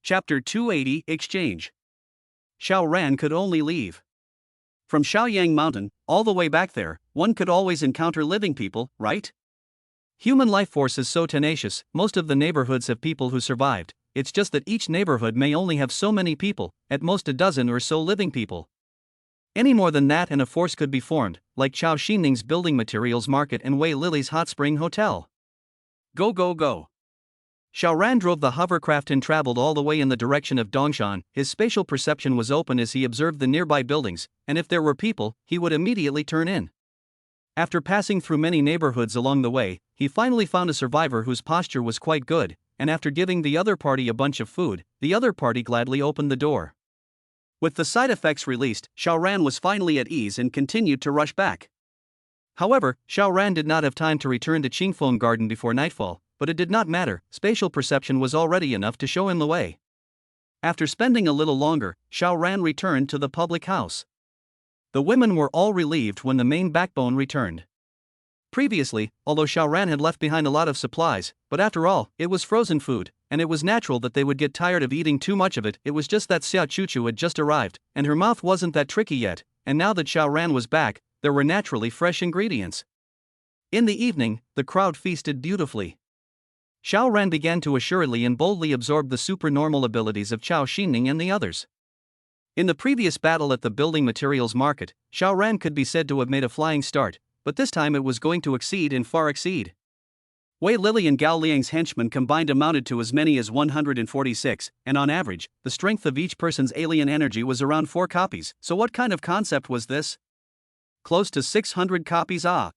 Chapter 280 Exchange. Xiao Ran could only leave. From Shaoyang Mountain, all the way back there, one could always encounter living people, right? Human life force is so tenacious, most of the neighborhoods have people who survived, it's just that each neighborhood may only have so many people, at most a dozen or so living people. Any more than that and a force could be formed, like Chao Xining's building materials market and Wei Lily's hot spring hotel. Go go go. Xiao Ran drove the hovercraft and traveled all the way in the direction of Dongshan. His spatial perception was open as he observed the nearby buildings, and if there were people, he would immediately turn in. After passing through many neighborhoods along the way, he finally found a survivor whose posture was quite good, and after giving the other party a bunch of food, the other party gladly opened the door. With the side effects released, Xiao Ran was finally at ease and continued to rush back. However, Xiao Ran did not have time to return to Qingfeng Garden before nightfall, but it did not matter, spatial perception was already enough to show him the way. After spending a little longer, Xiao Ran returned to the public house. The women were all relieved when the main backbone returned. Previously, although Xiao Ran had left behind a lot of supplies, but after all, it was frozen food, and it was natural that they would get tired of eating too much of it. It was just that Xia Chuchu had just arrived, and her mouth wasn't that tricky yet, and now that Xiao Ran was back, there were naturally fresh ingredients. In the evening, the crowd feasted beautifully. Xiao Ran began to assuredly and boldly absorb the supernormal abilities of Chao Xining and the others. In the previous battle at the building materials market, Xiao Ran could be said to have made a flying start, but this time it was going to exceed and far exceed. Wei Lily and Gao Liang's henchmen combined amounted to as many as 146, and on average, the strength of each person's alien energy was around 4 copies, so what kind of concept was this? Close to 600 copies, ah!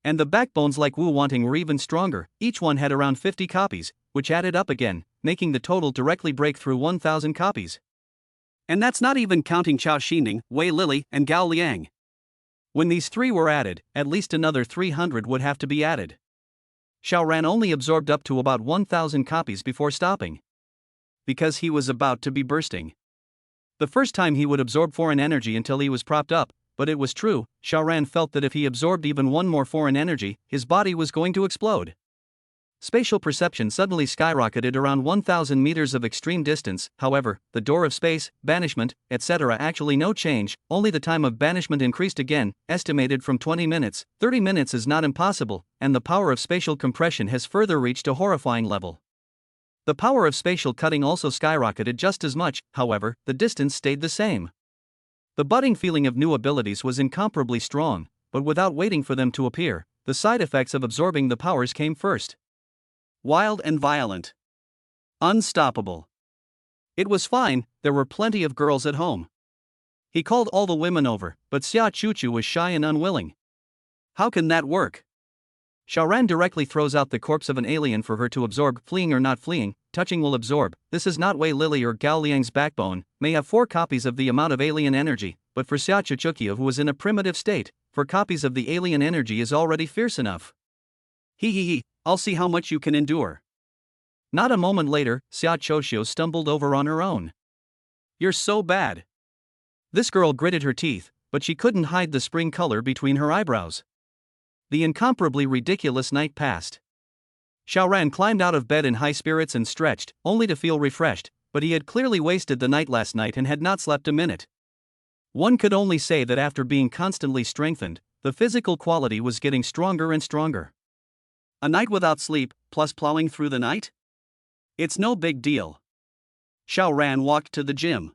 And the backbones like Wu Wanting were even stronger, each one had around 50 copies, which added up again, making the total directly break through 1,000 copies. And that's not even counting Chao Xining, Wei Lily, and Gao Liang. When these three were added, at least another 300 would have to be added. Xiao Ran only absorbed up to about 1,000 copies before stopping. Because he was about to be bursting. The first time he would absorb foreign energy until he was propped up, but it was true, Xiao Ran felt that if he absorbed even one more foreign energy, his body was going to explode. Spatial perception suddenly skyrocketed around 1,000 meters of extreme distance. However, the door of space, banishment, etc. actually no change, only the time of banishment increased again, estimated from 20 minutes, 30 minutes is not impossible, and the power of spatial compression has further reached a horrifying level. The power of spatial cutting also skyrocketed just as much, however, the distance stayed the same. The budding feeling of new abilities was incomparably strong, but without waiting for them to appear, the side effects of absorbing the powers came first. Wild and violent. Unstoppable. It was fine, there were plenty of girls at home. He called all the women over, but Xia Chuchu was shy and unwilling. How can that work? Xiao Ran directly throws out the corpse of an alien for her to absorb. Fleeing or not fleeing, touching will absorb. This is not Wei Lily or Gao Liang's backbone, may have 4 copies of the amount of alien energy, but for Xia Chuchukia, who was in a primitive state, 4 copies of the alien energy is already fierce enough. He, I'll see how much you can endure. Not a moment later, Xia Chuchu stumbled over on her own. You're so bad. This girl gritted her teeth, but she couldn't hide the spring color between her eyebrows. The incomparably ridiculous night passed. Xiao Ran climbed out of bed in high spirits and stretched, only to feel refreshed, but he had clearly wasted the night last night and had not slept a minute. One could only say that after being constantly strengthened, the physical quality was getting stronger and stronger. A night without sleep, plus plowing through the night? It's no big deal. Xiao Ran walked to the gym.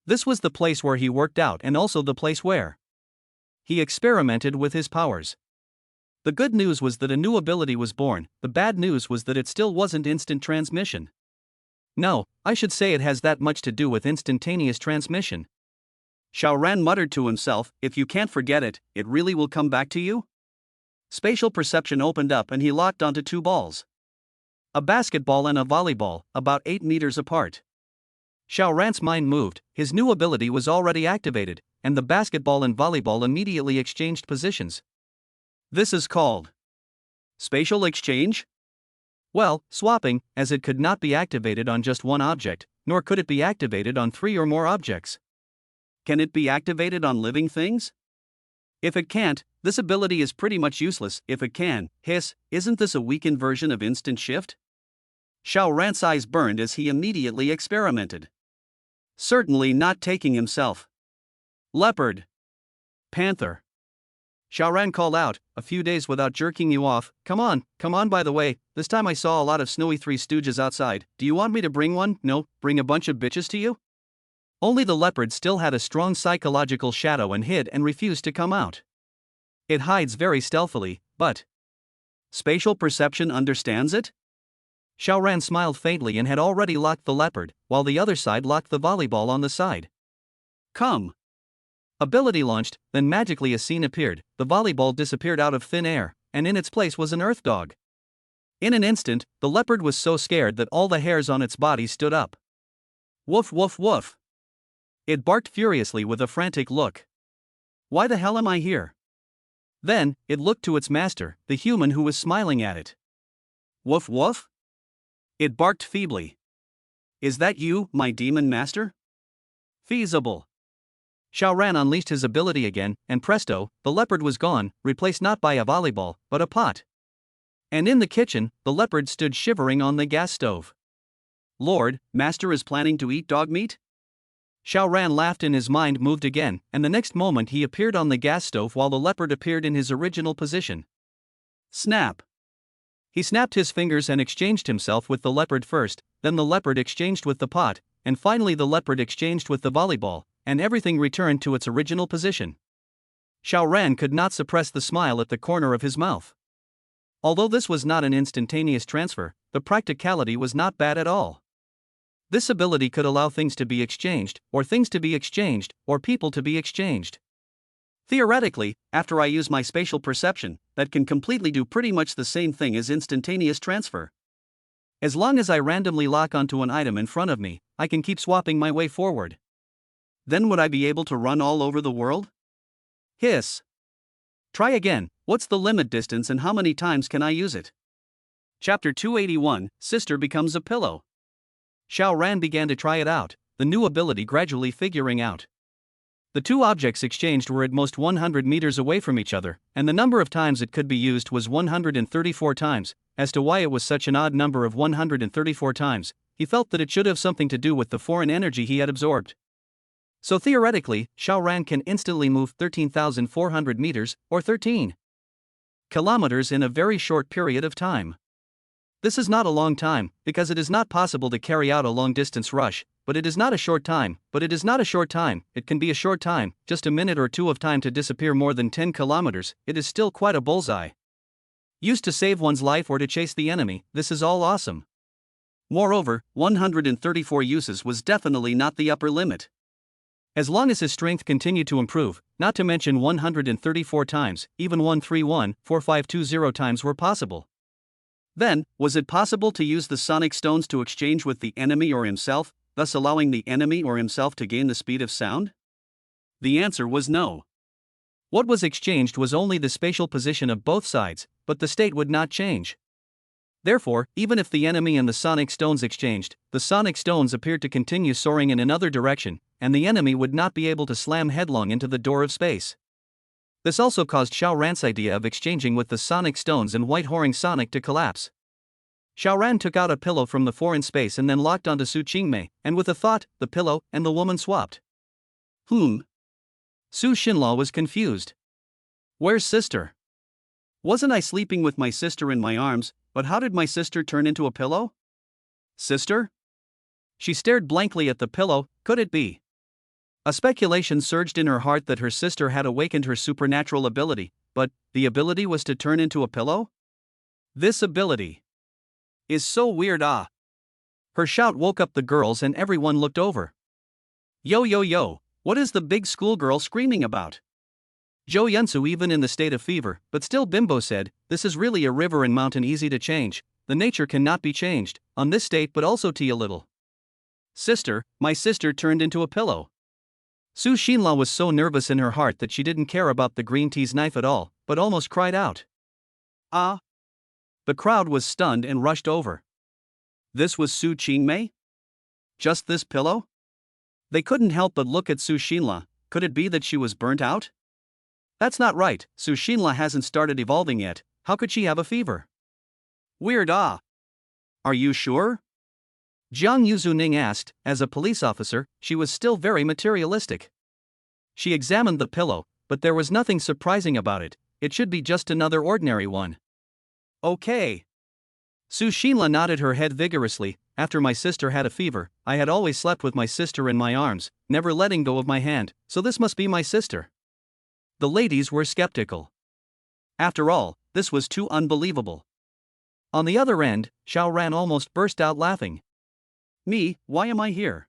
This was the place where he worked out and also the place where he experimented with his powers. The good news was that a new ability was born, the bad news was that it still wasn't instant transmission. No, I should say it has that much to do with instantaneous transmission. Xiao Ran muttered to himself, if you can't forget it, it really will come back to you? Spatial perception opened up and he locked onto 2 balls. A basketball and a volleyball, about 8 meters apart. Xiao Ran's mind moved, his new ability was already activated, and the basketball and volleyball immediately exchanged positions. This is called spatial exchange? Well, swapping, as it could not be activated on just one object, nor could it be activated on 3 or more objects. Can it be activated on living things? If it can't, this ability is pretty much useless. If it can, isn't this a weakened version of instant shift? Xiao Ran's eyes burned as he immediately experimented. Certainly not taking himself. Leopard. Panther. Xiao Ran called out, "A few days without jerking you off. Come on, by the way, this time I saw a lot of snowy Three Stooges outside. Do you want me to bring one? No, bring a bunch of bitches to you?" Only the leopard still had a strong psychological shadow and hid and refused to come out. It hides very stealthily, but spatial perception understands it? Xiao Ran smiled faintly and had already locked the leopard, while the other side locked the volleyball on the side. Come. Ability launched, then magically a scene appeared, the volleyball disappeared out of thin air, and in its place was an earth dog. In an instant, the leopard was so scared that all the hairs on its body stood up. Woof woof woof. It barked furiously with a frantic look. Why the hell am I here? Then, it looked to its master, the human who was smiling at it. Woof woof? It barked feebly. Is that you, my demon master? Feasible. Xiao Ran unleashed his ability again, and presto, the leopard was gone, replaced not by a volleyball, but a pot. And in the kitchen, the leopard stood shivering on the gas stove. Lord, master is planning to eat dog meat? Xiao Ran laughed and his mind moved again, and the next moment he appeared on the gas stove while the leopard appeared in his original position. Snap. He snapped his fingers and exchanged himself with the leopard first, then the leopard exchanged with the pot, and finally the leopard exchanged with the volleyball, and everything returned to its original position. Xiao Ran could not suppress the smile at the corner of his mouth. Although this was not an instantaneous transfer, the practicality was not bad at all. This ability could allow things to be exchanged, or things to be exchanged, or people to be exchanged. Theoretically, after I use my spatial perception, that can completely do pretty much the same thing as instantaneous transfer. As long as I randomly lock onto an item in front of me, I can keep swapping my way forward. Then would I be able to run all over the world? Hiss. Try again, what's the limit distance and how many times can I use it? Chapter 281, Sister Becomes a Pillow. Xiao Ran began to try it out, the new ability gradually figuring out. The two objects exchanged were at most 100 meters away from each other, and the number of times it could be used was 134 times. As to why it was such an odd number of 134 times, he felt that it should have something to do with the foreign energy he had absorbed. So theoretically, Xiao Ran can instantly move 13,400 meters, or 13 kilometers in a very short period of time. This is not a long time, because it is not possible to carry out a long-distance rush, but it is not a short time, it can be a short time, just a minute or two of time to disappear more than 10 kilometers, it is still quite a bullseye. Used to save one's life or to chase the enemy, this is all awesome. Moreover, 134 uses was definitely not the upper limit. As long as his strength continued to improve, not to mention 134 times, even 131,4520 times were possible. Then, was it possible to use the sonic stones to exchange with the enemy or himself, thus allowing the enemy or himself to gain the speed of sound? The answer was no. What was exchanged was only the spatial position of both sides, but the state would not change. Therefore, even if the enemy and the sonic stones exchanged, the sonic stones appeared to continue soaring in another direction, and the enemy would not be able to slam headlong into the door of space. This also caused Xiao Ran's idea of exchanging with the sonic stones and white-whoring Sonic to collapse. Xiao Ran took out a pillow from the foreign space and then locked onto Su Qingmei, and with a thought, the pillow and the woman swapped. Su Xinla was confused. Where's sister? Wasn't I sleeping with my sister in my arms, but how did my sister turn into a pillow? Sister? She stared blankly at the pillow, could it be? A speculation surged in her heart that her sister had awakened her supernatural ability, but the ability was to turn into a pillow? This ability is so weird. Her shout woke up the girls and everyone looked over. Yo, what is the big schoolgirl screaming about? Zhou Yunsu, even in the state of fever, but still bimbo, said, this is really a river and mountain easy to change, the nature cannot be changed, on this state but also tea a little. Sister, my sister turned into a pillow. Su Xinla was so nervous in her heart that she didn't care about the green tea's knife at all, but almost cried out. Ah! The crowd was stunned and rushed over. This was Su Qingmei? Just this pillow? They couldn't help but look at Su Xinla. Could it be that she was burnt out? That's not right, Su Xinla hasn't started evolving yet, how could she have a fever? Weird. Are Are you sure? Jiang Yuzuning asked. As a police officer, she was still very materialistic. She examined the pillow, but there was nothing surprising about it. It should be just another ordinary one. Okay. Su Xinla nodded her head vigorously. After my sister had a fever, I had always slept with my sister in my arms, never letting go of my hand, so this must be my sister. The ladies were skeptical. After all, this was too unbelievable. On the other end, Xiao Ran almost burst out laughing. Me, why am I here?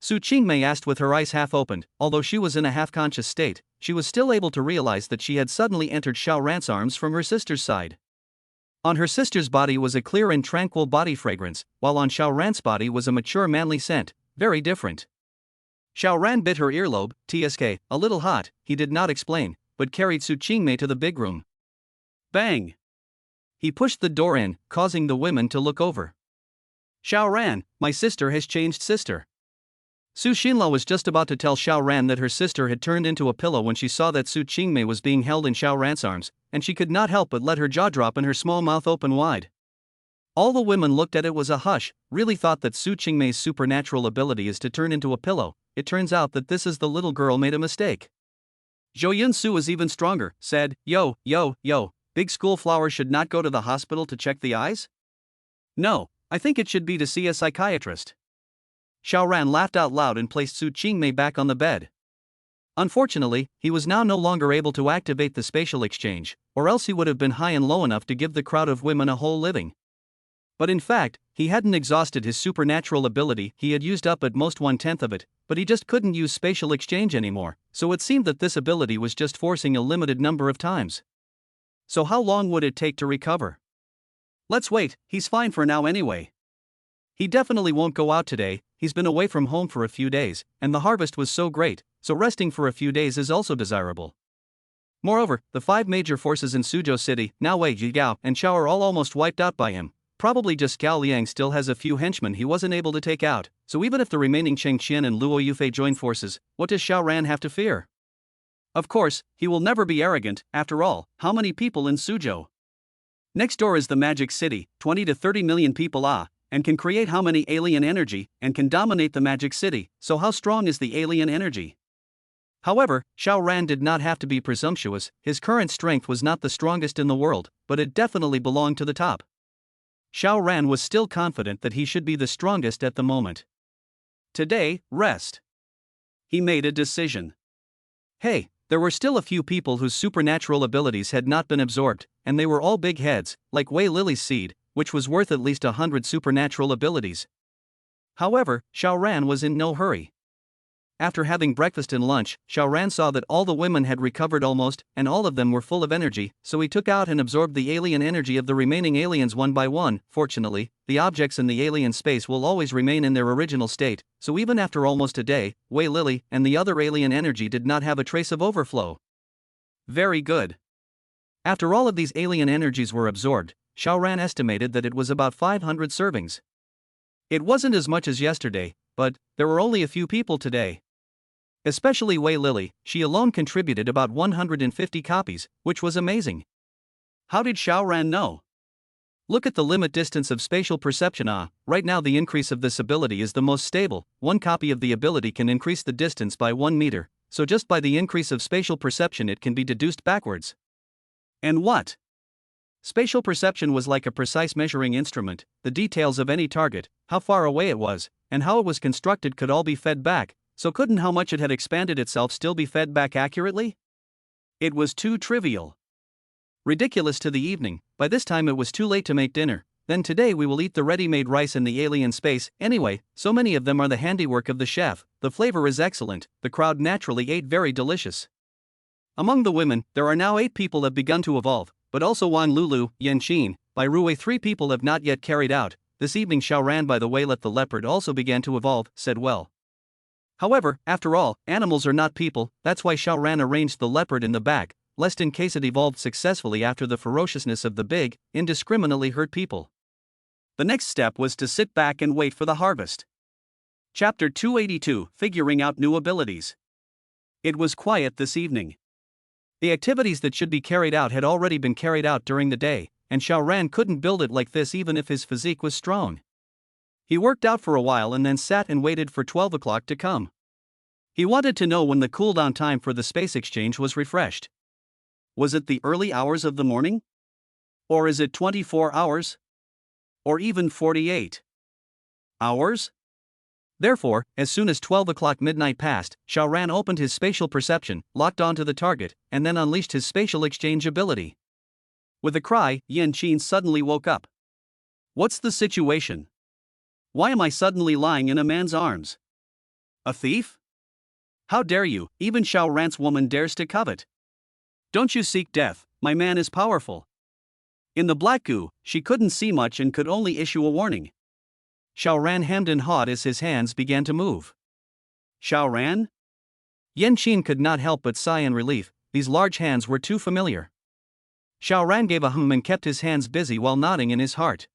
Su Qingmei asked with her eyes half opened. Although she was in a half-conscious state, she was still able to realize that she had suddenly entered Xiao Ran's arms from her sister's side. On her sister's body was a clear and tranquil body fragrance, while on Xiao Ran's body was a mature manly scent, very different. Xiao Ran bit her earlobe. TSK, a little hot, he did not explain, but carried Su Qingmei to the big room. Bang! He pushed the door in, causing the women to look over. Xiao Ran, my sister has changed sister. Su Xinla was just about to tell Xiao Ran that her sister had turned into a pillow when she saw that Su Qingmei was being held in Xiao Ran's arms, and she could not help but let her jaw drop and her small mouth open wide. All the women looked at it was a hush, really thought that Su Qingmei's supernatural ability is to turn into a pillow. It turns out that this is the little girl made a mistake. Zhou Yunsu was even stronger, said, yo, big school flower should not go to the hospital to check the eyes? No, I think it should be to see a psychiatrist. Xiao Ran laughed out loud and placed Su Qingmei back on the bed. Unfortunately, he was now no longer able to activate the spatial exchange, or else he would have been high and low enough to give the crowd of women a whole living. But in fact, he hadn't exhausted his supernatural ability. He had used up at most 1/10 of it, but he just couldn't use spatial exchange anymore, so it seemed that this ability was just forcing a limited number of times. So how long would it take to recover? Let's wait, he's fine for now anyway. He definitely won't go out today. He's been away from home for a few days, and the harvest was so great, so resting for a few days is also desirable. Moreover, the 5 major forces in Suzhou City, now Wei Yigao and Xiao are all almost wiped out by him. Probably just Gao Liang still has a few henchmen he wasn't able to take out, so even if the remaining Cheng Qian and Luo Yufei join forces, what does Xiao Ran have to fear? Of course, he will never be arrogant. After all, how many people in Suzhou? Next door is the Magic City, 20 to 30 million people and can create how many alien energy, and can dominate the Magic City, so how strong is the alien energy? However, Xiao Ran did not have to be presumptuous. His current strength was not the strongest in the world, but it definitely belonged to the top. Xiao Ran was still confident that he should be the strongest at the moment. Today, rest. He made a decision. Hey, there were still a few people whose supernatural abilities had not been absorbed, and they were all big heads, like Wei Lily's seed, which was worth at least 100 supernatural abilities. However, Xiao Ran was in no hurry. After having breakfast and lunch, Xiao Ran saw that all the women had recovered almost, and all of them were full of energy, so he took out and absorbed the alien energy of the remaining aliens one by one. Fortunately, the objects in the alien space will always remain in their original state, so even after almost a day, Wei Lily and the other alien energy did not have a trace of overflow. Very good. After all of these alien energies were absorbed, Xiao Ran estimated that it was about 500 servings. It wasn't as much as yesterday, but there were only a few people today. Especially Wei Lily, she alone contributed about 150 copies, which was amazing. How did Xiao Ran know? Look at the limit distance of spatial perception. Right now the increase of this ability is the most stable. 1 copy of the ability can increase the distance by 1 meter, so just by the increase of spatial perception it can be deduced backwards. And what? Spatial perception was like a precise measuring instrument. The details of any target, how far away it was, and how it was constructed could all be fed back, so couldn't how much it had expanded itself still be fed back accurately? It was too trivial. Ridiculous to the evening. By this time it was too late to make dinner. Then today we will eat the ready-made rice in the alien space. Anyway, so many of them are the handiwork of the chef. The flavor is excellent. The crowd naturally ate very delicious. Among the women, there are now 8 people have begun to evolve, but also Wan Lulu, Yan Xin, by Ruwei 3 people have not yet carried out. This evening Xiao Ran by the way let the leopard also began to evolve, said well. However, after all, animals are not people, that's why Xiao Ran arranged the leopard in the back, lest in case it evolved successfully after the ferociousness of the big, indiscriminately hurt people. The next step was to sit back and wait for the harvest. Chapter 282, Figuring Out New Abilities. It was quiet this evening. The activities that should be carried out had already been carried out during the day, and Xiao Ran couldn't build it like this even if his physique was strong. He worked out for a while and then sat and waited for 12 o'clock to come. He wanted to know when the cooldown time for the space exchange was refreshed. Was it the early hours of the morning? Or is it 24 hours? Or even 48 hours? Therefore, as soon as 12 o'clock midnight passed, Xiao Ran opened his spatial perception, locked onto the target, and then unleashed his spatial exchange ability. With a cry, Yan Qin suddenly woke up. What's the situation? Why am I suddenly lying in a man's arms? A thief? How dare you, even Xiao Ran's woman dares to covet. Don't you seek death, my man is powerful. In the black goo, she couldn't see much and could only issue a warning. Xiao Ran hemmed and hawed as his hands began to move. Xiao Ran? Yan Qin could not help but sigh in relief, these large hands were too familiar. Xiao Ran gave a hum and kept his hands busy while nodding in his heart.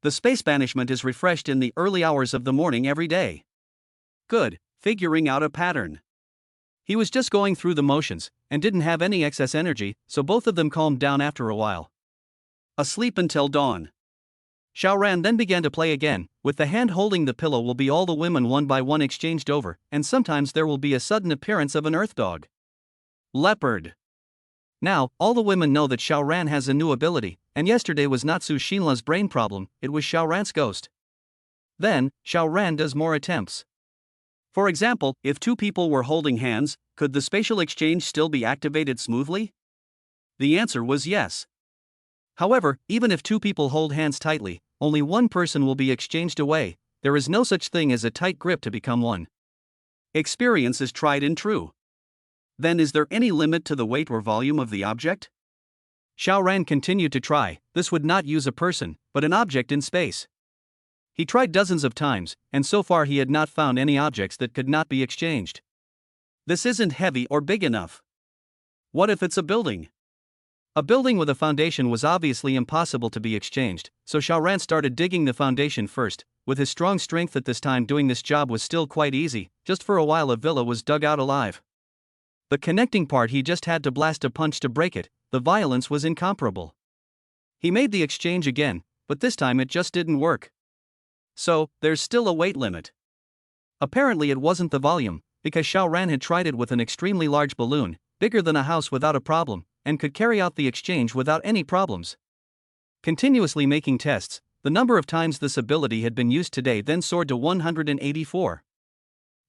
The space banishment is refreshed in the early hours of the morning every day. Good, figuring out a pattern. He was just going through the motions, and didn't have any excess energy, so both of them calmed down after a while. Asleep until dawn. Xiao Ran then began to play again. With the hand holding the pillow will be all the women one by one exchanged over, and sometimes there will be a sudden appearance of an earth dog. Leopard. Now, all the women know that Xiao Ran has a new ability, and yesterday was not Su Xinla's brain problem, it was Xiao Ran's ghost. Then, Xiao Ran does more attempts. For example, if two people were holding hands, could the spatial exchange still be activated smoothly? The answer was yes. However, even if two people hold hands tightly, only one person will be exchanged away. There is no such thing as a tight grip to become one. Experience is tried and true. Then is there any limit to the weight or volume of the object? Xiao Ran continued to try. This would not use a person, but an object in space. He tried dozens of times, and so far he had not found any objects that could not be exchanged. This isn't heavy or big enough. What if it's a building? A building with a foundation was obviously impossible to be exchanged, so Xiao Ran started digging the foundation first. With his strong strength at this time, doing this job was still quite easy. Just for a while a villa was dug out alive. The connecting part he just had to blast a punch to break it. The violence was incomparable. He made the exchange again, but this time it just didn't work. So, there's still a weight limit. Apparently it wasn't the volume, because Xiao Ran had tried it with an extremely large balloon, bigger than a house without a problem, and could carry out the exchange without any problems. Continuously making tests, the number of times this ability had been used today then soared to 184.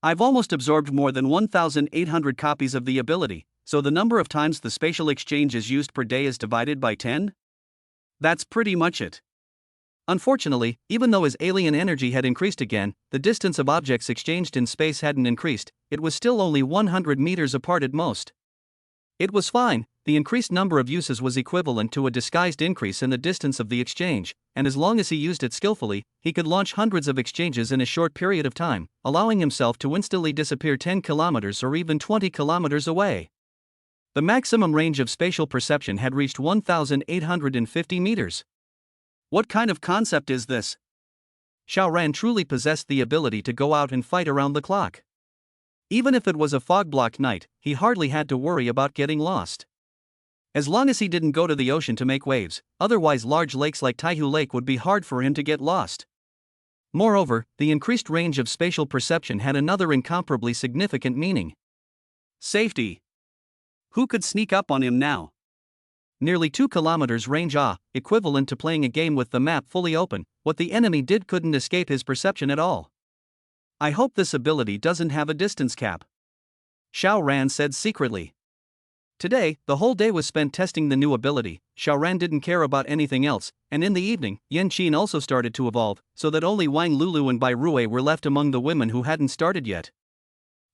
I've almost absorbed more than 1,800 copies of the ability, so the number of times the spatial exchange is used per day is divided by 10? That's pretty much it. Unfortunately, even though his alien energy had increased again, the distance of objects exchanged in space hadn't increased, it was still only 100 meters apart at most. It was fine, the increased number of uses was equivalent to a disguised increase in the distance of the exchange, and as long as he used it skillfully, he could launch hundreds of exchanges in a short period of time, allowing himself to instantly disappear 10 kilometers or even 20 kilometers away. The maximum range of spatial perception had reached 1,850 meters. What kind of concept is this? Xiao Ran truly possessed the ability to go out and fight around the clock. Even if it was a fog-blocked night, he hardly had to worry about getting lost. As long as he didn't go to the ocean to make waves, otherwise large lakes like Taihu Lake would be hard for him to get lost. Moreover, the increased range of spatial perception had another incomparably significant meaning. Safety. Who could sneak up on him now? Nearly 2 kilometers range, equivalent to playing a game with the map fully open. What the enemy did couldn't escape his perception at all. I hope this ability doesn't have a distance cap, Xiao Ran said secretly. Today, the whole day was spent testing the new ability. Xiao Ran didn't care about anything else, and in the evening, Yan Qin also started to evolve, so that only Wang Lulu and Bai Rui were left among the women who hadn't started yet.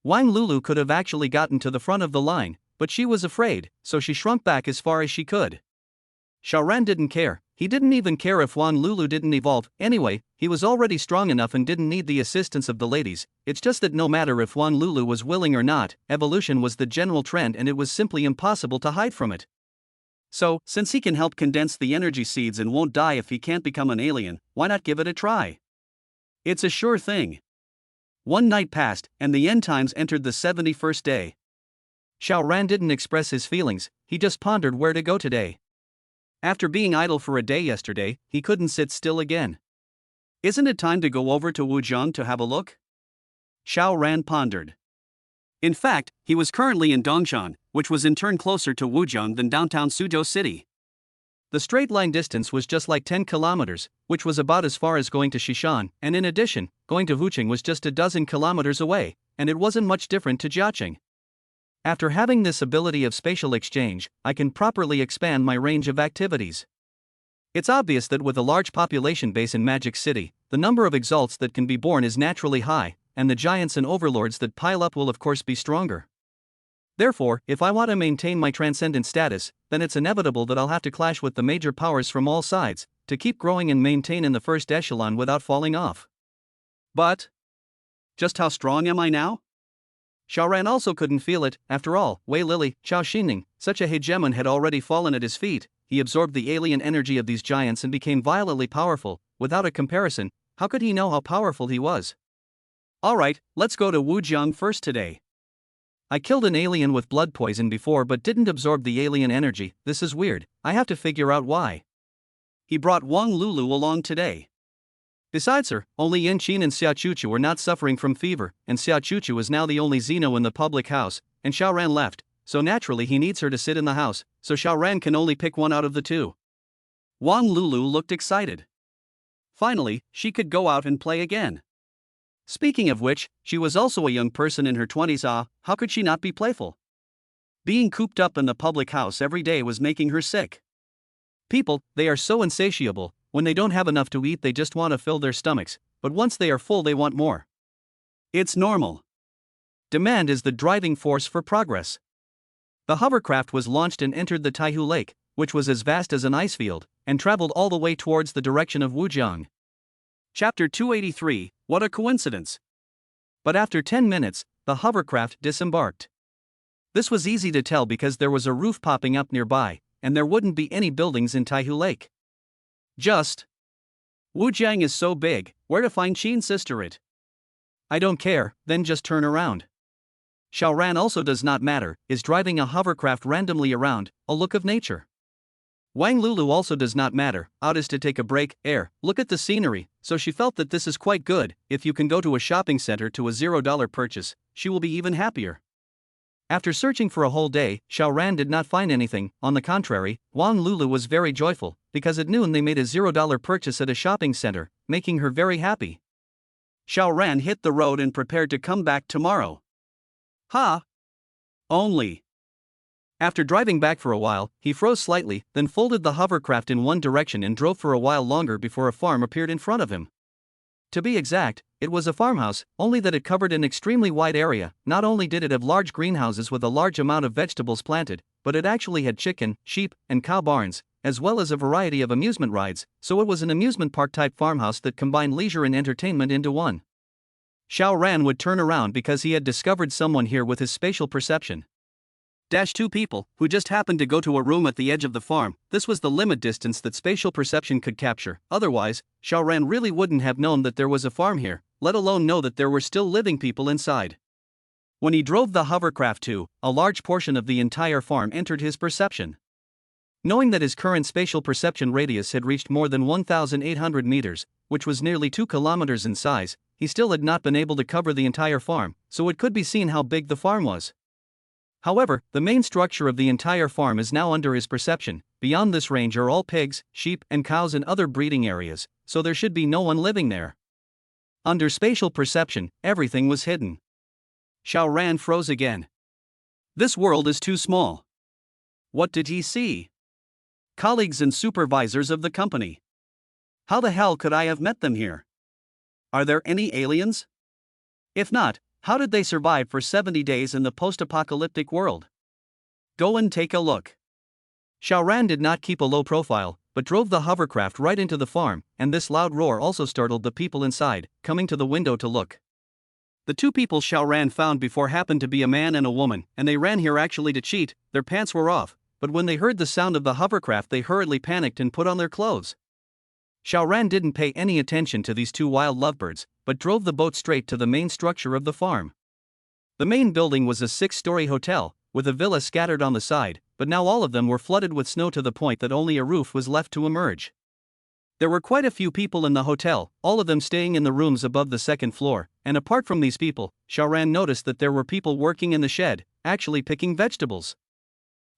Wang Lulu could have actually gotten to the front of the line, but she was afraid, so she shrunk back as far as she could. Xiao Ran didn't care. He didn't even care if Wang Lulu didn't evolve. Anyway, he was already strong enough and didn't need the assistance of the ladies. It's just that no matter if Wang Lulu was willing or not, evolution was the general trend and it was simply impossible to hide from it. So, since he can help condense the energy seeds and won't die if he can't become an alien, why not give it a try? It's a sure thing. One night passed, and the end times entered the 71st day. Xiao Ran didn't express his feelings, he just pondered where to go today. After being idle for a day yesterday, he couldn't sit still again. Isn't it time to go over to Wujiang to have a look? Xiao Ran pondered. In fact, he was currently in Dongshan, which was in turn closer to Wujiang than downtown Suzhou City. The straight line distance was just like 10 kilometers, which was about as far as going to Xishan, and in addition, going to Wuching was just a dozen kilometers away, and it wasn't much different to Jiaqing. After having this ability of spatial exchange, I can properly expand my range of activities. It's obvious that with a large population base in Magic City, the number of exalts that can be born is naturally high, and the giants and overlords that pile up will of course be stronger. Therefore, if I want to maintain my transcendent status, then it's inevitable that I'll have to clash with the major powers from all sides, to keep growing and maintain in the first echelon without falling off. But just how strong am I now? Xiaoran also couldn't feel it. After all, Wei Lily, Chao Xining, such a hegemon had already fallen at his feet. He absorbed the alien energy of these giants and became violently powerful. Without a comparison, how could he know how powerful he was? Alright, let's go to Wujiang first today. I killed an alien with blood poison before but didn't absorb the alien energy. This is weird. I have to figure out why. He brought Wang Lulu along today. Besides her, only Yan Qin and Xia Chuchu were not suffering from fever, and Xia Chuchu is now the only Xeno in the public house, and Xiao Ran left, so naturally he needs her to sit in the house, so Xiao Ran can only pick one out of the two. Wang Lulu looked excited. Finally, she could go out and play again. Speaking of which, she was also a young person in her 20s. How could she not be playful? Being cooped up in the public house every day was making her sick. People, they are so insatiable. When they don't have enough to eat, they just want to fill their stomachs, but once they are full, they want more. It's normal. Demand is the driving force for progress. The hovercraft was launched and entered the Taihu Lake, which was as vast as an ice field, and traveled all the way towards the direction of Wujiang. Chapter 283, What a Coincidence! But after 10 minutes, the hovercraft disembarked. This was easy to tell because there was a roof popping up nearby, and there wouldn't be any buildings in Taihu Lake. Just. Wujiang is so big, where to find Qin's sister it? I don't care, then just turn around. Xiao Ran also does not matter, is driving a hovercraft randomly around, a look of nature. Wang Lulu also does not matter, out is to take a break, look at the scenery, so she felt that this is quite good. If you can go to a shopping center to a $0 purchase, she will be even happier. After searching for a whole day, Xiao Ran did not find anything. On the contrary, Wang Lulu was very joyful, because at noon they made a $0 purchase at a shopping center, making her very happy. Xiao Ran hit the road and prepared to come back tomorrow. Ha! Only. After driving back for a while, he froze slightly, then folded the hovercraft in one direction and drove for a while longer before a farm appeared in front of him. To be exact, it was a farmhouse, only that it covered an extremely wide area. Not only did it have large greenhouses with a large amount of vegetables planted, but it actually had chicken, sheep, and cow barns, as well as a variety of amusement rides, so it was an amusement park type farmhouse that combined leisure and entertainment into one. Xiao Ran would turn around because he had discovered someone here with his spatial perception. Two people, who just happened to go to a room at the edge of the farm. This was the limit distance that spatial perception could capture. Otherwise, Xiao Ran really wouldn't have known that there was a farm here, let alone know that there were still living people inside. When he drove the hovercraft to, a large portion of the entire farm entered his perception. Knowing that his current spatial perception radius had reached more than 1,800 meters, which was nearly 2 kilometers in size, he still had not been able to cover the entire farm, so it could be seen how big the farm was. However, the main structure of the entire farm is now under his perception. Beyond this range are all pigs, sheep, and cows and other breeding areas, so there should be no one living there. Under spatial perception, everything was hidden. Xiao Ran froze again. This world is too small. What did he see? Colleagues and supervisors of the company. How the hell could I have met them here? Are there any aliens? If not, how did they survive for 70 days in the post-apocalyptic world? Go and take a look. Xiao Ran did not keep a low profile, but drove the hovercraft right into the farm, and this loud roar also startled the people inside, coming to the window to look. The two people Xiao Ran found before happened to be a man and a woman, and they ran here actually to cheat. Their pants were off, but when they heard the sound of the hovercraft they hurriedly panicked and put on their clothes. Xiao Ran didn't pay any attention to these two wild lovebirds, but drove the boat straight to the main structure of the farm. The main building was a 6-story hotel, with a villa scattered on the side, but now all of them were flooded with snow to the point that only a roof was left to emerge. There were quite a few people in the hotel, all of them staying in the rooms above the second floor, and apart from these people, Xiaoran noticed that there were people working in the shed, actually picking vegetables.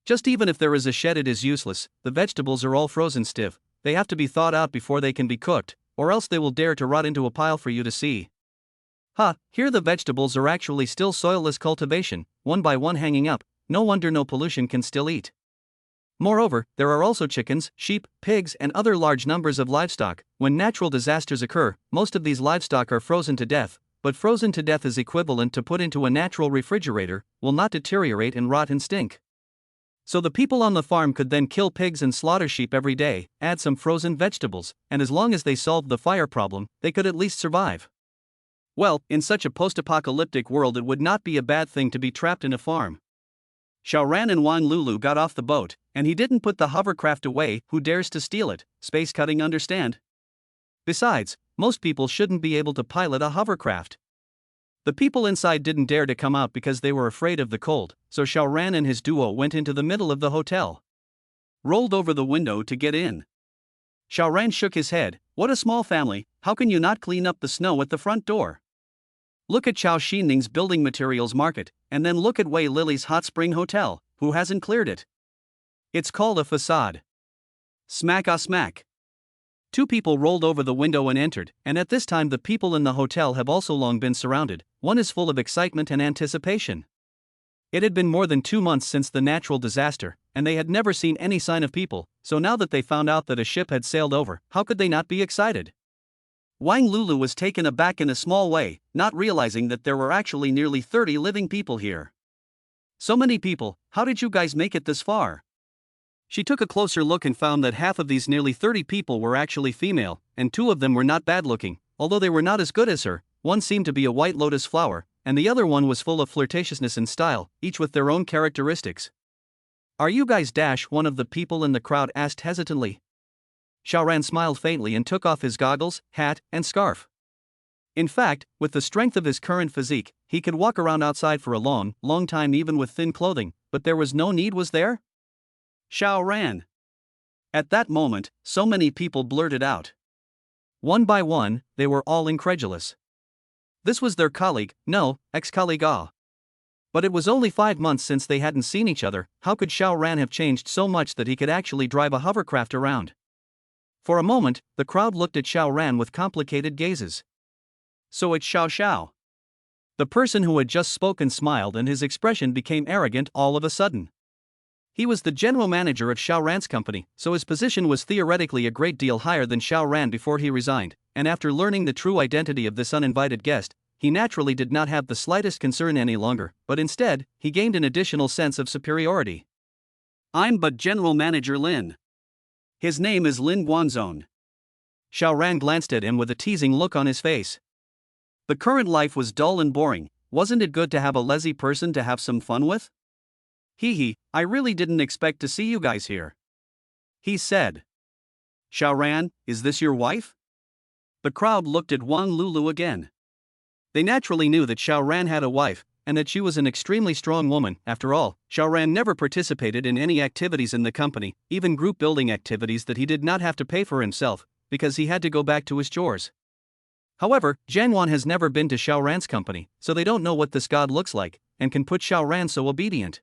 Just even if there is a shed, it is useless, the vegetables are all frozen stiff, they have to be thawed out before they can be cooked, or else they will dare to rot into a pile for you to see. Here the vegetables are actually still soilless cultivation, one by one hanging up, no wonder no pollution can still eat. Moreover, there are also chickens, sheep, pigs, and other large numbers of livestock. When natural disasters occur, most of these livestock are frozen to death, but frozen to death is equivalent to put into a natural refrigerator, will not deteriorate and rot and stink. So the people on the farm could then kill pigs and slaughter sheep every day, add some frozen vegetables, and as long as they solved the fire problem, they could at least survive. Well, in such a post-apocalyptic world it would not be a bad thing to be trapped in a farm. Xiaoran and Wang Lulu got off the boat, and he didn't put the hovercraft away. Who dares to steal it? Space cutting, understand? Besides, most people shouldn't be able to pilot a hovercraft. The people inside didn't dare to come out because they were afraid of the cold, so Xiaoran and his duo went into the middle of the hotel. Rolled over the window to get in. Xiaoran shook his head. What a small family, how can you not clean up the snow at the front door? Look at Chao Xining's building materials market, and then look at Wei Lily's hot spring hotel, who hasn't cleared it? It's called a facade. Smack. Two people rolled over the window and entered, and at this time the people in the hotel have also long been surrounded. One is full of excitement and anticipation. It had been more than 2 months since the natural disaster, and they had never seen any sign of people, so now that they found out that a ship had sailed over, how could they not be excited? Wang Lulu was taken aback in a small way, not realizing that there were actually nearly 30 living people here. So many people, how did you guys make it this far? She took a closer look and found that half of these nearly 30 people were actually female, and 2 of them were not bad looking, although they were not as good as her. One seemed to be a white lotus flower, and the other one was full of flirtatiousness and style, each with their own characteristics. Are you guys? One of the people in the crowd asked hesitantly. Xiaoran smiled faintly and took off his goggles, hat, and scarf. In fact, with the strength of his current physique, he could walk around outside for a long time even with thin clothing, but there was no need, was there? Xiaoran. At that moment, so many people blurted out. One by one, they were all incredulous. This was their colleague, no, ex-colleague But it was only 5 months since they hadn't seen each other. How could Xiaoran have changed so much that he could actually drive a hovercraft around? For a moment, the crowd looked at Xiaoran with complicated gazes. So it's Xiao. The person who had just spoken smiled and his expression became arrogant all of a sudden. He was the general manager at Xiaoran's company, so his position was theoretically a great deal higher than Xiaoran before he resigned, and after learning the true identity of this uninvited guest, he naturally did not have the slightest concern any longer, but instead, he gained an additional sense of superiority. I'm but General Manager Lin. His name is Lin Guanzhong. Xiaoran glanced at him with a teasing look on his face. The current life was dull and boring. Wasn't it good to have a lazy person to have some fun with? I really didn't expect to see you guys here. He said. Xiaoran, is this your wife? The crowd looked at Wang Lulu again. They naturally knew that Xiaoran had a wife, and that she was an extremely strong woman. After all, Xiaoran never participated in any activities in the company, even group building activities that he did not have to pay for himself, because he had to go back to his chores. However, Jianwan has never been to Xiaoran's company, so they don't know what this god looks like, and can put Xiaoran so obedient.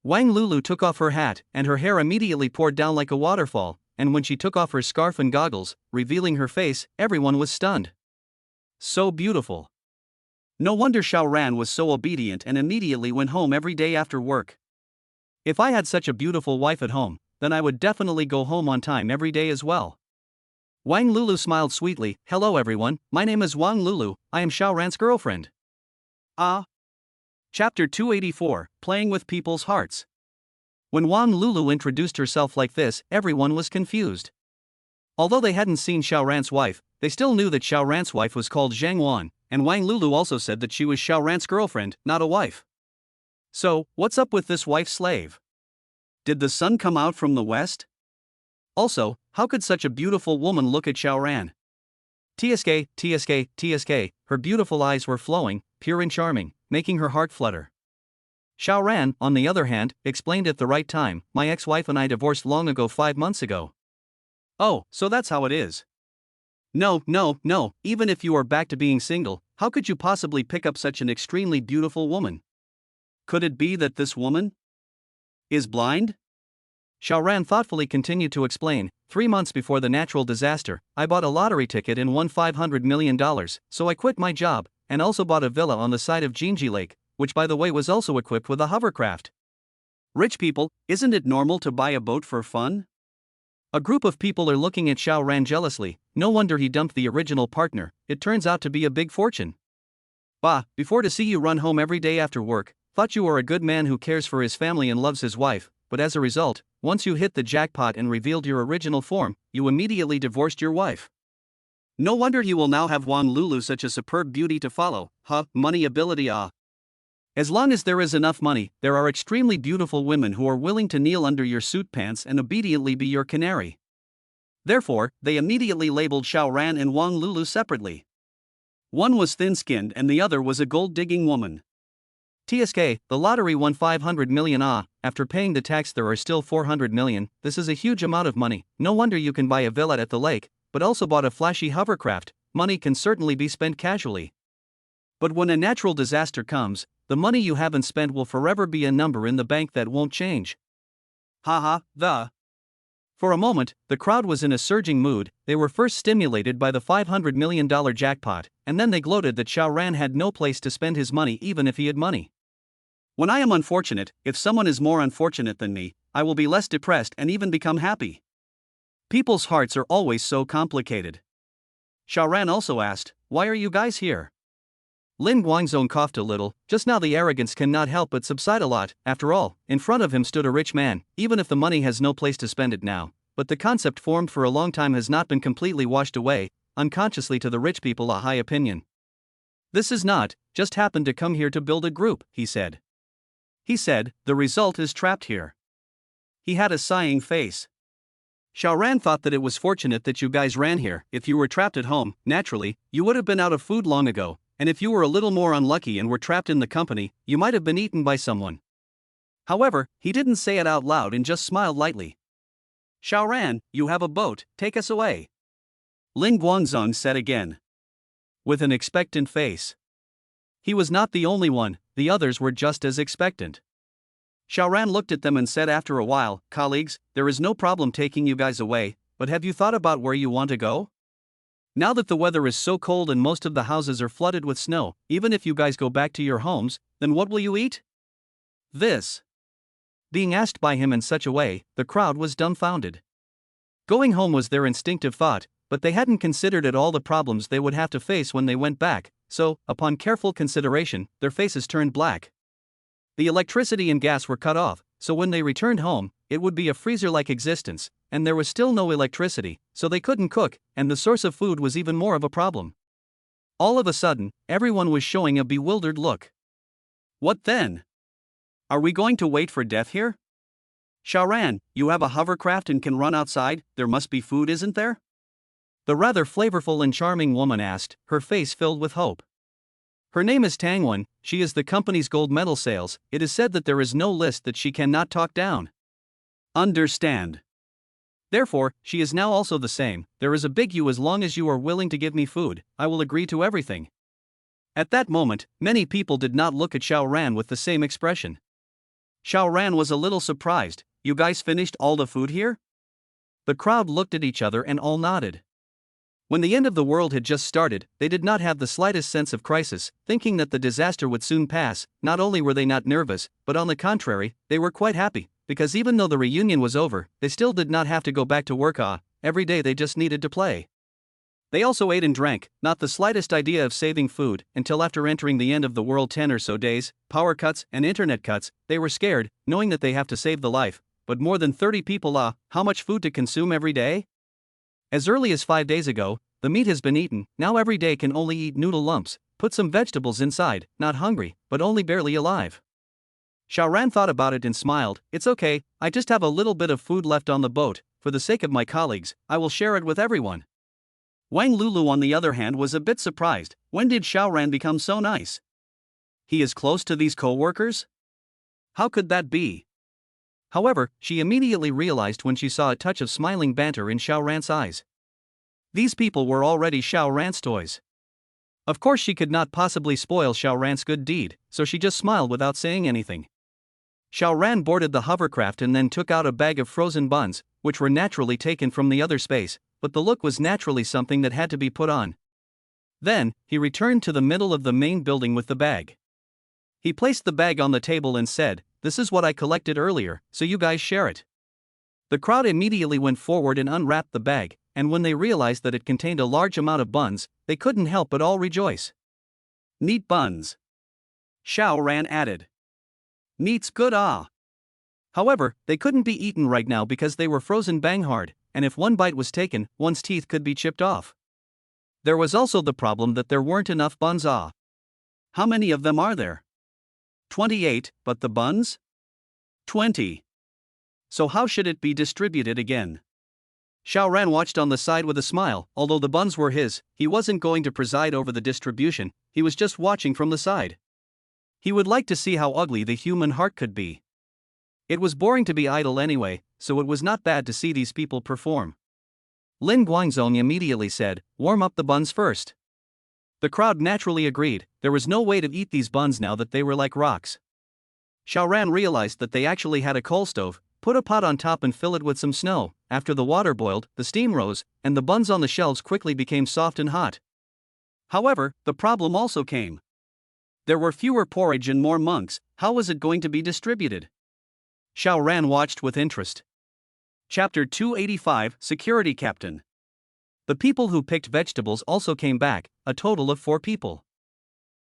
Wang Lulu took off her hat, and her hair immediately poured down like a waterfall, and when she took off her scarf and goggles, revealing her face, everyone was stunned. So beautiful. No wonder Xiaoran was so obedient and immediately went home every day after work. If I had such a beautiful wife at home, then I would definitely go home on time every day as well. Wang Lulu smiled sweetly. Hello everyone, my name is Wang Lulu, I am Xiaoran's girlfriend. Chapter 284, Playing with People's Hearts. When Wang Lulu introduced herself like this, everyone was confused. Although they hadn't seen Xiaoran's wife, they still knew that Xiaoran's wife was called Zhang Wan, and Wang Lulu also said that she was Xiaoran's girlfriend, not a wife. So, what's up with this wife-slave? Did the sun come out from the west? Also, how could such a beautiful woman look at Xiaoran? TSK, her beautiful eyes were flowing, pure and charming, making her heart flutter. Xiao Ran, on the other hand, explained at the right time, my ex-wife and I divorced long ago 5 months ago. Oh, so that's how it is. No, no, no, even if you are back to being single, how could you possibly pick up such an extremely beautiful woman? Could it be that this woman is blind? Xiao Ran thoughtfully continued to explain, 3 months before the natural disaster, I bought a lottery ticket and won $500 million, so I quit my job, and also bought a villa on the side of Jinji Lake, which by the way was also equipped with a hovercraft. Rich people, isn't it normal to buy a boat for fun? A group of people are looking at Xiao Ran jealously, no wonder he dumped the original partner, it turns out to be a big fortune. Bah, before to see you run home every day after work, thought you were a good man who cares for his family and loves his wife, but as a result, once you hit the jackpot and revealed your original form, you immediately divorced your wife. No wonder you will now have Wang Lulu such a superb beauty to follow, huh, money ability ah. As long as there is enough money, there are extremely beautiful women who are willing to kneel under your suit pants and obediently be your canary. Therefore, they immediately labeled Xiao Ran and Wang Lulu separately. One was thin-skinned and the other was a gold-digging woman. TSK, the lottery won 500 million after paying the tax there are still 400 million, this is a huge amount of money, no wonder you can buy a villa at the lake, but also bought a flashy hovercraft, money can certainly be spent casually. But when a natural disaster comes, the money you haven't spent will forever be a number in the bank that won't change. Haha, For a moment, the crowd was in a surging mood, they were first stimulated by the $500 million jackpot, and then they gloated that Xiao Ran had no place to spend his money even if he had money. When I am unfortunate, if someone is more unfortunate than me, I will be less depressed and even become happy. People's hearts are always so complicated. Xiao Ran also asked, why are you guys here? Lin Guangzong coughed a little, just now the arrogance cannot help but subside a lot, after all, in front of him stood a rich man, even if the money has no place to spend it now, but the concept formed for a long time has not been completely washed away, unconsciously to the rich people a high opinion. This is not, just happened to come here to build a group, he said. He said, the result is trapped here. He had a sighing face. Xiao Ran thought that it was fortunate that you guys ran here, if you were trapped at home, naturally, you would have been out of food long ago. And if you were a little more unlucky and were trapped in the company, you might have been eaten by someone. However, he didn't say it out loud and just smiled lightly. Xiao Ran, you have a boat, take us away. Lin Guangzong said again. With an expectant face. He was not the only one, the others were just as expectant. Xiao Ran looked at them and said after a while, colleagues, there is no problem taking you guys away, but have you thought about where you want to go? Now that the weather is so cold and most of the houses are flooded with snow, even if you guys go back to your homes, then what will you eat? This. Being asked by him in such a way, the crowd was dumbfounded. Going home was their instinctive thought, but they hadn't considered at all the problems they would have to face when they went back, so, upon careful consideration, their faces turned black. The electricity and gas were cut off, so when they returned home, it would be a freezer-like existence, and there was still no electricity, so they couldn't cook, and the source of food was even more of a problem. All of a sudden, everyone was showing a bewildered look. What then? Are we going to wait for death here? Xiao Ran, you have a hovercraft and can run outside, there must be food, isn't there? The rather flavorful and charming woman asked, her face filled with hope. Her name is Tang Wen, she is the company's gold medal sales, it is said that there is no list that she cannot talk down. Understand. Therefore, she is now also the same, there is a big you as long as you are willing to give me food, I will agree to everything. At that moment, many people did not look at Xiao Ran with the same expression. Xiao Ran was a little surprised, you guys finished all the food here? The crowd looked at each other and all nodded. When the end of the world had just started, they did not have the slightest sense of crisis, thinking that the disaster would soon pass. Not only were they not nervous, but on the contrary, they were quite happy, because even though the reunion was over, they still did not have to go back to work. Every day they just needed to play. They also ate and drank, not the slightest idea of saving food, until after entering the end of the world 10 or so days, power cuts and internet cuts, they were scared, knowing that they have to save the life. But more than 30 people, how much food to consume every day? As early as 5 days ago, the meat has been eaten, now every day can only eat noodle lumps, put some vegetables inside, not hungry, but only barely alive. Xiao Ran thought about it and smiled, it's okay, I just have a little bit of food left on the boat, for the sake of my colleagues, I will share it with everyone. Wang Lulu on the other hand was a bit surprised, when did Xiao Ran become so nice? He is close to these co-workers? How could that be? However, she immediately realized when she saw a touch of smiling banter in Xiao Ran's eyes. These people were already Xiao Ran's toys. Of course she could not possibly spoil Xiao Ran's good deed, so she just smiled without saying anything. Xiao Ran boarded the hovercraft and then took out a bag of frozen buns, which were naturally taken from the other space, but the look was naturally something that had to be put on. Then, he returned to the middle of the main building with the bag. He placed the bag on the table and said, "This is what I collected earlier, so you guys share it." The crowd immediately went forward and unwrapped the bag, and when they realized that it contained a large amount of buns, they couldn't help but all rejoice. "Neat buns," Xiao Ran added. "Neat's good, ah." However, they couldn't be eaten right now because they were frozen bang hard, and if one bite was taken, one's teeth could be chipped off. There was also the problem that there weren't enough buns, ah. How many of them are there? 28, but the buns? 20. So how should it be distributed again? Xiao Ran watched on the side with a smile. Although the buns were his, he wasn't going to preside over the distribution, he was just watching from the side. He would like to see how ugly the human heart could be. It was boring to be idle anyway, so it was not bad to see these people perform. Lin Guangzong immediately said, "Warm up the buns first." The crowd naturally agreed. There was no way to eat these buns now that they were like rocks. Xiao Ran realized that they actually had a coal stove, put a pot on top and fill it with some snow. After the water boiled, the steam rose, and the buns on the shelves quickly became soft and hot. However, the problem also came. There were fewer porridge and more monks. How was it going to be distributed? Xiao Ran watched with interest. Chapter 285, Security Captain. The people who picked vegetables also came back, a total of 4 people.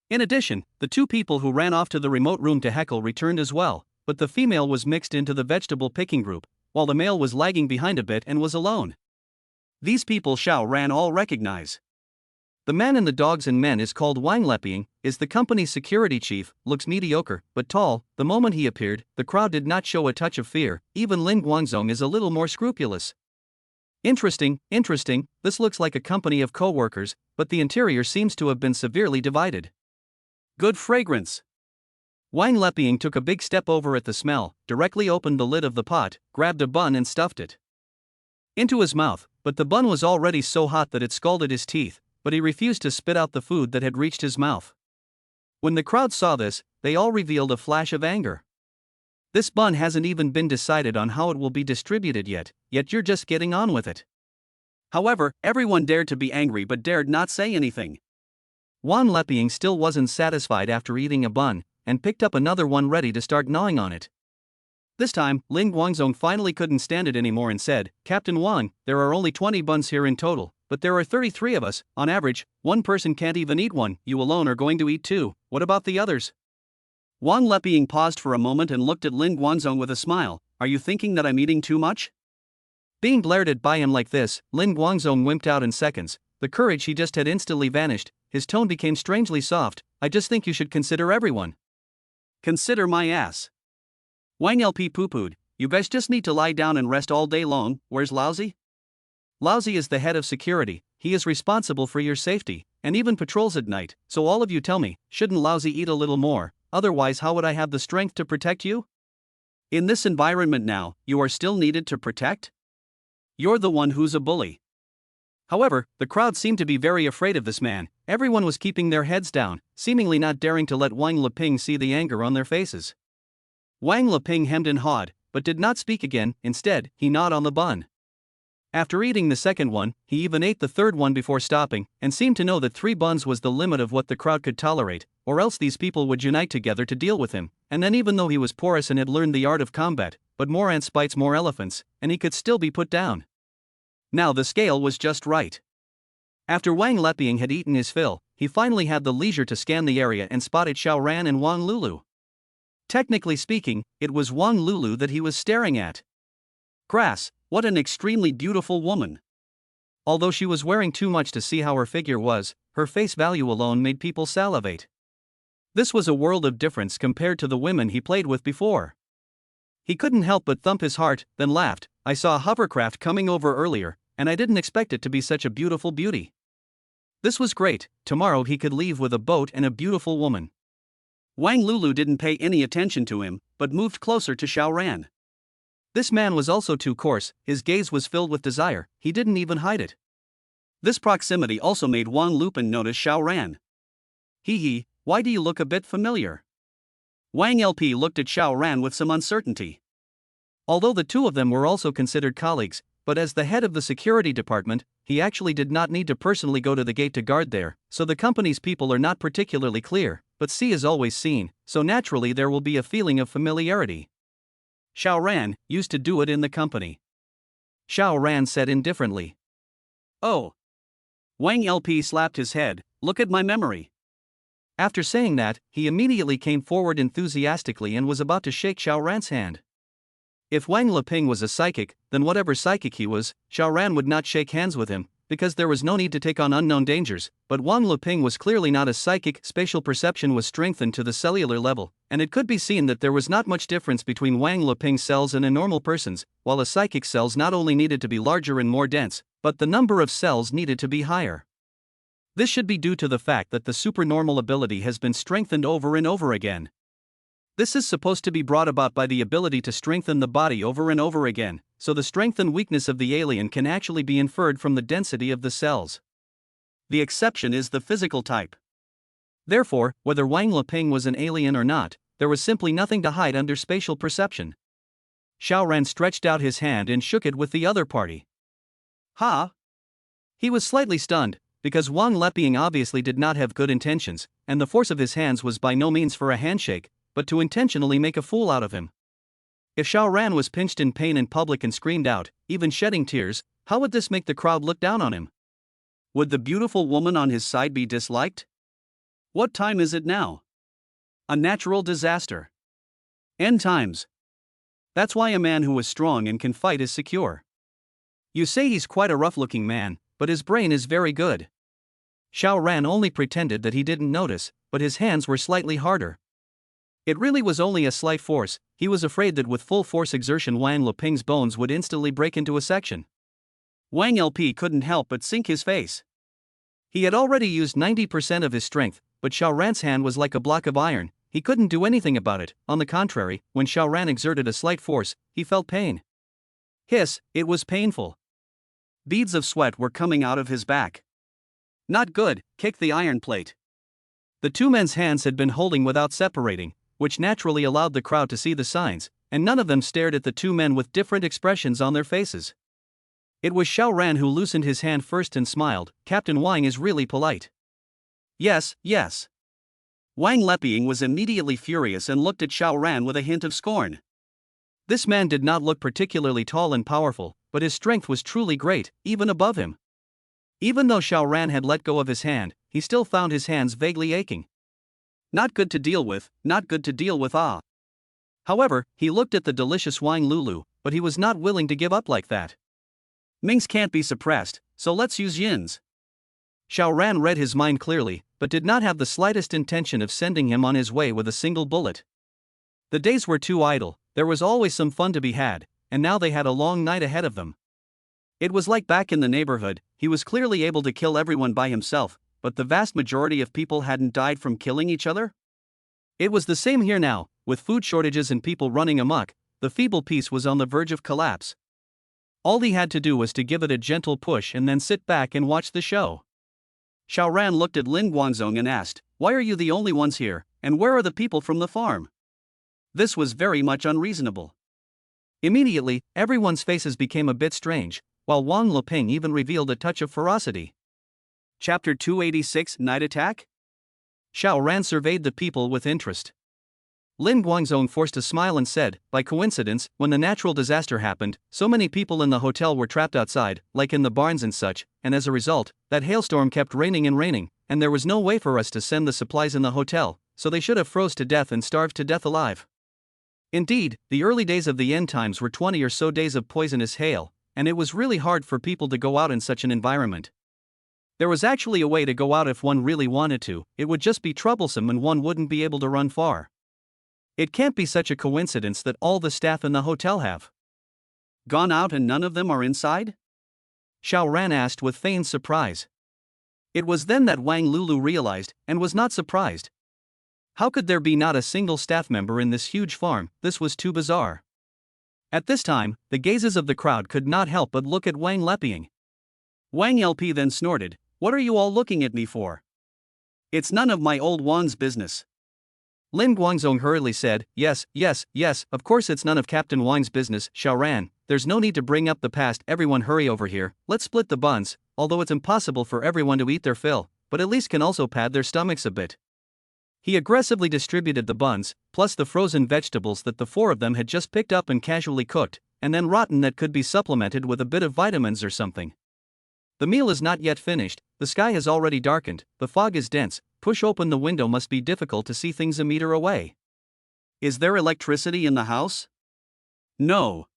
In addition, the 2 people who ran off to the remote room to heckle returned as well, but the female was mixed into the vegetable picking group, while the male was lagging behind a bit and was alone. These people Xiao Ran all recognize. The man in the dogs and men is called Wang Leping, is the company's security chief, looks mediocre, but tall. The moment he appeared, the crowd did not show a touch of fear. Even Lin Guangzong is a little more scrupulous. Interesting, this looks like a company of co-workers, but the interior seems to have been severely divided. Good fragrance. Wang Leping took a big step over at the smell, directly opened the lid of the pot, grabbed a bun and stuffed it into his mouth, but the bun was already so hot that it scalded his teeth, but he refused to spit out the food that had reached his mouth. When the crowd saw this, they all revealed a flash of anger. This bun hasn't even been decided on how it will be distributed yet you're just getting on with it. However, everyone dared to be angry but dared not say anything. Wang Leping still wasn't satisfied after eating a bun, and picked up another one ready to start gnawing on it. This time, Lin Guangzong finally couldn't stand it anymore and said, "Captain Wang, there are only 20 buns here in total, but there are 33 of us. On average, one person can't even eat one. You alone are going to eat 2. What about the others?" Wang Leping paused for a moment and looked at Lin Guangzong with a smile. "Are you thinking that I'm eating too much?" Being glared at by him like this, Lin Guangzong wimped out in seconds. The courage he just had instantly vanished. His tone became strangely soft. "I just think you should consider everyone." "Consider my ass." Wang LP poo-pooed. "You guys just need to lie down and rest all day long. Where's Lousy?" Lousy is the head of security. He is responsible for your safety, and even patrols at night. So all of you tell me, shouldn't Lousy eat a little more? Otherwise, how would I have the strength to protect you? In this environment now, you are still needed to protect? You're the one who's a bully. However, the crowd seemed to be very afraid of this man. Everyone was keeping their heads down, seemingly not daring to let Wang Leping see the anger on their faces. Wang Leping hemmed and hawed, but did not speak again. Instead, he gnawed on the bun. After eating the second one, he even ate the third one before stopping, and seemed to know that 3 buns was the limit of what the crowd could tolerate, or else these people would unite together to deal with him. And then even though he was porous and had learned the art of combat, but more ants bites more elephants, and he could still be put down. Now the scale was just right. After Wang Leping had eaten his fill, he finally had the leisure to scan the area and spotted Xiao Ran and Wang Lulu. Technically speaking, it was Wang Lulu that he was staring at. Grass, what an extremely beautiful woman. Although she was wearing too much to see how her figure was, her face value alone made people salivate. This was a world of difference compared to the women he played with before. He couldn't help but thump his heart, then laughed. "I saw a hovercraft coming over earlier, and I didn't expect it to be such a beautiful beauty. This was great. Tomorrow he could leave with a boat and a beautiful woman." Wang Lulu didn't pay any attention to him, but moved closer to Xiao Ran. This man was also too coarse, his gaze was filled with desire, he didn't even hide it. This proximity also made Wang Lupin notice Xiao Ran. Hee, why do you look a bit familiar? Wang LP looked at Xiao Ran with some uncertainty. Although the two of them were also considered colleagues, but as the head of the security department, he actually did not need to personally go to the gate to guard there, so the company's people are not particularly clear, but see is always seen, so naturally there will be a feeling of familiarity. Xiao Ran used to do it in the company. Xiao Ran said indifferently. Oh. Wang LP slapped his head, look at my memory. After saying that, he immediately came forward enthusiastically and was about to shake Xiao Ran's hand. If Wang Leping was a psychic, then whatever psychic he was, Xiao Ran would not shake hands with him, because there was no need to take on unknown dangers, but Wang Leping was clearly not a psychic, spatial perception was strengthened to the cellular level, and it could be seen that there was not much difference between Wang Leping's cells and a normal person's, while a psychic cells not only needed to be larger and more dense, but the number of cells needed to be higher. This should be due to the fact that the supernormal ability has been strengthened over and over again. This is supposed to be brought about by the ability to strengthen the body over and over again, so the strength and weakness of the alien can actually be inferred from the density of the cells. The exception is the physical type. Therefore, whether Wang Leping was an alien or not, there was simply nothing to hide under spatial perception. Xiao Ran stretched out his hand and shook it with the other party. Ha! He was slightly stunned, because Wang Leping obviously did not have good intentions, and the force of his hands was by no means for a handshake, but to intentionally make a fool out of him. If Xiao Ran was pinched in pain in public and screamed out, even shedding tears, how would this make the crowd look down on him? Would the beautiful woman on his side be disliked? What time is it now? A natural disaster. End times. That's why a man who is strong and can fight is secure. You say he's quite a rough-looking man, but his brain is very good. Xiao Ran only pretended that he didn't notice, but his hands were slightly harder. It really was only a slight force, he was afraid that with full force exertion Wang Leping's bones would instantly break into a section. Wang LP couldn't help but sink his face. He had already used 90% of his strength, but Xiao Ran's hand was like a block of iron, he couldn't do anything about it, on the contrary, when Xiao Ran exerted a slight force, he felt pain. Hiss, it was painful. Beads of sweat were coming out of his back. Not good, kick the iron plate. The two men's hands had been holding without separating, which naturally allowed the crowd to see the signs, and none of them stared at the two men with different expressions on their faces. It was Xiao Ran who loosened his hand first and smiled, Captain Wang is really polite. Yes. Wang Leping was immediately furious and looked at Xiao Ran with a hint of scorn. This man did not look particularly tall and powerful, but his strength was truly great, even above him. Even though Xiao Ran had let go of his hand, he still found his hands vaguely aching. Not good to deal with, However, he looked at the delicious Wang Lulu, but he was not willing to give up like that. Mings can't be suppressed, so let's use yins. Xiao Ran read his mind clearly, but did not have the slightest intention of sending him on his way with a single bullet. The days were too idle, there was always some fun to be had, and now they had a long night ahead of them. It was like back in the neighborhood, he was clearly able to kill everyone by himself, but the vast majority of people hadn't died from killing each other? It was the same here now, with food shortages and people running amok, the feeble peace was on the verge of collapse. All he had to do was to give it a gentle push and then sit back and watch the show. Xiao Ran looked at Lin Guangzong and asked, why are you the only ones here, and where are the people from the farm? This was very much unreasonable. Immediately, everyone's faces became a bit strange, while Wang Leping even revealed a touch of ferocity. Chapter 286 Night Attack? Xiao Ran surveyed the people with interest. Lin Guangzong forced a smile and said, by coincidence, when the natural disaster happened, so many people in the hotel were trapped outside, like in the barns and such, and as a result, that hailstorm kept raining, and there was no way for us to send the supplies in the hotel, so they should have froze to death and starved to death alive. Indeed, the early days of the end times were 20 or so days of poisonous hail, and it was really hard for people to go out in such an environment. There was actually a way to go out if one really wanted to, it would just be troublesome and one wouldn't be able to run far. It can't be such a coincidence that all the staff in the hotel have gone out and none of them are inside? Xiao Ran asked with feigned surprise. It was then that Wang Lulu realized, and was not surprised. How could there be not a single staff member in this huge farm? This was too bizarre. At this time, the gazes of the crowd could not help but look at Wang Leping. Wang LP then snorted, "What are you all looking at me for? It's none of my old Wan's business." Lin Guangzong hurriedly said, yes, of course it's none of Captain Wang's business, Xiao Ran, there's no need to bring up the past, everyone hurry over here, let's split the buns, although it's impossible for everyone to eat their fill, but at least can also pad their stomachs a bit. He aggressively distributed the buns, plus the frozen vegetables that the four of them had just picked up and casually cooked, and then rotten that could be supplemented with a bit of vitamins or something. The meal is not yet finished, the sky has already darkened, the fog is dense, push open the window must be difficult to see things a meter away. Is there electricity in the house? No.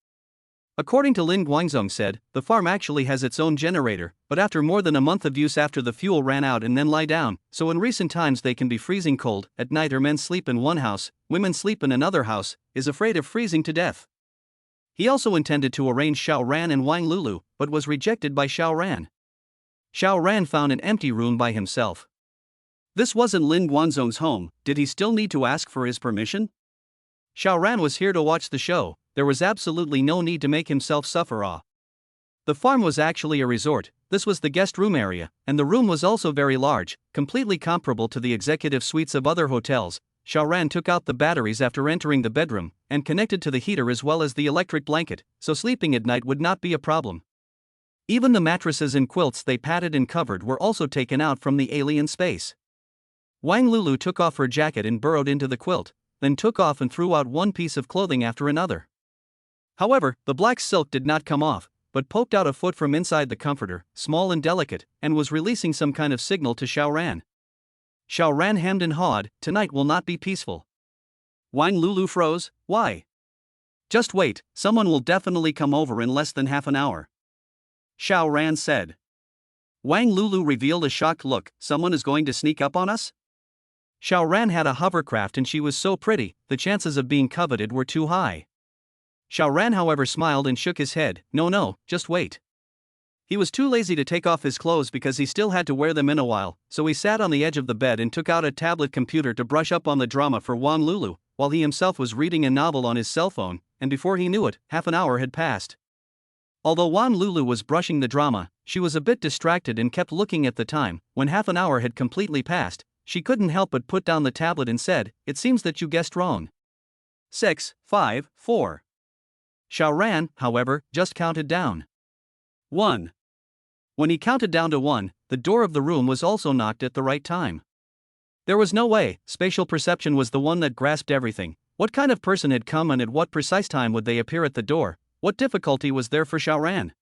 According to Lin Guangzong said, the farm actually has its own generator, but after more than a month of use after the fuel ran out and then lie down, so in recent times they can be freezing cold, at night our men sleep in one house, women sleep in another house, is afraid of freezing to death. He also intended to arrange Xiao Ran and Wang Lulu, but was rejected by Xiao Ran. Xiao Ran found an empty room by himself. This wasn't Lin Guangzong's home, did he still need to ask for his permission? Xiao Ran was here to watch the show, there was absolutely no need to make himself suffer. The farm was actually a resort, this was the guest room area, and the room was also very large, completely comparable to the executive suites of other hotels. Xiao Ran took out the batteries after entering the bedroom, and connected to the heater as well as the electric blanket, so sleeping at night would not be a problem. Even the mattresses and quilts they padded and covered were also taken out from the alien space. Wang Lulu took off her jacket and burrowed into the quilt, then took off and threw out one piece of clothing after another. However, the black silk did not come off, but poked out a foot from inside the comforter, small and delicate, and was releasing some kind of signal to Xiao Ran. Xiao Ran hemmed and hawed, tonight will not be peaceful. Wang Lulu froze, why? Just wait, someone will definitely come over in less than half an hour. Xiao Ran said. Wang Lulu revealed a shocked look, someone is going to sneak up on us? Xiao Ran had a hovercraft and she was so pretty, the chances of being coveted were too high. Xiao Ran however smiled and shook his head, no, just wait. He was too lazy to take off his clothes because he still had to wear them in a while, so he sat on the edge of the bed and took out a tablet computer to brush up on the drama for Wang Lulu, while he himself was reading a novel on his cell phone, and before he knew it, half an hour had passed. Although Wang Lulu was brushing the drama, she was a bit distracted and kept looking at the time. When half an hour had completely passed, she couldn't help but put down the tablet and said, "It seems that you guessed wrong." 6, 5, 4. Xiao Ran, however, just counted down. 1. When he counted down to 1, the door of the room was also knocked at the right time. There was no way, spatial perception was the one that grasped everything. What kind of person had come and at what precise time would they appear at the door? What difficulty was there for Xiao Ran?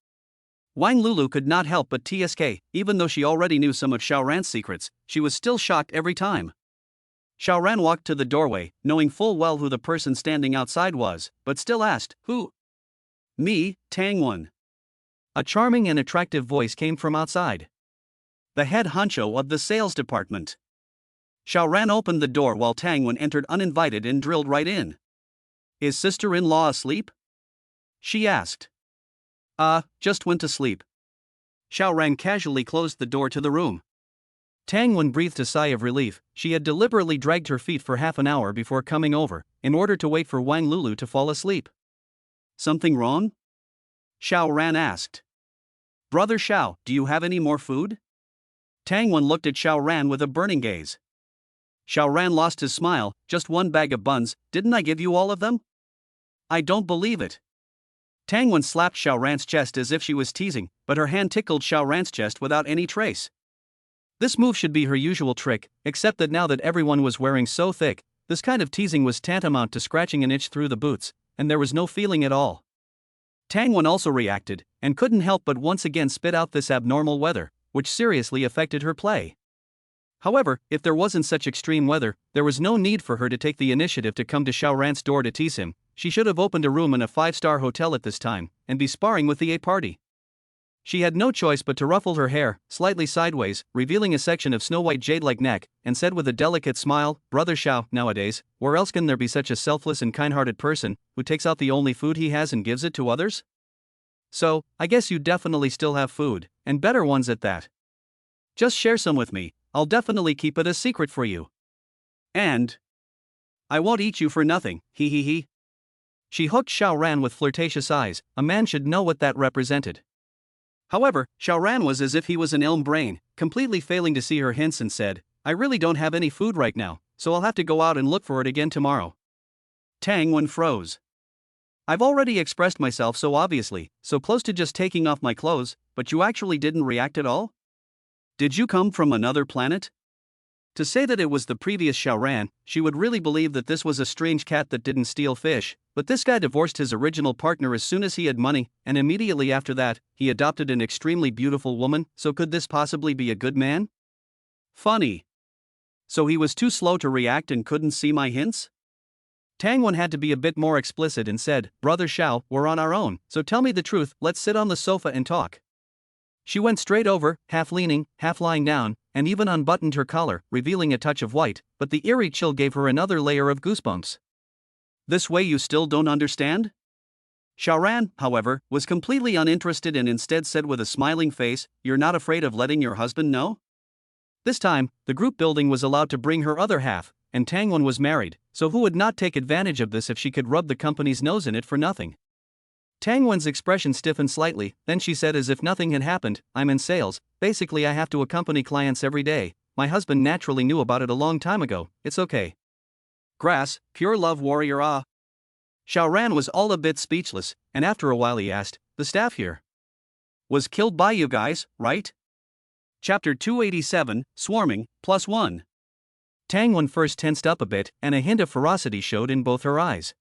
Wang Lulu could not help but TSK, even though she already knew some of Xiao Ran's secrets, she was still shocked every time. Xiao Ran walked to the doorway, knowing full well who the person standing outside was, but still asked, "Who?" "Me, Tangwen." A charming and attractive voice came from outside. The head honcho of the sales department. Xiao Ran opened the door while Tangwen entered uninvited and drilled right in. "Is sister-in-law asleep?" she asked. Just went to sleep." Xiao Ran casually closed the door to the room. Tangwen breathed a sigh of relief, she had deliberately dragged her feet for half an hour before coming over, in order to wait for Wang Lulu to fall asleep. "Something wrong?" Xiao Ran asked. "Brother Xiao, do you have any more food?" Tangwen looked at Xiao Ran with a burning gaze. Xiao Ran lost his smile, "Just one bag of buns, didn't I give you all of them?" "I don't believe it." Tangwen slapped Xiao Ran's chest as if she was teasing, but her hand tickled Xiao Ran's chest without any trace. This move should be her usual trick, except that now that everyone was wearing so thick, this kind of teasing was tantamount to scratching an itch through the boots, and there was no feeling at all. Tangwen also reacted, and couldn't help but once again spit out this abnormal weather, which seriously affected her play. However, if there wasn't such extreme weather, there was no need for her to take the initiative to come to Xiao Ran's door to tease him. She should have opened a room in a 5-star hotel at this time, and be sparring with the A-party. She had no choice but to ruffle her hair, slightly sideways, revealing a section of snow-white jade-like neck, and said with a delicate smile, "Brother Xiao, nowadays, where else can there be such a selfless and kind-hearted person, who takes out the only food he has and gives it to others? So, I guess you definitely still have food, and better ones at that. Just share some with me, I'll definitely keep it a secret for you. And I won't eat you for nothing, he he he. She hooked Xiao Ran with flirtatious eyes. A man should know what that represented. However, Xiao Ran was as if he was an elm brain, completely failing to see her hints and said, I really don't have any food right now, so I'll have to go out and look for it again tomorrow. Tang Wen froze. I've already expressed myself so obviously, so close to just taking off my clothes, but you actually didn't react at all? Did you come from another planet? To say that it was the previous Xiao Ran, she would really believe that this was a strange cat that didn't steal fish, but this guy divorced his original partner as soon as he had money, and immediately after that, he adopted an extremely beautiful woman, so could this possibly be a good man? Funny. So he was too slow to react and couldn't see my hints? Tang Wen had to be a bit more explicit and said, Brother Xiao, we're on our own, so tell me the truth, let's sit on the sofa and talk. She went straight over, half leaning, half lying down, and even unbuttoned her collar, revealing a touch of white, but the eerie chill gave her another layer of goosebumps. This way you still don't understand? Xiao Ran, however, was completely uninterested and instead said with a smiling face, You're not afraid of letting your husband know? This time, the group building was allowed to bring her other half, and Tang Wen was married, so who would not take advantage of this if she could rub the company's nose in it for nothing? Tang Wen's expression stiffened slightly, then she said as if nothing had happened, I'm in sales, basically I have to accompany clients every day, my husband naturally knew about it a long time ago, it's okay. Grass, pure love warrior ah. Xiao Ran was all a bit speechless, and after a while he asked, the staff here was killed by you guys, right? Chapter 287, Swarming, +1. Tang Wen first tensed up a bit, and a hint of ferocity showed in both her eyes.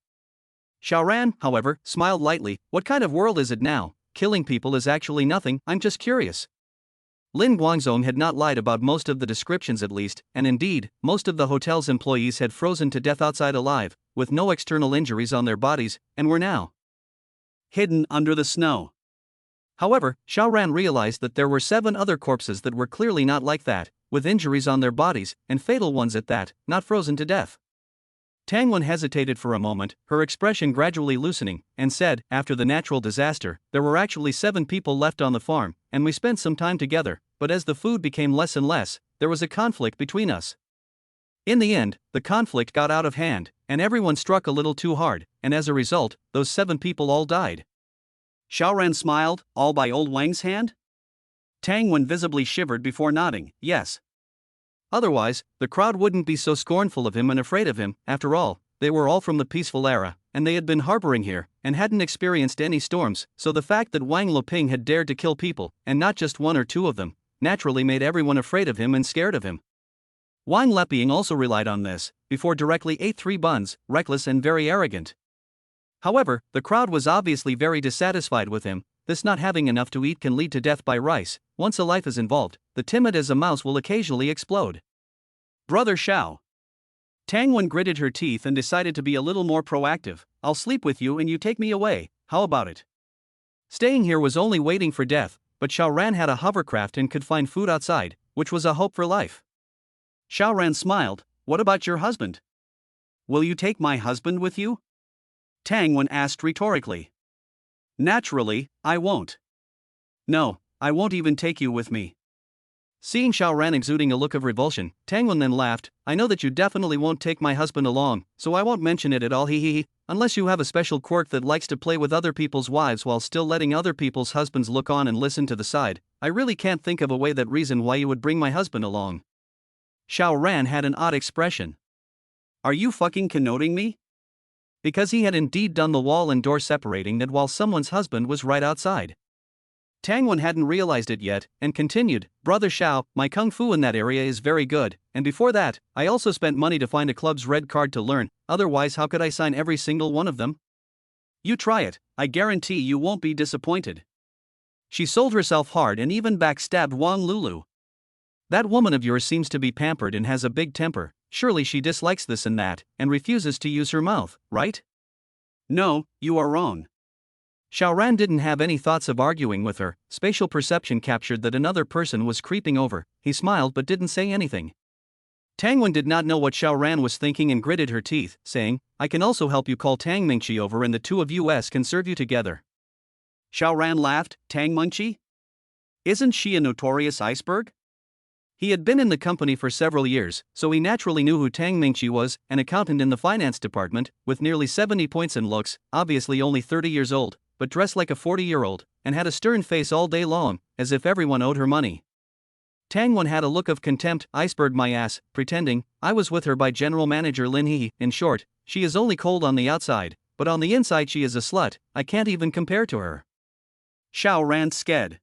Xiao Ran, however, smiled lightly, what kind of world is it now? Killing people is actually nothing, I'm just curious. Lin Guangzong had not lied about most of the descriptions at least, and indeed, most of the hotel's employees had frozen to death outside alive, with no external injuries on their bodies, and were now hidden under the snow. However, Xiao Ran realized that there were 7 other corpses that were clearly not like that, with injuries on their bodies, and fatal ones at that, not frozen to death. Tang Wen hesitated for a moment, her expression gradually loosening, and said, after the natural disaster, there were actually 7 people left on the farm, and we spent some time together, but as the food became less and less, there was a conflict between us. In the end, the conflict got out of hand, and everyone struck a little too hard, and as a result, those 7 people all died. Xiao Ran smiled, all by old Wang's hand? Tang Wen visibly shivered before nodding, yes. Otherwise, the crowd wouldn't be so scornful of him and afraid of him, after all, they were all from the peaceful era, and they had been harboring here, and hadn't experienced any storms, so the fact that Wang Loping had dared to kill people, and not just 1 or 2 of them, naturally made everyone afraid of him and scared of him. Wang Leping also relied on this, before directly ate 3 buns, reckless and very arrogant. However, the crowd was obviously very dissatisfied with him, this not having enough to eat can lead to death by rice, once a life is involved, the timid as a mouse will occasionally explode. Brother Xiao. Tang Wen gritted her teeth and decided to be a little more proactive, I'll sleep with you and you take me away, how about it? Staying here was only waiting for death, but Xiao Ran had a hovercraft and could find food outside, which was a hope for life. Xiao Ran smiled, what about your husband? Will you take my husband with you? Tang Wen asked rhetorically. Naturally, I won't. No, I won't even take you with me. Seeing Xiao Ran exuding a look of revulsion, Tang Wen then laughed, I know that you definitely won't take my husband along, so I won't mention it at all he, unless you have a special quirk that likes to play with other people's wives while still letting other people's husbands look on and listen to the side, I really can't think of a way that reason why you would bring my husband along. Xiao Ran had an odd expression. Are you fucking connoting me? Because he had indeed done the wall and door separating that while someone's husband was right outside. Tang Wen hadn't realized it yet, and continued, Brother Xiao, my kung fu in that area is very good, and before that, I also spent money to find a club's red card to learn, otherwise how could I sign every single one of them? You try it, I guarantee you won't be disappointed. She sold herself hard and even backstabbed Wang Lulu. That woman of yours seems to be pampered and has a big temper, surely she dislikes this and that, and refuses to use her mouth, right? No, you are wrong. Xiao Ran didn't have any thoughts of arguing with her, spatial perception captured that another person was creeping over, he smiled but didn't say anything. Tang Wen did not know what Xiao Ran was thinking and gritted her teeth, saying, I can also help you call Tang Mingqi over and the 2 of you can serve you together. Xiao Ran laughed, Tang Mingqi? Isn't she a notorious iceberg? He had been in the company for several years, so he naturally knew who Tang Mingqi was, an accountant in the finance department, with nearly 70 points and looks, obviously only 30 years old, but dressed like a 40-year-old, and had a stern face all day long, as if everyone owed her money. Tang Wen had a look of contempt. Iceberg my ass, pretending. I was with her by General Manager Lin He. In short, she is only cold on the outside, but on the inside she is a slut. I can't even compare to her. Xiao Ran sked.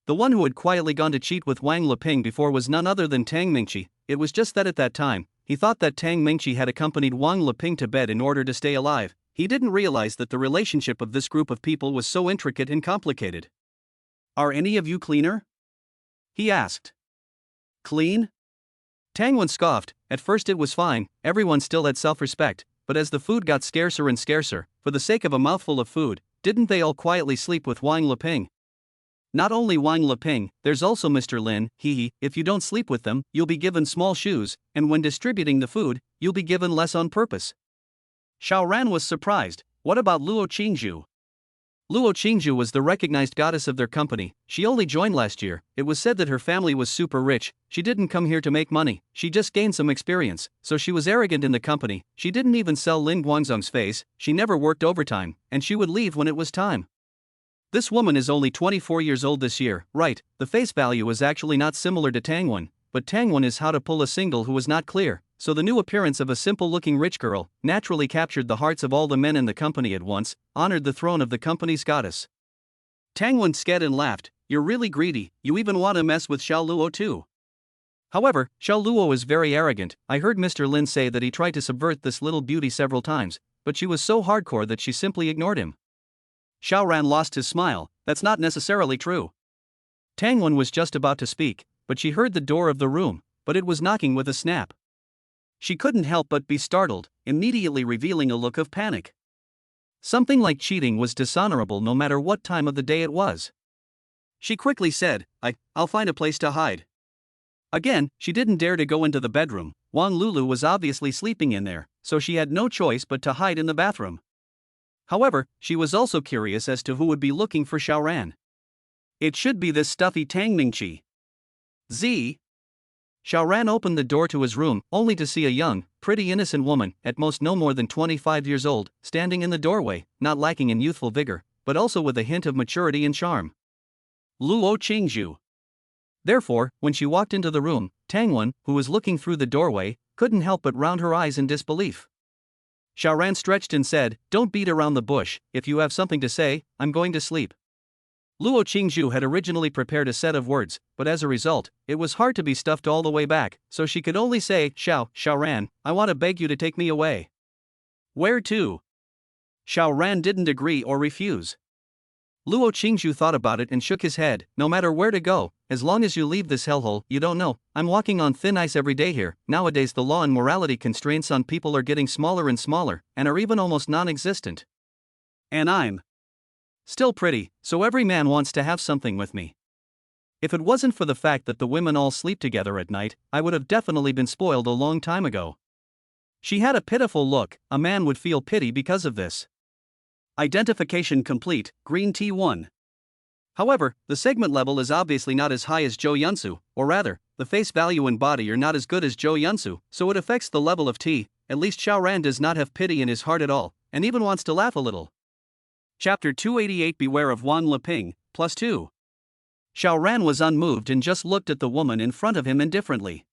The one who had quietly gone to cheat with Wang Leping before was none other than Tang Mingqi. It was just that at that time, he thought that Tang Mingqi had accompanied Wang Leping to bed in order to stay alive. He didn't realize that the relationship of this group of people was so intricate and complicated. Are any of you cleaner? He asked. Clean? Tang Wen scoffed. At first it was fine, everyone still had self-respect, but as the food got scarcer and scarcer, for the sake of a mouthful of food, didn't they all quietly sleep with Wang Leping? Not only Wang Leping, there's also Mr. Lin. If you don't sleep with them, you'll be given small shoes, and when distributing the food, you'll be given less on purpose. Xiao Ran was surprised. What about Luo Qingzhu? Luo Qingzhu was the recognized goddess of their company. She only joined last year. It was said that her family was super rich. She didn't come here to make money, she just gained some experience, so she was arrogant in the company. She didn't even sell Lin Guangzong's face, she never worked overtime, and she would leave when it was time. This woman is only 24 years old this year, right? The face value is actually not similar to Tang Wen, but Tang Wen is how to pull a single who was not clear, so the new appearance of a simple-looking rich girl naturally captured the hearts of all the men in the company at once, honored the throne of the company's goddess. Tang Wen sked and laughed. You're really greedy, you even want to mess with Xiao Luo too. However, Xiao Luo is very arrogant. I heard Mr. Lin say that he tried to subvert this little beauty several times, but she was so hardcore that she simply ignored him. Xiao Ran lost his smile. That's not necessarily true. Tang Wen was just about to speak, but she heard the door of the room, but it was knocking with a snap. She couldn't help but be startled, immediately revealing a look of panic. Something like cheating was dishonorable no matter what time of the day it was. She quickly said, I'll find a place to hide. Again, she didn't dare to go into the bedroom. Wang Lulu was obviously sleeping in there, so she had no choice but to hide in the bathroom. However, she was also curious as to who would be looking for Xiao Ran. It should be this stuffy Tang Mingqi. Z. Xiao Ran opened the door to his room, only to see a young, pretty innocent woman, at most no more than 25 years old, standing in the doorway, not lacking in youthful vigor, but also with a hint of maturity and charm. Luo Qingzhu. Therefore, when she walked into the room, Tang Wen, who was looking through the doorway, couldn't help but round her eyes in disbelief. Xiao Ran stretched and said, Don't beat around the bush, if you have something to say, I'm going to sleep. Luo Qingzhu had originally prepared a set of words, but as a result, it was hard to be stuffed all the way back, so she could only say, Xiao Ran, I want to beg you to take me away. Where to? Xiao Ran didn't agree or refuse. Luo Qingzhu thought about it and shook his head. No matter where to go, as long as you leave this hellhole, you don't know. I'm walking on thin ice every day here. Nowadays the law and morality constraints on people are getting smaller and smaller, and are even almost non-existent. And I'm still pretty, so every man wants to have something with me. If it wasn't for the fact that the women all sleep together at night, I would have definitely been spoiled a long time ago. She had a pitiful look. A man would feel pity because of this. Identification complete, green T1. However, the segment level is obviously not as high as Zhou Yunsu, or rather, the face value and body are not as good as Zhou Yunsu, so it affects the level of T. At least Xiao Ran does not have pity in his heart at all, and even wants to laugh a little. Chapter 288 Beware of Wang Leping, +2. Xiao Ran was unmoved and just looked at the woman in front of him indifferently.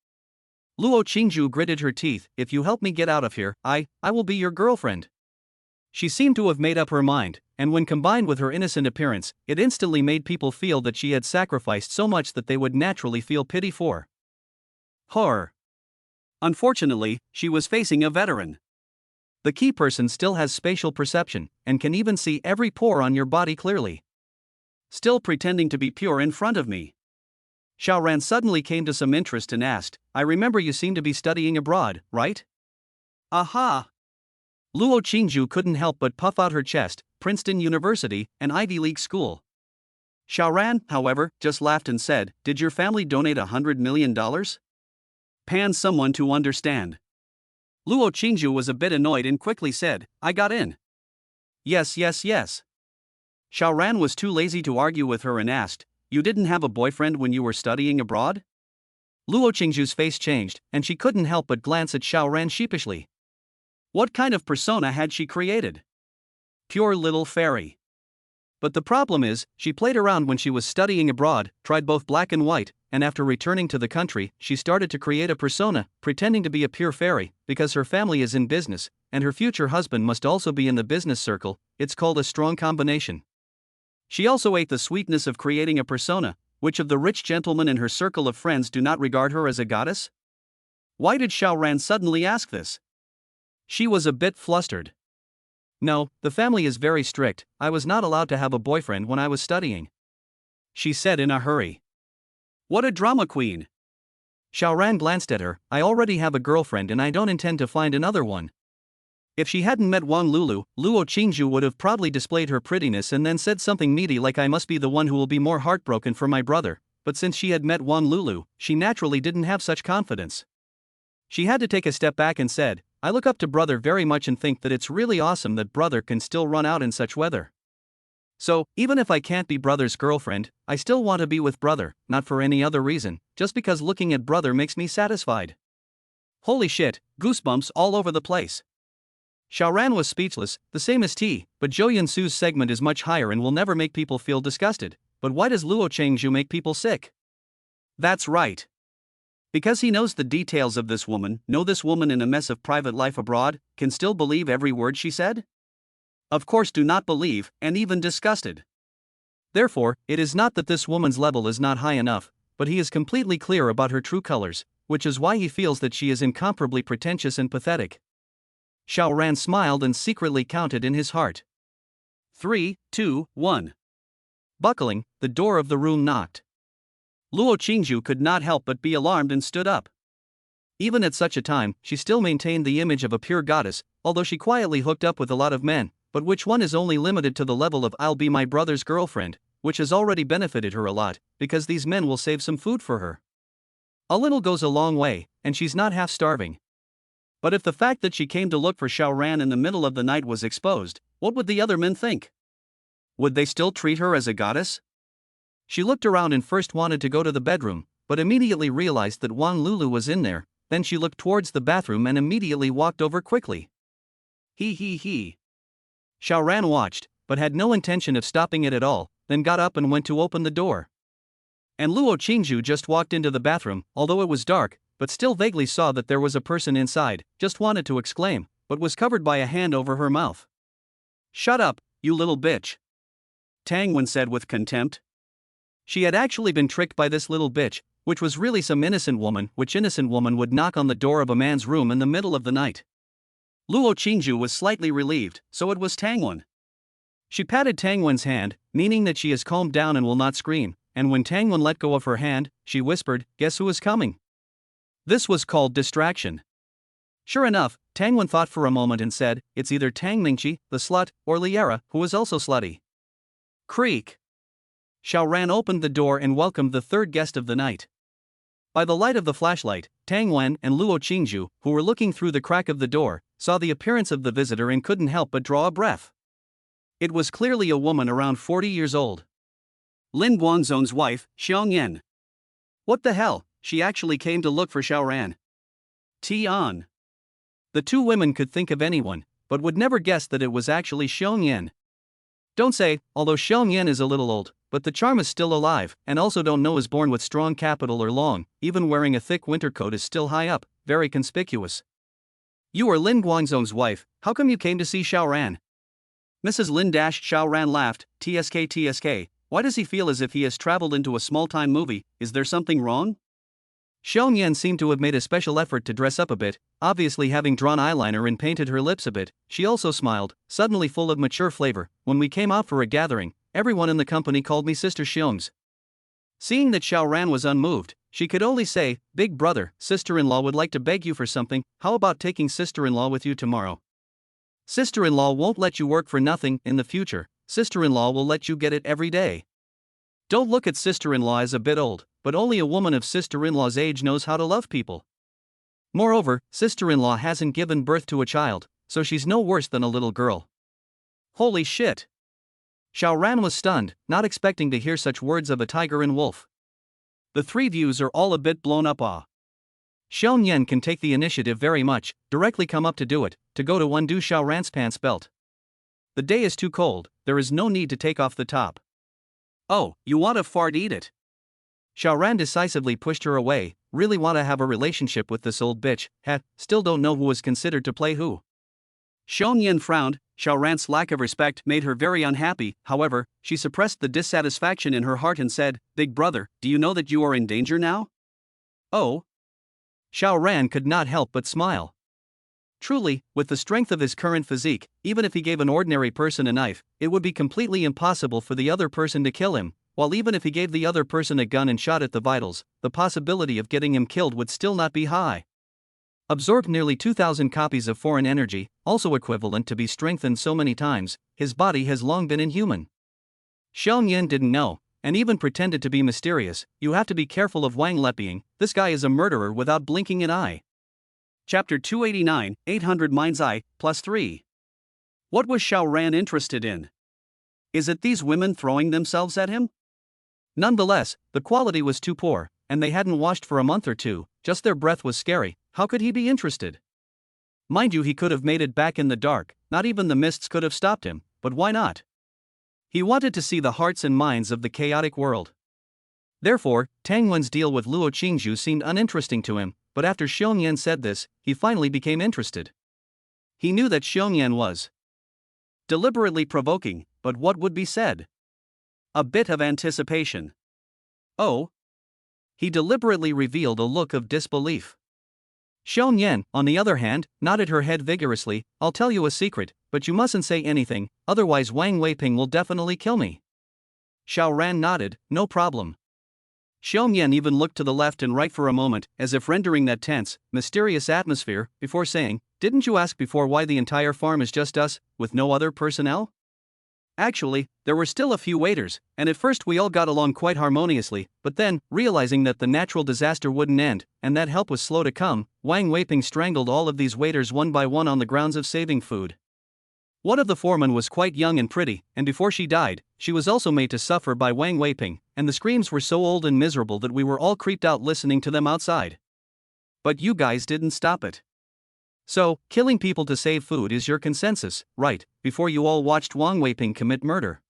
Luo Qingzhu gritted her teeth. If you help me get out of here, I will be your girlfriend. She seemed to have made up her mind, and when combined with her innocent appearance, it instantly made people feel that she had sacrificed so much that they would naturally feel pity for her. Unfortunately, she was facing a veteran. The key person still has spatial perception, and can even see every pore on your body clearly. Still pretending to be pure in front of me. Xiao Ran suddenly came to some interest and asked, I remember you seem to be studying abroad, right? Aha! Luo Qingzhu couldn't help but puff out her chest. Princeton University, an Ivy League school. Xiao Ran, however, just laughed and said, Did your family donate $100 million? Pan someone to understand. Luo Qingzhu was a bit annoyed and quickly said, I got in. Yes. Xiao Ran was too lazy to argue with her and asked, You didn't have a boyfriend when you were studying abroad? Luo Qingzhu's face changed, and she couldn't help but glance at Xiao Ran sheepishly. What kind of persona had she created? Pure little fairy. But the problem is, she played around when she was studying abroad, tried both black and white, and after returning to the country, she started to create a persona, pretending to be a pure fairy, because her family is in business, and her future husband must also be in the business circle. It's called a strong combination. She also ate the sweetness of creating a persona. Which of the rich gentlemen in her circle of friends do not regard her as a goddess? Why did Xiao Ran suddenly ask this? She was a bit flustered. No, the family is very strict. I was not allowed to have a boyfriend when I was studying, she said in a hurry. What a drama queen! Xiao Ran glanced at her. I already have a girlfriend and I don't intend to find another one. If she hadn't met Wang Lulu, Luo Qingzhu would have proudly displayed her prettiness and then said something meaty like I must be the one who will be more heartbroken for my brother, but since she had met Wang Lulu, she naturally didn't have such confidence. She had to take a step back and said, I look up to brother very much and think that it's really awesome that brother can still run out in such weather. So, even if I can't be brother's girlfriend, I still want to be with brother, not for any other reason, just because looking at brother makes me satisfied. Holy shit, goosebumps all over the place. Xiao Ran was speechless, the same as T, but Zhou Yansu's segment is much higher and will never make people feel disgusted. But why does Luo Qingzhu make people sick? That's right. Because he knows the details of this woman, this woman in a mess of private life abroad, can still believe every word she said? Of course do not believe, and even disgusted. Therefore, it is not that this woman's level is not high enough, but he is completely clear about her true colors, which is why he feels that she is incomparably pretentious and pathetic. Xiao Ran smiled and secretly counted in his heart. 3, 2, 1. Buckling, the door of the room knocked. Luo Qingzhu could not help but be alarmed and stood up. Even at such a time, she still maintained the image of a pure goddess, although she quietly hooked up with a lot of men, but which one is only limited to the level of I'll be my brother's girlfriend, which has already benefited her a lot, because these men will save some food for her. A little goes a long way, and she's not half starving. But if the fact that she came to look for Xiao Ran in the middle of the night was exposed, what would the other men think? Would they still treat her as a goddess? She looked around and first wanted to go to the bedroom, but immediately realized that Wang Lulu was in there. Then she looked towards the bathroom and immediately walked over quickly. He. Xiao Ran watched, but had no intention of stopping it at all, then got up and went to open the door. And Luo Qingzhu just walked into the bathroom, although it was dark, but still vaguely saw that there was a person inside, just wanted to exclaim, but was covered by a hand over her mouth. Shut up, you little bitch, Tang Wen said with contempt. She had actually been tricked by this little bitch, which was really some innocent woman, which innocent woman would knock on the door of a man's room in the middle of the night. Luo Qingzhu was slightly relieved, so it was Tang Wen. She patted Tang Wen's hand, meaning that she has calmed down and will not scream, and when Tang Wen let go of her hand, she whispered, guess who is coming? This was called distraction. Sure enough, Tang Wen thought for a moment and said, it's either Tang Mingqi, the slut, or Liera, who is also slutty. Creak. Xiao Ran opened the door and welcomed the third guest of the night. By the light of the flashlight, Tang Wen and Luo Qingzhu, who were looking through the crack of the door, saw the appearance of the visitor and couldn't help but draw a breath. It was clearly a woman around 40 years old. Lin Guangzong's wife, Xiong Yan. What the hell, she actually came to look for Xiao Ran. Tian. The two women could think of anyone, but would never guess that it was actually Xiong Yan. Don't say, although Xiong Yan is a little old, but the charm is still alive, and also don't know is born with strong capital or long, even wearing a thick winter coat is still high up, very conspicuous. You are Lin Guangzong's wife, how come you came to see Xiao Ran? Mrs. Lin Xiao Ran laughed, TSK, why does he feel as if he has traveled into a small-time movie, is there something wrong? Xiong Yan seemed to have made a special effort to dress up a bit, obviously having drawn eyeliner and painted her lips a bit. She also smiled, suddenly full of mature flavor. When we came out for a gathering, everyone in the company called me Sister Xiong's. Seeing that Xiao Ran was unmoved, she could only say, big brother, sister-in-law would like to beg you for something, how about taking sister-in-law with you tomorrow? Sister-in-law won't let you work for nothing in the future, sister-in-law will let you get it every day. Don't look at sister-in-law as a bit old, but only a woman of sister-in-law's age knows how to love people. Moreover, sister-in-law hasn't given birth to a child, so she's no worse than a little girl. Holy shit! Xiao Ran was stunned, not expecting to hear such words of a tiger and wolf. The three views are all a bit blown up. Xiao Nian can take the initiative very much, directly come up to do it, to go to undo Xiao Ran's pants belt. The day is too cold, there is no need to take off the top. Oh, you want to fart, eat it. Xiao Ran decisively pushed her away. Really want to have a relationship with this old bitch, still don't know who was considered to play who. Xiao Nian frowned. Xiao Ran's lack of respect made her very unhappy. However, she suppressed the dissatisfaction in her heart and said, "Big brother, do you know that you are in danger now?" Oh? Xiao Ran could not help but smile. Truly, with the strength of his current physique, even if he gave an ordinary person a knife, it would be completely impossible for the other person to kill him, while even if he gave the other person a gun and shot at the vitals, the possibility of getting him killed would still not be high. Absorbed nearly 2,000 copies of foreign energy, also equivalent to be strengthened so many times, his body has long been inhuman. Xiao Nian didn't know, and even pretended to be mysterious. You have to be careful of Wang Leping, this guy is a murderer without blinking an eye. Chapter 289, 800 Mind's Eye, +3. What was Xiao Ran interested in? Is it these women throwing themselves at him? Nonetheless, the quality was too poor, and they hadn't washed for a month or two, just their breath was scary. How could he be interested? Mind you, he could have made it back in the dark, not even the mists could have stopped him, but why not? He wanted to see the hearts and minds of the chaotic world. Therefore, Tang Wen's deal with Luo Qingzhu seemed uninteresting to him, but after Xiao Nian said this, he finally became interested. He knew that Xiao Nian was deliberately provoking, but what would be said? A bit of anticipation. Oh? He deliberately revealed a look of disbelief. Xiao Nian, on the other hand, nodded her head vigorously. I'll tell you a secret, but you mustn't say anything, otherwise Wang Weiping will definitely kill me. Xiao Ran nodded, no problem. Xiao Nian even looked to the left and right for a moment, as if rendering that tense, mysterious atmosphere, before saying, "Didn't you ask before why the entire farm is just us, with no other personnel?" Actually, there were still a few waiters, and at first we all got along quite harmoniously, but then, realizing that the natural disaster wouldn't end, and that help was slow to come, Wang Weiping strangled all of these waiters one by one on the grounds of saving food. One of the foremen was quite young and pretty, and before she died, she was also made to suffer by Wang Weiping, and the screams were so old and miserable that we were all creeped out listening to them outside. But you guys didn't stop it. So, killing people to save food is your consensus, right, before you all watched Wang Weiping commit murder.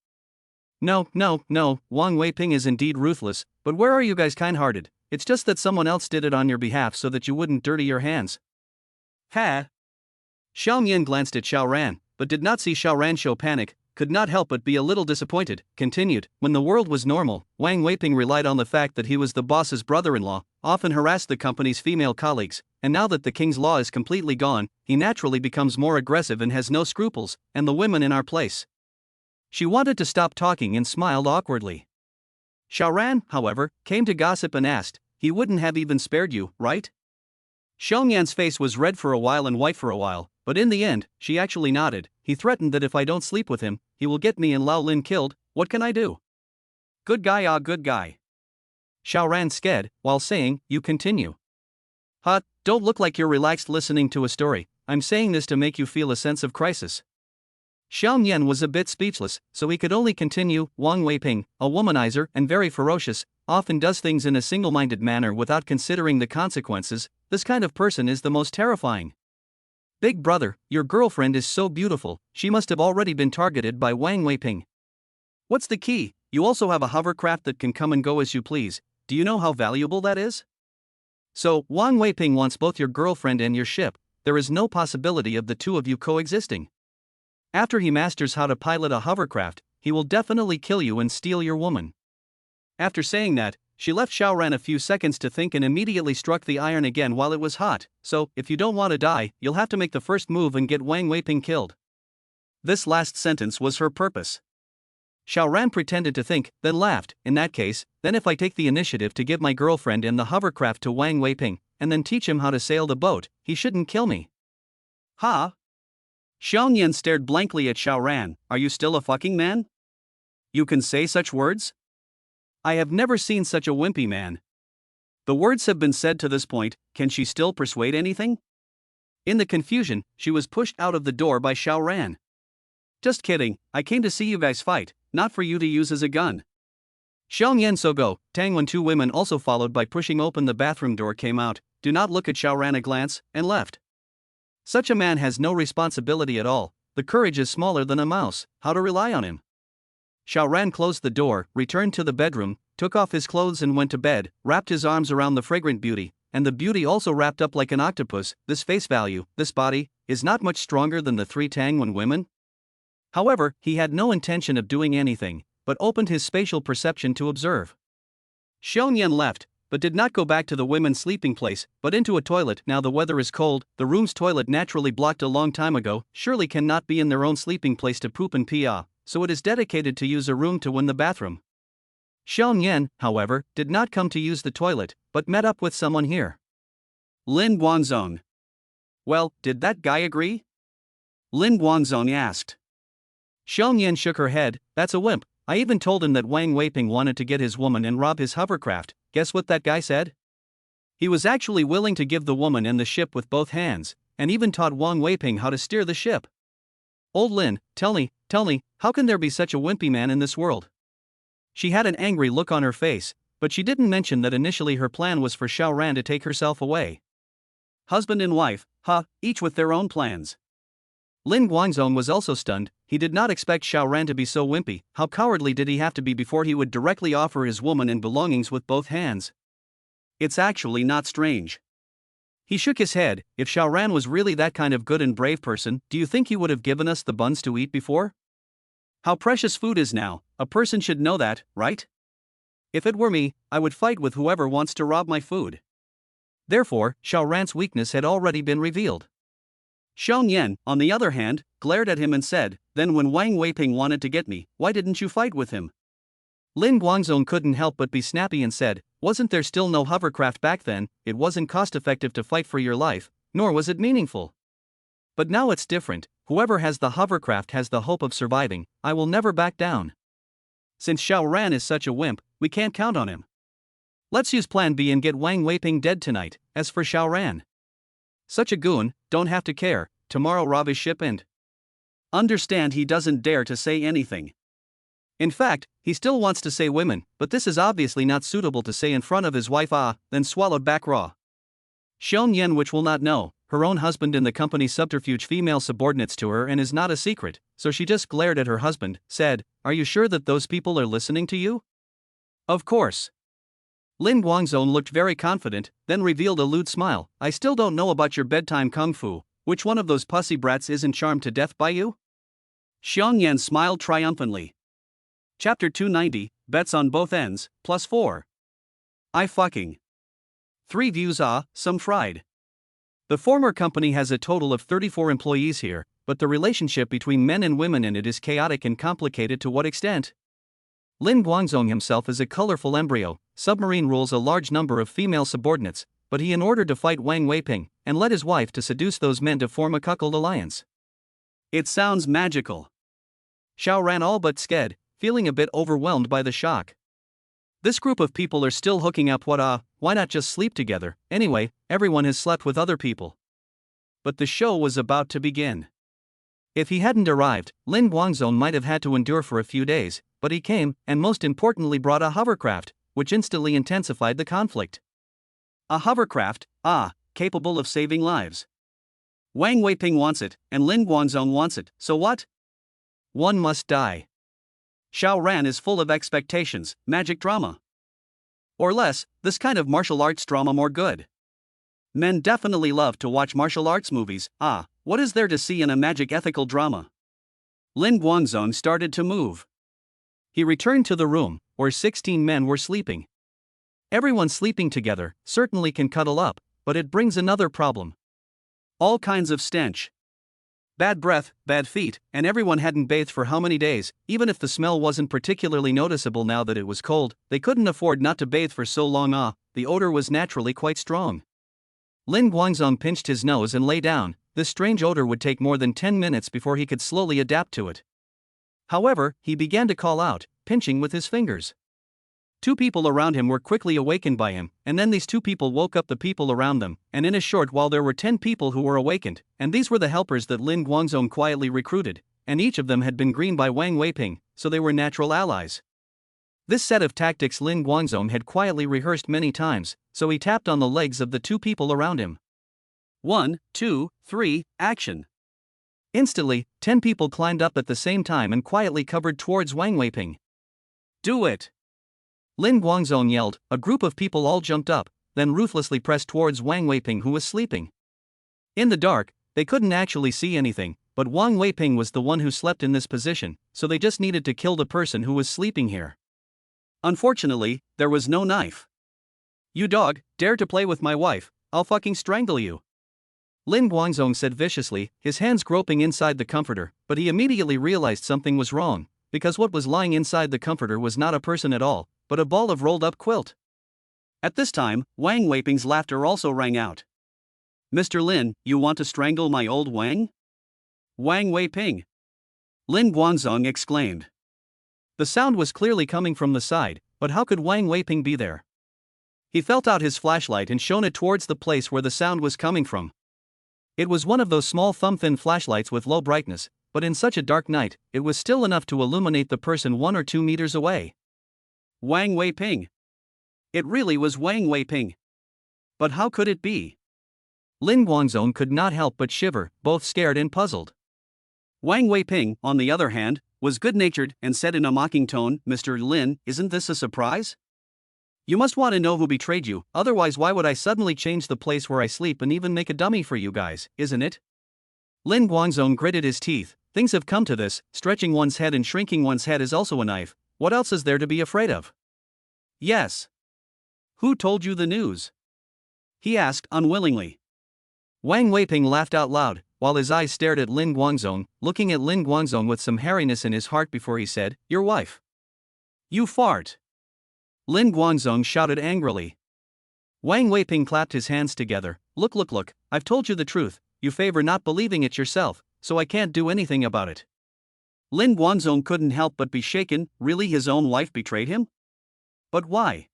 No, Wang Weiping is indeed ruthless, but where are you guys kind-hearted? It's just that someone else did it on your behalf so that you wouldn't dirty your hands. Ha! Xiao Nian glanced at Xiao Ran, but did not see Xiao Ran show panic, could not help but be a little disappointed, continued, when the world was normal, Wang Weiping relied on the fact that he was the boss's brother-in-law, often harassed the company's female colleagues, and now that the king's law is completely gone, he naturally becomes more aggressive and has no scruples, and the women in our place. She wanted to stop talking and smiled awkwardly. Xiao Ran, however, came to gossip and asked, he wouldn't have even spared you, right? Xiao Nian's face was red for a while and white for a while, but in the end, she actually nodded. He threatened that if I don't sleep with him, he will get me and Lao Lin killed. What can I do? Good guy, good guy. Xiao Ran sked, while saying, you continue. Don't look like you're relaxed listening to a story, I'm saying this to make you feel a sense of crisis. Xiao Nian was a bit speechless, so he could only continue. Wang Weiping, a womanizer and very ferocious, often does things in a single-minded manner without considering the consequences. This kind of person is the most terrifying. Big brother, your girlfriend is so beautiful, she must have already been targeted by Wang Weiping. What's the key? You also have a hovercraft that can come and go as you please. Do you know how valuable that is? So, Wang Weiping wants both your girlfriend and your ship. There is no possibility of the two of you coexisting. After he masters how to pilot a hovercraft, he will definitely kill you and steal your woman. After saying that, she left Xiao Ran a few seconds to think and immediately struck the iron again while it was hot. So, if you don't want to die, you'll have to make the first move and get Wang Weiping killed. This last sentence was her purpose. Xiao Ran pretended to think, then laughed. In that case, then if I take the initiative to give my girlfriend and the hovercraft to Wang Weiping, and then teach him how to sail the boat, he shouldn't kill me. Ha! Xiao Nian stared blankly at Xiao Ran. Are you still a fucking man? You can say such words? I have never seen such a wimpy man. The words have been said to this point, can she still persuade anything? In the confusion, she was pushed out of the door by Xiao Ran. Just kidding, I came to see you guys fight, not for you to use as a gun. Xiaoyan Sogo, Tang when two women also followed by pushing open the bathroom door came out, do not look at Xiaoran a glance, and left. Such a man has no responsibility at all, the courage is smaller than a mouse, how to rely on him? Xiaoran closed the door, returned to the bedroom, took off his clothes and went to bed, wrapped his arms around the fragrant beauty, and the beauty also wrapped up like an octopus. This face value, this body, is not much stronger than the three Tangwen women. However, he had no intention of doing anything, but opened his spatial perception to observe. Xiaoyan left, but did not go back to the women's sleeping place, but into a toilet. Now the weather is cold, the room's toilet naturally blocked a long time ago, surely cannot be in their own sleeping place to poop and pee, so it is dedicated to use a room to win the bathroom. Xiaoyan, however, did not come to use the toilet, but met up with someone here. Lin Guanzong. Well, did that guy agree? Lin Guanzong asked. Xiaoyan shook her head, that's a wimp. I even told him that Wang Weiping wanted to get his woman and rob his hovercraft. Guess what that guy said? He was actually willing to give the woman and the ship with both hands, and even taught Wang Weiping how to steer the ship. Old Lin, tell me, how can there be such a wimpy man in this world? She had an angry look on her face, but she didn't mention that initially her plan was for Xiaoran to take herself away. Husband and wife, each with their own plans. Lin Guangzong was also stunned. He did not expect Xiaoran to be so wimpy. How cowardly did he have to be before he would directly offer his woman and belongings with both hands? It's actually not strange. He shook his head. If Xiaoran was really that kind of good and brave person, do you think he would have given us the buns to eat before? How precious food is now, a person should know that, right? If it were me, I would fight with whoever wants to rob my food. Therefore, Xiaoran's weakness had already been revealed. Xiaoyan, on the other hand, glared at him and said, then when Wang Weiping wanted to get me, why didn't you fight with him? Lin Guangzong couldn't help but be snappy and said, wasn't there still no hovercraft back then? It wasn't cost-effective to fight for your life, nor was it meaningful. But now it's different, whoever has the hovercraft has the hope of surviving. I will never back down. Since Xiaoran is such a wimp, we can't count on him. Let's use plan B and get Wang Weiping dead tonight. As for Xiaoran, such a goon, don't have to care, tomorrow rob his ship and understand he doesn't dare to say anything. In fact, he still wants to say women, but this is obviously not suitable to say in front of his wife, then swallowed back raw. Xiaoyan, which will not know, her own husband in the company's subterfuge female subordinates to her and is not a secret, so she just glared at her husband, said, are you sure that those people are listening to you? Of course. Lin Guangzong looked very confident, then revealed a lewd smile. I still don't know about your bedtime kung fu. Which one of those pussy brats isn't charmed to death by you? Xiaoyan smiled triumphantly. Chapter 290, Bets on Both Ends, +4. I fucking 3 views, some fried. The former company has a total of 34 employees here, but the relationship between men and women in it is chaotic and complicated. To what extent? Lin Guangzong himself is a colorful embryo. Submarine rules a large number of female subordinates, but he in order to fight Wang Weiping, and led his wife to seduce those men to form a cuckold alliance. It sounds magical. Xiaoran all but sked, feeling a bit overwhelmed by the shock. This group of people are still hooking up. Why not just sleep together? Anyway, everyone has slept with other people. But the show was about to begin. If he hadn't arrived, Lin Guangzong might have had to endure for a few days, but he came, and most importantly brought a hovercraft, which instantly intensified the conflict. A hovercraft, capable of saving lives. Wang Weiping wants it, and Lin Guangzong wants it, so what? One must die. Xiaoran is full of expectations, magic drama. Or less, this kind of martial arts drama more good. Men definitely love to watch martial arts movies. What is there to see in a magic ethical drama? Lin Guangzong started to move. He returned to the room, where 16 men were sleeping. Everyone sleeping together certainly can cuddle up, but it brings another problem. All kinds of stench. Bad breath, bad feet, and everyone hadn't bathed for how many days. Even if the smell wasn't particularly noticeable now that it was cold, they couldn't afford not to bathe for so long. The odor was naturally quite strong. Lin Guangzong pinched his nose and lay down. This strange odor would take more than 10 minutes before he could slowly adapt to it. However, he began to call out, pinching with his fingers. 2 people around him were quickly awakened by him, and then these 2 people woke up the people around them, and in a short while there were 10 people who were awakened, and these were the helpers that Lin Guangzong quietly recruited, and each of them had been greened by Wang Weiping, so they were natural allies. This set of tactics Lin Guangzong had quietly rehearsed many times, so he tapped on the legs of the two people around him. 1, 2, 3, action. Instantly, 10 people climbed up at the same time and quietly covered towards Wang Weiping. Do it! Lin Guangzong yelled. A group of people all jumped up, then ruthlessly pressed towards Wang Weiping, who was sleeping. In the dark, they couldn't actually see anything, but Wang Weiping was the one who slept in this position, so they just needed to kill the person who was sleeping here. Unfortunately, there was no knife. You dog, dare to play with my wife, I'll fucking strangle you. Lin Guangzong said viciously, his hands groping inside the comforter, but he immediately realized something was wrong, because what was lying inside the comforter was not a person at all, but a ball of rolled up quilt. At this time, Wang Weiping's laughter also rang out. Mr. Lin, you want to strangle my old Wang? Wang Weiping! Lin Guangzong exclaimed. The sound was clearly coming from the side, but how could Wang Weiping be there? He felt out his flashlight and shone it towards the place where the sound was coming from. It was one of those small thumb-thin flashlights with low brightness, but in such a dark night, it was still enough to illuminate the person 1 or 2 meters away. Wang Weiping! It really was Wang Weiping. But how could it be? Lin Guangzong could not help but shiver, both scared and puzzled. Wang Weiping, on the other hand, was good-natured and said in a mocking tone, Mr. Lin, isn't this a surprise? You must want to know who betrayed you, otherwise why would I suddenly change the place where I sleep and even make a dummy for you guys, isn't it? Lin Guangzong gritted his teeth. Things have come to this, stretching one's head and shrinking one's head is also a knife, what else is there to be afraid of? Yes. Who told you the news? He asked unwillingly. Wang Weiping laughed out loud, while his eyes stared at Lin Guangzong, looking at Lin Guangzong with some hairiness in his heart before he said, Your wife. You fart. Lin Guangzong shouted angrily. Wang Weiping clapped his hands together. Look, I've told you the truth, you favor not believing it yourself, so I can't do anything about it. Lin Guangzong couldn't help but be shaken. Really, his own wife betrayed him? But why?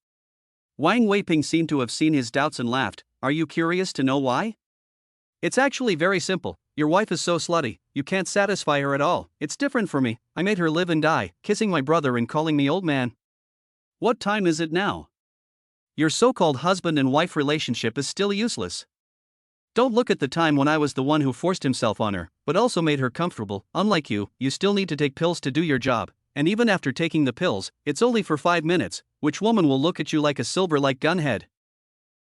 Wang Weiping seemed to have seen his doubts and laughed. Are you curious to know why? It's actually very simple. Your wife is so slutty, you can't satisfy her at all. It's different for me. I made her live and die, kissing my brother and calling me old man. What time is it now? Your so-called husband and wife relationship is still useless. Don't look at the time when I was the one who forced himself on her, but also made her comfortable. Unlike you, you still need to take pills to do your job, and even after taking the pills, it's only for 5 minutes, which woman will look at you like a silver-like gunhead?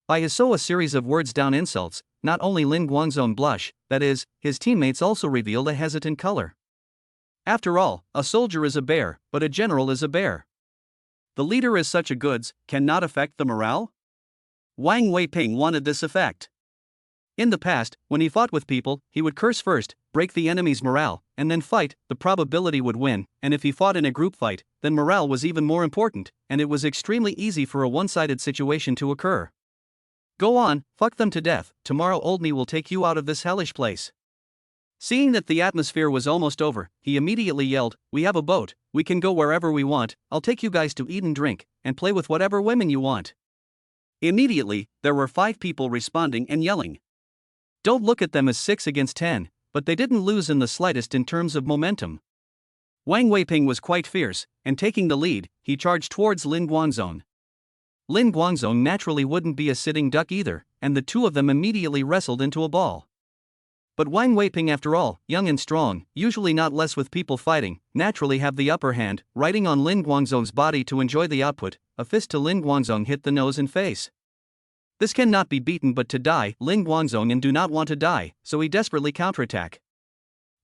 By his a series of words-down insults, not only Lin Guangzong blush, that is, his teammates also revealed a hesitant color. After all, a soldier is a bear, but a general is a bear. The leader is such a goods, cannot affect the morale? Wang Weiping wanted this effect. In the past, when he fought with people, he would curse first, break the enemy's morale, and then fight. The probability would win, and if he fought in a group fight, then morale was even more important, and it was extremely easy for a one-sided situation to occur. Go on, fuck them to death, tomorrow old me will take you out of this hellish place. Seeing that the atmosphere was almost over, he immediately yelled, We have a boat, we can go wherever we want, I'll take you guys to eat and drink, and play with whatever women you want. Immediately, there were 5 people responding and yelling. Don't look at them as 6 against 10, but they didn't lose in the slightest in terms of momentum. Wang Weiping was quite fierce, and taking the lead, he charged towards Lin Guangzong. Lin Guangzong naturally wouldn't be a sitting duck either, and the two of them immediately wrestled into a ball. But Wang Weiping, after all, young and strong, usually not less with people fighting, naturally have the upper hand, riding on Lin Guangzong's body to enjoy the output. A fist to Lin Guangzong hit the nose and face. This cannot be beaten but to die, Lin Guangzong and do not want to die, so he desperately counterattack.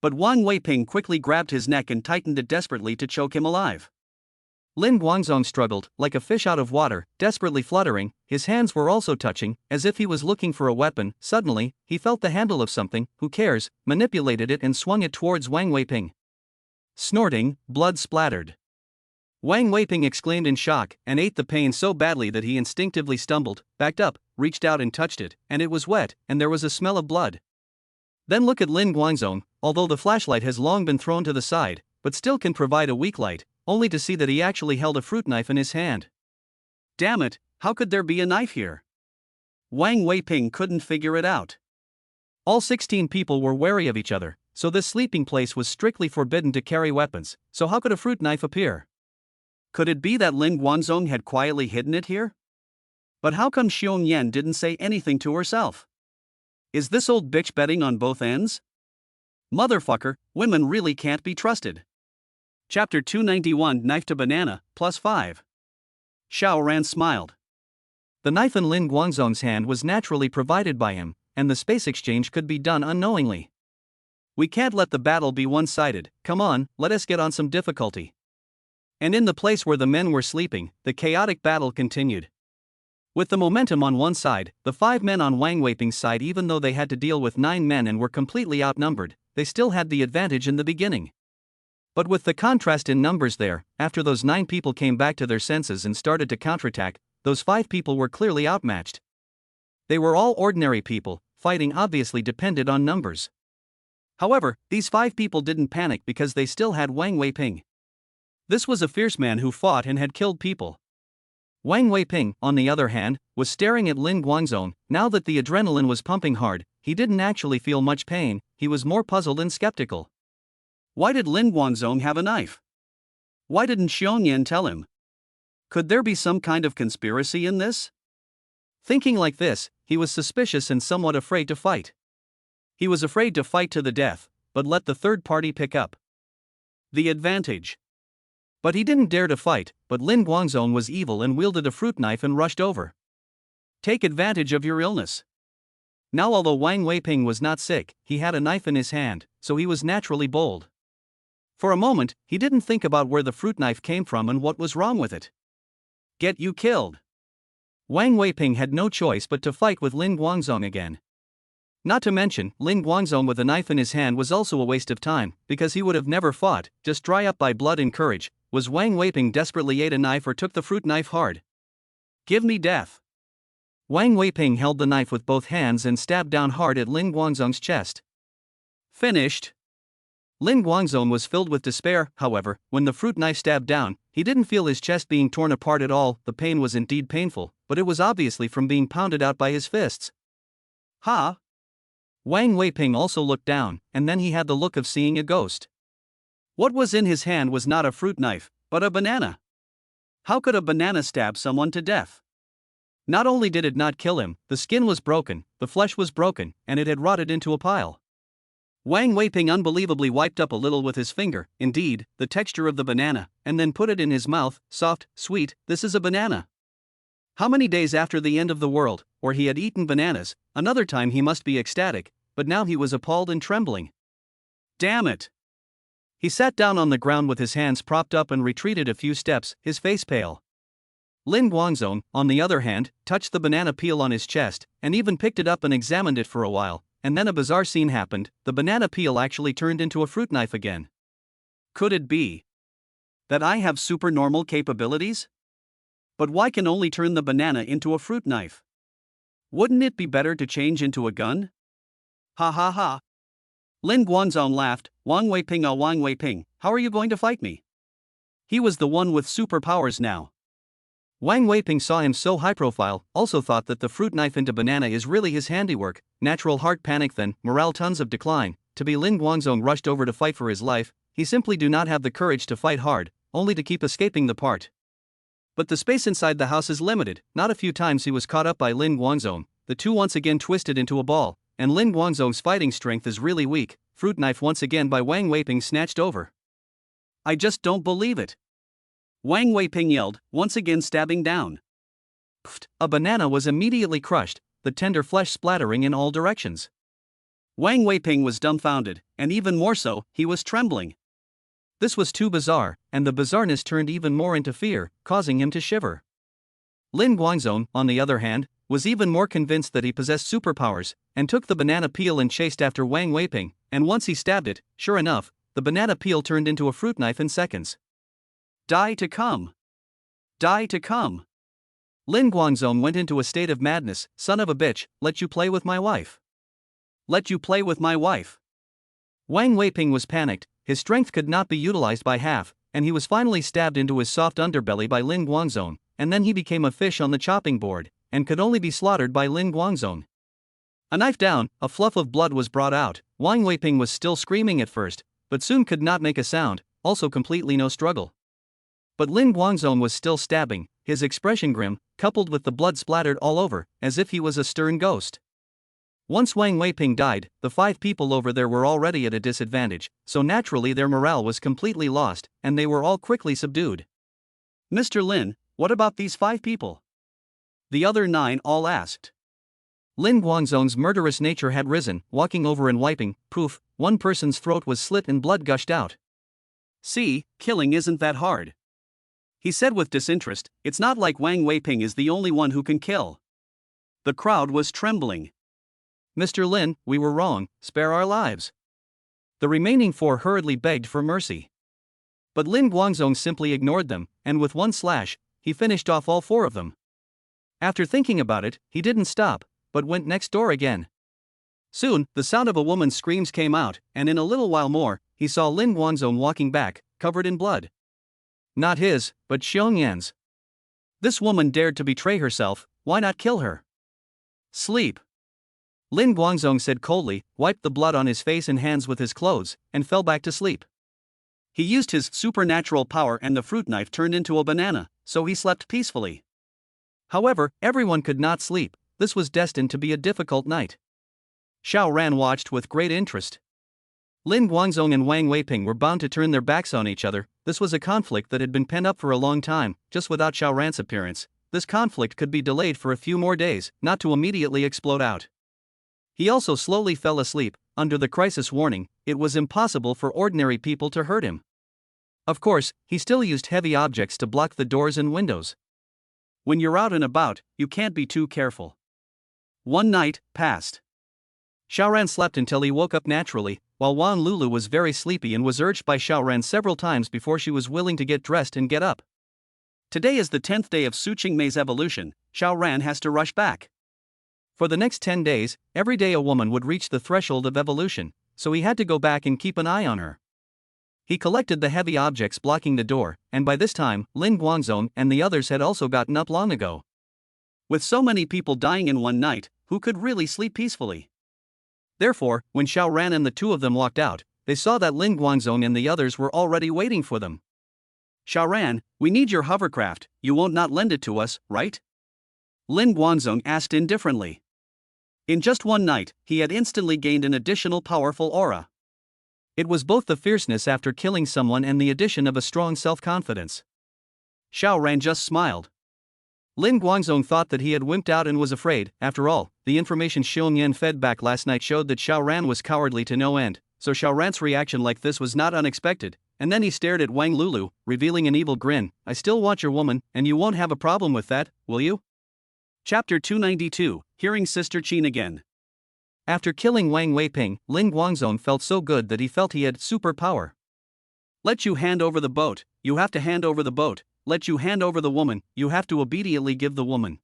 But Wang Weiping quickly grabbed his neck and tightened it desperately to choke him alive. Lin Guangzong struggled, like a fish out of water, desperately fluttering, his hands were also touching, as if he was looking for a weapon. Suddenly, he felt the handle of something, who cares, manipulated it and swung it towards Wang Weiping. Snorting, blood splattered. Wang Weiping exclaimed in shock, and ate the pain so badly that he instinctively stumbled, backed up, reached out and touched it, and it was wet, and there was a smell of blood. Then look at Lin Guangzong, although the flashlight has long been thrown to the side, but still can provide a weak light, only to see that he actually held a fruit knife in his hand. Damn it, how could there be a knife here? Wang Weiping couldn't figure it out. All 16 people were wary of each other, so this sleeping place was strictly forbidden to carry weapons, so how could a fruit knife appear? Could it be that Lin Guangzong had quietly hidden it here? But how come Xiong Yan didn't say anything to herself? Is this old bitch betting on both ends? Motherfucker, women really can't be trusted. Chapter 291 Knife to Banana, +5. Xiao Ran smiled. The knife in Lin Guangzong's hand was naturally provided by him, and the space exchange could be done unknowingly. We can't let the battle be one-sided, come on, let us get on some difficulty. And in the place where the men were sleeping, the chaotic battle continued. With the momentum on one side, the 5 men on Wang Weiping's side, even though they had to deal with 9 men and were completely outnumbered, they still had the advantage in the beginning. But with the contrast in numbers there, after those 9 people came back to their senses and started to counterattack, those 5 people were clearly outmatched. They were all ordinary people, fighting obviously depended on numbers. However, these 5 people didn't panic because they still had Wang Weiping. This was a fierce man who fought and had killed people. Wang Weiping, on the other hand, was staring at Lin Guangzong. Now that the adrenaline was pumping hard, he didn't actually feel much pain, he was more puzzled and skeptical. Why did Lin Guangzong have a knife? Why didn't Xiong Yan tell him? Could there be some kind of conspiracy in this? Thinking like this, he was suspicious and somewhat afraid to fight. He was afraid to fight to the death, but let the third party pick up the advantage. But he didn't dare to fight, but Lin Guangzong was evil and wielded a fruit knife and rushed over. Take advantage of your illness. Now although Wang Weiping was not sick, he had a knife in his hand, so he was naturally bold. For a moment, he didn't think about where the fruit knife came from and what was wrong with it. Get you killed. Wang Weiping had no choice but to fight with Lin Guangzong again. Not to mention, Lin Guangzong with a knife in his hand was also a waste of time, because he would have never fought, just dry up by blood and courage. Was Wang Weiping desperately ate a knife or took the fruit knife hard? Give me death. Wang Weiping held the knife with both hands and stabbed down hard at Lin Guangzong's chest. Finished. Lin Guangzong was filled with despair, however, when the fruit knife stabbed down, he didn't feel his chest being torn apart at all. The pain was indeed painful, but it was obviously from being pounded out by his fists. Ha! Wang Weiping also looked down, and then he had the look of seeing a ghost. What was in his hand was not a fruit knife, but a banana. How could a banana stab someone to death? Not only did it not kill him, the skin was broken, the flesh was broken, and it had rotted into a pile. Wang Weiping unbelievably wiped up a little with his finger, indeed, the texture of the banana, and then put it in his mouth, soft, sweet, this is a banana. How many days after the end of the world, or he had eaten bananas, another time he must be ecstatic, but now he was appalled and trembling. Damn it! He sat down on the ground with his hands propped up and retreated a few steps, his face pale. Lin Guangzong, on the other hand, touched the banana peel on his chest, and even picked it up and examined it for a while, and then a bizarre scene happened, the banana peel actually turned into a fruit knife again. Could it be that I have supernormal capabilities? But why can only turn the banana into a fruit knife? Wouldn't it be better to change into a gun? Ha ha ha. Lin Guangzong laughed. Wang Weiping, how are you going to fight me? He was the one with superpowers now. Wang Weiping saw him so high profile, also thought that the fruit knife into banana is really his handiwork, natural heart panic then, morale tons of decline, to be Lin Guangzong rushed over to fight for his life, he simply do not have the courage to fight hard, only to keep escaping the part. But the space inside the house is limited, not a few times he was caught up by Lin Guangzong, the two once again twisted into a ball, and Lin Guangzong's fighting strength is really weak, fruit knife once again by Wang Weiping snatched over. I just don't believe it. Wang Weiping yelled, once again stabbing down. Pfft, a banana was immediately crushed, the tender flesh splattering in all directions. Wang Weiping was dumbfounded, and even more so, he was trembling. This was too bizarre, and the bizarreness turned even more into fear, causing him to shiver. Lin Guangzong, on the other hand, was even more convinced that he possessed superpowers, and took the banana peel and chased after Wang Weiping, and once he stabbed it, sure enough, the banana peel turned into a fruit knife in seconds. Die to come! Die to come! Lin Guangzong went into a state of madness. Son of a bitch, let you play with my wife. Let you play with my wife. Wang Weiping was panicked, his strength could not be utilized by half, and he was finally stabbed into his soft underbelly by Lin Guangzong, and then he became a fish on the chopping board, and could only be slaughtered by Lin Guangzong. A knife down, a fluff of blood was brought out. Wang Weiping was still screaming at first, but soon could not make a sound, also completely no struggle. But Lin Guangzong was still stabbing, his expression grim, coupled with the blood splattered all over, as if he was a stern ghost. Once Wang Weiping died, the 5 people over there were already at a disadvantage, so naturally their morale was completely lost, and they were all quickly subdued. "Mr. Lin, what about these 5 people?" the other 9 all asked. Lin Guangzong's murderous nature had risen, walking over and wiping, poof, one person's throat was slit and blood gushed out. "See, killing isn't that hard," he said with disinterest. "It's not like Wang Weiping is the only one who can kill." The crowd was trembling. "Mr. Lin, we were wrong, spare our lives." The remaining 4 hurriedly begged for mercy. But Lin Guangzong simply ignored them, and with one slash, he finished off all 4 of them. After thinking about it, he didn't stop, but went next door again. Soon, the sound of a woman's screams came out, and in a little while more, he saw Lin Guangzong walking back, covered in blood. Not his, but Xiongyan's. This woman dared to betray herself, why not kill her? "Sleep," Lin Guangzong said coldly, wiped the blood on his face and hands with his clothes, and fell back to sleep. He used his supernatural power and the fruit knife turned into a banana, so he slept peacefully. However, everyone could not sleep. This was destined to be a difficult night. Xiao Ran watched with great interest. Lin Guangzong and Wang Weiping were bound to turn their backs on each other. This was a conflict that had been pent up for a long time. Just without Xiao Ran's appearance, this conflict could be delayed for a few more days, not to immediately explode out. He also slowly fell asleep. Under the crisis warning, it was impossible for ordinary people to hurt him. Of course, he still used heavy objects to block the doors and windows. When you're out and about, you can't be too careful. One night passed. Xiaoran slept until he woke up naturally, while Wan Lulu was very sleepy and was urged by Xiaoran several times before she was willing to get dressed and get up. Today is the 10th day of Su Qingmei's evolution. Xiaoran has to rush back. For the next 10 days, every day a woman would reach the threshold of evolution, so he had to go back and keep an eye on her. He collected the heavy objects blocking the door, and by this time, Lin Guangzong and the others had also gotten up long ago. With so many people dying in one night, who could really sleep peacefully? Therefore, when Xiao Ran and the 2 of them walked out, they saw that Lin Guangzong and the others were already waiting for them. "Xiao Ran, we need your hovercraft, you won't not lend it to us, right?" Lin Guangzong asked indifferently. In just one night, he had instantly gained an additional powerful aura. It was both the fierceness after killing someone and the addition of a strong self-confidence. Xiao Ran just smiled. Lin Guangzong thought that he had wimped out and was afraid. After all, the information Xiongyan fed back last night showed that Xiao Ran was cowardly to no end, so Xiao Ran's reaction like this was not unexpected, and then he stared at Wang Lulu, revealing an evil grin. "I still want your woman, and you won't have a problem with that, will you?" Chapter 292, Hearing Sister Qin Again. After killing Wang Weiping, Lin Guangzong felt so good that he felt he had superpower. "Let you hand over the boat, you have to hand over the boat. Let you hand over the woman, you have to obediently give the woman.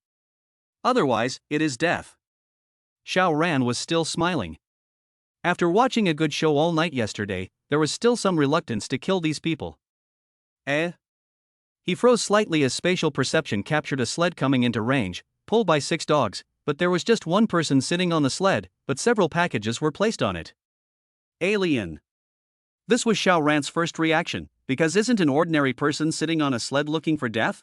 Otherwise, it is death." Xiao Ran was still smiling. After watching a good show all night yesterday, there was still some reluctance to kill these people. He froze slightly as spatial perception captured a sled coming into range, pulled by 6 dogs, but there was just one person sitting on the sled, but several packages were placed on it. Alien. This was Xiao Ran's first reaction, because isn't an ordinary person sitting on a sled looking for death?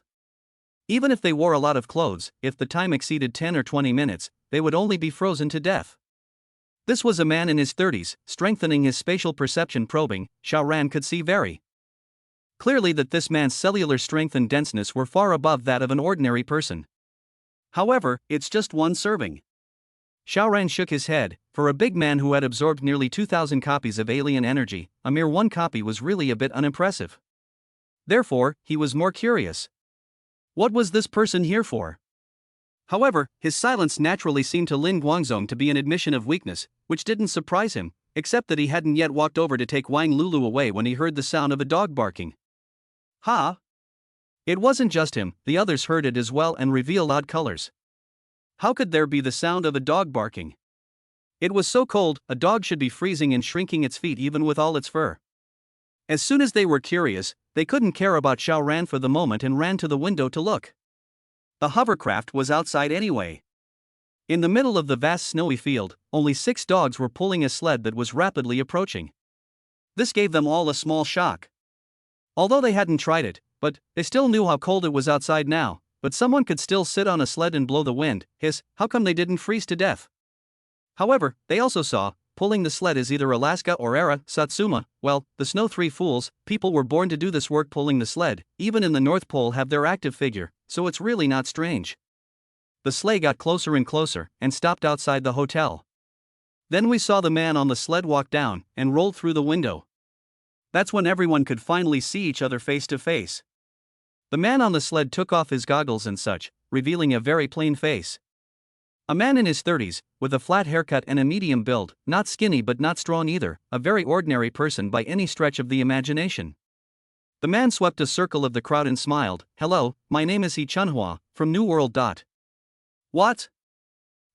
Even if they wore a lot of clothes, if the time exceeded 10 or 20 minutes, they would only be frozen to death. This was a man in his 30s, strengthening his spatial perception probing. Xiao Ran could see very clearly that this man's cellular strength and denseness were far above that of an ordinary person. However, it's just one serving. Xiao Ran shook his head. For a big man who had absorbed nearly 2,000 copies of alien energy, a mere 1 copy was really a bit unimpressive. Therefore, he was more curious. What was this person here for? However, his silence naturally seemed to Lin Guangzong to be an admission of weakness, which didn't surprise him, except that he hadn't yet walked over to take Wang Lulu away when he heard the sound of a dog barking. Ha! It wasn't just him, the others heard it as well and revealed odd colors. How could there be the sound of a dog barking? It was so cold, a dog should be freezing and shrinking its feet even with all its fur. As soon as they were curious, they couldn't care about Xiao Ran for the moment and ran to the window to look. The hovercraft was outside anyway. In the middle of the vast snowy field, only 6 dogs were pulling a sled that was rapidly approaching. This gave them all a small shock. Although they hadn't tried it, But they still knew how cold it was outside now. But someone could still sit on a sled and blow the wind. Hiss, how come they didn't freeze to death? However, they also saw, pulling the sled is either Alaska or Era, Satsuma. Well, the Snow Three Fools, people were born to do this work pulling the sled, even in the North Pole have their active figure, so it's really not strange. The sleigh got closer and closer, and stopped outside the hotel. Then we saw the man on the sled walk down, and rolled through the window. That's when everyone could finally see each other face to face. The man on the sled took off his goggles and such, revealing a very plain face. A man in his 30s, with a flat haircut and a medium build, not skinny but not strong either, a very ordinary person by any stretch of the imagination. The man swept a circle of the crowd and smiled. Hello, my name is He Chunhua, from New World. What?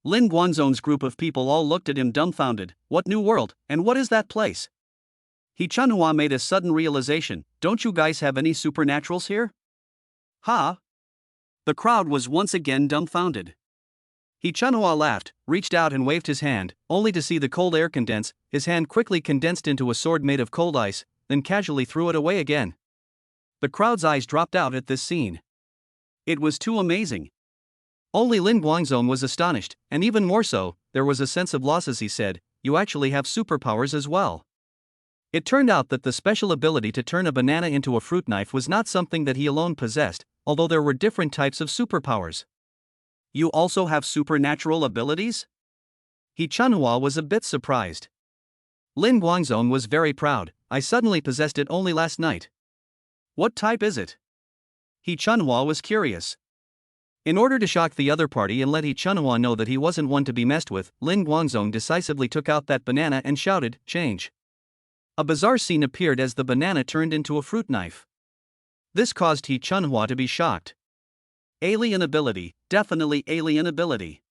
Lin Guangzong's group of people all looked at him dumbfounded. What New World, and what is that place? He Chunhua made a sudden realization. Don't you guys have any supernaturals here? Huh? The crowd was once again dumbfounded. He Chunhua laughed, reached out and waved his hand, only to see the cold air condense. His hand quickly condensed into a sword made of cold ice, then casually threw it away again. The crowd's eyes dropped out at this scene. It was too amazing. Only Lin Guangzong was astonished, and even more so, there was a sense of loss as he said, "You actually have superpowers as well." It turned out that the special ability to turn a banana into a fruit knife was not something that he alone possessed, although there were different types of superpowers. You also have supernatural abilities? He Chunhua was a bit surprised. Lin Guangzong was very proud. I suddenly possessed it only last night. What type is it? He Chunhua was curious. In order to shock the other party and let He Chunhua know that he wasn't one to be messed with, Lin Guangzong decisively took out that banana and shouted, "Change." A bizarre scene appeared as the banana turned into a fruit knife. This caused He Chunhua to be shocked. Alien ability, definitely alien ability.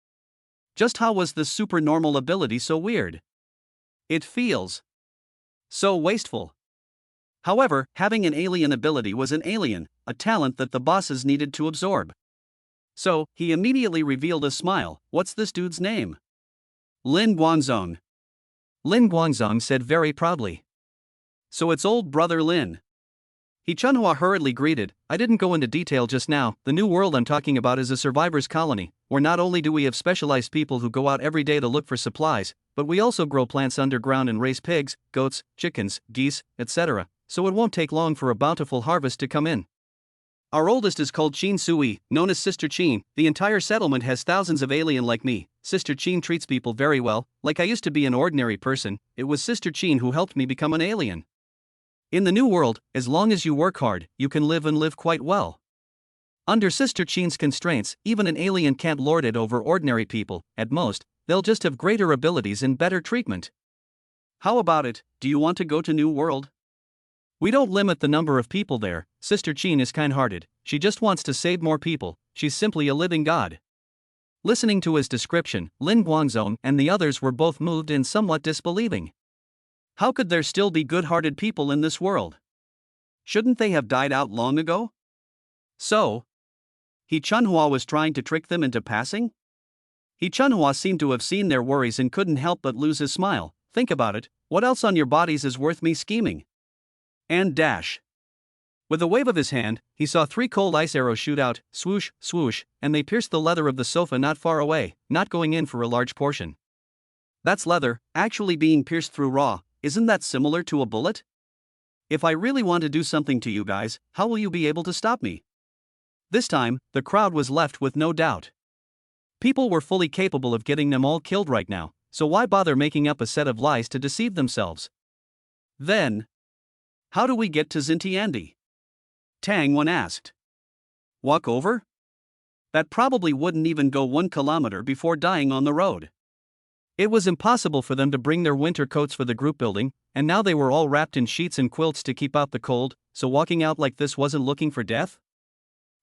Just how was this supernormal ability so weird? It feels so wasteful. However, having an alien ability was an alien, a talent that the bosses needed to absorb. So, he immediately revealed a smile. What's this dude's name? Lin Guangzong. Lin Guangzong said very proudly. So it's old brother Lin. He Chunhua hurriedly greeted. I didn't go into detail just now. The new world I'm talking about is a survivor's colony, where not only do we have specialized people who go out every day to look for supplies, but we also grow plants underground and raise pigs, goats, chickens, geese, etc., so it won't take long for a bountiful harvest to come in. Our oldest is called Chin Sui, known as Sister Chin. The entire settlement has thousands of alien like me. Sister Chin treats people very well, like I used to be an ordinary person. It was Sister Chin who helped me become an alien. In the new world, as long as you work hard, you can live and live quite well. Under Sister Chin's constraints, even an alien can't lord it over ordinary people. At most, they'll just have greater abilities and better treatment. How about it? Do you want to go to New World? We don't limit the number of people there. Sister Chin is kind-hearted. She just wants to save more people. She's simply a living god. Listening to his description, Lin Guangzong and the others were both moved and somewhat disbelieving. How could there still be good-hearted people in this world? Shouldn't they have died out long ago? So, He Chunhua was trying to trick them into passing? He Chunhua seemed to have seen their worries and couldn't help but lose his smile. Think about it, what else on your bodies is worth me scheming? And dash. With a wave of his hand, he saw 3 cold ice arrows shoot out, swoosh, swoosh, and they pierced the leather of the sofa not far away, not going in for a large portion. That's leather, actually being pierced through raw. Isn't that similar to a bullet? If I really want to do something to you guys, how will you be able to stop me? This time, the crowd was left with no doubt. People were fully capable of getting them all killed right now, so why bother making up a set of lies to deceive themselves? Then, how do we get to Xintiandi? Tang Wen asked. Walk over? That probably wouldn't even go 1 kilometer before dying on the road. It was impossible for them to bring their winter coats for the group building, and now they were all wrapped in sheets and quilts to keep out the cold, so walking out like this wasn't looking for death?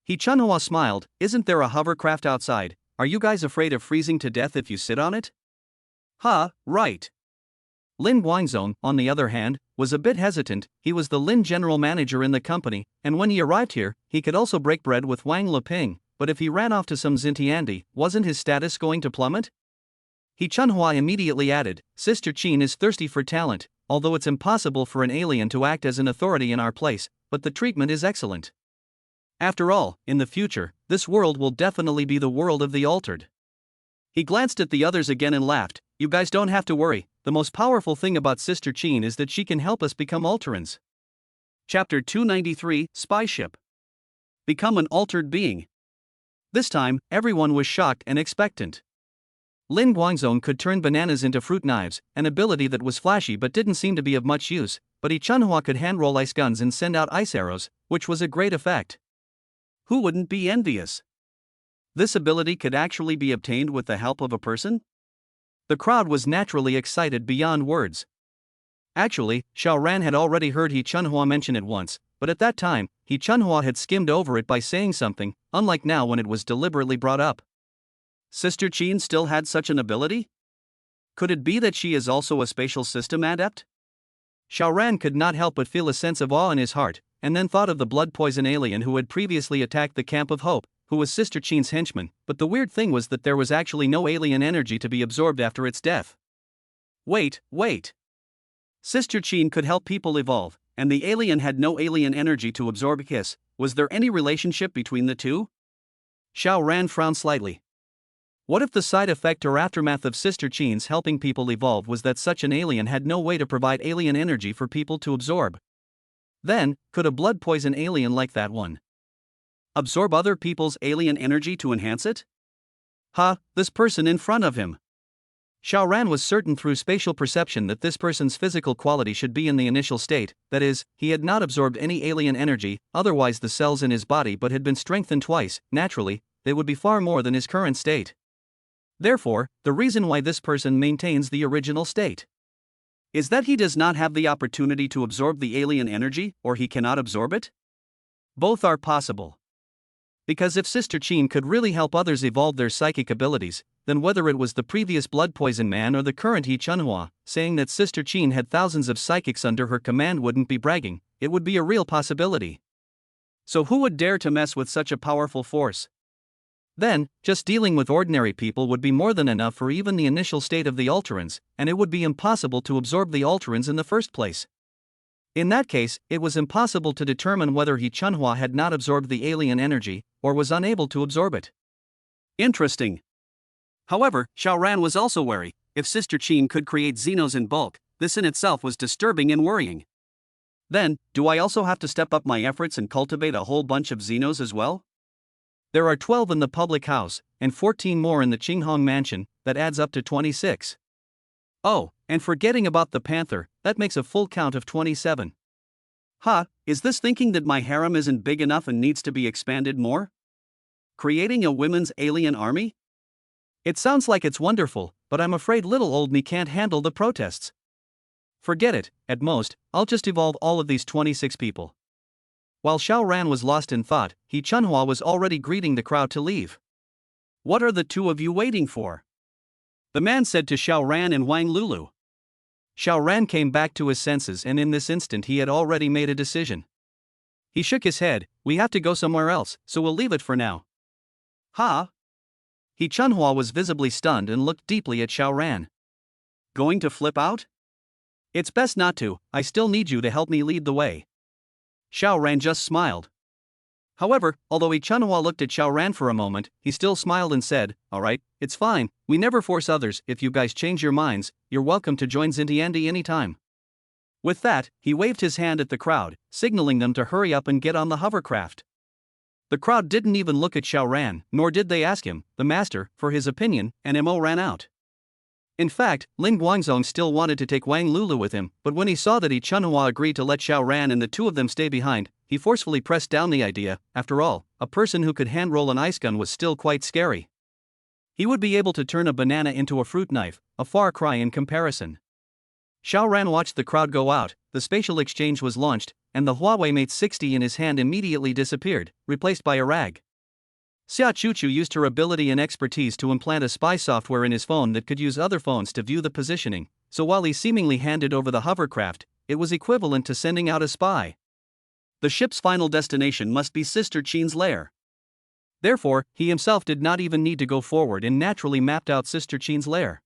He Chunhua smiled. Isn't there a hovercraft outside? Are you guys afraid of freezing to death if you sit on it? Right. Lin Guangzong, on the other hand, was a bit hesitant. He was the Lin general manager in the company, and when he arrived here, he could also break bread with Wang Leping, but if he ran off to some Xintiandi, wasn't his status going to plummet? He Chunhua immediately added, Sister Chin is thirsty for talent, although it's impossible for an alien to act as an authority in our place, but the treatment is excellent. After all, in the future, this world will definitely be the world of the altered. He glanced at the others again and laughed. You guys don't have to worry, the most powerful thing about Sister Chin is that she can help us become Alterans. Chapter 293, Spy Ship. Become an altered being. This time, everyone was shocked and expectant. Lin Guangzong could turn bananas into fruit knives, an ability that was flashy but didn't seem to be of much use, but He Chunhua could hand-roll ice guns and send out ice arrows, which was a great effect. Who wouldn't be envious? This ability could actually be obtained with the help of a person? The crowd was naturally excited beyond words. Actually, Xiao Ran had already heard He Chunhua mention it once, but at that time, He Chunhua had skimmed over it by saying something, unlike now when it was deliberately brought up. Sister Chin still had such an ability? Could it be that she is also a spatial system adept? Xiao Ran could not help but feel a sense of awe in his heart, and then thought of the blood poison alien who had previously attacked the Camp of Hope, who was Sister Chin's henchman, but the weird thing was that there was actually no alien energy to be absorbed after its death. Wait. Sister Chin could help people evolve, and the alien had no alien energy to absorb. Was there any relationship between the two? Xiao Ran frowned slightly. What if the side effect or aftermath of Sister Chin's helping people evolve was that such an alien had no way to provide alien energy for people to absorb? Then, could a blood poison alien like that one absorb other people's alien energy to enhance it? This person in front of him. Xiao Ran was certain through spatial perception that this person's physical quality should be in the initial state, that is, he had not absorbed any alien energy, otherwise the cells in his body but had been strengthened twice. Naturally, they would be far more than his current state. Therefore, the reason why this person maintains the original state is that he does not have the opportunity to absorb the alien energy, or he cannot absorb it? Both are possible. Because if Sister Chin could really help others evolve their psychic abilities, then whether it was the previous blood poison man or the current He Chunhua, saying that Sister Chin had thousands of psychics under her command wouldn't be bragging, it would be a real possibility. So who would dare to mess with such a powerful force? Then, just dealing with ordinary people would be more than enough for even the initial state of the Alterans, and it would be impossible to absorb the Alterans in the first place. In that case, it was impossible to determine whether He Chunhua had not absorbed the alien energy, or was unable to absorb it. Interesting. However, Xiao Ran was also wary. If Sister Chin could create Xenos in bulk, this in itself was disturbing and worrying. Then, do I also have to step up my efforts and cultivate a whole bunch of Xenos as well? There are 12 in the public house, and 14 more in the Qinghong mansion, that adds up to 26. Oh, and forgetting about the panther, that makes a full count of 27. Is this thinking that my harem isn't big enough and needs to be expanded more? Creating a women's alien army? It sounds like it's wonderful, but I'm afraid little old me can't handle the protests. Forget it, at most, I'll just evolve all of these 26 people. While Xiao Ran was lost in thought, He Chunhua was already greeting the crowd to leave. What are the two of you waiting for? The man said to Xiao Ran and Wang Lulu. Xiao Ran came back to his senses, and in this instant he had already made a decision. He shook his head. We have to go somewhere else, so we'll leave it for now. He Chunhua was visibly stunned and looked deeply at Xiao Ran. Going to flip out? It's best not to, I still need you to help me lead the way. Xiao Ran just smiled. However, although He Chunhua looked at Xiao Ran for a moment, he still smiled and said, Alright, it's fine, we never force others. If you guys change your minds, you're welcome to join Xintiandi anytime. With that, he waved his hand at the crowd, signaling them to hurry up and get on the hovercraft. The crowd didn't even look at Xiao Ran, nor did they ask him, the master, for his opinion, and Mo ran out. In fact, Lin Guangzong still wanted to take Wang Lulu with him, but when he saw that He Chunhua agreed to let Xiao Ran and the two of them stay behind, he forcefully pressed down the idea. After all, a person who could hand-roll an ice gun was still quite scary. He would be able to turn a banana into a fruit knife, a far cry in comparison. Xiao Ran watched the crowd go out, the spatial exchange was launched, and the Huawei Mate 60 in his hand immediately disappeared, replaced by a rag. Xia Chuchu used her ability and expertise to implant a spy software in his phone that could use other phones to view the positioning, so while he seemingly handed over the hovercraft, it was equivalent to sending out a spy. The ship's final destination must be Sister Chin's lair. Therefore, he himself did not even need to go forward and naturally mapped out Sister Chin's lair.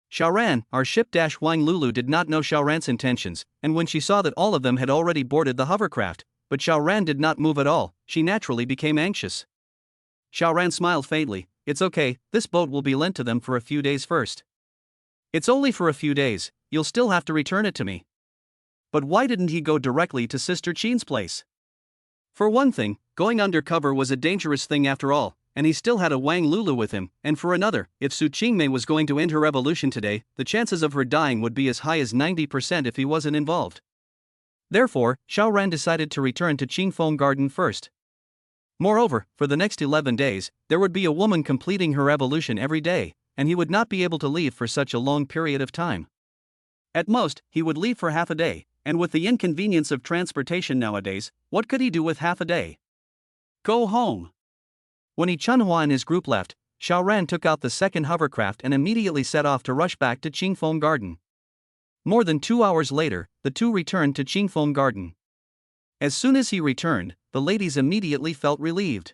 Xiao Ran, our ship-Wang Lulu did not know Xiao Ran's intentions, and when she saw that all of them had already boarded the hovercraft, but Xiao Ran did not move at all. She naturally became anxious. Xiao Ran smiled faintly. It's okay, this boat will be lent to them for a few days first. It's only for a few days, you'll still have to return it to me. But why didn't he go directly to Sister Qin's place? For one thing, going undercover was a dangerous thing after all, and he still had a Wang Lulu with him, and for another, if Su Qingmei was going to end her revolution today, the chances of her dying would be as high as 90% if he wasn't involved. Therefore, Xiao Ran decided to return to Qingfeng Garden first. Moreover, for the next 11 days, there would be a woman completing her evolution every day, and he would not be able to leave for such a long period of time. At most, he would leave for half a day, and with the inconvenience of transportation nowadays, what could he do with half a day? Go home. When He Chunhua and his group left, Xiao Ran took out the second hovercraft and immediately set off to rush back to Qingfeng Garden. More than 2 hours later, the two returned to Qingfeng Garden. As soon as he returned, the ladies immediately felt relieved.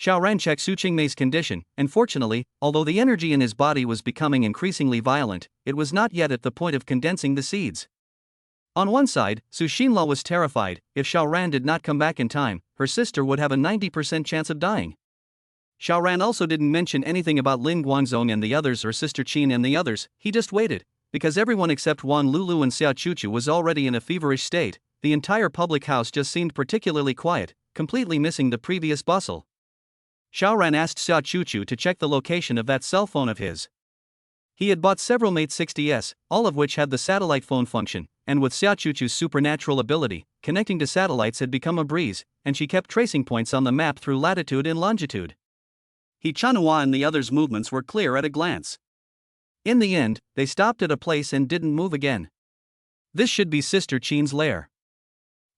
Xiao Ran checked Su Qingmei's condition, and fortunately, although the energy in his body was becoming increasingly violent, it was not yet at the point of condensing the seeds. On one side, Su Xinla was terrified. If Xiao Ran did not come back in time, her sister would have a 90% chance of dying. Xiao Ran also didn't mention anything about Lin Guangzong and the others or Sister Qin and the others. He just waited, because everyone except Wan Lulu and Xiao Chuchu was already in a feverish state. The entire public house just seemed particularly quiet, completely missing the previous bustle. Xiao Ran asked Xiao Chuchu to check the location of that cell phone of his. He had bought several Mate 60s, all of which had the satellite phone function, and with Xiao Chuchu's supernatural ability, connecting to satellites had become a breeze, and she kept tracing points on the map through latitude and longitude. He Chunhua and the others' movements were clear at a glance. In the end, they stopped at a place and didn't move again. This should be Sister Qin's lair.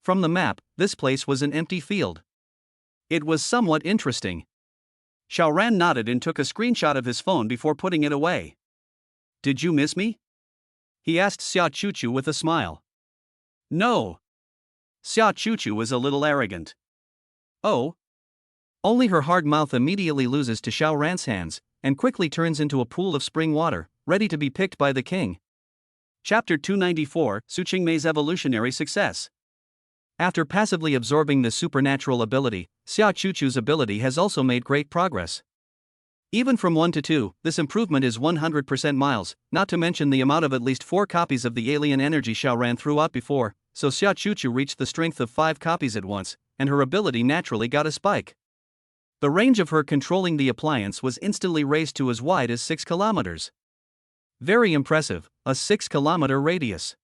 From the map, this place was an empty field. It was somewhat interesting. Xiao Ran nodded and took a screenshot of his phone before putting it away. Did you miss me? He asked Xiao Chuchu with a smile. No. Xiao Chuchu was a little arrogant. Oh? Only her hard mouth immediately loses to Xiao Ran's hands, and quickly turns into a pool of spring water, ready to be picked by the king. Chapter 294, Su Qingmei's Evolutionary Success. After passively absorbing the supernatural ability, Xiao Chuchu's ability has also made great progress. Even from 1 to 2, this improvement is 100% miles, not to mention the amount of at least 4 copies of the alien energy Xiao Ran threw out before, so Xiao Chuchu reached the strength of 5 copies at once, and her ability naturally got a spike. The range of her controlling the appliance was instantly raised to as wide as 6 kilometers. Very impressive, a 6-kilometer radius.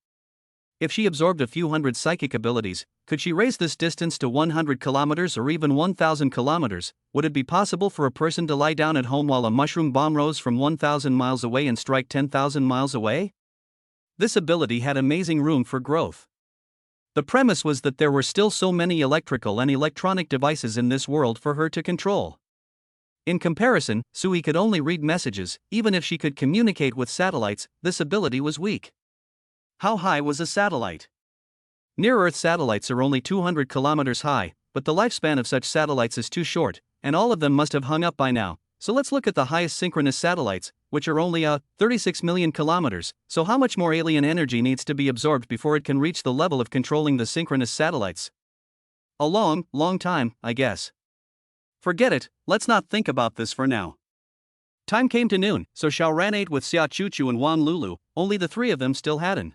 If she absorbed a few hundred psychic abilities, could she raise this distance to 100 kilometers or even 1,000 kilometers? Would it be possible for a person to lie down at home while a mushroom bomb rose from 1,000 miles away and strike 10,000 miles away? This ability had amazing room for growth. The premise was that there were still so many electrical and electronic devices in this world for her to control. In comparison, Sui could only read messages. Even if she could communicate with satellites, this ability was weak. How high was a satellite? Near-Earth satellites are only 200 kilometers high, but the lifespan of such satellites is too short, and all of them must have hung up by now. So let's look at the highest synchronous satellites, which are only 36 million kilometers. So how much more alien energy needs to be absorbed before it can reach the level of controlling the synchronous satellites? A long, long time, I guess. Forget it, let's not think about this for now. Time came to noon, so Xiao Ran ate with Xiao Chuchu and Wan Lulu. Only the 3 of them still had an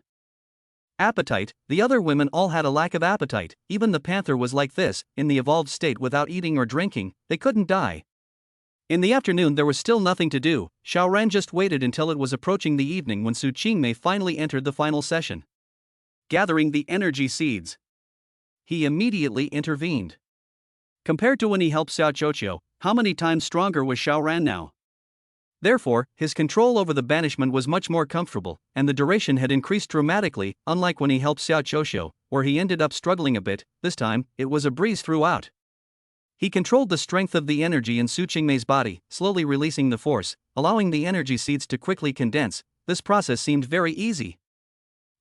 appetite. The other women all had a lack of appetite. Even the panther was like this, in the evolved state without eating or drinking. They couldn't die. In the afternoon there was still nothing to do. Xiao Ran just waited until it was approaching the evening when Su Qingmei finally entered the final session. Gathering the energy seeds. He immediately intervened. Compared to when he helped Xiao Chocho, how many times stronger was Xiao Ran now? Therefore, his control over the banishment was much more comfortable, and the duration had increased dramatically, unlike when he helped Xiao Chocho, where he ended up struggling a bit. This time, it was a breeze throughout. He controlled the strength of the energy in Su Qingmei's body, slowly releasing the force, allowing the energy seeds to quickly condense. This process seemed very easy.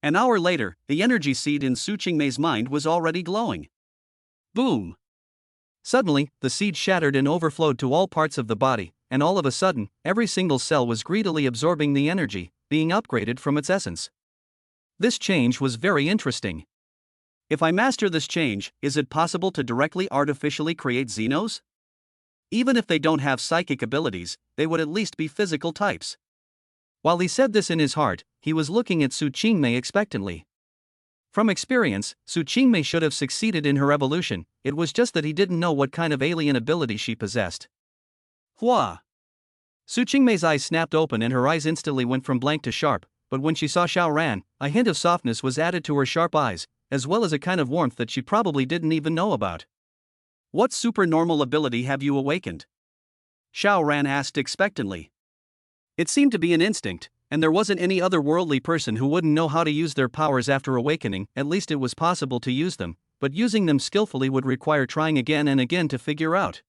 An hour later, the energy seed in Su Qingmei's mind was already glowing. Boom! Suddenly, the seed shattered and overflowed to all parts of the body, and all of a sudden, every single cell was greedily absorbing the energy, being upgraded from its essence. This change was very interesting. If I master this change, is it possible to directly artificially create Xenos? Even if they don't have psychic abilities, they would at least be physical types. While he said this in his heart, he was looking at Su Qingmei expectantly. From experience, Su Qingmei should have succeeded in her evolution, it was just that he didn't know what kind of alien ability she possessed. Hua! Su Qingmei's eyes snapped open and her eyes instantly went from blank to sharp, but when she saw Xiao Ran, a hint of softness was added to her sharp eyes, as well as a kind of warmth that she probably didn't even know about. What supernormal ability have you awakened? Xiao Ran asked expectantly. It seemed to be an instinct, and there wasn't any other worldly person who wouldn't know how to use their powers after awakening. At least it was possible to use them, but using them skillfully would require trying again and again to figure out.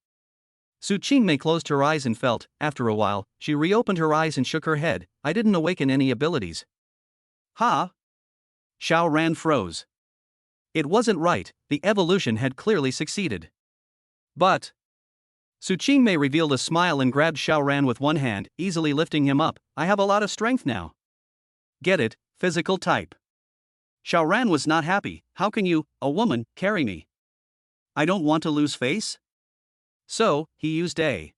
Su Qingmei closed her eyes and felt, after a while, she reopened her eyes and shook her head. I didn't awaken any abilities. Ha! Xiao Ran froze. It wasn't right, the evolution had clearly succeeded. But Su Qingmei revealed a smile and grabbed Xiao Ran with one hand, easily lifting him up. I have a lot of strength now. Get it, physical type. Xiao Ran was not happy. How can you, a woman, carry me? I don't want to lose face? So, he used a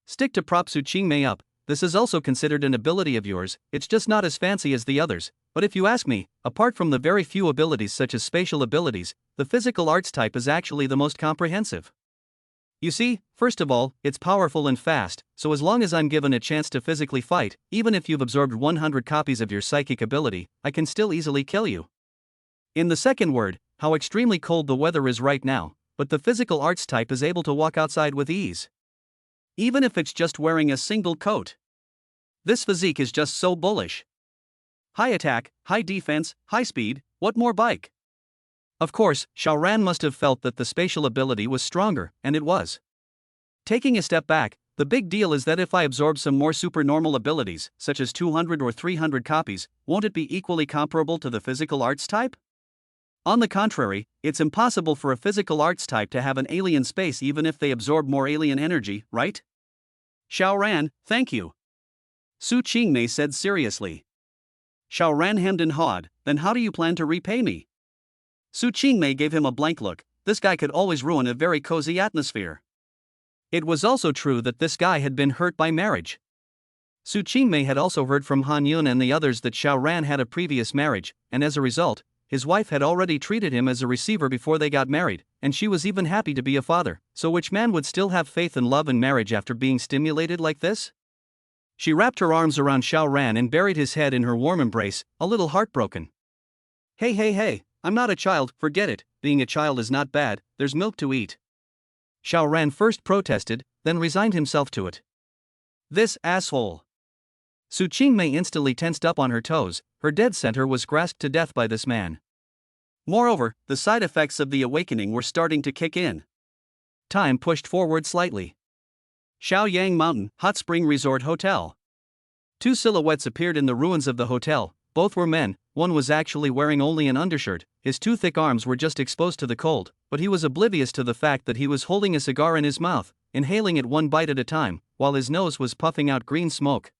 stick to prop Su Qingmei up. This is also considered an ability of yours, it's just not as fancy as the others, but if you ask me, apart from the very few abilities such as spatial abilities, the physical arts type is actually the most comprehensive. You see, first of all, it's powerful and fast, so as long as I'm given a chance to physically fight, even if you've absorbed 100 copies of your psychic ability, I can still easily kill you. In the second word, how extremely cold the weather is right now, but the physical arts type is able to walk outside with ease. Even if it's just wearing a single coat. This physique is just so bullish. High attack, high defense, high speed, what more bike? Of course, Xiao Ran must have felt that the spatial ability was stronger, and it was. Taking a step back, the big deal is that if I absorb some more supernormal abilities, such as 200 or 300 copies, won't it be equally comparable to the physical arts type? On the contrary, it's impossible for a physical arts type to have an alien space even if they absorb more alien energy, right? Xiao Ran, thank you. Su Qingmei said seriously. Xiao Ran hemmed and hawed, then how do you plan to repay me? Su Qingmei gave him a blank look. This guy could always ruin a very cozy atmosphere. It was also true that this guy had been hurt by marriage. Su Qingmei had also heard from Han Yun and the others that Xiao Ran had a previous marriage, and as a result, his wife had already treated him as a receiver before they got married, and she was even happy to be a father, so which man would still have faith in love and marriage after being stimulated like this? She wrapped her arms around Xiao Ran and buried his head in her warm embrace, a little heartbroken. Hey, I'm not a child, forget it, being a child is not bad, there's milk to eat. Xiao Ran first protested, then resigned himself to it. This asshole. Su Qingmei instantly tensed up on her toes, her dead center was grasped to death by this man. Moreover, the side effects of the awakening were starting to kick in. Time pushed forward slightly. Shaoyang Mountain, Hot Spring Resort Hotel. Two silhouettes appeared in the ruins of the hotel, both were men, one was actually wearing only an undershirt, his two thick arms were just exposed to the cold, but he was oblivious to the fact that he was holding a cigar in his mouth, inhaling it one bite at a time, while his nose was puffing out green smoke.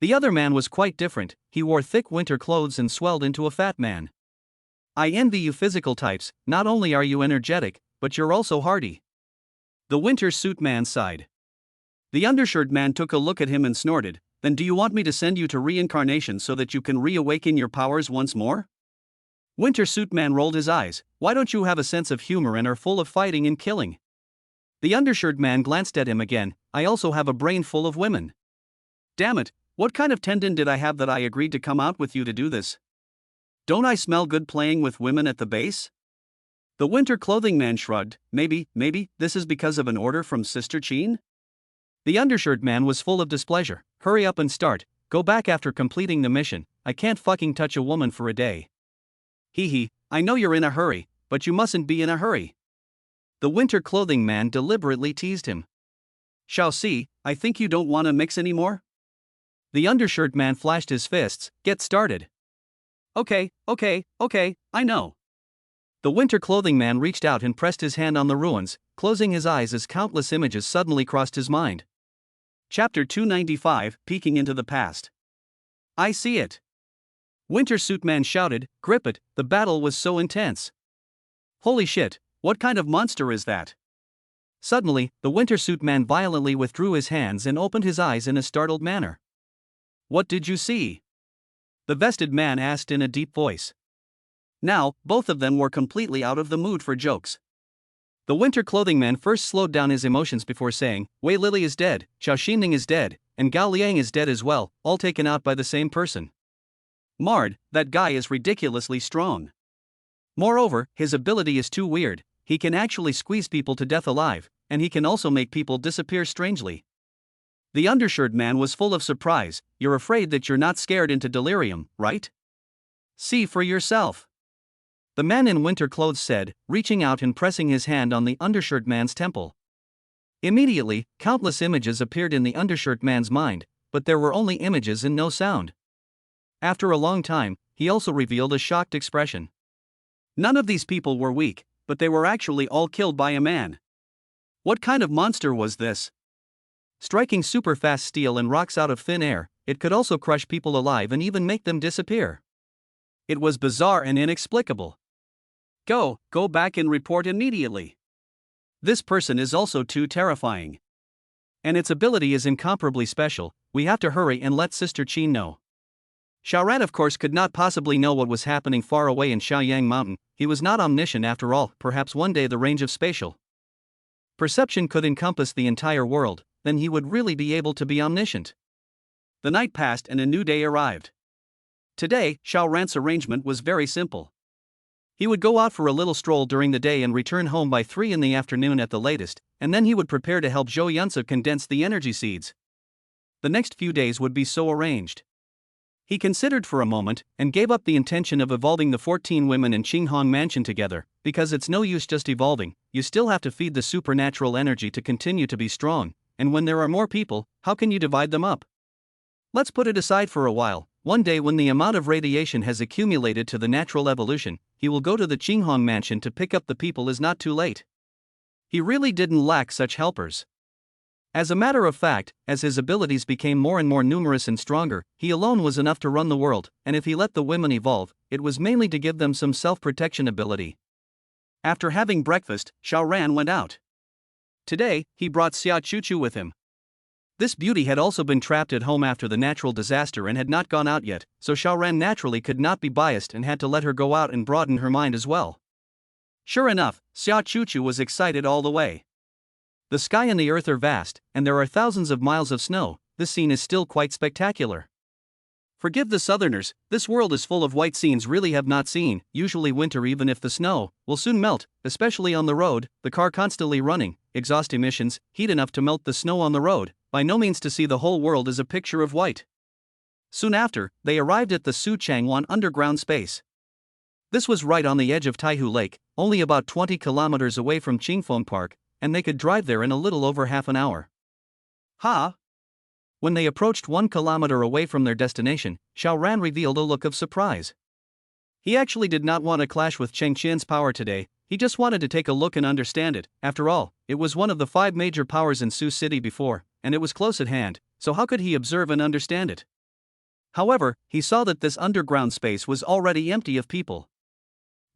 The other man was quite different, he wore thick winter clothes and swelled into a fat man. I envy you physical types, not only are you energetic, but you're also hardy. The winter suit man sighed. The undershirt man took a look at him and snorted, then do you want me to send you to reincarnation so that you can reawaken your powers once more? Winter suit man rolled his eyes, why don't you have a sense of humor and are full of fighting and killing? The undershirt man glanced at him again, I also have a brain full of women. Damn it, what kind of tendon did I have that I agreed to come out with you to do this? Don't I smell good playing with women at the base? The winter clothing man shrugged, maybe, this is because of an order from Sister Qin? The undershirt man was full of displeasure, hurry up and start, go back after completing the mission, I can't fucking touch a woman for a day. Hee, I know you're in a hurry, but you mustn't be in a hurry. The winter clothing man deliberately teased him. Xiaoxi, I think you don't want to mix anymore? The undershirt man flashed his fists, get started. Okay, I know. The winter clothing man reached out and pressed his hand on the ruins, closing his eyes as countless images suddenly crossed his mind. Chapter 295, Peeking into the Past. I see it. Winter Suit Man shouted, "Grip it, the battle was so intense." Holy shit, what kind of monster is that? Suddenly, the Winter Suit Man violently withdrew his hands and opened his eyes in a startled manner. What did you see? The vested man asked in a deep voice. Now, both of them were completely out of the mood for jokes. The Winter Clothing Man first slowed down his emotions before saying, Wei Lily is dead, Xiao Xinning is dead, and Gao Liang is dead as well, all taken out by the same person. Mard, that guy is ridiculously strong. Moreover, his ability is too weird, he can actually squeeze people to death alive, and he can also make people disappear strangely. The Undershirt Man was full of surprise. You're afraid that you're not scared into delirium, right? See for yourself. The man in winter clothes said, reaching out and pressing his hand on the Undershirt Man's temple. Immediately, countless images appeared in the Undershirt Man's mind, but there were only images and no sound. After a long time, he also revealed a shocked expression. None of these people were weak, but they were actually all killed by a man. What kind of monster was this? Striking super fast steel and rocks out of thin air, it could also crush people alive and even make them disappear. It was bizarre and inexplicable. Go back and report immediately. This person is also too terrifying. And its ability is incomparably special, we have to hurry and let Sister Qin know. Xiaoran of course could not possibly know what was happening far away in Xiaoyang Mountain, he was not omniscient after all, perhaps one day the range of spatial perception could encompass the entire world, then he would really be able to be omniscient. The night passed and a new day arrived. Today, Xiaoran's arrangement was very simple. He would go out for a little stroll during the day and return home by 3 in the afternoon at the latest, and then he would prepare to help Zhou Yunsa condense the energy seeds. The next few days would be so arranged. He considered for a moment, and gave up the intention of evolving the 14 women in Qinghong Mansion together, because it's no use just evolving, you still have to feed the supernatural energy to continue to be strong, and when there are more people, how can you divide them up? Let's put it aside for a while. One day when the amount of radiation has accumulated to the natural evolution, he will go to the Qinghong Mansion to pick up the people is not too late. He really didn't lack such helpers. As a matter of fact, as his abilities became more and more numerous and stronger, he alone was enough to run the world, and if he let the women evolve, it was mainly to give them some self-protection ability. After having breakfast, Xiaoran went out. Today, he brought Xia Chuchu with him. This beauty had also been trapped at home after the natural disaster and had not gone out yet, so Xiaoran naturally could not be biased and had to let her go out and broaden her mind as well. Sure enough, Xia Chuchu was excited all the way. The sky and the earth are vast, and there are thousands of miles of snow. This scene is still quite spectacular. Forgive the southerners, this world is full of white scenes really have not seen, usually winter even if the snow will soon melt, especially on the road, the car constantly running, exhaust emissions, heat enough to melt the snow on the road, by no means to see the whole world as a picture of white. Soon after, they arrived at the Su Changwan underground space. This was right on the edge of Taihu Lake, only about 20 kilometers away from Qingfeng Park, and they could drive there in a little over half an hour. When they approached 1 kilometer away from their destination, Xiaoran revealed a look of surprise. He actually did not want to clash with Cheng Qian's power today, he just wanted to take a look and understand it. After all, it was one of the 5 major powers in Su City before, and it was close at hand, so how could he observe and understand it? However, he saw that this underground space was already empty of people.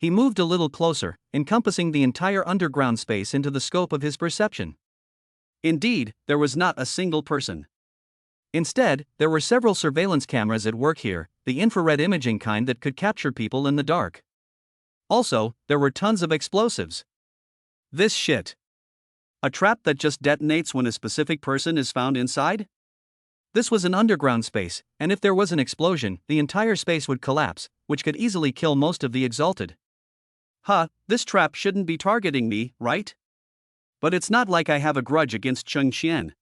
He moved a little closer, encompassing the entire underground space into the scope of his perception. Indeed, there was not a single person. Instead, there were several surveillance cameras at work here, the infrared imaging kind that could capture people in the dark. Also, there were tons of explosives. This shit. A trap that just detonates when a specific person is found inside? This was an underground space, and if there was an explosion, the entire space would collapse, which could easily kill most of the exalted. This trap shouldn't be targeting me, right? But it's not like I have a grudge against Cheng Qian.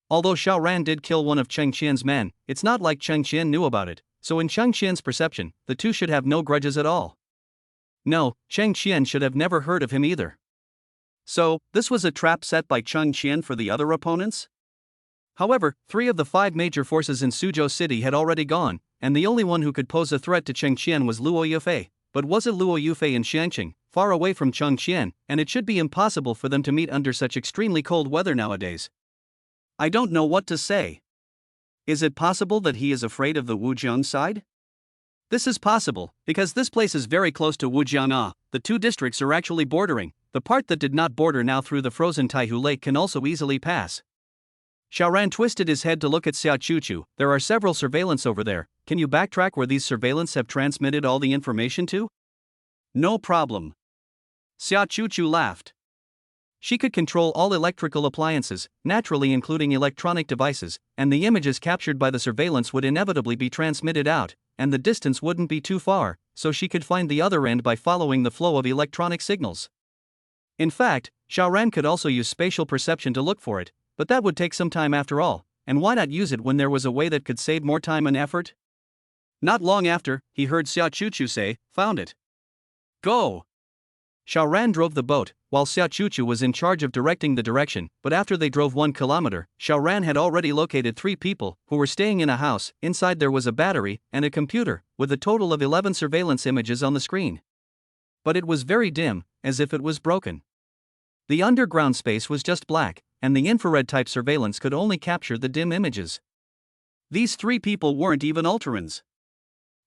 Although Xiaoran did kill one of Cheng Qian's men, it's not like Cheng Qian knew about it, so in Cheng Qian's perception, the two should have no grudges at all. No, Cheng Qian should have never heard of him either. So, this was a trap set by Cheng Qian for the other opponents? However, 3 of the 5 major forces in Suzhou City had already gone, and the only one who could pose a threat to Cheng Qian was Luo Yufei. But was it Luo Yufei in Xiangqing, far away from Cheng Qian, and it should be impossible for them to meet under such extremely cold weather nowadays. I don't know what to say. Is it possible that he is afraid of the Wujiang side? This is possible, because this place is very close to Wujiang. The two districts are actually bordering. The part that did not border now through the frozen Taihu Lake can also easily pass. Xiaoran twisted his head to look at Xia Chuchu. There are several surveillance over there. Can you backtrack where these surveillance have transmitted all the information to? No problem. Xia Chuchu laughed. She could control all electrical appliances, naturally including electronic devices, and the images captured by the surveillance would inevitably be transmitted out, and the distance wouldn't be too far, so she could find the other end by following the flow of electronic signals. In fact, Xiaoran could also use spatial perception to look for it, but that would take some time after all, and why not use it when there was a way that could save more time and effort? Not long after, he heard Xia Chuchu say, "Found it. Go!" Xiaoran drove the boat, while Xia Chuchu was in charge of directing the direction, but after they drove 1 kilometer, Xiaoran had already located 3 people, who were staying in a house. Inside there was a battery, and a computer, with a total of 11 surveillance images on the screen. But it was very dim, as if it was broken. The underground space was just black, and the infrared-type surveillance could only capture the dim images. These 3 people weren't even Ultrans.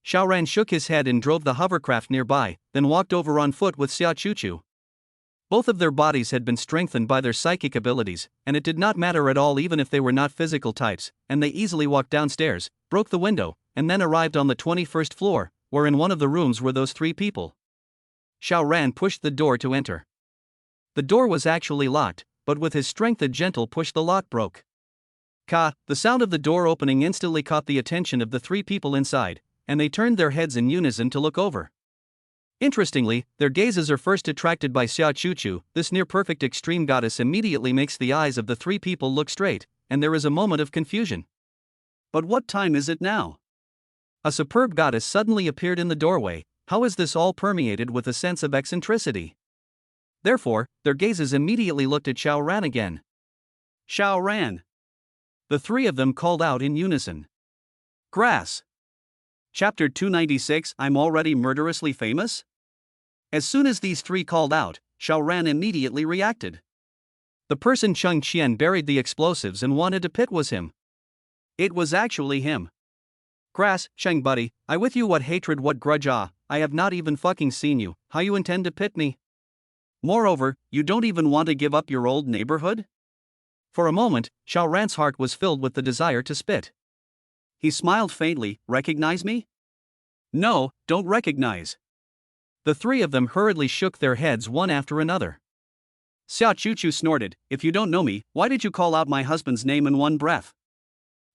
Xiaoran shook his head and drove the hovercraft nearby, then walked over on foot with Xia Chuchu. Both of their bodies had been strengthened by their psychic abilities, and it did not matter at all even if they were not physical types, and they easily walked downstairs, broke the window, and then arrived on the 21st floor, where in one of the rooms were those 3 people. Xiaoran pushed the door to enter. The door was actually locked, but with his strength a gentle push the lock broke. The sound of the door opening instantly caught the attention of the 3 people inside, and they turned their heads in unison to look over. Interestingly, their gazes are first attracted by Xia Chuchu. This near-perfect extreme goddess immediately makes the eyes of the 3 people look straight, and there is a moment of confusion. But what time is it now? A superb goddess suddenly appeared in the doorway. How is this all permeated with a sense of eccentricity? Therefore, their gazes immediately looked at Xiaoran again. Xiaoran! The 3 of them called out in unison. Grass! Chapter 296. I'm already murderously famous? As soon as these 3 called out, Xiaoran immediately reacted. The person Cheng Qian buried the explosives and wanted to pit was him. It was actually him. Grass, Cheng buddy, I with you what hatred what grudge I have not even fucking seen you, how you intend to pit me? Moreover, you don't even want to give up your old neighborhood? For a moment, Xiaoran's heart was filled with the desire to spit. He smiled faintly. Recognize me? No, don't recognize. The 3 of them hurriedly shook their heads one after another. Xia Chuchu snorted, if you don't know me, why did you call out my husband's name in one breath?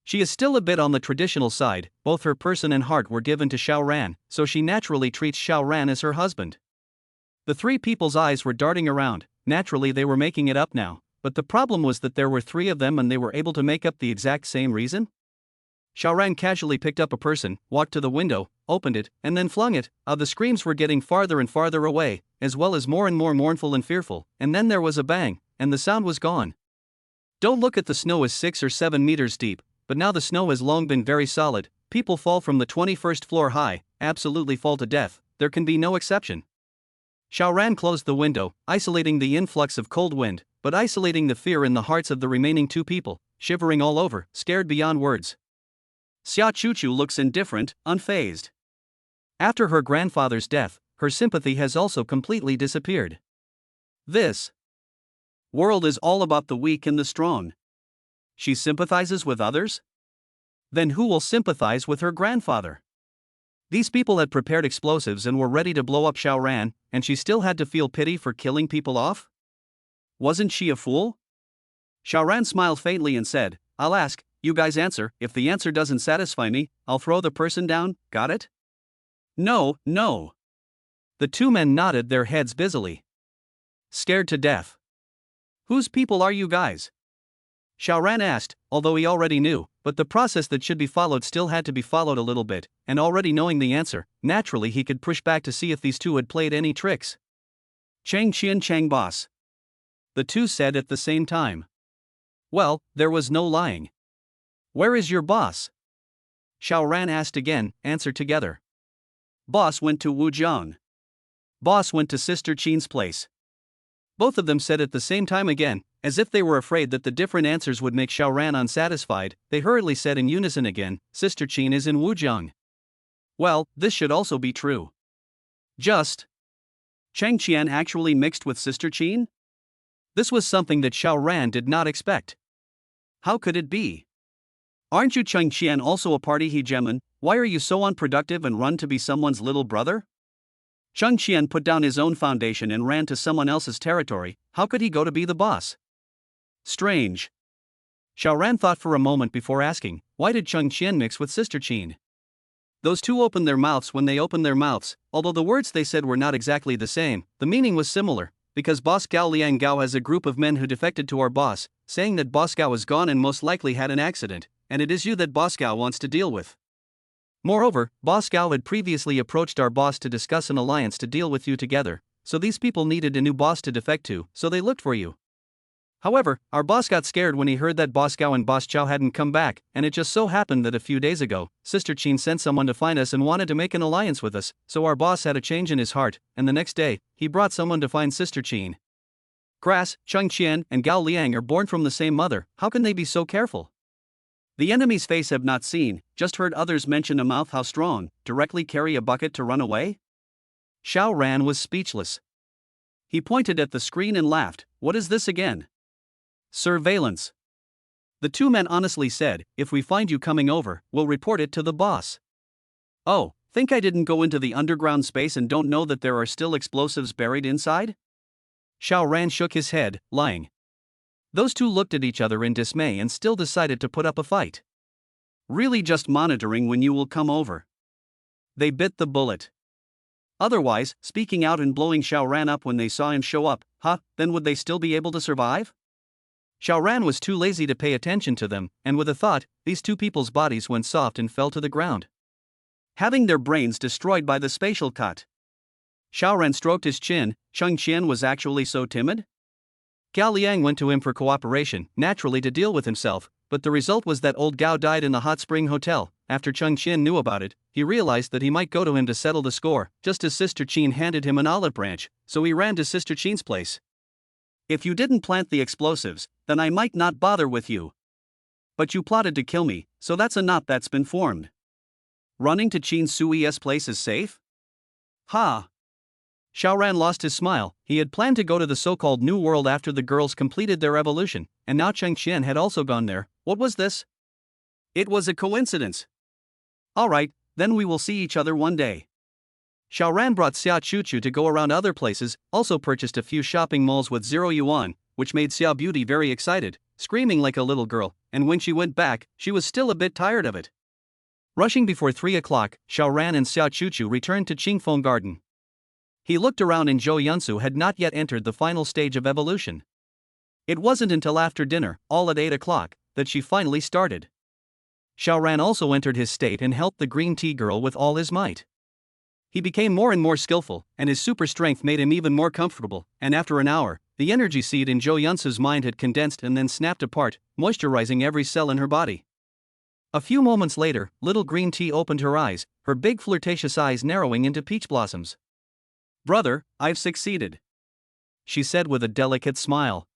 She is still a bit on the traditional side, both her person and heart were given to Xiaoran, so she naturally treats Xiaoran as her husband. The 3 people's eyes were darting around. Naturally they were making it up now, but the problem was that there were 3 of them and they were able to make up the exact same reason? Xiaoran casually picked up a person, walked to the window, opened it, and then flung it. The screams were getting farther and farther away, as well as more and more mournful and fearful, and then there was a bang, and the sound was gone. Don't look at the snow as 6 or 7 meters deep, but now the snow has long been very solid. People fall from the 21st floor high, absolutely fall to death, there can be no exception. Xiaoran closed the window, isolating the influx of cold wind, but isolating the fear in the hearts of the remaining 2 people, shivering all over, scared beyond words. Xia Chuchu looks indifferent, unfazed. After her grandfather's death, her sympathy has also completely disappeared. This world is all about the weak and the strong. She sympathizes with others? Then who will sympathize with her grandfather? These people had prepared explosives and were ready to blow up Xiaoran, and she still had to feel pity for killing people off? Wasn't she a fool? Xiaoran smiled faintly and said, I'll ask, you guys answer. If the answer doesn't satisfy me, I'll throw the person down, got it? No. The 2 men nodded their heads busily. Scared to death. Whose people are you guys? Xiaoran asked, although he already knew, but the process that should be followed still had to be followed a little bit, and already knowing the answer, naturally he could push back to see if these 2 had played any tricks. Cheng Qian Cheng boss. The 2 said at the same time. Well, there was no lying. Where is your boss? Xiaoran asked again, answer together. Boss went to Wujiang. Boss went to Sister Qin's place. Both of them said at the same time again, as if they were afraid that the different answers would make Xiaoran unsatisfied. They hurriedly said in unison again, Sister Qin is in Wujiang. Well, this should also be true. Just. Chang Qian actually mixed with Sister Qin? This was something that Xiao Ran did not expect. How could it be? Aren't you Chang Qian also a party hegemon? Why are you so unproductive and run to be someone's little brother? Chang Qian put down his own foundation and ran to someone else's territory. How could he go to be the boss? Strange. Xiao Ran thought for a moment before asking, why did Chang Qian mix with Sister Qin? Those two opened their mouths when they opened their mouths, although the words they said were not exactly the same, the meaning was similar, because Boss Gao Liang Gao has a group of men who defected to our boss, saying that Boss Gao is gone and most likely had an accident, and it is you that Boss Gao wants to deal with. Moreover, Boss Gao had previously approached our boss to discuss an alliance to deal with you together, so these people needed a new boss to defect to, so they looked for you. However, our boss got scared when he heard that Boss Gao and Boss Chow hadn't come back, and it just so happened that a few days ago, Sister Qin sent someone to find us and wanted to make an alliance with us, so our boss had a change in his heart, and the next day, he brought someone to find Sister Qin. Grass, Chang Qian, and Gao Liang are born from the same mother, how can they be so careful? The enemy's face have not seen, just heard others mention a mouth how strong, directly carry a bucket to run away? Xiao Ran was speechless. He pointed at the screen and laughed, what is this again? Surveillance. The two men honestly said, if we find you coming over, we'll report it to the boss. Oh, think I didn't go into the underground space and don't know that there are still explosives buried inside? Xiao Ran shook his head, lying. Those two looked at each other in dismay and still decided to put up a fight. Really just monitoring when you will come over. They bit the bullet. Otherwise, speaking out and blowing Xiao Ran up when they saw him show up, then would they still be able to survive? Xiao Ran was too lazy to pay attention to them, and with a thought, these two people's bodies went soft and fell to the ground, having their brains destroyed by the spatial cut. Xiao Ran stroked his chin. Chang Qian was actually so timid? Gao Liang went to him for cooperation, naturally to deal with himself, but the result was that old Gao died in the hot spring hotel. After Chang Qian knew about it, he realized that he might go to him to settle the score, just as Sister Qin handed him an olive branch, so he ran to Sister Qin's place. If you didn't plant the explosives, then I might not bother with you. But you plotted to kill me, so that's a knot that's been formed. Running to Qin Sui's place is safe? Ha! Xiao Ran lost his smile. He had planned to go to the so-called New World after the girls completed their evolution, and now Chang Qian had also gone there. What was this? It was a coincidence. Alright, then we will see each other one day. Xiao Ran brought Xia Chuchu to go around other places, also purchased a few shopping malls with 0 yuan, which made Xia Beauty very excited, screaming like a little girl, and when she went back, she was still a bit tired of it. Rushing before 3 o'clock, Xiao Ran and Xia Chuchu returned to Qingfeng Garden. He looked around and Zhou Yunsu had not yet entered the final stage of evolution. It wasn't until after dinner, all at 8 o'clock, that she finally started. Xiao Ran also entered his state and helped the green tea girl with all his might. He became more and more skillful, and his super strength made him even more comfortable, and after an hour, the energy seed in Zhou Yunsu's mind had condensed and then snapped apart, moisturizing every cell in her body. A few moments later, little green tea opened her eyes, her big flirtatious eyes narrowing into peach blossoms. Brother, I've succeeded, she said with a delicate smile.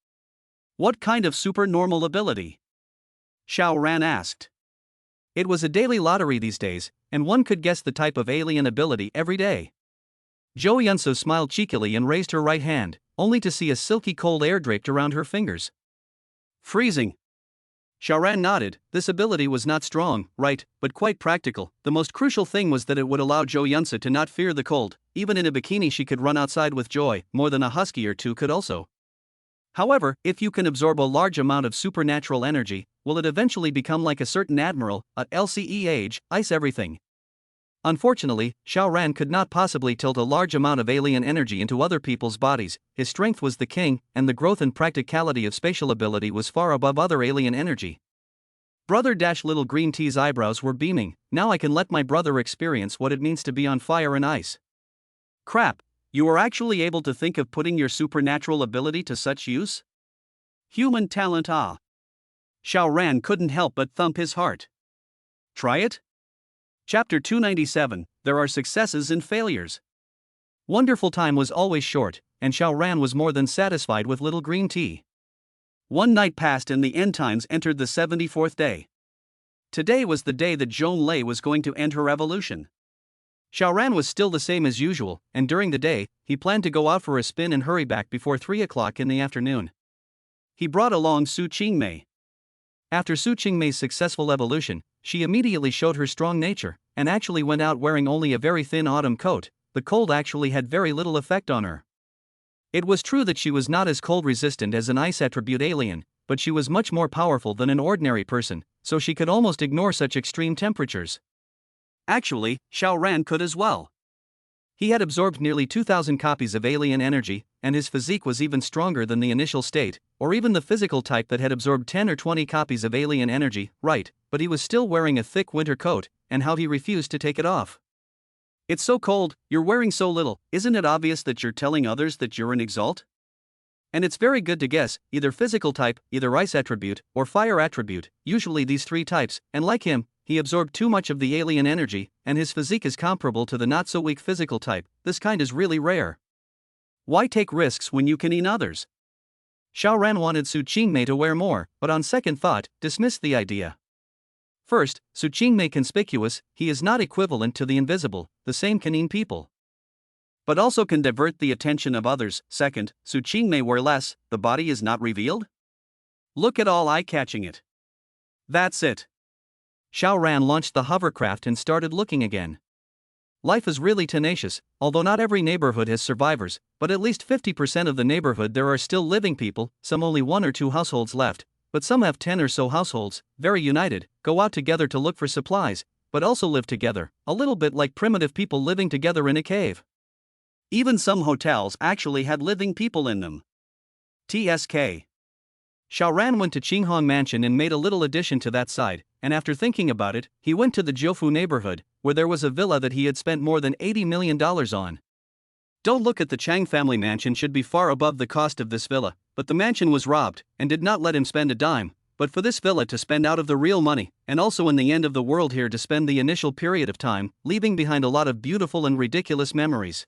What kind of supernormal ability? Xiao Ran asked. It was a daily lottery these days, and one could guess the type of alien ability every day. Zhou Yunsu smiled cheekily and raised her right hand, only to see a silky cold air draped around her fingers. Freezing. Xiao Ran nodded. This ability was not strong, right, but quite practical. The most crucial thing was that it would allow Zhou Yunsu to not fear the cold. Even in a bikini she could run outside with joy, more than a husky or two could also. However, if you can absorb a large amount of supernatural energy, will it eventually become like a certain admiral, at LCE age, ice everything? Unfortunately, Xiao Ran could not possibly tilt a large amount of alien energy into other people's bodies. His strength was the king, and the growth and practicality of spatial ability was far above other alien energy. Brother Little Green Tea's eyebrows were beaming. Now I can let my brother experience what it means to be on fire and ice. Crap, you are actually able to think of putting your supernatural ability to such use? Human talent, ah. Xiao Ran couldn't help but thump his heart. Try it? Chapter 297, There are successes and failures. Wonderful time was always short, and Xiao Ran was more than satisfied with little green tea. One night passed and the end times entered the 74th day. Today was the day that Zhong Lei was going to end her evolution. Xiaoran was still the same as usual, and during the day, he planned to go out for a spin and hurry back before 3 o'clock in the afternoon. He brought along Su Qingmei. After Su Qingmei's successful evolution, she immediately showed her strong nature, and actually went out wearing only a very thin autumn coat. The cold actually had very little effect on her. It was true that she was not as cold resistant as an ice attribute alien, but she was much more powerful than an ordinary person, so she could almost ignore such extreme temperatures. Actually, Xiaoran could as well. He had absorbed nearly 2,000 copies of alien energy, and his physique was even stronger than the initial state, or even the physical type that had absorbed 10 or 20 copies of alien energy, right, but he was still wearing a thick winter coat, and how he refused to take it off. It's so cold, you're wearing so little, isn't it obvious that you're telling others that you're an exalt? And it's very good to guess, either physical type, either ice attribute, or fire attribute, usually these three types, and like him, he absorbed too much of the alien energy, and his physique is comparable to the not-so-weak physical type. This kind is really rare. Why take risks when you can eat others? Xiaoran wanted Su Qingmei to wear more, but on second thought, dismissed the idea. First, Su Qingmei conspicuous, he is not equivalent to the invisible, the same can eat people. But also can divert the attention of others. Second, Su Qingmei wear less, the body is not revealed? Look at all eye-catching it. That's it. Xiaoran launched the hovercraft and started looking again. Life is really tenacious, although not every neighborhood has survivors, but at least 50% of the neighborhood there are still living people, some only 1 or 2 households left, but some have 10 or so households, very united, go out together to look for supplies, but also live together, a little bit like primitive people living together in a cave. Even some hotels actually had living people in them. TSK. Xiaoran went to Qinghong Mansion and made a little addition to that side, and after thinking about it, he went to the Jiufu neighborhood, where there was a villa that he had spent more than $80 million on. Don't look at the Chang family mansion should be far above the cost of this villa, but the mansion was robbed, and did not let him spend a dime, but for this villa to spend out of the real money, and also in the end of the world here to spend the initial period of time, leaving behind a lot of beautiful and ridiculous memories.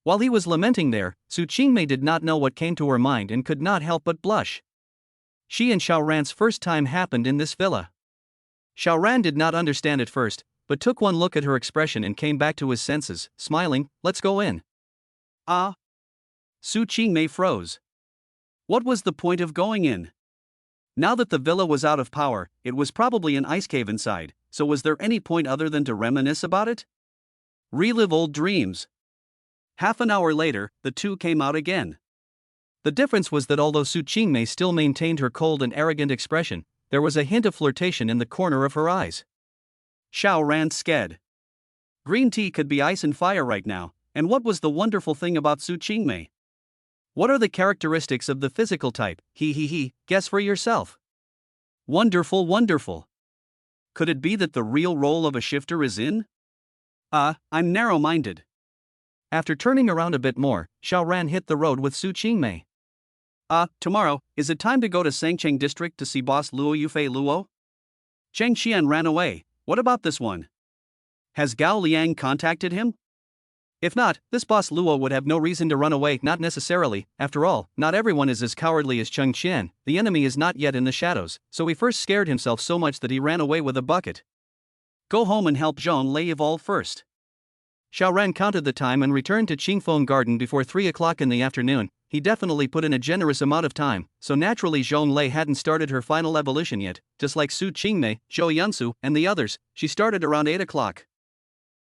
While he was lamenting there, Su Qingmei did not know what came to her mind and could not help but blush. She and Xiaoran's first time happened in this villa. Xiaoran did not understand at first, but took one look at her expression and came back to his senses, smiling. Let's go in. Ah. Su Qingmei froze. What was the point of going in? Now that the villa was out of power, it was probably an ice cave inside, so was there any point other than to reminisce about it? Relive old dreams. Half an hour later, the two came out again. The difference was that although Su Qingmei still maintained her cold and arrogant expression, there was a hint of flirtation in the corner of her eyes. Xiaoran sked. Green tea could be ice and fire right now, and what was the wonderful thing about Su Qingmei? What are the characteristics of the physical type? Guess for yourself. Wonderful, wonderful. Could it be that the real role of a shifter is in? I'm narrow-minded. After turning around a bit more, Xiaoran hit the road with Su Qingmei. Tomorrow, is it time to go to Sangcheng district to see boss Luo Yufei Luo? Cheng Xian ran away, what about this one? Has Gao Liang contacted him? If not, this boss Luo would have no reason to run away, not necessarily, after all, not everyone is as cowardly as Cheng Xian, the enemy is not yet in the shadows, so he first scared himself so much that he ran away with a bucket. Go home and help Zhong Lei evolve first. Xiaoran counted the time and returned to Qingfeng Garden before 3 o'clock in the afternoon. He definitely put in a generous amount of time, so naturally Zhong Lei hadn't started her final evolution yet, just like Su Qingmei, Zhou Yunsu, and the others. She started around 8 o'clock.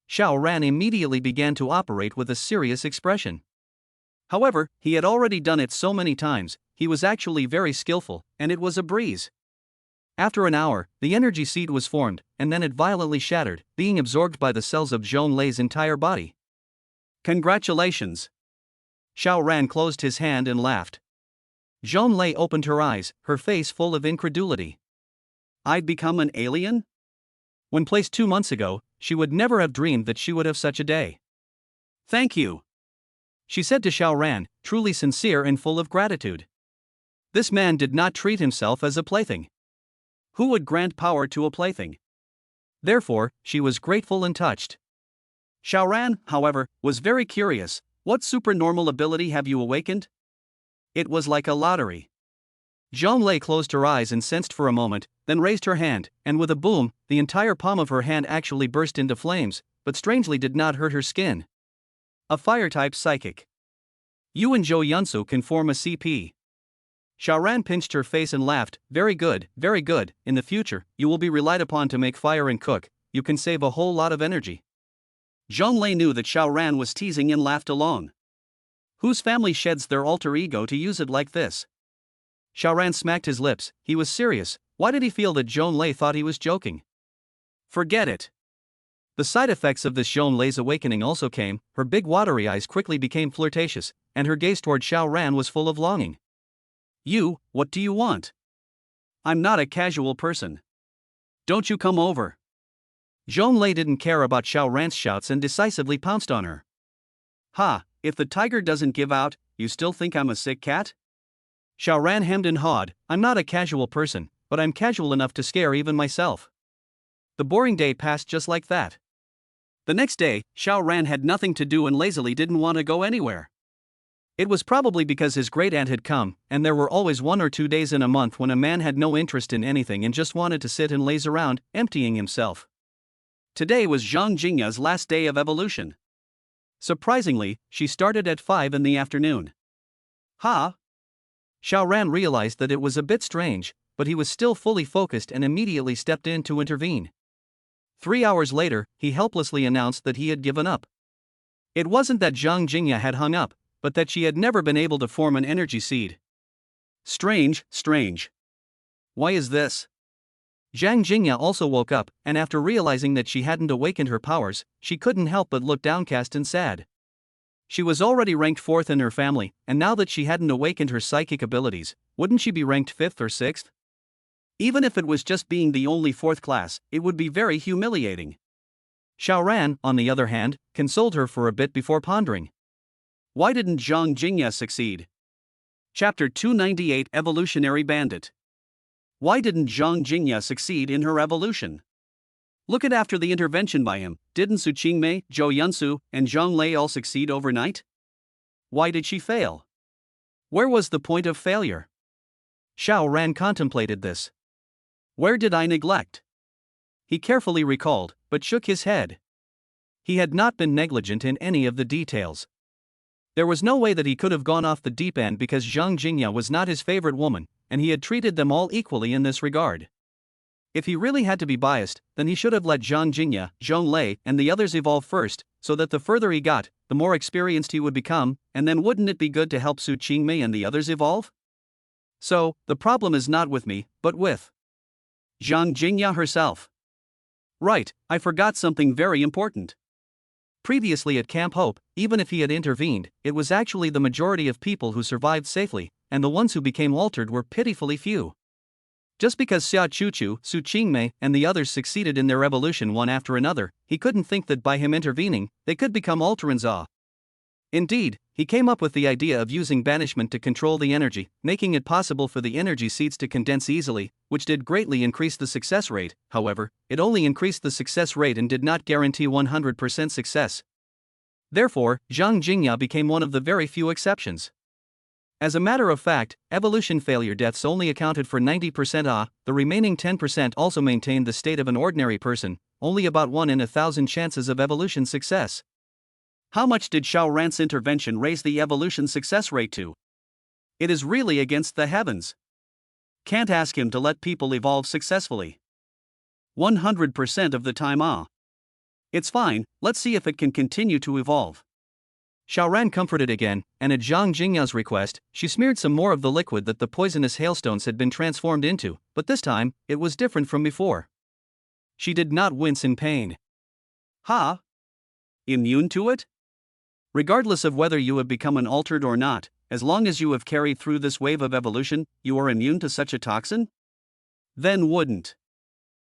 Xiaoran immediately began to operate with a serious expression. However, he had already done it so many times, he was actually very skillful, and it was a breeze. After an hour, the energy seed was formed, and then it violently shattered, being absorbed by the cells of Zhong Lei's entire body. Congratulations! Xiaoran closed his hand and laughed. Zhong Lei opened her eyes, her face full of incredulity. I'd become an alien? When placed 2 months ago, she would never have dreamed that she would have such a day. Thank you, she said to Xiaoran, truly sincere and full of gratitude. This man did not treat himself as a plaything. Who would grant power to a plaything? Therefore, she was grateful and touched. Xiaoran, however, was very curious. What supernormal ability have you awakened? It was like a lottery. Zhong Lei closed her eyes and sensed for a moment, then raised her hand, and with a boom, the entire palm of her hand actually burst into flames, but strangely did not hurt her skin. A fire-type psychic. You and Zhou Yunsu can form a CP. Xiaoran pinched her face and laughed. Very good, very good. In the future, you will be relied upon to make fire and cook. You can save a whole lot of energy. Zhonglei knew that Xiaoran was teasing and laughed along. Whose family sheds their alter ego to use it like this? Xiaoran smacked his lips. He was serious. Why did he feel that Zhonglei thought he was joking? Forget it. The side effects of this Zhonglei's awakening also came. Her big watery eyes quickly became flirtatious, and her gaze toward Xiaoran was full of longing. You, what do you want? I'm not a casual person. Don't you come over. Zhonglei didn't care about Xiaoran's shouts and decisively pounced on her. Ha, if the tiger doesn't give out, you still think I'm a sick cat? Xiaoran hemmed and hawed. I'm not a casual person, but I'm casual enough to scare even myself. The boring day passed just like that. The next day, Xiaoran had nothing to do and lazily didn't want to go anywhere. It was probably because his great-aunt had come, and there were always 1 or 2 days in a month when a man had no interest in anything and just wanted to sit and laze around, emptying himself. Today was Zhang Jingya's last day of evolution. Surprisingly, she started at 5 in the afternoon. Ha! Xiaoran realized that it was a bit strange, but he was still fully focused and immediately stepped in to intervene. 3 hours later, he helplessly announced that he had given up. It wasn't that Zhang Jingya had hung up, but that she had never been able to form an energy seed. Strange, strange. Why is this? Zhang Jingya also woke up, and after realizing that she hadn't awakened her powers, she couldn't help but look downcast and sad. She was already ranked 4th in her family, and now that she hadn't awakened her psychic abilities, wouldn't she be ranked 5th or 6th? Even if it was just being the only 4th class, it would be very humiliating. Xiaoran, on the other hand, consoled her for a bit before pondering. Why didn't Zhang Jingya succeed? Chapter 298 Evolutionary Bandit. Why didn't Zhang Jingya succeed in her evolution? Look at after the intervention by him, didn't Su Qingmei, Zhou Yunsu, and Zhonglei all succeed overnight? Why did she fail? Where was the point of failure? Xiaoran contemplated this. Where did I neglect? He carefully recalled, but shook his head. He had not been negligent in any of the details. There was no way that he could have gone off the deep end because Zhang Jingya was not his favorite woman, and he had treated them all equally in this regard. If he really had to be biased, then he should have let Zhang Jingya, Zhonglei, and the others evolve first, so that the further he got, the more experienced he would become, and then wouldn't it be good to help Su Qingmei and the others evolve? So, the problem is not with me, but with Zhang Jingya herself. Right, I forgot something very important. Previously at Camp Hope, even if he had intervened, it was actually the majority of people who survived safely, and the ones who became altered were pitifully few. Just because Xia Chuchu, Su Qingmei, and the others succeeded in their evolution one after another, he couldn't think that by him intervening, they could become Alteranza. Indeed, he came up with the idea of using banishment to control the energy, making it possible for the energy seeds to condense easily, which did greatly increase the success rate. However, it only increased the success rate and did not guarantee 100% success. Therefore, Zhang Jingya became one of the very few exceptions. As a matter of fact, evolution failure deaths only accounted for 90%. The remaining 10% also maintained the state of an ordinary person, only about 1 in 1,000 chances of evolution success. How much did Xiaoran's intervention raise the evolution success rate to? It is really against the heavens. Can't ask him to let people evolve successfully. 100% of the time. It's fine, let's see if it can continue to evolve. Xiaoran comforted again, and at Zhang Jingya's request, she smeared some more of the liquid that the poisonous hailstones had been transformed into, but this time, it was different from before. She did not wince in pain. Ha! Immune to it? Regardless of whether you have become an altered or not, as long as you have carried through this wave of evolution, you are immune to such a toxin? Then wouldn't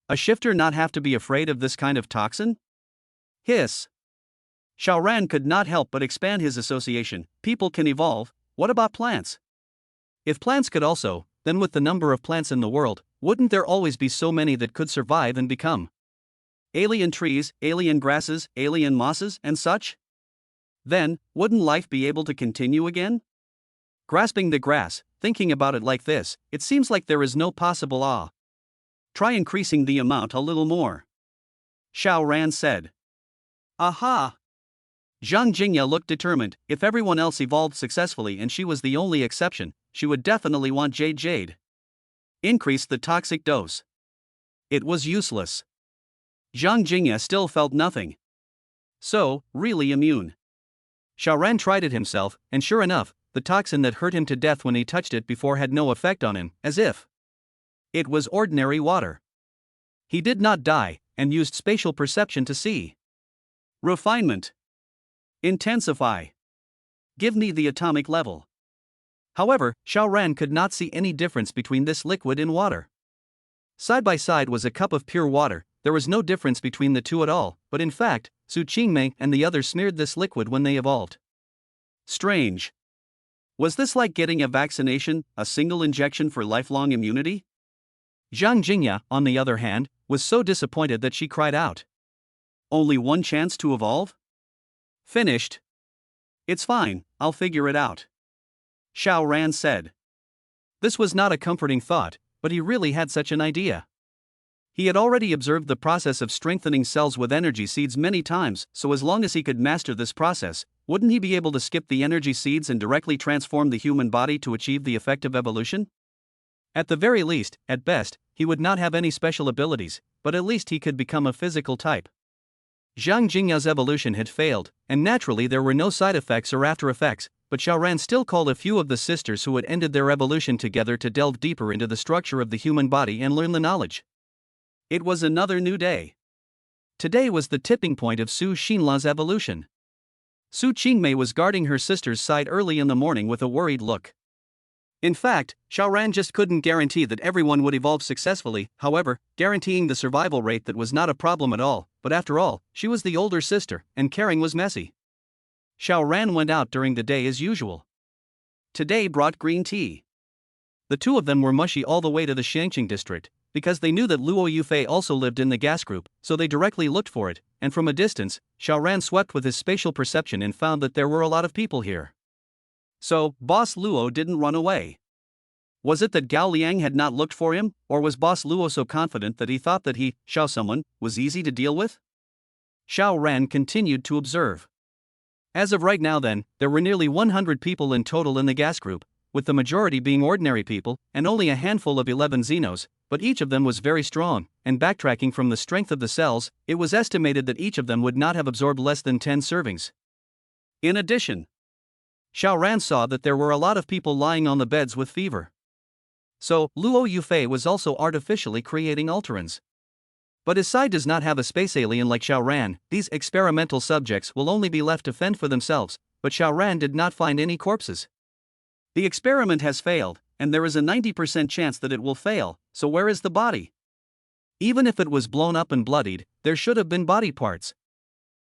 a shifter not have to be afraid of this kind of toxin? Hiss. Xiaoran could not help but expand his association. People can evolve, what about plants? If plants could also, then with the number of plants in the world, wouldn't there always be so many that could survive and become alien trees, alien grasses, alien mosses, and such? Then, wouldn't life be able to continue again? Grasping the grass, thinking about it like this, it seems like there is no possible Try increasing the amount a little more. Xiaoran said. Aha! Zhang Jingya looked determined. If everyone else evolved successfully and she was the only exception, she would definitely want Jade. Increase the toxic dose. It was useless. Zhang Jingya still felt nothing. So, really immune. Xiaoran tried it himself, and sure enough, the toxin that hurt him to death when he touched it before had no effect on him, as if it was ordinary water. He did not die, and used spatial perception to see. Refinement. Intensify. Give me the atomic level. However, Xiaoran could not see any difference between this liquid and water. Side by side was a cup of pure water. There was no difference between the two at all, but in fact, Su Qingmei and the others smeared this liquid when they evolved. Strange. Was this like getting a vaccination, a single injection for lifelong immunity? Zhang Jingya, on the other hand, was so disappointed that she cried out. Only one chance to evolve? Finished. It's fine, I'll figure it out. Xiaoran said. This was not a comforting thought, but he really had such an idea. He had already observed the process of strengthening cells with energy seeds many times, so as long as he could master this process, wouldn't he be able to skip the energy seeds and directly transform the human body to achieve the effective evolution? At the very least, at best, he would not have any special abilities, but at least he could become a physical type. Zhang Jingya's evolution had failed, and naturally there were no side effects or after effects, but Xiaoran still called a few of the sisters who had ended their evolution together to delve deeper into the structure of the human body and learn the knowledge. It was another new day. Today was the tipping point of Su Xinla's evolution. Su Qingmei was guarding her sister's side early in the morning with a worried look. In fact, Xiaoran just couldn't guarantee that everyone would evolve successfully, however, guaranteeing the survival rate that was not a problem at all, but after all, she was the older sister, and caring was messy. Xiaoran went out during the day as usual. Today brought green tea. The two of them were mushy all the way to the Shangqing district, because they knew that Luo Yufei also lived in the gas group, so they directly looked for it, and from a distance, Xiaoran swept with his spatial perception and found that there were a lot of people here. So, Boss Luo didn't run away. Was it that Gao Liang had not looked for him, or was Boss Luo so confident that he thought that he, Xiao someone, was easy to deal with? Xiaoran continued to observe. As of right now then, there were nearly 100 people in total in the gas group, with the majority being ordinary people, and only a handful of 11 Xenos, but each of them was very strong, and backtracking from the strength of the cells, it was estimated that each of them would not have absorbed less than 10 servings. In addition, Xiaoran saw that there were a lot of people lying on the beds with fever. So, Luo Yufei was also artificially creating Ultrons. But his side does not have a space alien like Xiaoran. These experimental subjects will only be left to fend for themselves, but Xiaoran did not find any corpses. The experiment has failed, and there is a 90% chance that it will fail, so where is the body? Even if it was blown up and bloodied, there should have been body parts.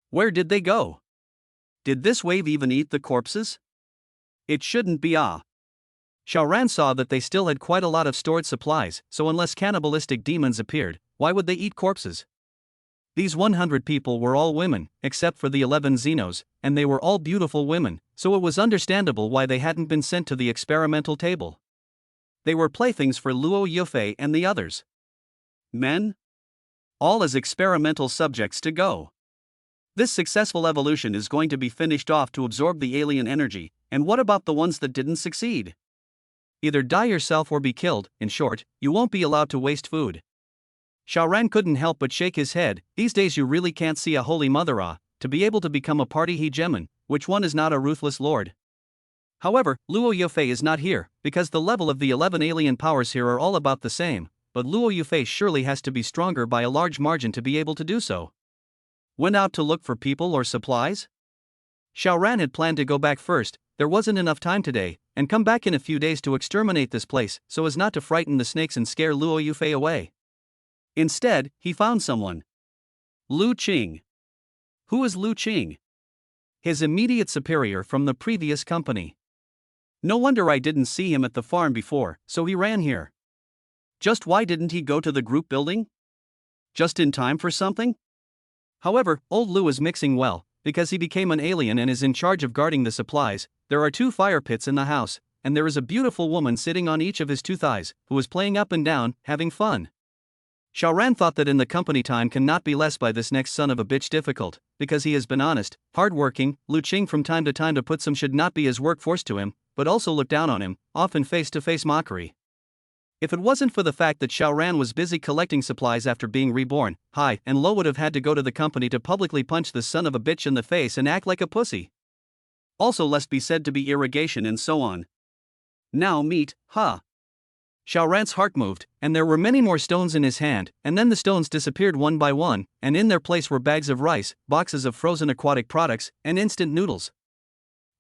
Where did they go? Did this wave even eat the corpses? It shouldn't be. Xiaoran saw that they still had quite a lot of stored supplies, so unless cannibalistic demons appeared, why would they eat corpses? These 100 people were all women, except for the 11 Xenos, and they were all beautiful women, so it was understandable why they hadn't been sent to the experimental table. They were playthings for Luo Yufei and the others. Men? All as experimental subjects to go. This successful evolution is going to be finished off to absorb the alien energy, and what about the ones that didn't succeed? Either die yourself or be killed. In short, you won't be allowed to waste food. Xiaoran couldn't help but shake his head. These days you really can't see a holy mother to be able to become a party hegemon, which one is not a ruthless lord. However, Luo Yufei is not here, because the level of the 11 alien powers here are all about the same, but Luo Yufei surely has to be stronger by a large margin to be able to do so. Went out to look for people or supplies? Xiaoran had planned to go back first. There wasn't enough time today, and come back in a few days to exterminate this place so as not to frighten the snakes and scare Luo Yufei away. Instead, he found someone. Lu Qing. Who is Lu Qing? His immediate superior from the previous company. No wonder I didn't see him at the farm before, so he ran here. Just why didn't he go to the group building? Just in time for something? However, old Lu is mixing well, because he became an alien and is in charge of guarding the supplies. There are 2 fire pits in the house, and there is a beautiful woman sitting on each of his 2 thighs, who is playing up and down, having fun. Xiao Ran thought that in the company time cannot be less by this next son of a bitch difficult, because he has been honest, hard-working. Lu Qing from time to put some should not be his work forced to him, but also look down on him, often face-to-face mockery. If it wasn't for the fact that Xiao Ran was busy collecting supplies after being reborn, Hai and Lo would have had to go to the company to publicly punch the son of a bitch in the face and act like a pussy. Also lest be said to be irrigation and so on. Now meet, ha. Xiao Ran's heart moved, and there were many more stones in his hand, and then the stones disappeared one by one, and in their place were bags of rice, boxes of frozen aquatic products, and instant noodles.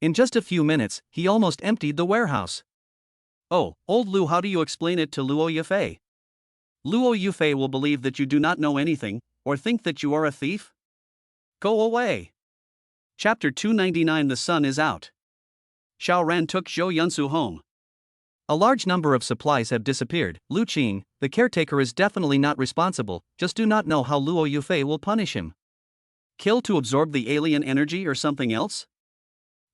In just a few minutes, he almost emptied the warehouse. Oh, old Lu, how do you explain it to Luo Yufei? Luo Yufei will believe that you do not know anything, or think that you are a thief? Go away. Chapter 299. The sun is out. Xiao Ran took Zhou Yunsu home. A large number of supplies have disappeared. Lu Qing, the caretaker, is definitely not responsible, just do not know how Luo Yufei will punish him. Kill to absorb the alien energy or something else?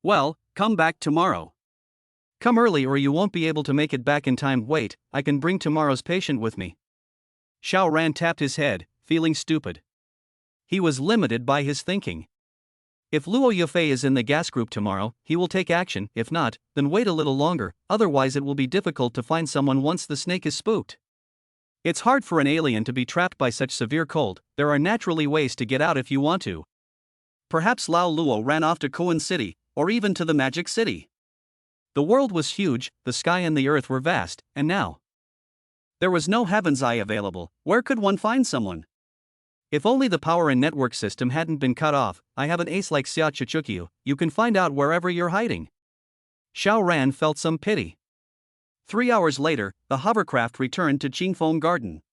Well, come back tomorrow. Come early or you won't be able to make it back in time. Wait, I can bring tomorrow's patient with me. Xiao Ran tapped his head, feeling stupid. He was limited by his thinking. If Luo Yufei is in the gas group tomorrow, he will take action. If not, then wait a little longer, otherwise it will be difficult to find someone once the snake is spooked. It's hard for an alien to be trapped by such severe cold. There are naturally ways to get out if you want to. Perhaps Lao Luo ran off to Koan City, or even to the Magic City. The world was huge, the sky and the earth were vast, and now there was no Heaven's Eye available. Where could one find someone? If only the power and network system hadn't been cut off. I have an ace like Xia Chichukyu, you can find out wherever you're hiding. Xiao Ran felt some pity. 3 hours later, the hovercraft returned to Qingfeng Garden.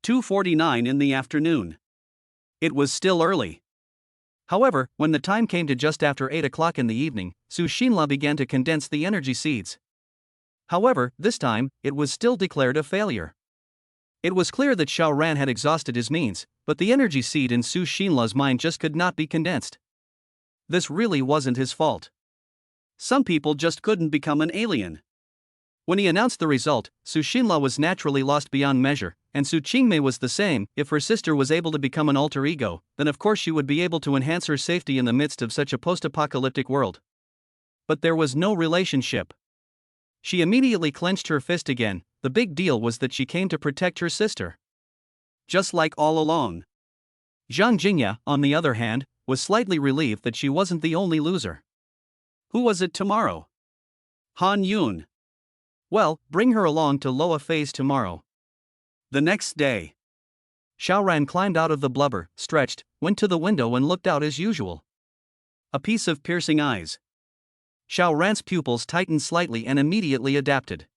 2:49 in the afternoon. It was still early. However, when the time came to just after 8 o'clock in the evening, Su Xinla began to condense the energy seeds. However, this time, it was still declared a failure. It was clear that Xiao Ran had exhausted his means, but the energy seed in Su Xinla's mind just could not be condensed. This really wasn't his fault. Some people just couldn't become an alien. When he announced the result, Su Xinla was naturally lost beyond measure, and Su Qingmei was the same. If her sister was able to become an alter ego, then of course she would be able to enhance her safety in the midst of such a post-apocalyptic world. But there was no relationship. She immediately clenched her fist again. The big deal was that she came to protect her sister. Just like all along. Zhang Jingya, on the other hand, was slightly relieved that she wasn't the only loser. Who was it tomorrow? Han Yun. Well, bring her along to Loa Phase tomorrow. The next day. Xiao Ran climbed out of the blubber, stretched, went to the window and looked out as usual. A piece of piercing eyes. Xiao Ran's pupils tightened slightly and immediately adapted.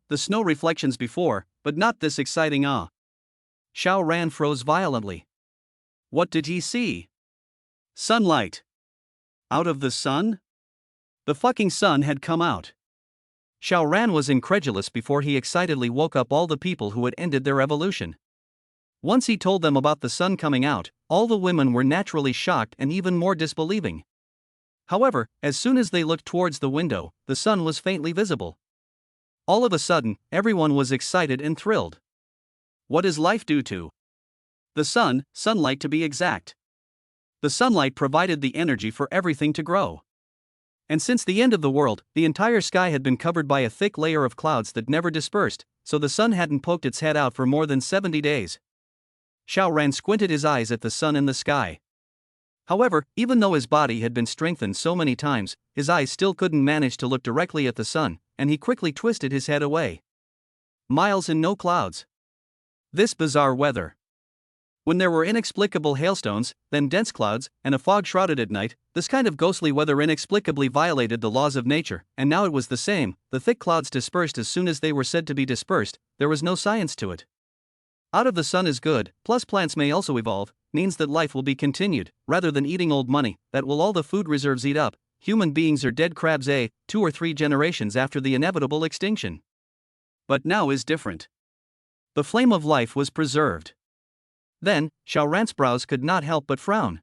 The snow reflections before, but not this exciting. Xiao Ran froze violently. What did he see? Sunlight. Out of the sun? The fucking sun had come out. Xiao Ran was incredulous before he excitedly woke up all the people who had ended their evolution. Once he told them about the sun coming out, all the women were naturally shocked and even more disbelieving. However, as soon as they looked towards the window, the sun was faintly visible. All of a sudden, everyone was excited and thrilled. What is life due to? The sun, sunlight to be exact. The sunlight provided the energy for everything to grow. And since the end of the world, the entire sky had been covered by a thick layer of clouds that never dispersed, so the sun hadn't poked its head out for more than 70 days. Xiao Ran squinted his eyes at the sun in the sky. However, even though his body had been strengthened so many times, his eyes still couldn't manage to look directly at the sun, and he quickly twisted his head away. Miles and no clouds. This bizarre weather. When there were inexplicable hailstones, then dense clouds, and a fog shrouded at night, this kind of ghostly weather inexplicably violated the laws of nature, and now it was the same. The thick clouds dispersed as soon as they were said to be dispersed. There was no science to it. Out of the sun is good, plus plants may also evolve, means that life will be continued, rather than eating old money, that will all the food reserves eat up. Human beings are dead crabs 2 or 3 generations after the inevitable extinction. But now is different. The flame of life was preserved. Then, Xiao Ran's brows could not help but frown.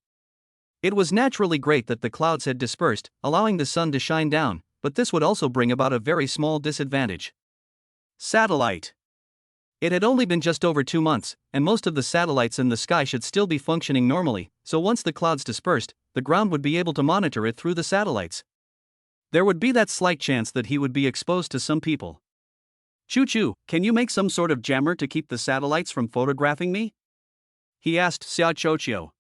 It was naturally great that the clouds had dispersed, allowing the sun to shine down, but this would also bring about a very small disadvantage. Satellite. It had only been just over 2 months, and most of the satellites in the sky should still be functioning normally, so once the clouds dispersed, the ground would be able to monitor it through the satellites. There would be that slight chance that he would be exposed to some people. Choo-choo, can you make some sort of jammer to keep the satellites from photographing me? He asked Xia Chochio.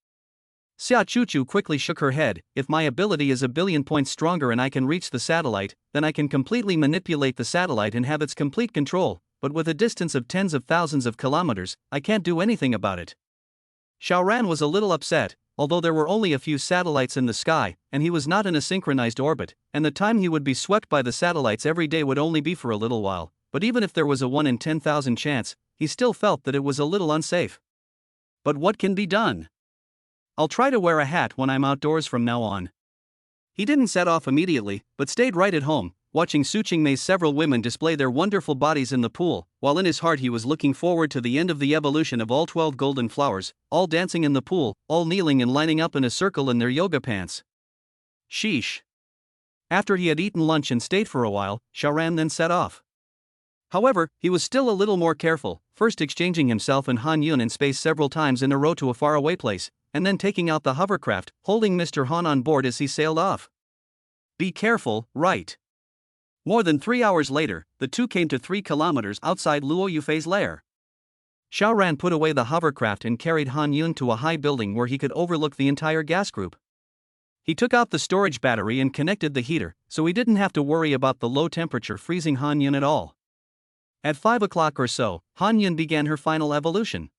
Xia Choo-choo quickly shook her head. If my ability is a billion points stronger and I can reach the satellite, then I can completely manipulate the satellite and have its complete control, but with a distance of tens of thousands of kilometers, I can't do anything about it. Xiaoran was a little upset, although there were only a few satellites in the sky, and he was not in a synchronized orbit, and the time he would be swept by the satellites every day would only be for a little while, but even if there was a 1 in 10,000 chance, he still felt that it was a little unsafe. But what can be done? I'll try to wear a hat when I'm outdoors from now on. He didn't set off immediately, but stayed right at home, watching Su Qingmei's several women display their wonderful bodies in the pool, while in his heart he was looking forward to the end of the evolution of all 12 golden flowers, all dancing in the pool, all kneeling and lining up in a circle in their yoga pants. Sheesh. After he had eaten lunch and stayed for a while, Xiaoran then set off. However, he was still a little more careful, first exchanging himself and Han Yun in space several times in a row to a faraway place, and then taking out the hovercraft, holding Mr. Han on board as he sailed off. Be careful, right? More than 3 hours later, the two came to 3 kilometers outside Luo Yufei's lair. Xiaoran put away the hovercraft and carried Han Yun to a high building where he could overlook the entire gas group. He took out the storage battery and connected the heater, so he didn't have to worry about the low temperature freezing Han Yun at all. At 5 o'clock or so, Han Yun began her final evolution.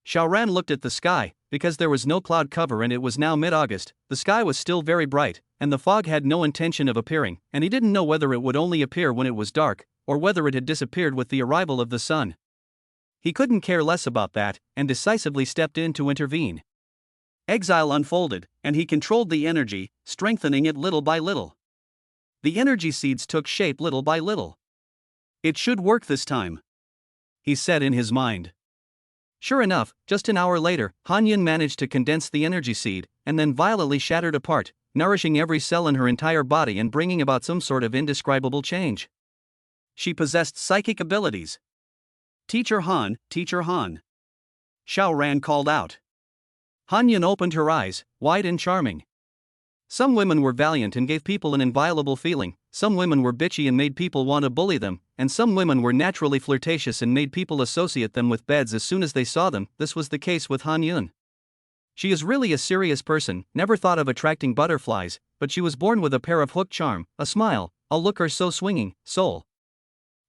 Xiaoran looked at the sky. Because there was no cloud cover and it was now mid-August, the sky was still very bright, and the fog had no intention of appearing, and he didn't know whether it would only appear when it was dark, or whether it had disappeared with the arrival of the sun. He couldn't care less about that, and decisively stepped in to intervene. Exile unfolded, and he controlled the energy, strengthening it little by little. The energy seeds took shape little by little. It should work this time, he said in his mind. Sure enough, just an hour later, Han Yun managed to condense the energy seed, and then violently shattered apart, nourishing every cell in her entire body and bringing about some sort of indescribable change. She possessed psychic abilities. Teacher Han, Teacher Han. Xiaoran called out. Han Yun opened her eyes, wide and charming. Some women were valiant and gave people an inviolable feeling, some women were bitchy and made people want to bully them, and some women were naturally flirtatious and made people associate them with beds as soon as they saw them. This was the case with Han Yun. She is really a serious person, never thought of attracting butterflies, but she was born with a pair of hook charm, a smile, a look her so swinging, soul.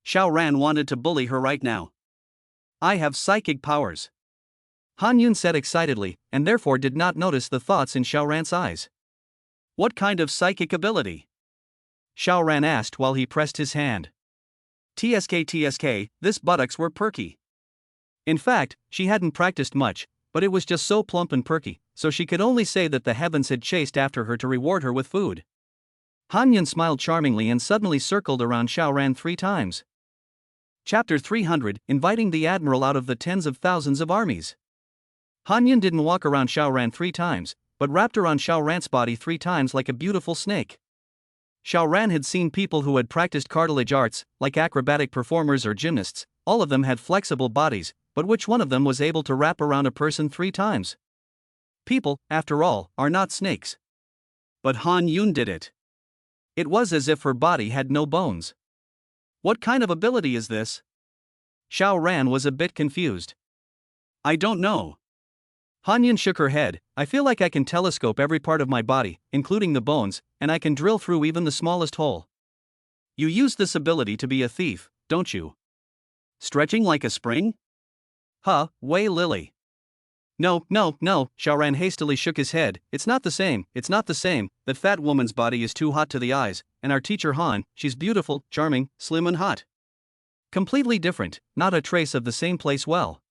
Xiaoran wanted to bully her right now. I have psychic powers, Han Yun said excitedly, and therefore did not notice the thoughts in Xiaoran's eyes. What kind of psychic ability? Xiaoran asked while he pressed his hand. TSK, this buttocks were perky. In fact, she hadn't practiced much, but it was just so plump and perky, so she could only say that the heavens had chased after her to reward her with food. Han Yun smiled charmingly and suddenly circled around Xiaoran 3 times. Chapter 300, Inviting the Admiral out of the tens of thousands of armies. Han Yun didn't walk around Xiaoran 3 times, but wrapped around Xiaoran's body 3 times like a beautiful snake. Xiaoran had seen people who had practiced cartilage arts, like acrobatic performers or gymnasts. All of them had flexible bodies, but which one of them was able to wrap around a person 3 times? People, after all, are not snakes. But Han Yun did it. It was as if her body had no bones. What kind of ability is this? Xiaoran was a bit confused. I don't know. Han Yun shook her head. I feel like I can telescope every part of my body, including the bones, and I can drill through even the smallest hole. You use this ability to be a thief, don't you? Stretching like a spring? Huh, Wei Lily. No, Xiaoran hastily shook his head. It's not the same. That fat woman's body is too hot to the eyes, and our teacher Han, she's beautiful, charming, slim and hot. Completely different, not a trace of the same place. Well,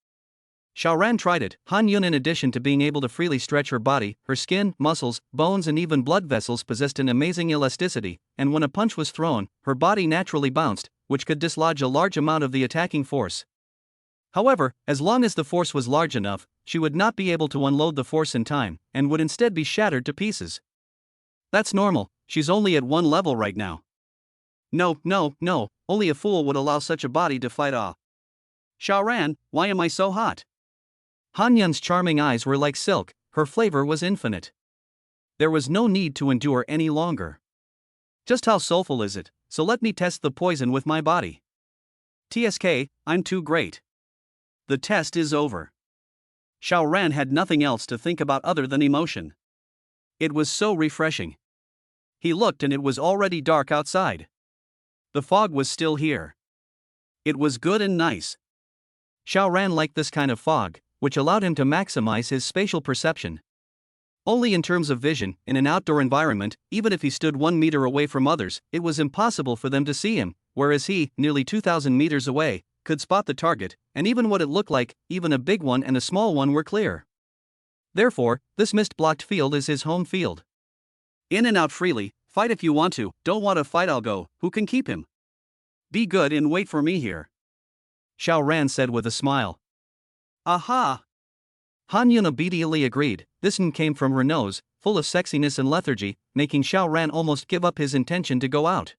Xiaoran tried it. Han Yun, in addition to being able to freely stretch her body, her skin, muscles, bones and even blood vessels possessed an amazing elasticity, and when a punch was thrown, her body naturally bounced, which could dislodge a large amount of the attacking force. However, as long as the force was large enough, she would not be able to unload the force in time, and would instead be shattered to pieces. That's normal, she's only at 1 level right now. No, only a fool would allow such a body to fight off. Xiaoran, why am I so hot? Han Yun's charming eyes were like silk, her flavor was infinite. There was no need to endure any longer. Just how soulful is it, so let me test the poison with my body. TSK, I'm too great. The test is over. Xiaoran had nothing else to think about other than emotion. It was so refreshing. He looked and it was already dark outside. The fog was still here. It was good and nice. Xiaoran liked this kind of fog, which allowed him to maximize his spatial perception. Only in terms of vision, in an outdoor environment, even if he stood 1 meter away from others, it was impossible for them to see him, whereas he, nearly 2,000 meters away, could spot the target, and even what it looked like, even a big one and a small one were clear. Therefore, this mist-blocked field is his home field. In and out freely, fight if you want to, don't want to fight I'll go, who can keep him? Be good and wait for me here. Xiaoran said with a smile. Aha! Han Yun obediently agreed. This came from Renault's, full of sexiness and lethargy, making Xiaoran almost give up his intention to go out.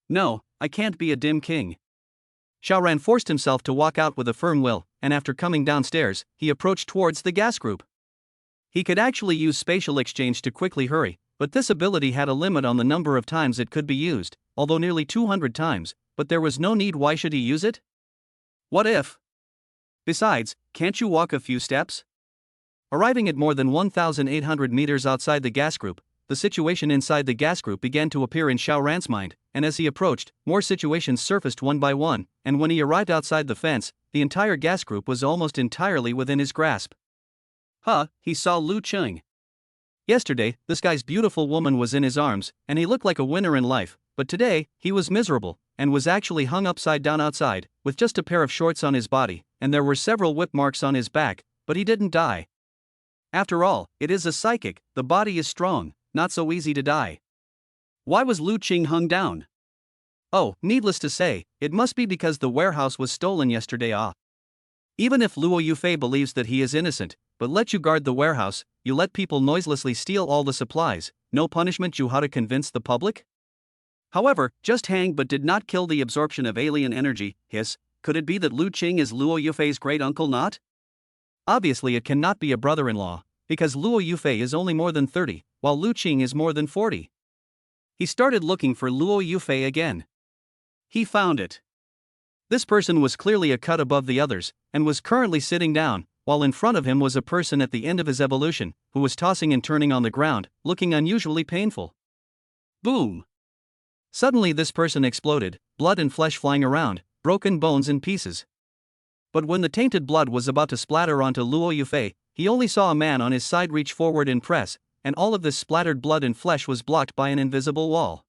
No, I can't be a dim king. Xiaoran forced himself to walk out with a firm will, and after coming downstairs, he approached towards the gas group. He could actually use spatial exchange to quickly hurry, but this ability had a limit on the number of times it could be used, although nearly 200 times, but there was no need. Why should he use it? What if? Besides, can't you walk a few steps? Arriving at more than 1,800 meters outside the gas group, the situation inside the gas group began to appear in Xiaoran's mind, and as he approached, more situations surfaced one by one, and when he arrived outside the fence, the entire gas group was almost entirely within his grasp. He saw Lu Qing. Yesterday, this guy's beautiful woman was in his arms, and he looked like a winner in life, but today, he was miserable, and was actually hung upside down outside, with just a pair of shorts on his body, and there were several whip marks on his back, but he didn't die. After all, it is a psychic, the body is strong, not so easy to die. Why was Lu Qing hung down? Oh, needless to say, it must be because the warehouse was stolen yesterday. Even if Luo Yufei believes that he is innocent, but let you guard the warehouse, you let people noiselessly steal all the supplies, no punishment. You how to convince the public? However, just hang but did not kill the absorption of alien energy. Could it be that Lu Qing is Luo Yufei's great uncle? Not? Obviously it cannot be a brother-in-law, because Luo Yufei is only more than 30, while Lu Qing is more than 40. He started looking for Luo Yufei again. He found it. This person was clearly a cut above the others, and was currently sitting down, while in front of him was a person at the end of his evolution, who was tossing and turning on the ground, looking unusually painful. Boom! Suddenly this person exploded, blood and flesh flying around, broken bones in pieces. But when the tainted blood was about to splatter onto Luo Yufei, he only saw a man on his side reach forward and press, and all of this splattered blood and flesh was blocked by an invisible wall.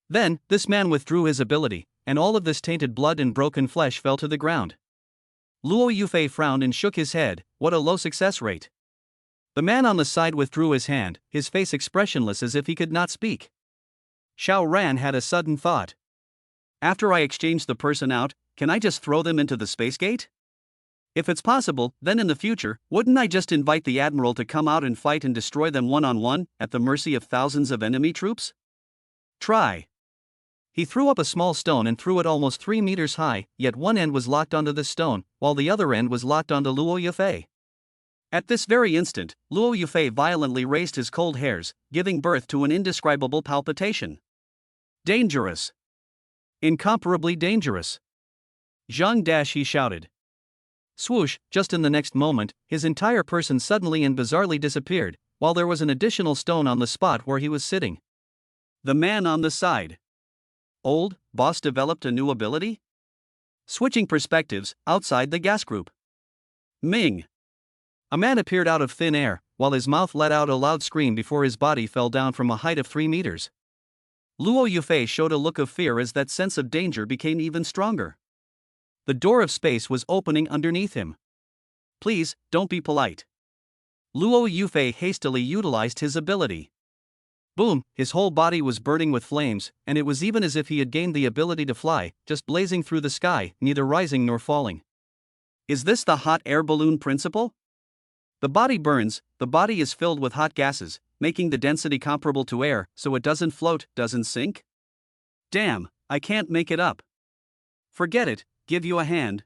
Then, this man withdrew his ability, and all of this tainted blood and broken flesh fell to the ground. Luo Yufei frowned and shook his head. What a low success rate. The man on the side withdrew his hand, his face expressionless as if he could not speak. Xiaoran had a sudden thought. After I exchange the person out, can I just throw them into the space gate? If it's possible, then in the future, wouldn't I just invite the Admiral to come out and fight and destroy them one-on-one, at the mercy of thousands of enemy troops? Try. He threw up a small stone and threw it almost 3 meters high, yet one end was locked onto the stone, while the other end was locked onto Luo Yufei. At this very instant, Luo Yufei violently raised his cold hairs, giving birth to an indescribable palpitation. Dangerous. Incomparably dangerous. Zhang Dash, he shouted. Swoosh, just in the next moment, his entire person suddenly and bizarrely disappeared, while there was an additional stone on the spot where he was sitting. The man on the side. Old boss developed a new ability? Switching perspectives, outside the gas group. Ming. A man appeared out of thin air, while his mouth let out a loud scream before his body fell down from a height of 3 meters. Luo Yufei showed a look of fear as that sense of danger became even stronger. The door of space was opening underneath him. Please, don't be polite. Luo Yufei hastily utilized his ability. Boom, his whole body was burning with flames, and it was even as if he had gained the ability to fly, just blazing through the sky, neither rising nor falling. Is this the hot air balloon principle? The body burns, the body is filled with hot gases, making the density comparable to air, so it doesn't float, doesn't sink? Damn, I can't make it up. Forget it, give you a hand.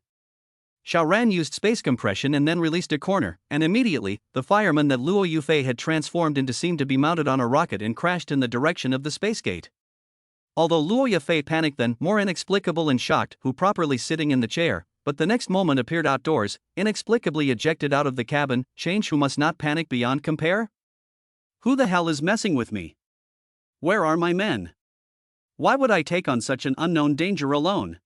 Xiao Ran used space compression and then released a corner, and immediately, the fireman that Luo Yufei had transformed into seemed to be mounted on a rocket and crashed in the direction of the space gate. Although Luo Yufei panicked then, more inexplicable and shocked, who properly sitting in the chair, but the next moment appeared outdoors, inexplicably ejected out of the cabin. Change who must not panic beyond compare? Who the hell is messing with me? Where are my men? Why would I take on such an unknown danger alone?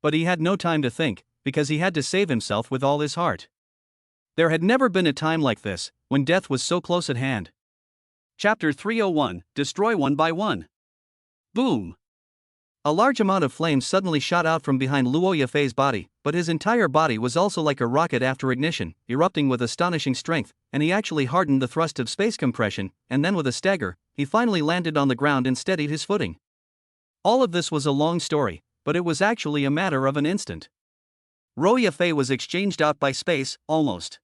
But he had no time to think, because he had to save himself with all his heart. There had never been a time like this, when death was so close at hand. Chapter 301, Destroy One by One. Boom! A large amount of flames suddenly shot out from behind Luo Yufei's body, but his entire body was also like a rocket after ignition, erupting with astonishing strength, and he actually hardened the thrust of space compression, and then with a stagger, he finally landed on the ground and steadied his footing. All of this was a long story, but it was actually a matter of an instant. Luo Yufei was exchanged out by space, almost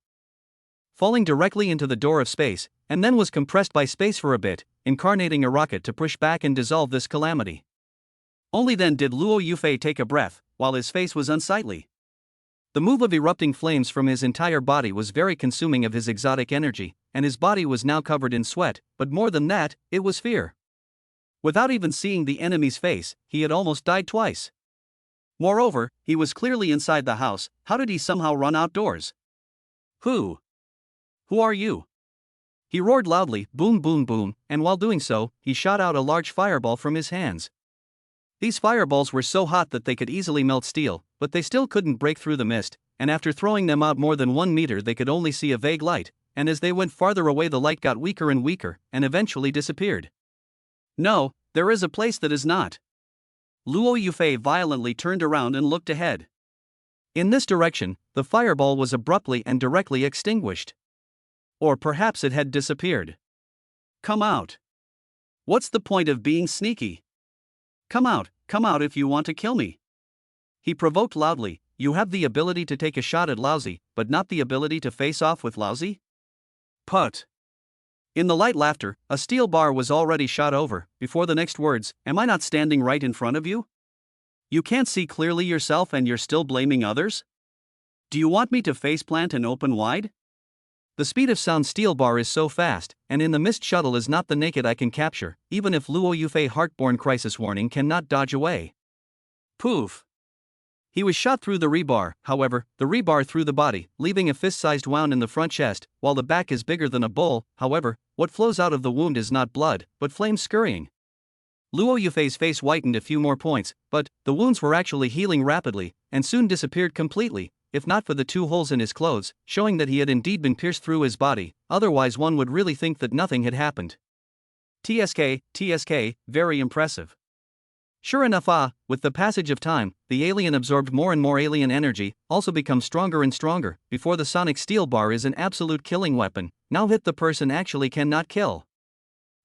falling directly into the door of space, and then was compressed by space for a bit, incarnating a rocket to push back and dissolve this calamity. Only then did Luo Yufei take a breath, while his face was unsightly. The move of erupting flames from his entire body was very consuming of his exotic energy, and his body was now covered in sweat, but more than that, it was fear. Without even seeing the enemy's face, he had almost died twice. Moreover, he was clearly inside the house. How did he somehow run outdoors? Who are you? He roared loudly, boom boom boom, and while doing so, he shot out a large fireball from his hands. These fireballs were so hot that they could easily melt steel, but they still couldn't break through the mist, and after throwing them out more than 1 meter they could only see a vague light, and as they went farther away the light got weaker and weaker, and eventually disappeared. No, there is a place that is not. Luo Yufei violently turned around and looked ahead. In this direction, the fireball was abruptly and directly extinguished. Or perhaps it had disappeared. Come out. What's the point of being sneaky? Come out if you want to kill me. He provoked loudly. You have the ability to take a shot at Lousy, but not the ability to face off with Lousy? Put. In the light laughter, a steel bar was already shot over, before the next words, am I not standing right in front of you? You can't see clearly yourself and you're still blaming others? Do you want me to faceplant and open wide? The speed of sound steel bar is so fast, and in the mist shuttle is not the naked I can capture, even if Luo Yufei heartborn crisis warning cannot dodge away. Poof! He was shot through the rebar, however, the rebar through the body, leaving a fist-sized wound in the front chest, while the back is bigger than a bowl. However, what flows out of the wound is not blood, but flames scurrying. Luo Yufei's face whitened a few more points, but the wounds were actually healing rapidly, and soon disappeared completely, if not for the 2 holes in his clothes, showing that he had indeed been pierced through his body, otherwise one would really think that nothing had happened. TSK, very impressive. Sure enough, with the passage of time, the alien absorbed more and more alien energy, also becomes stronger and stronger, before the sonic steel bar is an absolute killing weapon. Now hit the person actually cannot kill.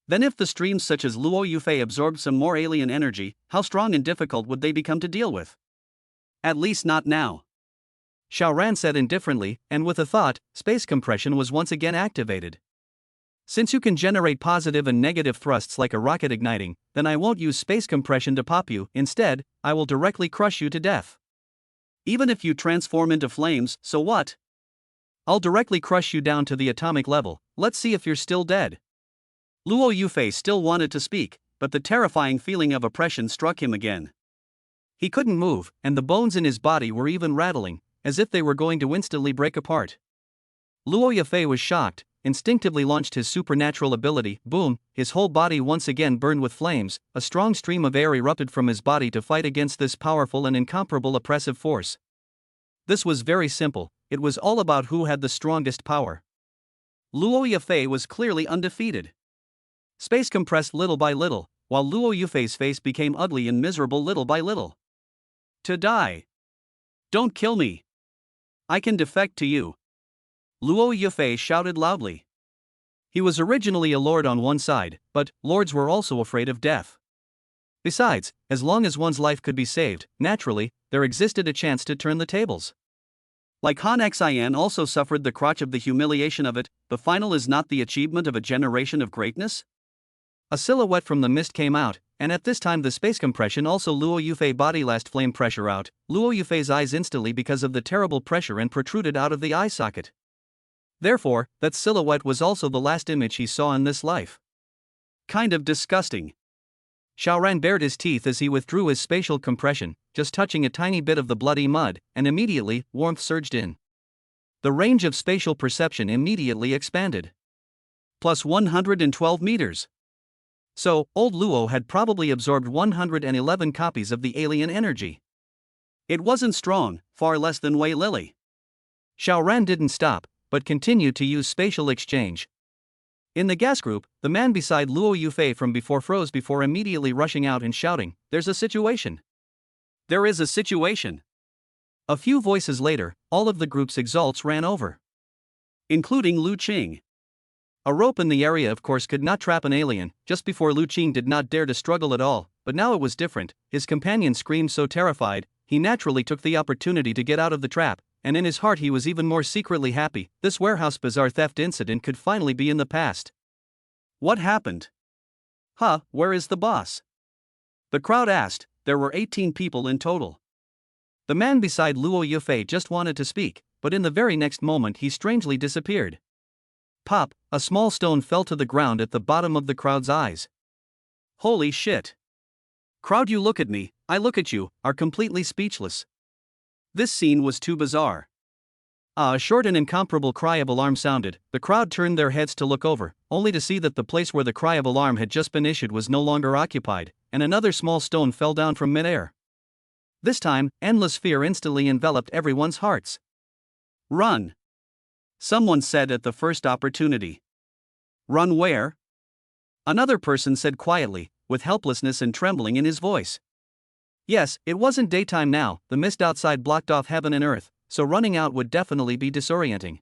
Then if the streams such as Luo Yufei absorbed some more alien energy, how strong and difficult would they become to deal with? At least not now. Xiao Ran said indifferently, and with a thought, space compression was once again activated. Since you can generate positive and negative thrusts like a rocket igniting, then I won't use space compression to pop you. Instead, I will directly crush you to death. Even if you transform into flames, so what? I'll directly crush you down to the atomic level. Let's see if you're still dead. Luo Yufei still wanted to speak, but the terrifying feeling of oppression struck him again. He couldn't move, and the bones in his body were even rattling, as if they were going to instantly break apart. Luo Yufei was shocked, instinctively launched his supernatural ability. Boom, his whole body once again burned with flames. A strong stream of air erupted from his body to fight against this powerful and incomparable oppressive force. This was very simple, it was all about who had the strongest power. Luo Yufei was clearly undefeated. Space compressed little by little, while Luo Yufei's face became ugly and miserable little by little. To die. Don't kill me. I can defect to you. Luo Yufei shouted loudly. He was originally a lord on one side, but lords were also afraid of death. Besides, as long as one's life could be saved, naturally, there existed a chance to turn the tables. Like Han Xian also suffered the crotch of the humiliation of it, the final is not the achievement of a generation of greatness? A silhouette from the mist came out, and at this time the space compression also Luo Yufei body last flame pressure out, Luo Yufei's eyes instantly because of the terrible pressure and protruded out of the eye socket. Therefore, that silhouette was also the last image he saw in this life. Kind of disgusting. Xiaoran bared his teeth as he withdrew his spatial compression, just touching a tiny bit of the bloody mud, and immediately, warmth surged in. The range of spatial perception immediately expanded. Plus 112 meters. So, old Luo had probably absorbed 111 copies of the alien energy. It wasn't strong, far less than Wei Lily. Xiaoran didn't stop, but continued to use spatial exchange. In the gas group, the man beside Luo Yufei from before froze before immediately rushing out and shouting, "There's a situation." There is a situation. A few voices later, all of the group's exalts ran over. Including Lu Qing. A rope in the area of course could not trap an alien. Just before Lu Qing did not dare to struggle at all, but now it was different. His companion screamed so terrified, he naturally took the opportunity to get out of the trap, and in his heart he was even more secretly happy. This warehouse bazaar theft incident could finally be in the past. What happened? Where is the boss? The crowd asked. There were 18 people in total. The man beside Luo Yufei just wanted to speak, but in the very next moment he strangely disappeared. Pop, a small stone fell to the ground at the bottom of the crowd's eyes. Holy shit. Crowd, you look at me, I look at you, are completely speechless. This scene was too bizarre. A short and incomparable cry of alarm sounded. The crowd turned their heads to look over, only to see that the place where the cry of alarm had just been issued was no longer occupied, and another small stone fell down from midair. This time, endless fear instantly enveloped everyone's hearts. Run! Someone said at the first opportunity. Run where? Another person said quietly, with helplessness and trembling in his voice. Yes, it wasn't daytime now, the mist outside blocked off heaven and earth, so running out would definitely be disorienting.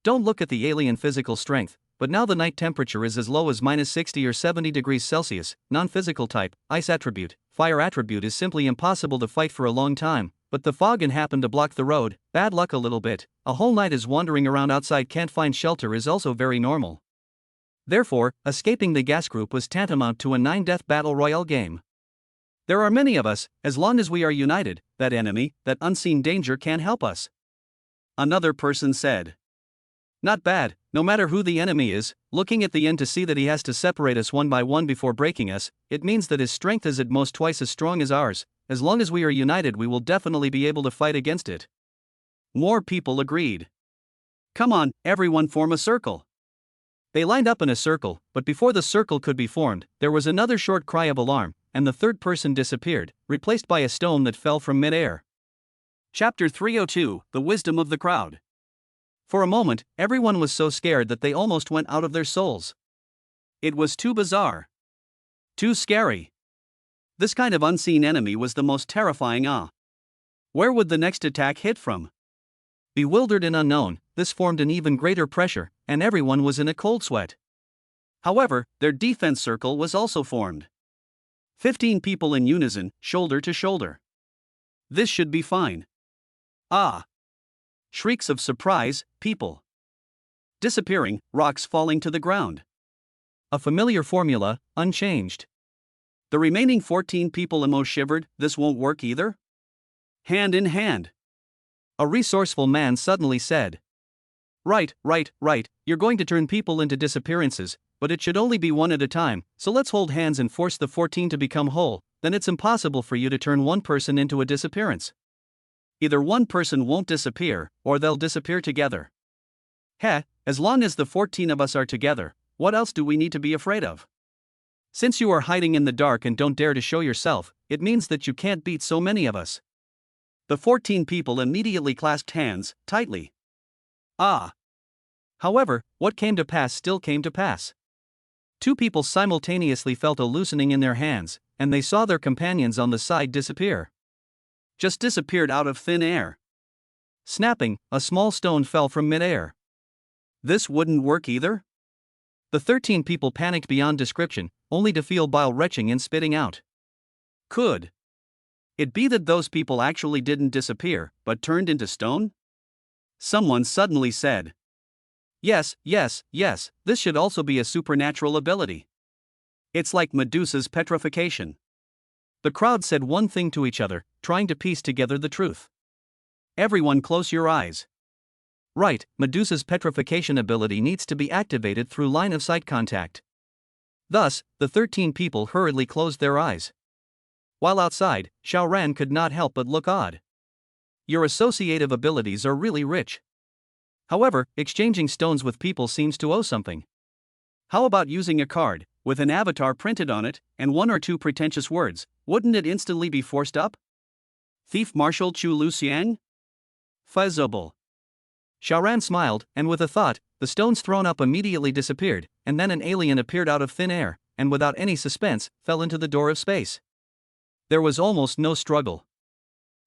Don't look at the alien physical strength, but now the night temperature is as low as -60 or 70 degrees Celsius, non-physical type, ice attribute, fire attribute is simply impossible to fight for a long time, but the fog and happened to block the road, bad luck a little bit, a whole night is wandering around outside can't find shelter is also very normal. Therefore, escaping the gas group was tantamount to a 9-death battle royale game. There are many of us, as long as we are united, that enemy, that unseen danger can't help us. Another person said. Not bad, no matter who the enemy is, looking at the end to see that he has to separate us one by one before breaking us, it means that his strength is at most twice as strong as ours. As long as we are united we will definitely be able to fight against it. More people agreed. Come on, everyone form a circle. They lined up in a circle, but before the circle could be formed, there was another short cry of alarm, and the third person disappeared, replaced by a stone that fell from mid-air. Chapter 302, The Wisdom of the Crowd. For a moment, everyone was so scared that they almost went out of their souls. It was too bizarre. Too scary. This kind of unseen enemy was the most terrifying. Where would the next attack hit from? Bewildered and unknown, this formed an even greater pressure, and everyone was in a cold sweat. However, their defense circle was also formed. 15 people in unison, shoulder to shoulder. This should be fine. Shrieks of surprise, people disappearing, rocks falling to the ground. A familiar formula, unchanged. The remaining 14 people almost shivered. This won't work either? Hand in hand. A resourceful man suddenly said. Right, you're going to turn people into disappearances, but it should only be one at a time, so let's hold hands and force the 14 to become whole, then it's impossible for you to turn one person into a disappearance. Either one person won't disappear, or they'll disappear together. As long as the 14 of us are together, what else do we need to be afraid of? Since you are hiding in the dark and don't dare to show yourself, it means that you can't beat so many of us. The 14 people immediately clasped hands, tightly. However, what came to pass still came to pass. 2 people simultaneously felt a loosening in their hands, and they saw their companions on the side disappear. Just disappeared out of thin air. Snapping, a small stone fell from mid-air. This wouldn't work either? The 13 people panicked beyond description, only to feel bile retching and spitting out. Could it be that those people actually didn't disappear, but turned into stone? Someone suddenly said. Yes, this should also be a supernatural ability. It's like Medusa's petrification. The crowd said one thing to each other, trying to piece together the truth. Everyone close your eyes. Right, Medusa's petrification ability needs to be activated through line of sight contact. Thus, the 13 people hurriedly closed their eyes. While outside, Xiao Ran could not help but look odd. Your associative abilities are really rich. However, exchanging stones with people seems to owe something. How about using a card, with an avatar printed on it, and one or two pretentious words? Wouldn't it instantly be forced up? Thief Marshal Chu Luxiang? Feasible. Xiaoran smiled, and with a thought, the stones thrown up immediately disappeared, and then an alien appeared out of thin air, and without any suspense, fell into the door of space. There was almost no struggle.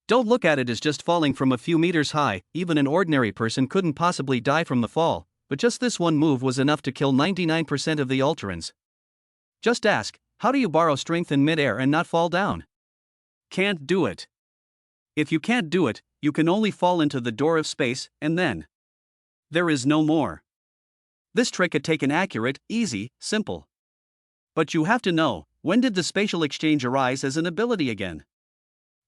Don't look at it as just falling from a few meters high. Even an ordinary person couldn't possibly die from the fall, but just this one move was enough to kill 99% of the Ultrans. Just ask, how do you borrow strength in midair and not fall down? Can't do it. If you can't do it, you can only fall into the door of space, and then there is no more. This trick could take an accurate, easy, simple. But you have to know, when did the spatial exchange arise as an ability again?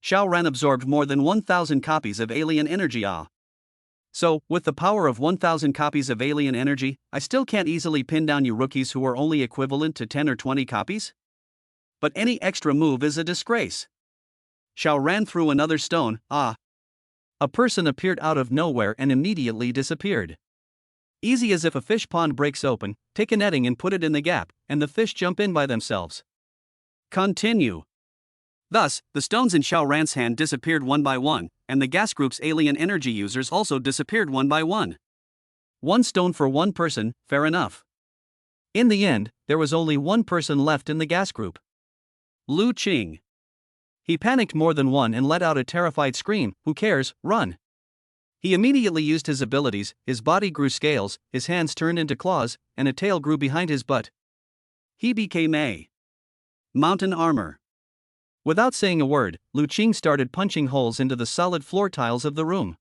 Xiao Ran absorbed more than 1,000 copies of alien energy. So, with the power of 1,000 copies of alien energy, I still can't easily pin down you rookies who are only equivalent to 10 or 20 copies? But any extra move is a disgrace. Xiao Ran threw another stone. A person appeared out of nowhere and immediately disappeared. Easy as if a fish pond breaks open, take a netting and put it in the gap, and the fish jump in by themselves. Continue. Thus, the stones in Xiao Ran's hand disappeared one by one, and the gas group's alien energy users also disappeared one by one. One stone for one person, fair enough. In the end, there was only one person left in the gas group. Lu Qing. He panicked more than one and let out a terrified scream. Who cares, run. He immediately used his abilities. His body grew scales, his hands turned into claws, and a tail grew behind his butt. He became a mountain armor. Without saying a word, Lu Qing started punching holes into the solid floor tiles of the room.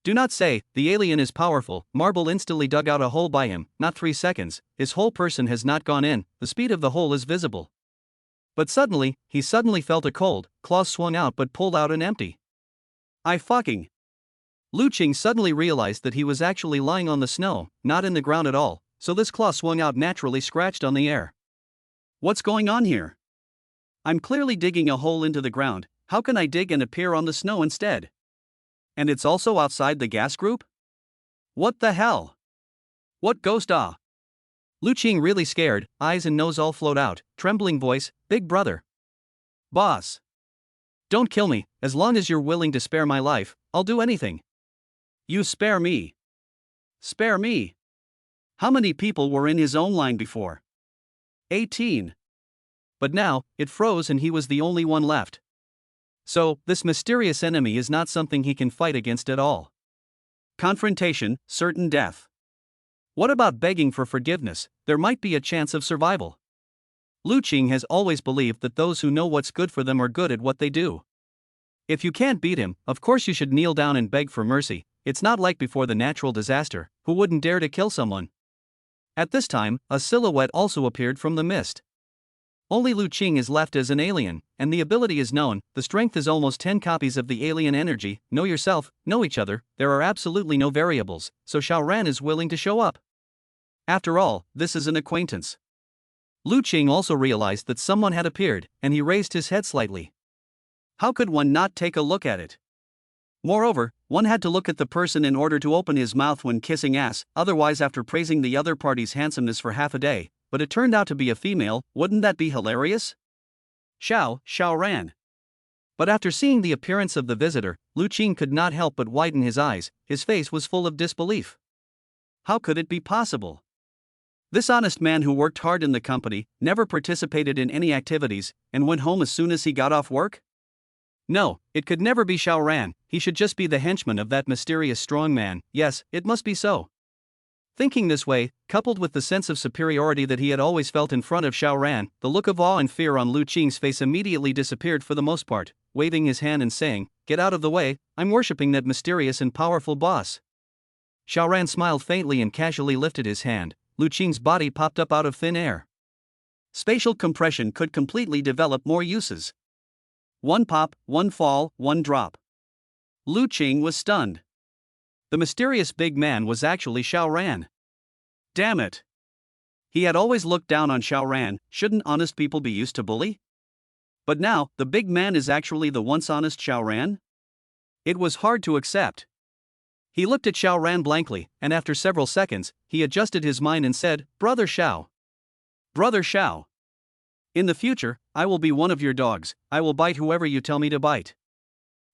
Do not say, the alien is powerful. Marble instantly dug out a hole by him. Not 3 seconds, his whole person has not gone in, the speed of the hole is visible. But suddenly, he felt a cold, claws swung out but pulled out an empty. Lu Qing suddenly realized that he was actually lying on the snow, not in the ground at all, so this claw swung out naturally scratched on the air. What's going on here? I'm clearly digging a hole into the ground. How can I dig and appear on the snow instead? And it's also outside the gas group? What the hell? What ghost? Lu Qing really scared, eyes and nose all flowed out, trembling voice, Big brother. Boss. Don't kill me, as long as you're willing to spare my life, I'll do anything. You spare me. Spare me. How many people were in his own line before? 18. But now, it froze and he was the only one left. So, this mysterious enemy is not something he can fight against at all. Confrontation, certain death. What about begging for forgiveness? There might be a chance of survival. Lu Qing has always believed that those who know what's good for them are good at what they do. If you can't beat him, of course you should kneel down and beg for mercy. It's not like before the natural disaster, who wouldn't dare to kill someone? At this time, a silhouette also appeared from the mist. Only Lu Qing is left as an alien, and the ability is known. The strength is almost 10 copies of the alien energy. Know yourself, know each other, there are absolutely no variables, so Xiao Ran is willing to show up. After all, this is an acquaintance. Lu Qing also realized that someone had appeared, and he raised his head slightly. How could one not take a look at it? Moreover, one had to look at the person in order to open his mouth when kissing ass, otherwise after praising the other party's handsomeness for half a day. But it turned out to be a female. Wouldn't that be hilarious? Xiao Ran. But after seeing the appearance of the visitor, Lu Qing could not help but widen his eyes. His face was full of disbelief. How could it be possible? This honest man who worked hard in the company, never participated in any activities, and went home as soon as he got off work? No, it could never be Xiao Ran. He should just be the henchman of that mysterious strong man. Yes, it must be so. Thinking this way, coupled with the sense of superiority that he had always felt in front of Xiao Ran, the look of awe and fear on Lu Qing's face immediately disappeared for the most part, waving his hand and saying, "Get out of the way, I'm worshipping that mysterious and powerful boss." Xiao Ran smiled faintly and casually lifted his hand. Lu Qing's body popped up out of thin air. Spatial compression could completely develop more uses. One pop, one fall, one drop. Lu Qing was stunned. The mysterious big man was actually Xiao Ran. Damn it! He had always looked down on Xiao Ran. Shouldn't honest people be used to bully? But now, the big man is actually the once honest Xiao Ran? It was hard to accept. He looked at Xiao Ran blankly, and after several seconds, he adjusted his mind and said, Brother Xiao. Brother Xiao. In the future, I will be one of your dogs. I will bite whoever you tell me to bite.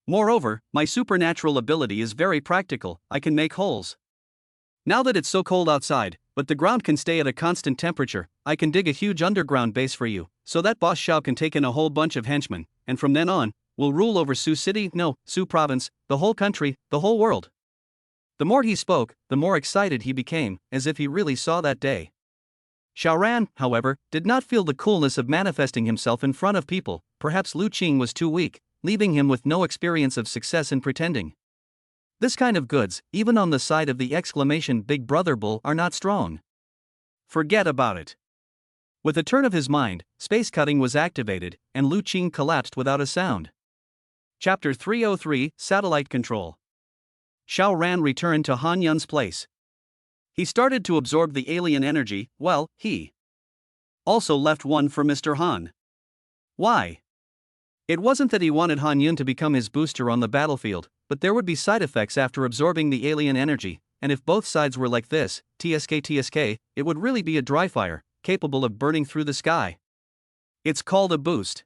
Moreover, my supernatural ability is very practical. I can make holes. Now that it's so cold outside, but the ground can stay at a constant temperature, I can dig a huge underground base for you, so that Boss Xiao can take in a whole bunch of henchmen, and from then on, we'll rule over Su City, no, Su Province, the whole country, the whole world. The more he spoke, the more excited he became, as if he really saw that day. Xiao Ran, however, did not feel the coolness of manifesting himself in front of people. Perhaps Lu Qing was too weak, leaving him with no experience of success in pretending. This kind of goods, even on the side of the exclamation Big Brother Bull, are not strong. Forget about it. With a turn of his mind, space cutting was activated, and Lu Qing collapsed without a sound. Chapter 303, Satellite Control. Xiao Ran returned to Han Yun's place. He started to absorb the alien energy. Well, he also left one for Mr. Han. Why? It wasn't that he wanted Han Yun to become his booster on the battlefield, but there would be side effects after absorbing the alien energy, and if both sides were like this, TSK, it would really be a dry fire, capable of burning through the sky. It's called a boost.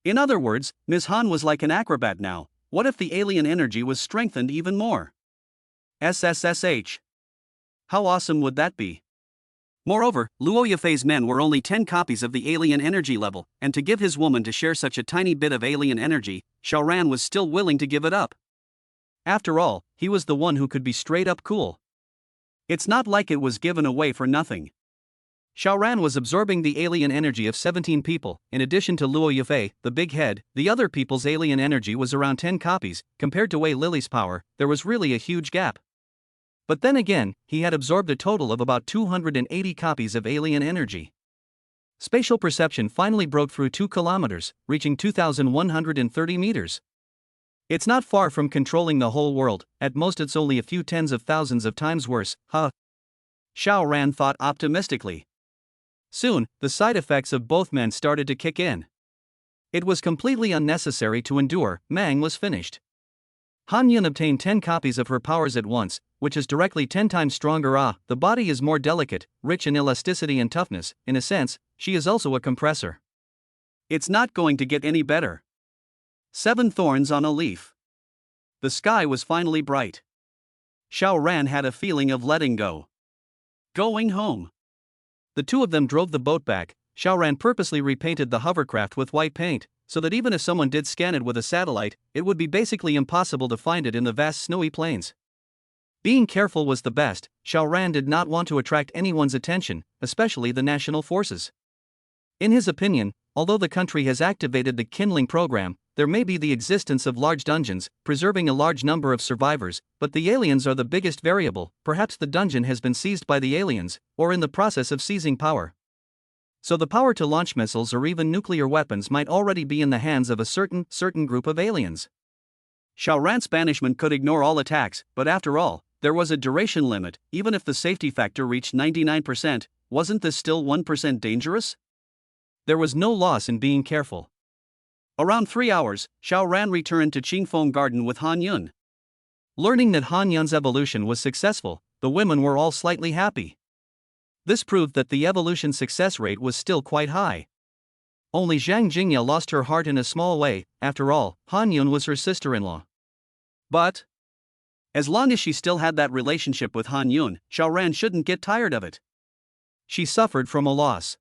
In other words, Ms. Han was like an acrobat now. What if the alien energy was strengthened even more? SSSH. How awesome would that be? Moreover, Luo Yafei's men were only 10 copies of the alien energy level, and to give his woman to share such a tiny bit of alien energy, Xiao Ran was still willing to give it up. After all, he was the one who could be straight up cool. It's not like it was given away for nothing. Xiao Ran was absorbing the alien energy of 17 people. In addition to Luo Yafei, the big head, the other people's alien energy was around 10 copies. Compared to Wei Lily's power, there was really a huge gap. But then again, he had absorbed a total of about 280 copies of alien energy. Spatial perception finally broke through 2 kilometers, reaching 2,130 meters. It's not far from controlling the whole world. At most it's only a few tens of thousands of times worse, huh? Xiao Ran thought optimistically. Soon, the side effects of both men started to kick in. It was completely unnecessary to endure. Mang was finished. Han Yun obtained 10 copies of her powers at once, which is directly 10 times stronger. The body is more delicate, rich in elasticity and toughness. In a sense, she is also a compressor. It's not going to get any better. 7 thorns on a leaf. The sky was finally bright. Xiao Ran had a feeling of letting go. Going home. The two of them drove the boat back. Xiao Ran purposely repainted the hovercraft with white paint, so that even if someone did scan it with a satellite, it would be basically impossible to find it in the vast snowy plains. Being careful was the best. Xiao Ran did not want to attract anyone's attention, especially the national forces. In his opinion, although the country has activated the kindling program, there may be the existence of large dungeons, preserving a large number of survivors, but the aliens are the biggest variable. Perhaps the dungeon has been seized by the aliens, or in the process of seizing power. So the power to launch missiles or even nuclear weapons might already be in the hands of a certain group of aliens. Xiao Ran's banishment could ignore all attacks, but after all, there was a duration limit. Even if the safety factor reached 99%, wasn't this still 1% dangerous? There was no loss in being careful. Around 3 hours, Xiao Ran returned to Qingfeng Garden with Han Yun. Learning that Han Yun's evolution was successful, the women were all slightly happy. This proved that the evolution success rate was still quite high. Only Zhang Jingya lost her heart in a small way. After all, Han Yun was her sister-in-law. But as long as she still had that relationship with Han Yun, Xiao Ran shouldn't get tired of it. She suffered from a loss.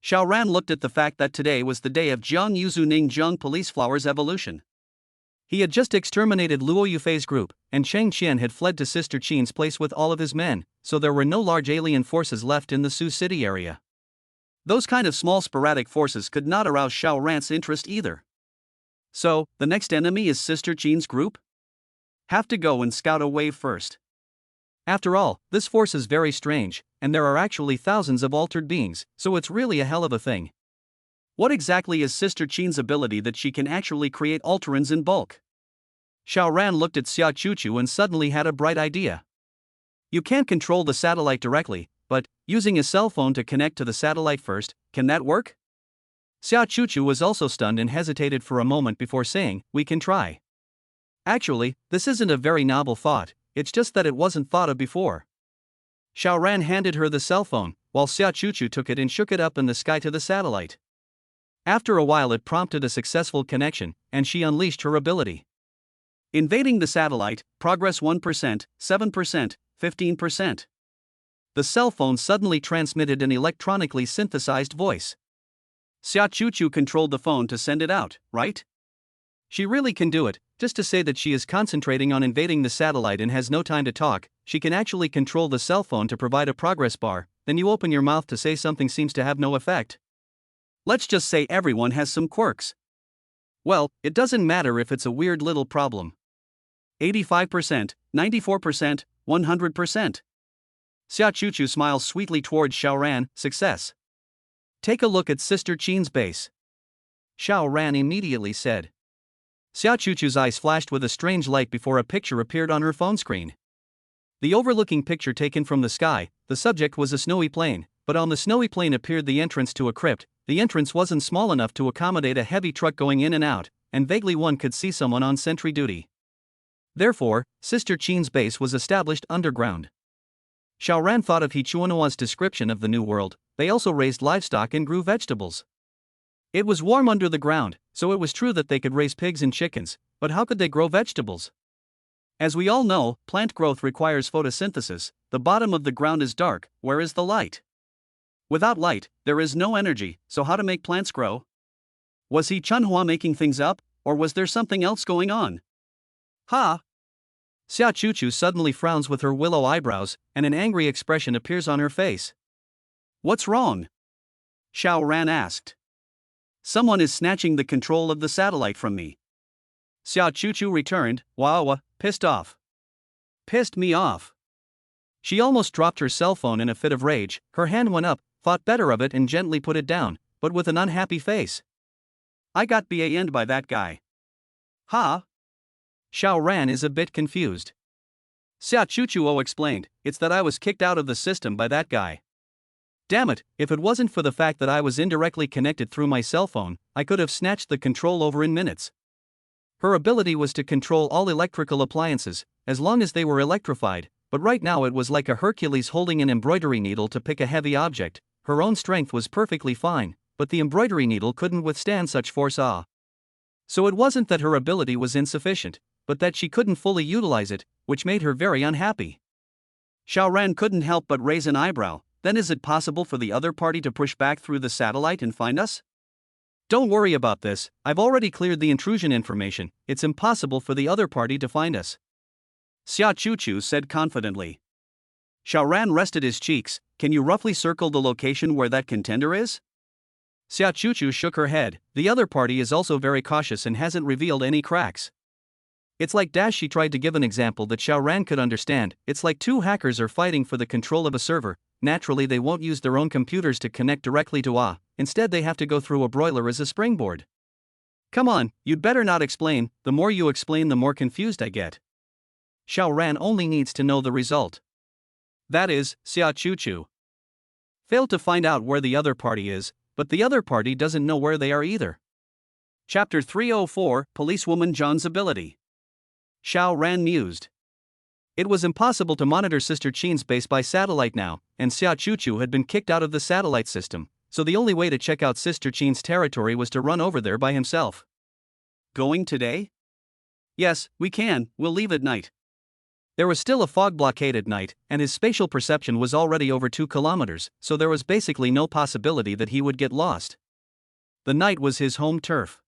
Xiao Ran looked at the fact that today was the day of Jiang Yuzuning Jiang Police Flower's evolution. He had just exterminated Luo Yufei's group, and Cheng Qian had fled to Sister Qin's place with all of his men, so there were no large alien forces left in the Sioux City area. Those kind of small sporadic forces could not arouse Xiao Ran's interest either. So, the next enemy is Sister Qin's group? Have to go and scout a wave first. After all, this force is very strange, and there are actually thousands of altered beings, so it's really a hell of a thing. What exactly is Sister Qin's ability that she can actually create alterans in bulk? Xiao Ran looked at Xia Chuchu and suddenly had a bright idea. You can't control the satellite directly, but, using a cell phone to connect to the satellite first, can that work? Xia Chuchu was also stunned and hesitated for a moment before saying, we can try. Actually, this isn't a very novel thought, it's just that it wasn't thought of before. Xiao Ran handed her the cell phone, while Xia Chuchu took it and shook it up in the sky to the satellite. After a while it prompted a successful connection, and she unleashed her ability. Invading the satellite, progress 1%, 7%, 15%. The cell phone suddenly transmitted an electronically synthesized voice. Xia Chuchu controlled the phone to send it out, right? She really can do it. Just to say that she is concentrating on invading the satellite and has no time to talk, she can actually control the cell phone to provide a progress bar, then you open your mouth to say something seems to have no effect. Let's just say everyone has some quirks. Well, it doesn't matter if it's a weird little problem. 85%, 94%, 100%. Xia Chuchu smiles sweetly towards Xiao Ran, success. Take a look at Sister Qin's base. Xiao Ran immediately said. Xia Chuchu's eyes flashed with a strange light before a picture appeared on her phone screen. The overlooking picture taken from the sky, the subject was a snowy plain, but on the snowy plain appeared the entrance to a crypt. The entrance wasn't small enough to accommodate a heavy truck going in and out, and vaguely one could see someone on sentry duty. Therefore, Sister Qin's base was established underground. Xiao Ran thought of He Chuanua's description of the New World. They also raised livestock and grew vegetables. It was warm under the ground, so it was true that they could raise pigs and chickens, but how could they grow vegetables? As we all know, plant growth requires photosynthesis. The bottom of the ground is dark, where is the light? Without light, there is no energy, so how to make plants grow? Was He Chunhua making things up, or was there something else going on? Ha! Xia Chuchu suddenly frowns with her willow eyebrows, and an angry expression appears on her face. What's wrong? Xiao Ran asked. Someone is snatching the control of the satellite from me. Xia Chuchu returned, wah, pissed off. Pissed me off. She almost dropped her cell phone in a fit of rage. Her hand went up, thought better of it and gently put it down, but with an unhappy face. I got banned by that guy. Ha! Xiao Ran is a bit confused. Xia Chuchuo explained, it's that I was kicked out of the system by that guy. Damn it, if it wasn't for the fact that I was indirectly connected through my cell phone, I could have snatched the control over in minutes. Her ability was to control all electrical appliances, as long as they were electrified, but right now it was like a Hercules holding an embroidery needle to pick a heavy object. Her own strength was perfectly fine, but the embroidery needle couldn't withstand such force. So it wasn't that her ability was insufficient, but that she couldn't fully utilize it, which made her very unhappy. Xiao Ran couldn't help but raise an eyebrow. Then is it possible for the other party to push back through the satellite and find us? Don't worry about this, I've already cleared the intrusion information, it's impossible for the other party to find us. Xia Chuchu said confidently. Xiao Ran rested his cheeks. Can you roughly circle the location where that contender is? Xia Chuchu shook her head. The other party is also very cautious and hasn't revealed any cracks. It's like she tried to give an example that Xiao Ran could understand. It's like two hackers are fighting for the control of a server. Naturally they won't use their own computers to connect directly to instead they have to go through a broiler as a springboard. Come on, you'd better not explain. The more you explain the more confused I get. Xiao Ran only needs to know the result. That is, Xia Chuchu failed to find out where the other party is, but the other party doesn't know where they are either. Chapter 304, Policewoman John's Ability. Xiao Ran mused. It was impossible to monitor Sister Qin's base by satellite now, and Xia Chuchu had been kicked out of the satellite system, so the only way to check out Sister Qin's territory was to run over there by himself. Going today? Yes, we can, we'll leave at night. There was still a fog blockade at night, and his spatial perception was already over 2 kilometers, so there was basically no possibility that he would get lost. The night was his home turf.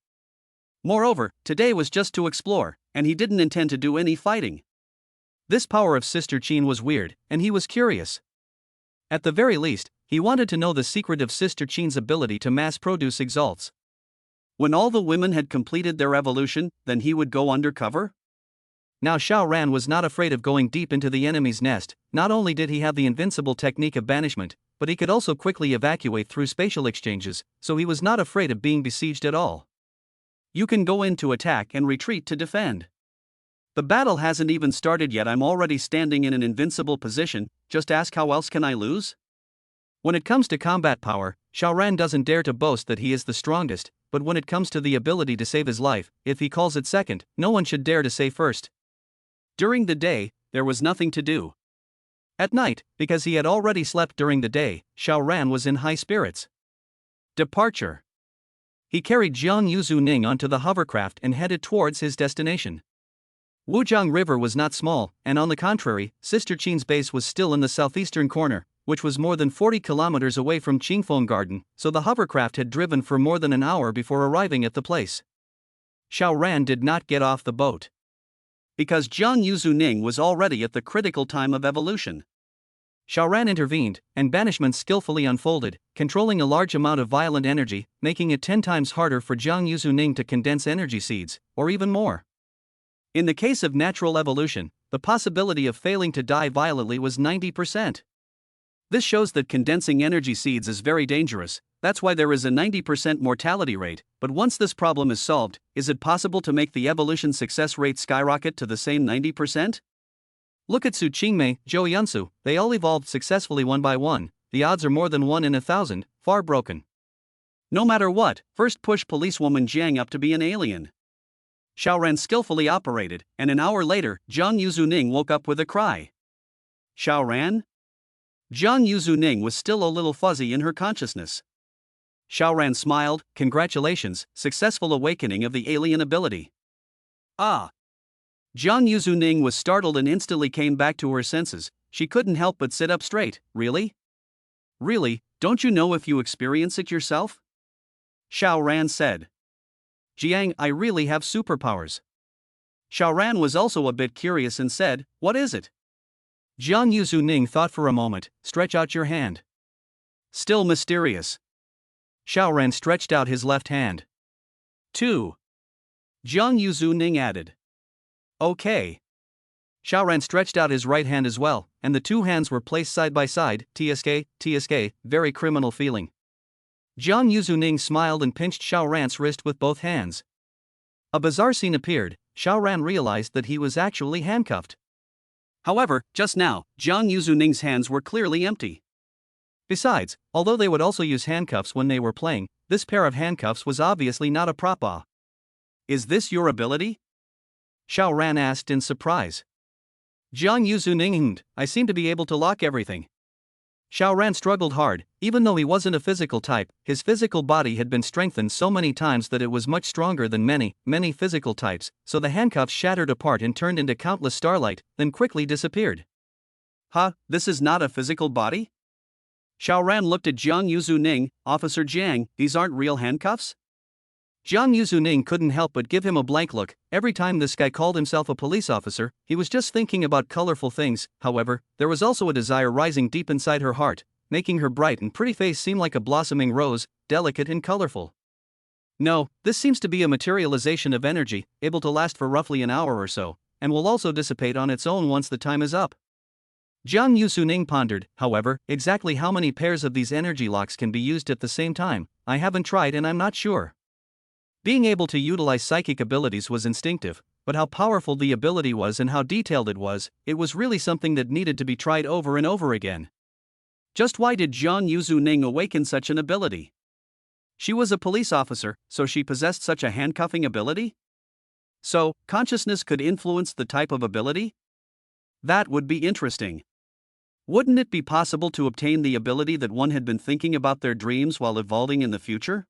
Moreover, today was just to explore, and he didn't intend to do any fighting. This power of Sister Qin was weird, and he was curious. At the very least, he wanted to know the secret of Sister Qin's ability to mass-produce exalts. When all the women had completed their evolution, then he would go undercover? Now Xiao Ran was not afraid of going deep into the enemy's nest. Not only did he have the invincible technique of banishment, but he could also quickly evacuate through spatial exchanges, so he was not afraid of being besieged at all. You can go in to attack and retreat to defend. The battle hasn't even started yet, I'm already standing in an invincible position, just ask how else can I lose? When it comes to combat power, Xiao Ran doesn't dare to boast that he is the strongest, but when it comes to the ability to save his life, if he calls it second, no one should dare to say first. During the day, there was nothing to do. At night, because he had already slept during the day, Xiao Ran was in high spirits. Departure. He carried Jiang Yuzu Ning onto the hovercraft and headed towards his destination. Wujiang River was not small, and on the contrary, Sister Qin's base was still in the southeastern corner, which was more than 40 kilometers away from Qingfeng Garden, so the hovercraft had driven for more than an hour before arriving at the place. Xiao Ran did not get off the boat. Because Jiang Yuzu Ning was already at the critical time of evolution. Xiao Ran intervened, and banishment skillfully unfolded, controlling a large amount of violent energy, making it 10 times harder for Jiang Yuzu Ning to condense energy seeds, or even more. In the case of natural evolution, the possibility of failing to die violently was 90%. This shows that condensing energy seeds is very dangerous, that's why there is a 90% mortality rate, but once this problem is solved, is it possible to make the evolution success rate skyrocket to the same 90%? Look at Su Qingmei, Zhou Yunsu, they all evolved successfully one by one, the odds are more than 1 in 1,000, far broken. No matter what, first push policewoman Jiang up to be an alien. Xiao Ran skillfully operated, and an hour later, Jiang Yuzu Ning woke up with a cry. Xiao Ran? Jiang Yuzu Ning was still a little fuzzy in her consciousness. Xiao Ran smiled, congratulations, successful awakening of the alien ability. Ah! Jiang Yuzu Ning was startled and instantly came back to her senses, she couldn't help but sit up straight, really? Really, don't you know if you experience it yourself? Xiao Ran said. Jiang, I really have superpowers. Xiao Ran was also a bit curious and said, what is it? Jiang Yuzu Ning thought for a moment, stretch out your hand. Still mysterious. Xiao Ran stretched out his left hand. 2. Jiang Yuzu Ning added. Okay. Xiao Ran stretched out his right hand as well, and the two hands were placed side by side, TSK, very criminal feeling. Jiang Yuzu Ning smiled and pinched Xiao Ran's wrist with both hands. A bizarre scene appeared, Xiao Ran realized that he was actually handcuffed. However, just now, Jiang Yuzu Ning's hands were clearly empty. Besides, although they would also use handcuffs when they were playing, this pair of handcuffs was obviously not a prop. Is this your ability? Xiao Ran asked in surprise. Jiang Yuzu Ning, I seem to be able to lock everything. Xiao Ran struggled hard, even though he wasn't a physical type, his physical body had been strengthened so many times that it was much stronger than many physical types, so the handcuffs shattered apart and turned into countless starlight, then quickly disappeared. Huh, this is not a physical body? Xiao Ran looked at Jiang Yuzu Ning, Officer Jiang, these aren't real handcuffs? Jiang Yuzu Ning couldn't help but give him a blank look. Every time this guy called himself a police officer, he was just thinking about colorful things. However, there was also a desire rising deep inside her heart, making her bright and pretty face seem like a blossoming rose, delicate and colorful. No, this seems to be a materialization of energy, able to last for roughly an hour or so, and will also dissipate on its own once the time is up. Jiang Yuzu Ning pondered, however, exactly how many pairs of these energy locks can be used at the same time. I haven't tried and I'm not sure. Being able to utilize psychic abilities was instinctive, but how powerful the ability was and how detailed it was really something that needed to be tried over and over again. Just why did Jiang Yuzu Ning awaken such an ability? She was a police officer, so she possessed such a handcuffing ability? So, consciousness could influence the type of ability? That would be interesting. Wouldn't it be possible to obtain the ability that one had been thinking about their dreams while evolving in the future?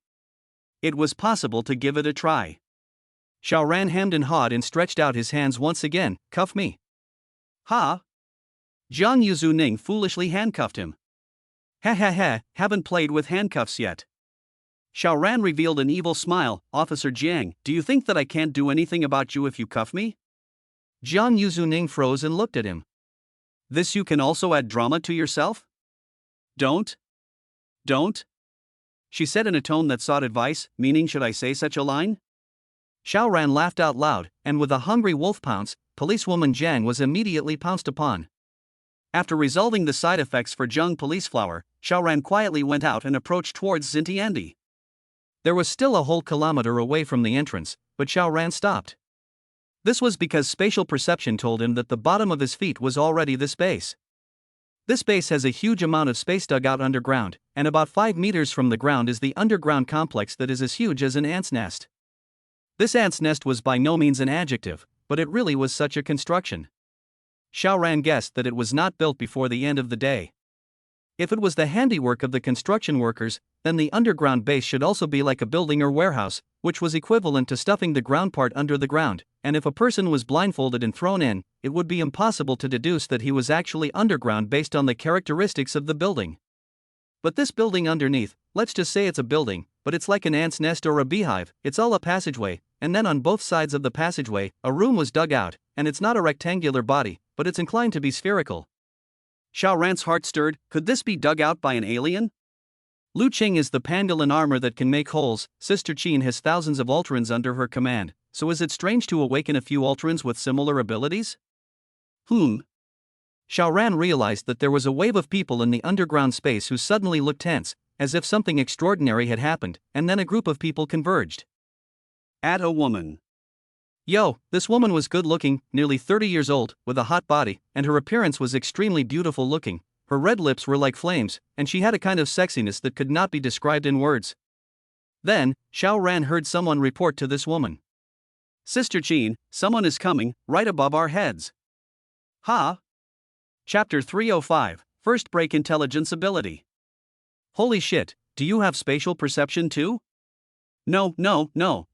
It was possible to give it a try. Xiao Ran hemmed and hawed and stretched out his hands once again, cuff me. Ha! Jiang Yuzu Ning foolishly handcuffed him. Ha, haven't played with handcuffs yet. Xiao Ran revealed an evil smile, Officer Jiang, do you think that I can't do anything about you if you cuff me? Jiang Yuzu Ning froze and looked at him. This you can also add drama to yourself? Don't. She said in a tone that sought advice, meaning should I say such a line? Xiao Ran laughed out loud, and with a hungry wolf pounce, policewoman Jiang was immediately pounced upon. After resolving the side effects for Zheng police flower, Xiaoran quietly went out and approached towards Xintiandi. There was still a whole kilometer away from the entrance, but Xiaoran stopped. This was because spatial perception told him that the bottom of his feet was already this base. This base has a huge amount of space dug out underground, and about 5 meters from the ground is the underground complex that is as huge as an ant's nest. This ant's nest was by no means an adjective, but it really was such a construction. Xiaoran guessed that it was not built before the end of the day. If it was the handiwork of the construction workers, then the underground base should also be like a building or warehouse, which was equivalent to stuffing the ground part under the ground, and if a person was blindfolded and thrown in, it would be impossible to deduce that he was actually underground based on the characteristics of the building. But this building underneath, let's just say it's a building, but it's like an ant's nest or a beehive. It's all a passageway, and then on both sides of the passageway, a room was dug out, and it's not a rectangular body, but it's inclined to be spherical. Xiaoran's heart stirred. Could this be dug out by an alien? Lu Qing is the pangolin armor that can make holes. Sister Qin has thousands of Ultrans under her command, so is it strange to awaken a few Ultrans with similar abilities? Xiaoran realized that there was a wave of people in the underground space who suddenly looked tense, as if something extraordinary had happened, and then a group of people converged. At a woman. Yo, this woman was good looking, nearly 30 years old, with a hot body, and her appearance was extremely beautiful looking. Her red lips were like flames, and she had a kind of sexiness that could not be described in words. Then, Xiaoran heard someone report to this woman. Sister Qin, someone is coming, right above our heads. Ha! Chapter 305, First Break Intelligence Ability. Holy shit, do you have spatial perception too? No,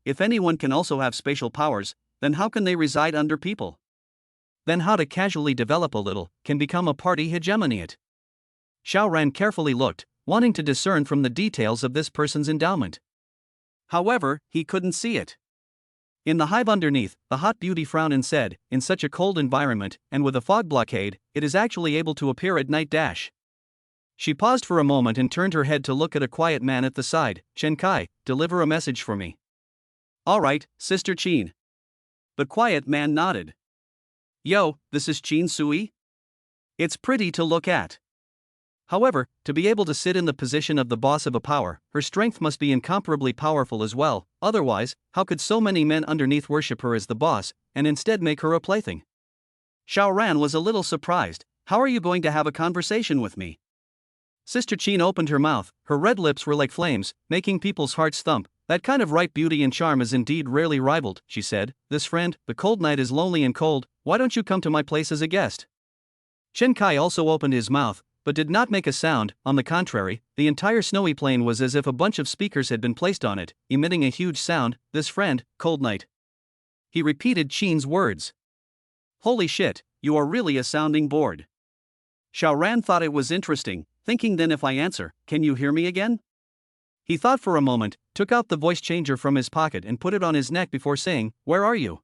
if anyone can also have spatial powers, then how can they reside under people? Then how to casually develop a little, can become a party hegemoniate. Xiaoran carefully looked, wanting to discern from the details of this person's endowment. However, he couldn't see it. In the hive underneath, the hot beauty frowned and said, in such a cold environment, and with a fog blockade, it is actually able to appear at night. She paused for a moment and turned her head to look at a quiet man at the side. Chen Kai, deliver a message for me. All right, Sister Qin. The quiet man nodded. Yo, this is Qin Sui? It's pretty to look at. However, to be able to sit in the position of the boss of a power, her strength must be incomparably powerful as well, otherwise, how could so many men underneath worship her as the boss, and instead make her a plaything? Xiaoran was a little surprised. How are you going to have a conversation with me? Sister Qin opened her mouth, her red lips were like flames, making people's hearts thump. That kind of ripe beauty and charm is indeed rarely rivaled, she said. This friend, the cold night is lonely and cold, why don't you come to my place as a guest? Chen Kai also opened his mouth, but did not make a sound. On the contrary, the entire snowy plain was as if a bunch of speakers had been placed on it, emitting a huge sound. This friend, cold night. He repeated Qin's words. Holy shit, you are really a sounding board. Xiaoran thought it was interesting, thinking then if I answer, can you hear me again? He thought for a moment, took out the voice changer from his pocket and put it on his neck before saying, where are you?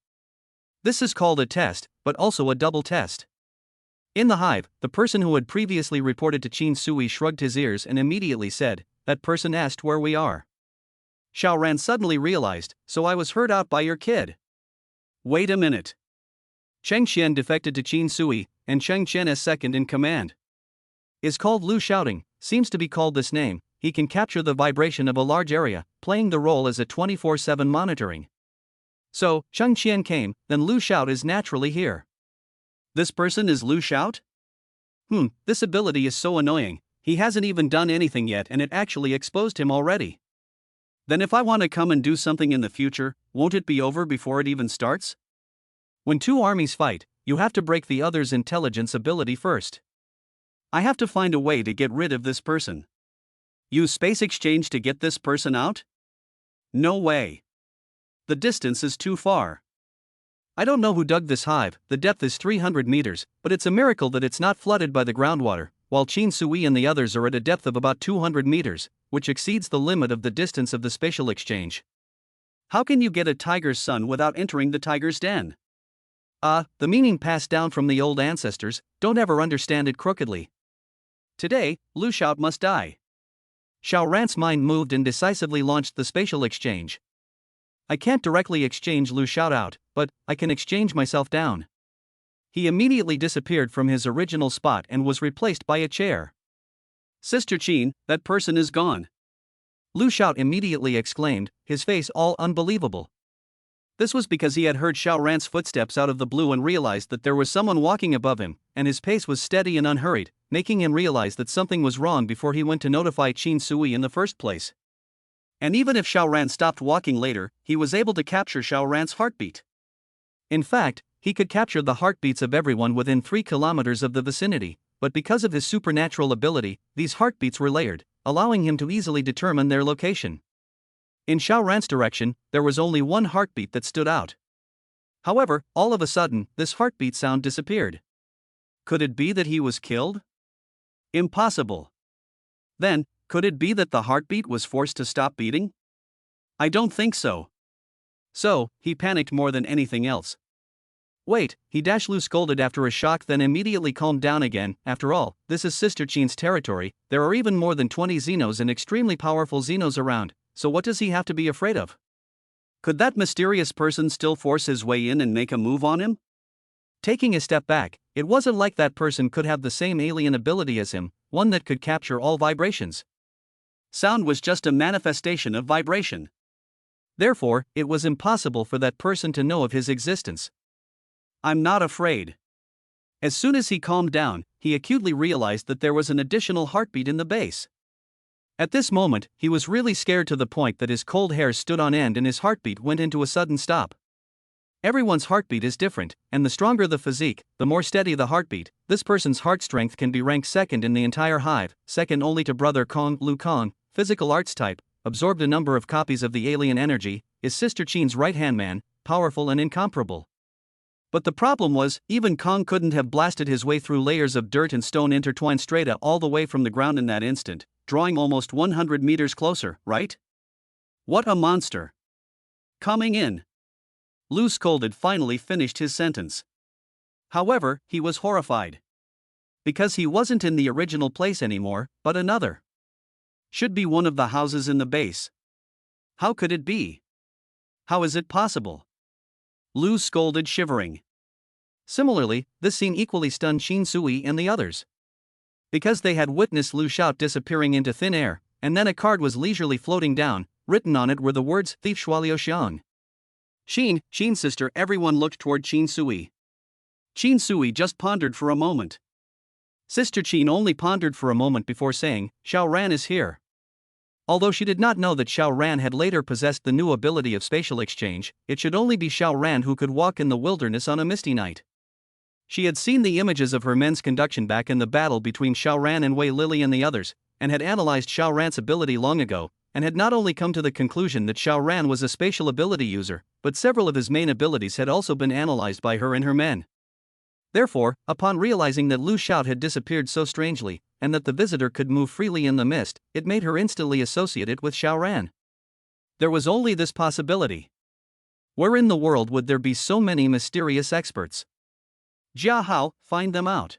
This is called a test, but also a double test. In the hive, the person who had previously reported to Qin Sui shrugged his ears and immediately said, that person asked where we are. Xiaoran suddenly realized, so I was heard out by your kid. Wait a minute. Cheng Xian defected to Qin Sui, and Cheng Xian as second in command. Is called Lu Shouting, seems to be called this name. He can capture the vibration of a large area, playing the role as a 24/7 monitoring. So, Cheng Xian came, then Lu Shout is naturally here. This person is Lu Shout? This ability is so annoying, he hasn't even done anything yet and it actually exposed him already. Then if I want to come and do something in the future, won't it be over before it even starts? When two armies fight, you have to break the other's intelligence ability first. I have to find a way to get rid of this person. Use space exchange to get this person out? No way. The distance is too far. I don't know who dug this hive, the depth is 300 meters, but it's a miracle that it's not flooded by the groundwater, while Qin Sui and the others are at a depth of about 200 meters, which exceeds the limit of the distance of the spatial exchange. How can you get a tiger's son without entering the tiger's den? The meaning passed down from the old ancestors, don't ever understand it crookedly. Today, Lu Shout must die. Xiaoran's mind moved and decisively launched the spatial exchange. I can't directly exchange Lu Shout out, but I can exchange myself down. He immediately disappeared from his original spot and was replaced by a chair. Sister Qin, that person is gone. Lu Xiao immediately exclaimed, his face all unbelievable. This was because he had heard Xiao Ran's footsteps out of the blue and realized that there was someone walking above him, and his pace was steady and unhurried, making him realize that something was wrong before he went to notify Qin Sui in the first place. And even if Xiao Ran stopped walking later, he was able to capture Xiao Ran's heartbeat. In fact, he could capture the heartbeats of everyone within 3 kilometers of the vicinity, but because of his supernatural ability, these heartbeats were layered, allowing him to easily determine their location. In Xiao Ran's direction, there was only one heartbeat that stood out. However, all of a sudden, this heartbeat sound disappeared. Could it be that he was killed? Impossible. Then, could it be that the heartbeat was forced to stop beating? I don't think so. So, he panicked more than anything else. Wait, Lu scolded after a shock, then immediately calmed down again. After all, this is Sister Qin's territory. There are even more than 20 Xenos and extremely powerful Xenos around, so what does he have to be afraid of? Could that mysterious person still force his way in and make a move on him? Taking a step back, it wasn't like that person could have the same alien ability as him, one that could capture all vibrations. Sound was just a manifestation of vibration. Therefore, it was impossible for that person to know of his existence. I'm not afraid. As soon as he calmed down, he acutely realized that there was an additional heartbeat in the base. At this moment, he was really scared to the point that his cold hairs stood on end and his heartbeat went into a sudden stop. Everyone's heartbeat is different, and the stronger the physique, the more steady the heartbeat. This person's heart strength can be ranked second in the entire hive, second only to brother Kong. Lu Kong, physical arts type, absorbed a number of copies of the alien energy, is Sister Qin's right-hand man, powerful and incomparable. But the problem was, even Kong couldn't have blasted his way through layers of dirt and stone intertwined straight all the way from the ground in that instant, drawing almost 100 meters closer, right? What a monster! Coming in. Lu scolded finally finished his sentence. However, he was horrified. Because he wasn't in the original place anymore, but another. Should be one of the houses in the base. How could it be? How is it possible? Lu scolded, shivering. Similarly, this scene equally stunned Qin Sui and the others. Because they had witnessed Lu Xiao disappearing into thin air, and then a card was leisurely floating down, written on it were the words, Thief Shualiao Xiang. Qin sister. Everyone looked toward Qin Sui. Qin Sui just pondered for a moment. Sister Qin only pondered for a moment before saying, Xiao Ran is here. Although she did not know that Xiao Ran had later possessed the new ability of spatial exchange, it should only be Xiao Ran who could walk in the wilderness on a misty night. She had seen the images of her men's conduction back in the battle between Xiao Ran and Wei Lily and the others, and had analyzed Xiao Ran's ability long ago, and had not only come to the conclusion that Xiao Ran was a spatial ability user, but several of his main abilities had also been analyzed by her and her men. Therefore, upon realizing that Lu Xiao had disappeared so strangely, and that the visitor could move freely in the mist, it made her instantly associate it with Xiao Ran. There was only this possibility. Where in the world would there be so many mysterious experts? Jia Hao, find them out.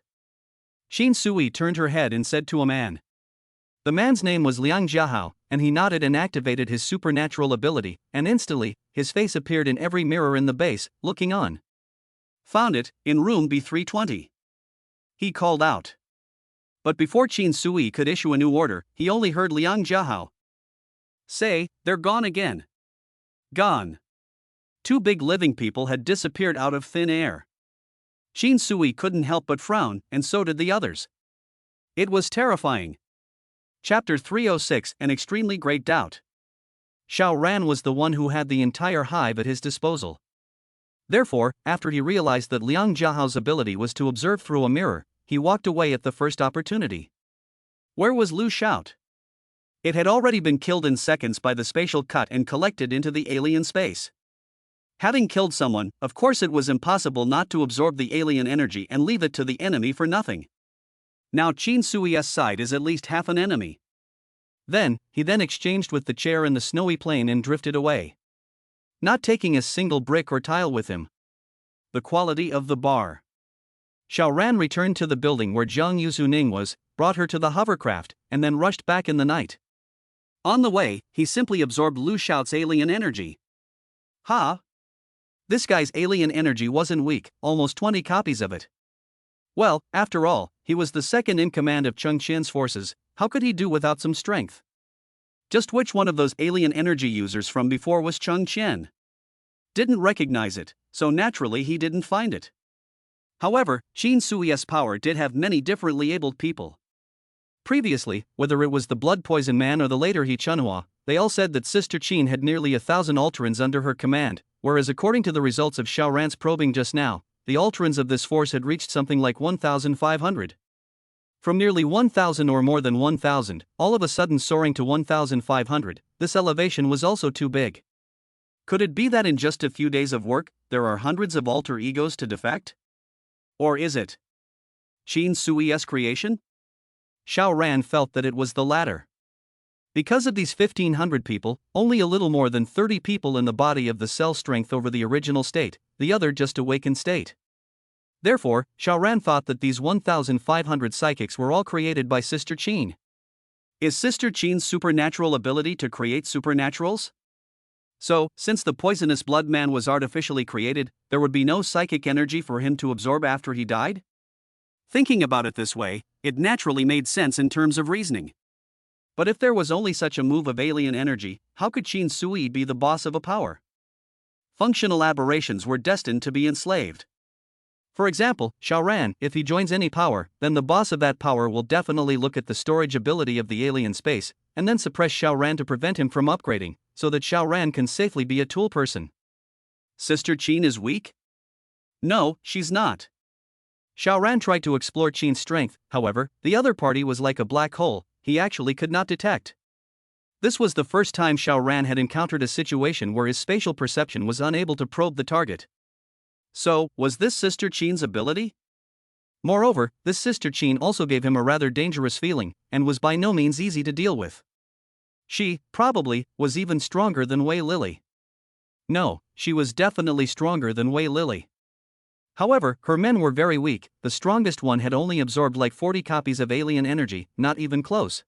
Qin Sui turned her head and said to a man. The man's name was Liang Jiahao, and he nodded and activated his supernatural ability, and instantly, his face appeared in every mirror in the base, looking on. Found it, in room B320. He called out. But before Qin Sui could issue a new order, he only heard Liang Jiahao say, they're gone again. Gone. 2 big living people had disappeared out of thin air. Qin Sui couldn't help but frown, and so did the others. It was terrifying. Chapter 306, An Extremely Great Doubt. Xiao Ran was the one who had the entire hive at his disposal. Therefore, after he realized that Liang Jiahao's ability was to observe through a mirror, he walked away at the first opportunity. Where was Lu Xiao? It had already been killed in seconds by the spatial cut and collected into the alien space. Having killed someone, of course it was impossible not to absorb the alien energy and leave it to the enemy for nothing. Now Qin Sui's side is at least half an enemy. He then exchanged with the chair in the snowy plain and drifted away. Not taking a single brick or tile with him. The quality of the bar. Xiao Ran returned to the building where Zhang Yuzuning was, brought her to the hovercraft, and then rushed back in the night. On the way, he simply absorbed Lu Xiao's alien energy. Ha! This guy's alien energy wasn't weak, almost 20 copies of it. Well, after all, he was the second in command of Cheng Qian's forces, how could he do without some strength? Just which one of those alien energy users from before was Cheng Qian? Didn't recognize it, so naturally he didn't find it. However, Qin Sui's power did have many differently abled people. Previously, whether it was the blood poison man or the later He Chunhua, they all said that Sister Qin had nearly 1,000 Alterans under her command, whereas according to the results of Xiao Ran's probing just now, the Alterans of this force had reached something like 1,500. From nearly 1,000 or more than 1,000, all of a sudden soaring to 1,500, this elevation was also too big. Could it be that in just a few days of work, there are hundreds of alter egos to defect? Or is it Qin Sui's creation? Xiao Ran felt that it was the latter. Because of these 1,500 people, only a little more than 30 people in the body of the cell strength over the original state, the other just awakened state. Therefore, Xiao Ran thought that these 1,500 psychics were all created by Sister Qin. Is Sister Qin's supernatural ability to create supernaturals? So, since the poisonous blood man was artificially created, there would be no psychic energy for him to absorb after he died? Thinking about it this way, it naturally made sense in terms of reasoning. But if there was only such a move of alien energy, how could Qin Sui be the boss of a power? Functional aberrations were destined to be enslaved. For example, Xiao Ran, if he joins any power, then the boss of that power will definitely look at the storage ability of the alien space, and then suppress Xiao Ran to prevent him from upgrading, so that Xiao Ran can safely be a tool person. Sister Qin is weak? No, she's not. Xiao Ran tried to explore Qin's strength, however, the other party was like a black hole, he actually could not detect. This was the first time Xiao Ran had encountered a situation where his spatial perception was unable to probe the target. So, was this Sister Qin's ability? Moreover, this Sister Qin also gave him a rather dangerous feeling, and was by no means easy to deal with. She, probably, was even stronger than Wei Lily. No, she was definitely stronger than Wei Lily. However, her men were very weak, the strongest one had only absorbed like 40 copies of alien energy, not even close.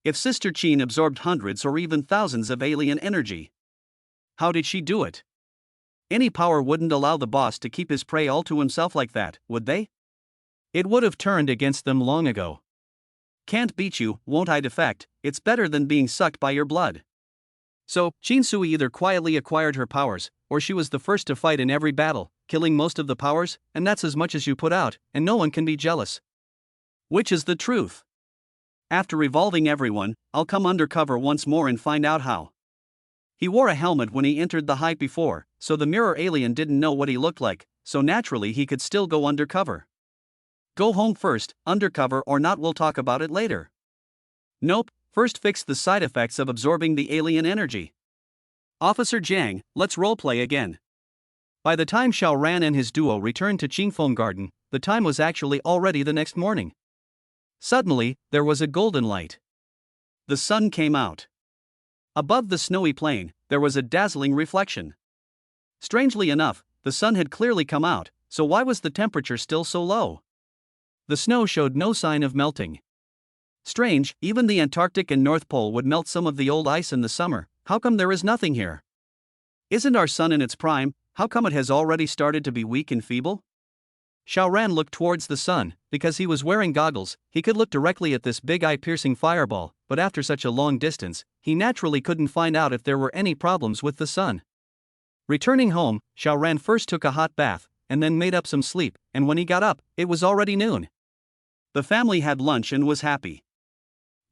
If Sister Qin absorbed hundreds or even thousands of alien energy, how did she do it? Any power wouldn't allow the boss to keep his prey all to himself like that, would they? It would have turned against them long ago. Can't beat you, won't I defect, it's better than being sucked by your blood. So, Qin Sui either quietly acquired her powers, or she was the first to fight in every battle, killing most of the powers, and that's as much as you put out, and no one can be jealous. Which is the truth? After revolving everyone, I'll come undercover once more and find out how. He wore a helmet when he entered the hive before, so the mirror alien didn't know what he looked like, so naturally he could still go undercover. Go home first, undercover or not, we'll talk about it later. Nope, first fix the side effects of absorbing the alien energy. Officer Jiang, let's roleplay again. By the time Xiao Ran and his duo returned to Qingfeng Garden, the time was actually already the next morning. Suddenly, there was a golden light. The sun came out. Above the snowy plain, there was a dazzling reflection. Strangely enough, the sun had clearly come out, so why was the temperature still so low? The snow showed no sign of melting. Strange, even the Antarctic and North Pole would melt some of the old ice in the summer, how come there is nothing here? Isn't our sun in its prime, how come it has already started to be weak and feeble? Xiao Ran looked towards the sun, because he was wearing goggles, he could look directly at this big eye-piercing fireball, but after such a long distance, he naturally couldn't find out if there were any problems with the sun. Returning home, Xiao Ran first took a hot bath, and then made up some sleep, and when he got up, it was already noon. The family had lunch and was happy.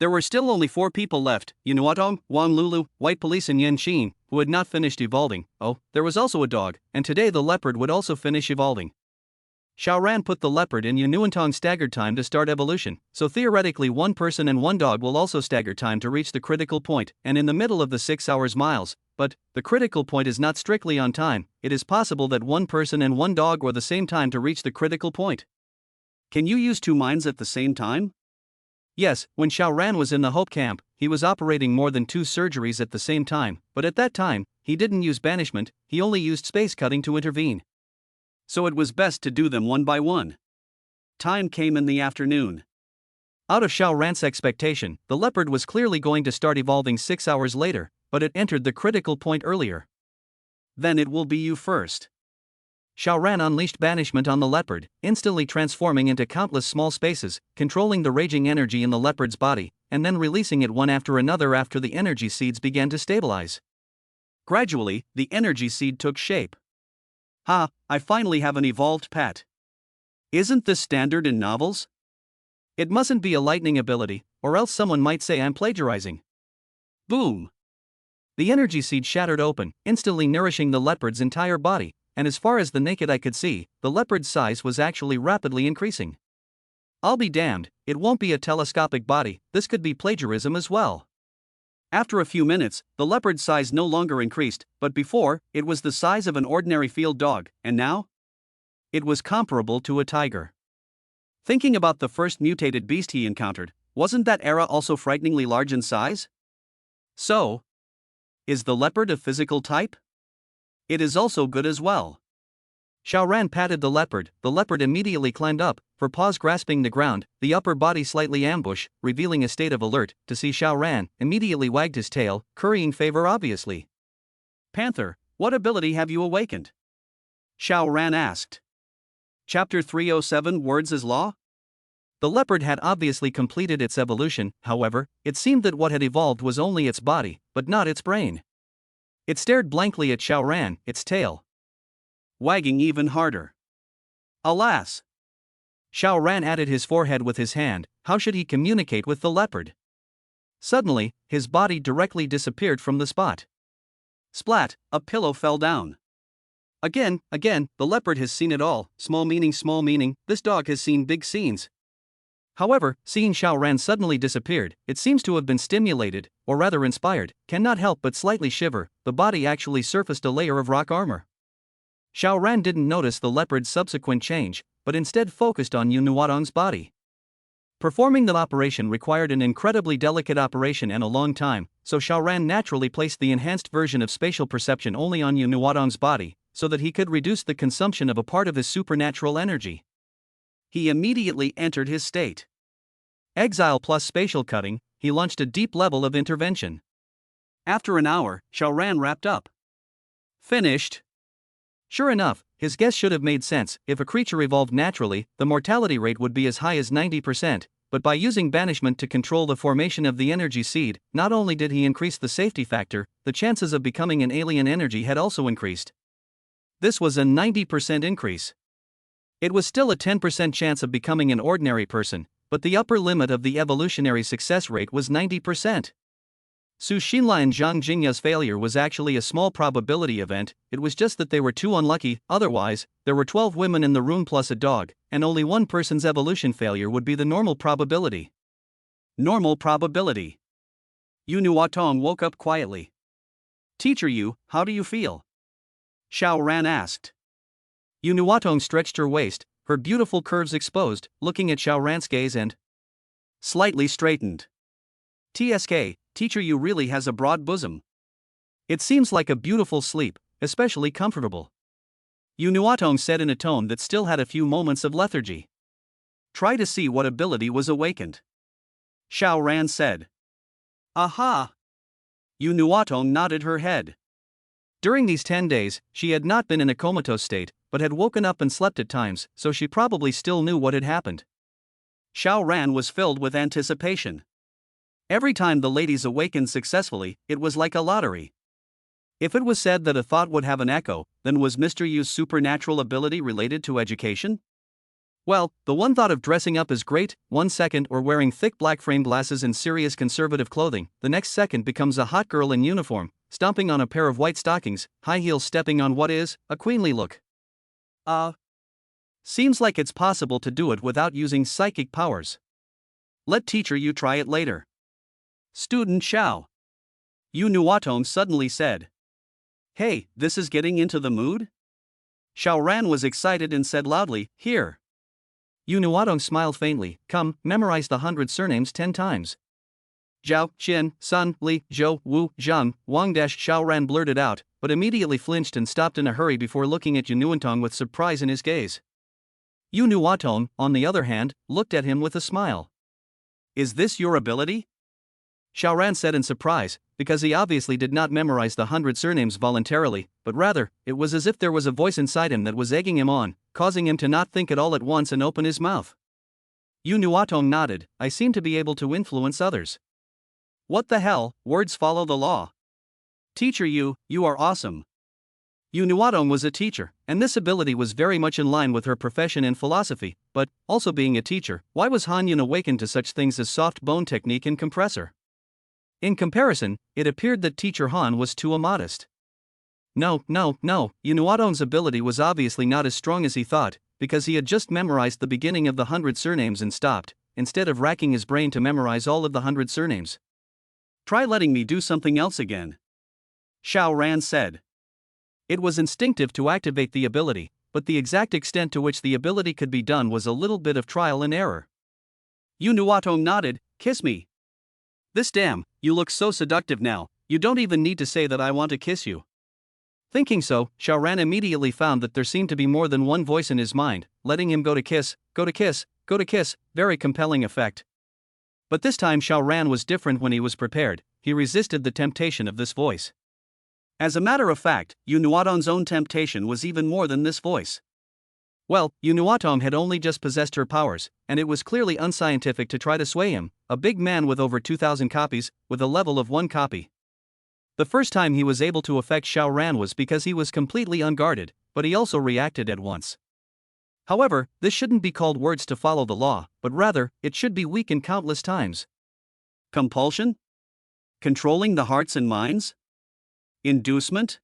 There were still only 4 people left, Yunuatong, Wang Lulu, White Police and Yan Xin, who had not finished evolving. Oh, there was also a dog, and today the leopard would also finish evolving. Xiao Ran put the leopard in Yunuantong's staggered time to start evolution, so theoretically 1 person and 1 dog will also stagger time to reach the critical point, and in the middle of the 6 hours miles, but the critical point is not strictly on time, it is possible that 1 person and 1 dog were the same time to reach the critical point. Can you use 2 minds at the same time? Yes, when Xiao Ran was in the Hope Camp, he was operating more than 2 surgeries at the same time, but at that time, he didn't use banishment, he only used space cutting to intervene. So it was best to do them one by one. Time came in the afternoon. Out of Xiao Ran's expectation, the leopard was clearly going to start evolving 6 hours later, but it entered the critical point earlier. Then it will be you first. Xiaoran unleashed banishment on the leopard, instantly transforming into countless small spaces, controlling the raging energy in the leopard's body, and then releasing it one after another after the energy seeds began to stabilize. Gradually, the energy seed took shape. Ha, I finally have an evolved pet. Isn't this standard in novels? It mustn't be a lightning ability, or else someone might say I'm plagiarizing. Boom! The energy seed shattered open, instantly nourishing the leopard's entire body, and as far as the naked eye could see, the leopard's size was actually rapidly increasing. I'll be damned, it won't be a telescopic body, this could be plagiarism as well. After a few minutes, the leopard's size no longer increased, but before, it was the size of an ordinary field dog, and now? It was comparable to a tiger. Thinking about the first mutated beast he encountered, wasn't that era also frighteningly large in size? So, is the leopard a physical type? It is also good as well. Xiaoran patted the leopard immediately climbed up, her paws grasping the ground, the upper body slightly ambush, revealing a state of alert, to see Xiaoran, immediately wagged his tail, currying favor obviously. Panther, what ability have you awakened? Xiaoran asked. Chapter 307 Words as Law? The leopard had obviously completed its evolution, however, it seemed that what had evolved was only its body, but not its brain. It stared blankly at Xiaoran, its tail wagging even harder. Alas! Xiaoran added his forehead with his hand, how should he communicate with the leopard? Suddenly, his body directly disappeared from the spot. Splat, a pillow fell down. Again, the leopard has seen it all, small meaning, this dog has seen big scenes. However, seeing Xiaoran suddenly disappeared, it seems to have been stimulated, or rather inspired, cannot help but slightly shiver, the body actually surfaced a layer of rock armor. Xiaoran didn't notice the leopard's subsequent change, but instead focused on Yu Nuotong's body. Performing the operation required an incredibly delicate operation and a long time, so Xiaoran naturally placed the enhanced version of spatial perception only on Yu Nuotong's body, so that he could reduce the consumption of a part of his supernatural energy. He immediately entered his state. Exile plus spatial cutting, he launched a deep level of intervention. After an hour, Xiaoran wrapped up. Finished. Sure enough, his guess should have made sense. If a creature evolved naturally, the mortality rate would be as high as 90%, but by using banishment to control the formation of the energy seed, not only did he increase the safety factor, the chances of becoming an alien energy had also increased. This was a 90% increase. It was still a 10% chance of becoming an ordinary person, but the upper limit of the evolutionary success rate was 90%. Su Xinlai and Zhang Jingya's failure was actually a small probability event, it was just that they were too unlucky, otherwise, there were 12 women in the room plus a dog, and only one person's evolution failure would be the normal probability. Normal probability. Yu Nuotong woke up quietly. Teacher Yu, how do you feel? Xiaoran asked. Yu Nuotong stretched her waist, her beautiful curves exposed, looking at Xiaoran's gaze and slightly straightened. TSK, Teacher Yu really has a broad bosom. It seems like a beautiful sleep, especially comfortable. Yu Nuotong said in a tone that still had a few moments of lethargy. Try to see what ability was awakened. Xiaoran said. Aha! Yu Nuotong nodded her head. During these 10 days, she had not been in a comatose state, but had woken up and slept at times, so she probably still knew what had happened. Xiaoran was filled with anticipation. Every time the ladies awakened successfully, it was like a lottery. If it was said that a thought would have an echo, then was Mr. Yu's supernatural ability related to education? Well, the one thought of dressing up is great, 1 second, or wearing thick black frame glasses and serious conservative clothing, the next second becomes a hot girl in uniform, stomping on a pair of white stockings, high heels stepping on what is a queenly look. Seems like it's possible to do it without using psychic powers. Let Teacher Yu try it later. Student Xiao. Yu Nuotong suddenly said. Hey, this is getting into the mood? Xiaoran was excited and said loudly, Here. Yu Nuotong smiled faintly, Come, memorize the 100 surnames 10 times. Zhao, Xin, Sun, Li, Zhou, Wu, Zhang, Wang. Xiaoran blurted out, but immediately flinched and stopped in a hurry before looking at Yu Nuotong with surprise in his gaze. Yu Nuotong, on the other hand, looked at him with a smile. Is this your ability? Xiaoran said in surprise, because he obviously did not memorize the 100 surnames voluntarily, but rather, it was as if there was a voice inside him that was egging him on, causing him to not think at all at once and open his mouth. Yu Nuotong nodded. I seem to be able to influence others. What the hell, words follow the law. Teacher Yu, you are awesome. Yu Nuotong was a teacher, and this ability was very much in line with her profession in philosophy, but, also being a teacher, why was Han Yun awakened to such things as soft bone technique and compressor? In comparison, it appeared that teacher Han was too immodest. No, Yu Nuotong's ability was obviously not as strong as he thought, because he had just memorized the beginning of the 100 surnames and stopped, instead of racking his brain to memorize all of the 100 surnames. Try letting me do something else again, Xiao Ran said. It was instinctive to activate the ability, but the exact extent to which the ability could be done was a little bit of trial and error. Yu Nuotong nodded. Kiss me. This damn, you look so seductive now, you don't even need to say that I want to kiss you. Thinking so, Xiao Ran immediately found that there seemed to be more than one voice in his mind, letting him go to kiss, go to kiss, go to kiss, very compelling effect. But this time Xiao Ran was different when he was prepared, he resisted the temptation of this voice. As a matter of fact, Yu Nuotong's own temptation was even more than this voice. Well, Yu Nuotong had only just possessed her powers, and it was clearly unscientific to try to sway him, a big man with over 2,000 copies, with a level of 1 copy. The first time he was able to affect Xiao Ran was because he was completely unguarded, but he also reacted at once. However, this shouldn't be called words to follow the law, but rather, it should be weakened countless times. Compulsion? Controlling the hearts and minds? Inducement?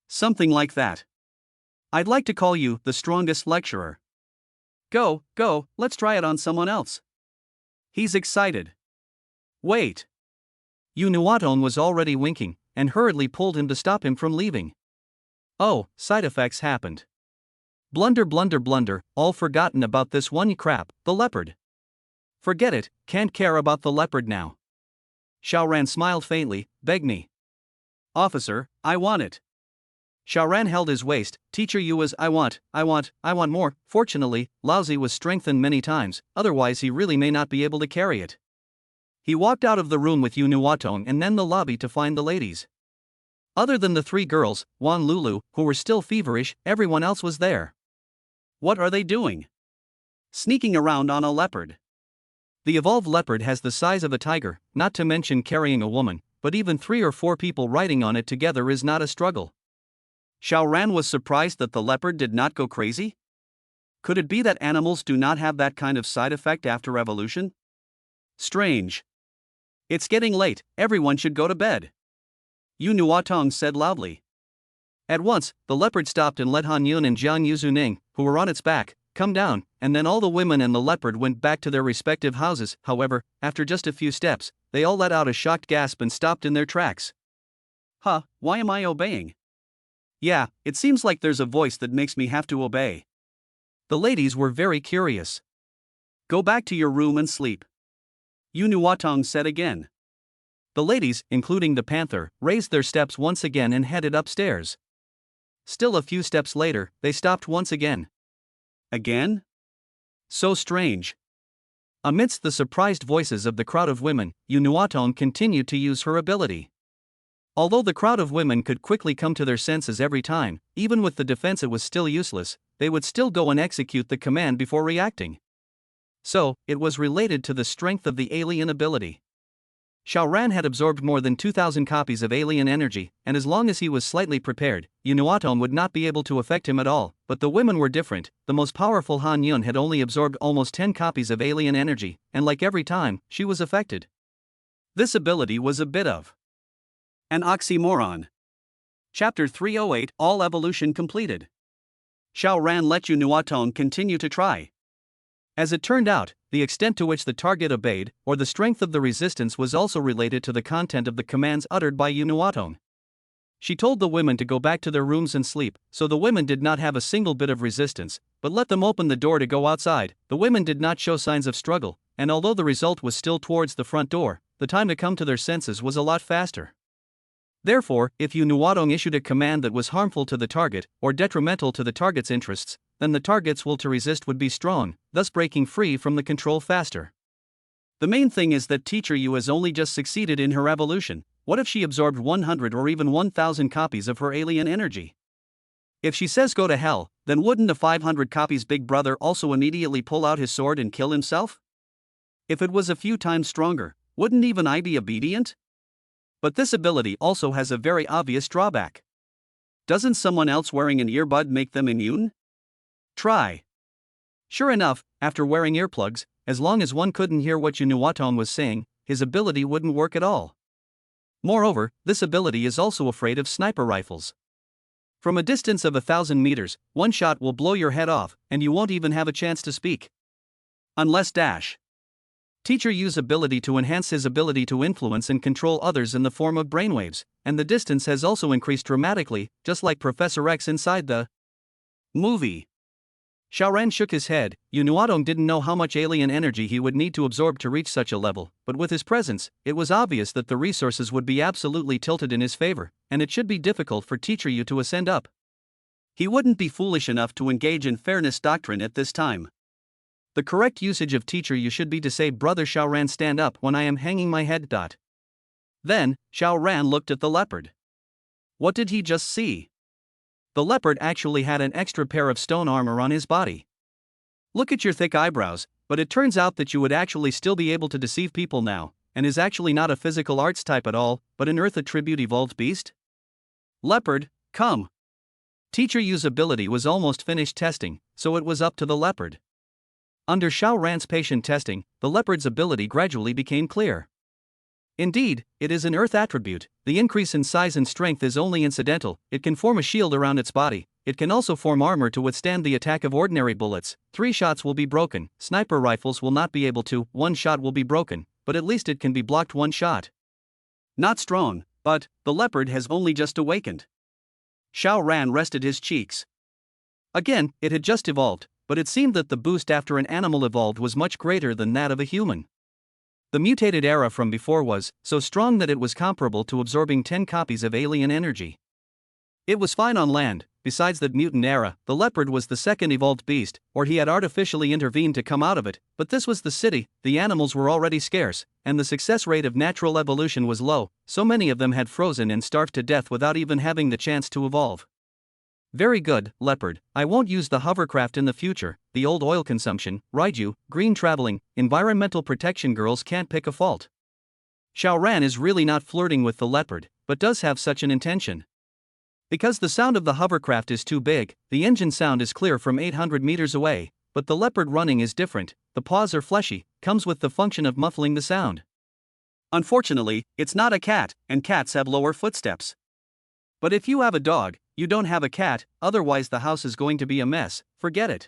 Something like that. I'd like to call you the strongest lecturer. Go, let's try it on someone else. He's excited. Wait. Yu Nuotong was already winking, and hurriedly pulled him to stop him from leaving. Oh, side effects happened. Blunder, all forgotten about this one crap, the leopard. Forget it, can't care about the leopard now. Xiao Ran smiled faintly. Beg me. Officer, I want it. Xiao Ran held his waist. Teacher Yu was I want more. Fortunately, Laozi was strengthened many times, otherwise he really may not be able to carry it. He walked out of the room with Yu Nuotong and then the lobby to find the ladies. Other than the 3 girls, Wan Lulu, who were still feverish, everyone else was there. What are they doing? Sneaking around on a leopard. The evolved leopard has the size of a tiger, not to mention carrying a woman, but even 3 or 4 people riding on it together is not a struggle. Xiao Ran was surprised that the leopard did not go crazy. Could it be that animals do not have that kind of side effect after evolution? Strange. It's getting late, everyone should go to bed. Yu Nuotong said loudly. At once, the leopard stopped and let Han Yun and Jiang Yuzuning, who were on its back, come down, and then all the women and the leopard went back to their respective houses. However, after just a few steps, they all let out a shocked gasp and stopped in their tracks. Why am I obeying? Yeah, it seems like there's a voice that makes me have to obey. The ladies were very curious. Go back to your room and sleep. Yu Nuotong said again. The ladies, including the panther, raised their steps once again and headed upstairs. Still a few steps later, they stopped once again. Again? So strange. Amidst the surprised voices of the crowd of women, Yu Nuotong continued to use her ability. Although the crowd of women could quickly come to their senses every time, even with the defense it was still useless, they would still go and execute the command before reacting. So, it was related to the strength of the alien ability. Xiao Ran had absorbed more than 2,000 copies of alien energy, and as long as he was slightly prepared, Yu Nuotong would not be able to affect him at all, but the women were different. The most powerful Han Yun had only absorbed almost 10 copies of alien energy, and like every time, she was affected. This ability was a bit of an oxymoron. Chapter 308, All Evolution Completed. Xiao Ran let Yu Nuotong continue to try. As it turned out, the extent to which the target obeyed, or the strength of the resistance, was also related to the content of the commands uttered by Yu Nuotong. She told the women to go back to their rooms and sleep, so the women did not have a single bit of resistance, but let them open the door to go outside. The women did not show signs of struggle, and although the result was still towards the front door, the time to come to their senses was a lot faster. Therefore, if Yu Nuotong issued a command that was harmful to the target, or detrimental to the target's interests, then the target's will to resist would be strong, thus breaking free from the control faster. The main thing is that Teacher Yu has only just succeeded in her evolution, What if she absorbed 100 or even 1,000 copies of her alien energy? If she says go to hell, then wouldn't the 500 copies Big Brother also immediately pull out his sword and kill himself? If it was a few times stronger, wouldn't even I be obedient? But this ability also has a very obvious drawback. Doesn't someone else wearing an earbud make them immune? Try. Sure enough, after wearing earplugs, as long as one couldn't hear what Unuaton was saying, his ability wouldn't work at all. Moreover, this ability is also afraid of sniper rifles. From a distance of 1,000 meters, one shot will blow your head off, and you won't even have a chance to speak. Unless dash. Teacher Yu's ability to enhance his ability to influence and control others in the form of brainwaves, and the distance has also increased dramatically, just like Professor X inside the movie. Xiaoran shook his head. Unuadong didn't know how much alien energy he would need to absorb to reach such a level, but with his presence, it was obvious that the resources would be absolutely tilted in his favor, and it should be difficult for Teacher Yu to ascend up. He wouldn't be foolish enough to engage in fairness doctrine at this time. The correct usage of Teacher Yu should be to say, Brother Xiaoran, stand up when I am hanging my head. Then, Xiaoran looked at the leopard. What did he just see? The leopard actually had an extra pair of stone armor on his body. Look at your thick eyebrows, but it turns out that you would actually still be able to deceive people now, and is actually not a physical arts type at all, but an earth attribute evolved beast? Leopard, come. Teacher Yu's ability was almost finished testing, so it was up to the leopard. Under Xiaoran's patient testing, the leopard's ability gradually became clear. Indeed, it is an earth attribute. The increase in size and strength is only incidental. It can form a shield around its body. It can also form armor to withstand the attack of ordinary bullets. 3 shots will be broken. Sniper rifles will not be able to. 1 shot will be broken, but at least it can be blocked 1 shot. Not strong, but the leopard has only just awakened. Xiaoran rested his cheeks. Again, it had just evolved, but it seemed that the boost after an animal evolved was much greater than that of a human. The mutated era from before was so strong that it was comparable to absorbing 10 copies of alien energy. It was fine on land. Besides that mutant era, the leopard was the second evolved beast, or he had artificially intervened to come out of it, but this was the city, the animals were already scarce, and the success rate of natural evolution was low, so many of them had frozen and starved to death without even having the chance to evolve. Very good, leopard. I won't use the hovercraft in the future. The old oil consumption, Raiju, green traveling, environmental protection girls can't pick a fault. Xiaoran is really not flirting with the leopard, but does have such an intention. Because the sound of the hovercraft is too big, the engine sound is clear from 800 meters away, but the leopard running is different. The paws are fleshy, comes with the function of muffling the sound. Unfortunately, it's not a cat, and cats have lower footsteps. But if you have a dog, you don't have a cat, otherwise the house is going to be a mess, forget it.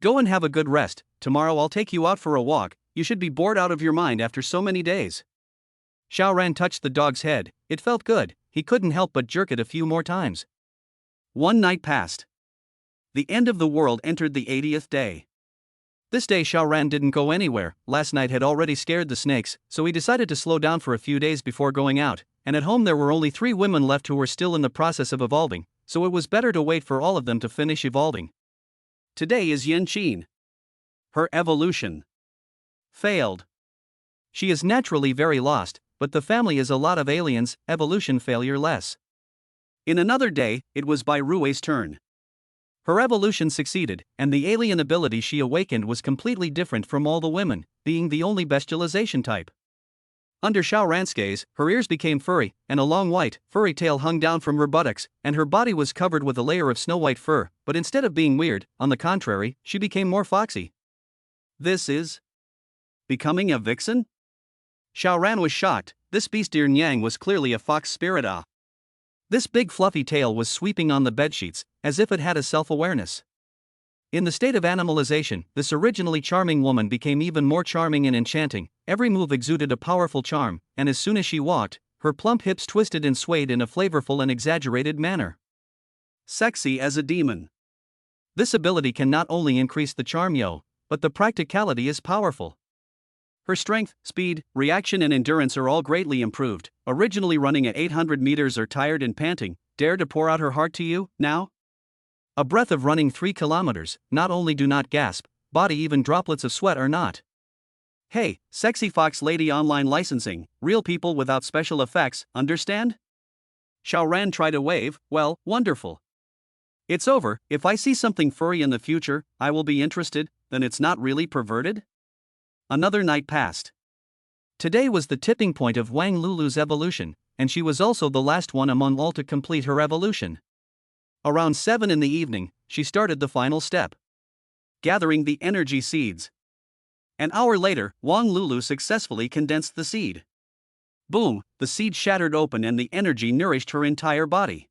Go and have a good rest. Tomorrow I'll take you out for a walk. You should be bored out of your mind after so many days. Xiaoran touched the dog's head. It felt good. He couldn't help but jerk it a few more times. One night passed. The end of the world entered the 80th day. This day Xiaoran didn't go anywhere. Last night had already scared the snakes, so he decided to slow down for a few days before going out, and at home there were only 3 women left who were still in the process of evolving, so it was better to wait for all of them to finish evolving. Today is Yan Qin. Her evolution failed. She is naturally very lost, but the family is a lot of aliens, evolution failure less. In another day, it was Bai Rui's turn. Her evolution succeeded, and the alien ability she awakened was completely different from all the women, being the only bestialization type. Under Xiaoran's gaze, her ears became furry, and a long white, furry tail hung down from her buttocks, and her body was covered with a layer of snow-white fur, but instead of being weird, on the contrary, she became more foxy. This is becoming a vixen? Xiaoran was shocked. This beast Yang was clearly a fox spirit. This big fluffy tail was sweeping on the bedsheets, as if it had a self-awareness. In the state of animalization, this originally charming woman became even more charming and enchanting. Every move exuded a powerful charm, and as soon as she walked, her plump hips twisted and swayed in a flavorful and exaggerated manner. Sexy as a demon. This ability can not only increase the charm but the practicality is powerful. Her strength, speed, reaction and endurance are all greatly improved. Originally running at 800 meters or tired and panting, dare to pour out her heart to you, now? A breath of running 3 kilometers, not only do not gasp, body even droplets of sweat are not. Hey, Sexy Fox Lady Online Licensing, real people without special effects, understand? Xiao Ran tried to wave, well, wonderful. It's over, if I see something furry in the future, I will be interested, then it's not really perverted? Another night passed. Today was the tipping point of Wang Lulu's evolution, and she was also the last one among all to complete her evolution. Around 7 in the evening, she started the final step. Gathering the energy seeds. An hour later, Wang Lulu successfully condensed the seed. Boom, the seed shattered open and the energy nourished her entire body.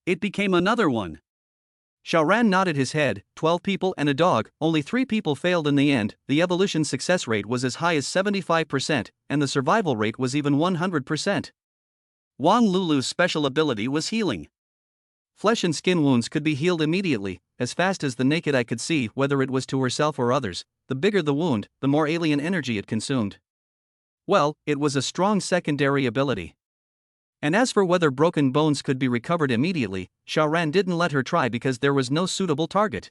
It became another one. Xiao Ran nodded his head, 12 people and a dog, only 3 people failed in the end, the evolution success rate was as high as 75%, and the survival rate was even 100%. Wang Lulu's special ability was healing. Flesh and skin wounds could be healed immediately, as fast as the naked eye could see, whether it was to herself or others. The bigger the wound, the more alien energy it consumed. Well, it was a strong secondary ability. And as for whether broken bones could be recovered immediately, Xiao Ran didn't let her try because there was no suitable target.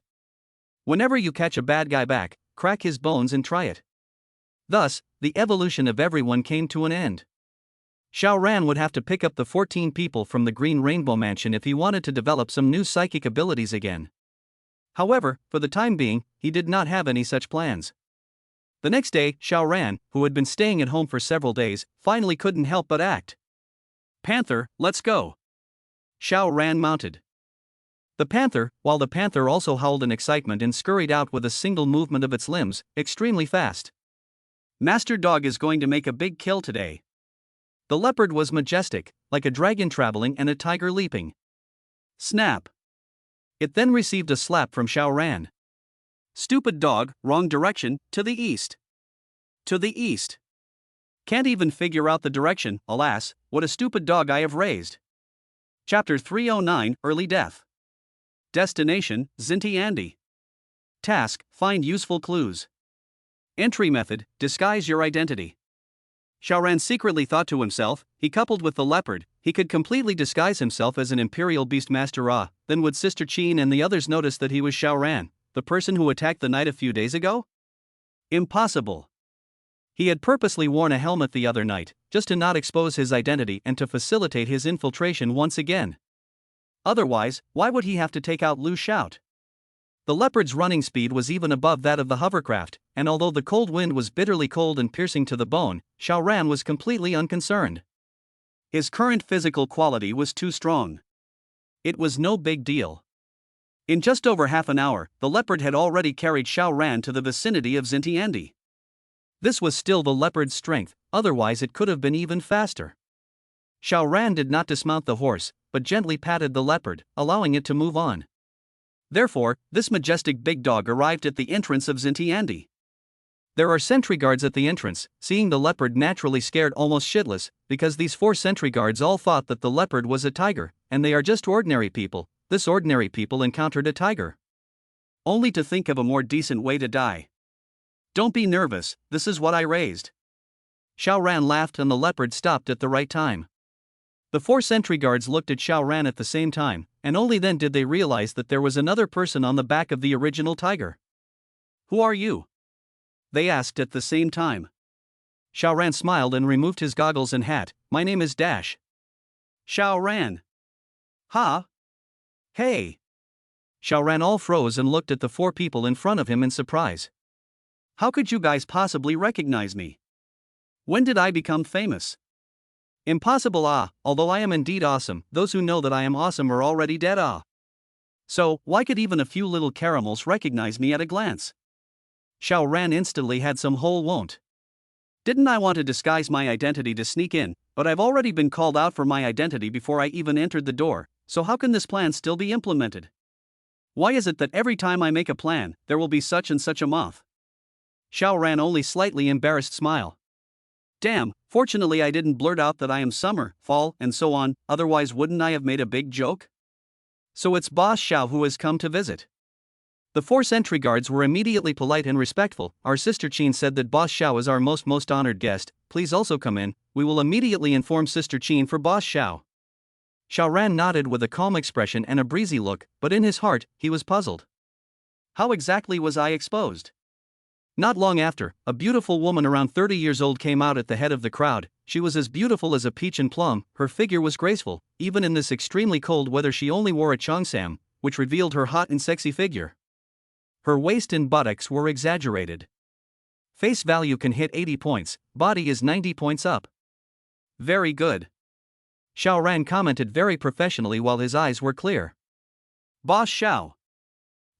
Whenever you catch a bad guy back, crack his bones and try it. Thus, the evolution of everyone came to an end. Xiao Ran would have to pick up the 14 people from the Green Rainbow Mansion if he wanted to develop some new psychic abilities again. However, for the time being, he did not have any such plans. The next day, Xiao Ran, who had been staying at home for several days, finally couldn't help but act. Panther, let's go. Xiao Ran mounted the panther, while the panther also howled in excitement and scurried out with a single movement of its limbs, extremely fast. Master Dog is going to make a big kill today. The leopard was majestic, like a dragon traveling and a tiger leaping. Snap. It then received a slap from Xiao Ran. Stupid dog, wrong direction, to the east. To the east. Can't even figure out the direction, alas, what a stupid dog I have raised. Chapter 309, Early Death. Destination, Zinti Andi. Task, find useful clues. Entry method, disguise your identity. Xiao Ran secretly thought to himself, he coupled with the leopard, he could completely disguise himself as an Imperial Beastmaster. Then would Sister Qin and the others notice that he was Xiao Ran, the person who attacked the knight a few days ago? Impossible. He had purposely worn a helmet the other night, just to not expose his identity and to facilitate his infiltration once again. Otherwise, why would he have to take out Lu Shout? The leopard's running speed was even above that of the hovercraft, and although the cold wind was bitterly cold and piercing to the bone, Xiao Ran was completely unconcerned. His current physical quality was too strong. It was no big deal. In just over half an hour, the leopard had already carried Xiao Ran to the vicinity of Zinti Andi. This was still the leopard's strength, otherwise it could have been even faster. Xiao Ran did not dismount the horse, but gently patted the leopard, allowing it to move on. Therefore, this majestic big dog arrived at the entrance of Zinti Andi. There are sentry guards at the entrance, seeing the leopard naturally scared almost shitless, because these 4 sentry guards all thought that the leopard was a tiger, and they are just ordinary people. This ordinary people encountered a tiger. Only to think of a more decent way to die. Don't be nervous, this is what I raised. Xiao Ran laughed and the leopard stopped at the right time. The 4 sentry guards looked at Xiao Ran at the same time, and only then did they realize that there was another person on the back of the original tiger. Who are you? They asked at the same time. Xiao Ran smiled and removed his goggles and hat. My name is Dash. Xiao Ran. Huh? Hey. Xiao Ran all froze and looked at the 4 people in front of him in surprise. How could you guys possibly recognize me? When did I become famous? Impossible. Although I am indeed awesome, those who know that I am awesome are already dead. So, why could even a few little caramels recognize me at a glance? Xiao Ran instantly had some whole won't. Didn't I want to disguise my identity to sneak in, but I've already been called out for my identity before I even entered the door, so how can this plan still be implemented? Why is it that every time I make a plan, there will be such and such a moth? Xiao Ran only slightly embarrassed smile. Damn, fortunately I didn't blurt out that I am summer, fall, and so on, otherwise wouldn't I have made a big joke? So it's Boss Xiao who has come to visit. The 4 sentry guards were immediately polite and respectful. Our Sister Qin said that Boss Xiao is our most honored guest, please also come in, we will immediately inform Sister Qin for Boss Xiao. Xiao Ran nodded with a calm expression and a breezy look, but in his heart, he was puzzled. How exactly was I exposed? Not long after, a beautiful woman around 30 years old came out at the head of the crowd. She was as beautiful as a peach and plum, her figure was graceful, even in this extremely cold weather she only wore a cheongsam, which revealed her hot and sexy figure. Her waist and buttocks were exaggerated. Face value can hit 80 points, body is 90 points up. Very good. Xiao Ran commented very professionally while his eyes were clear. Boss Xiao.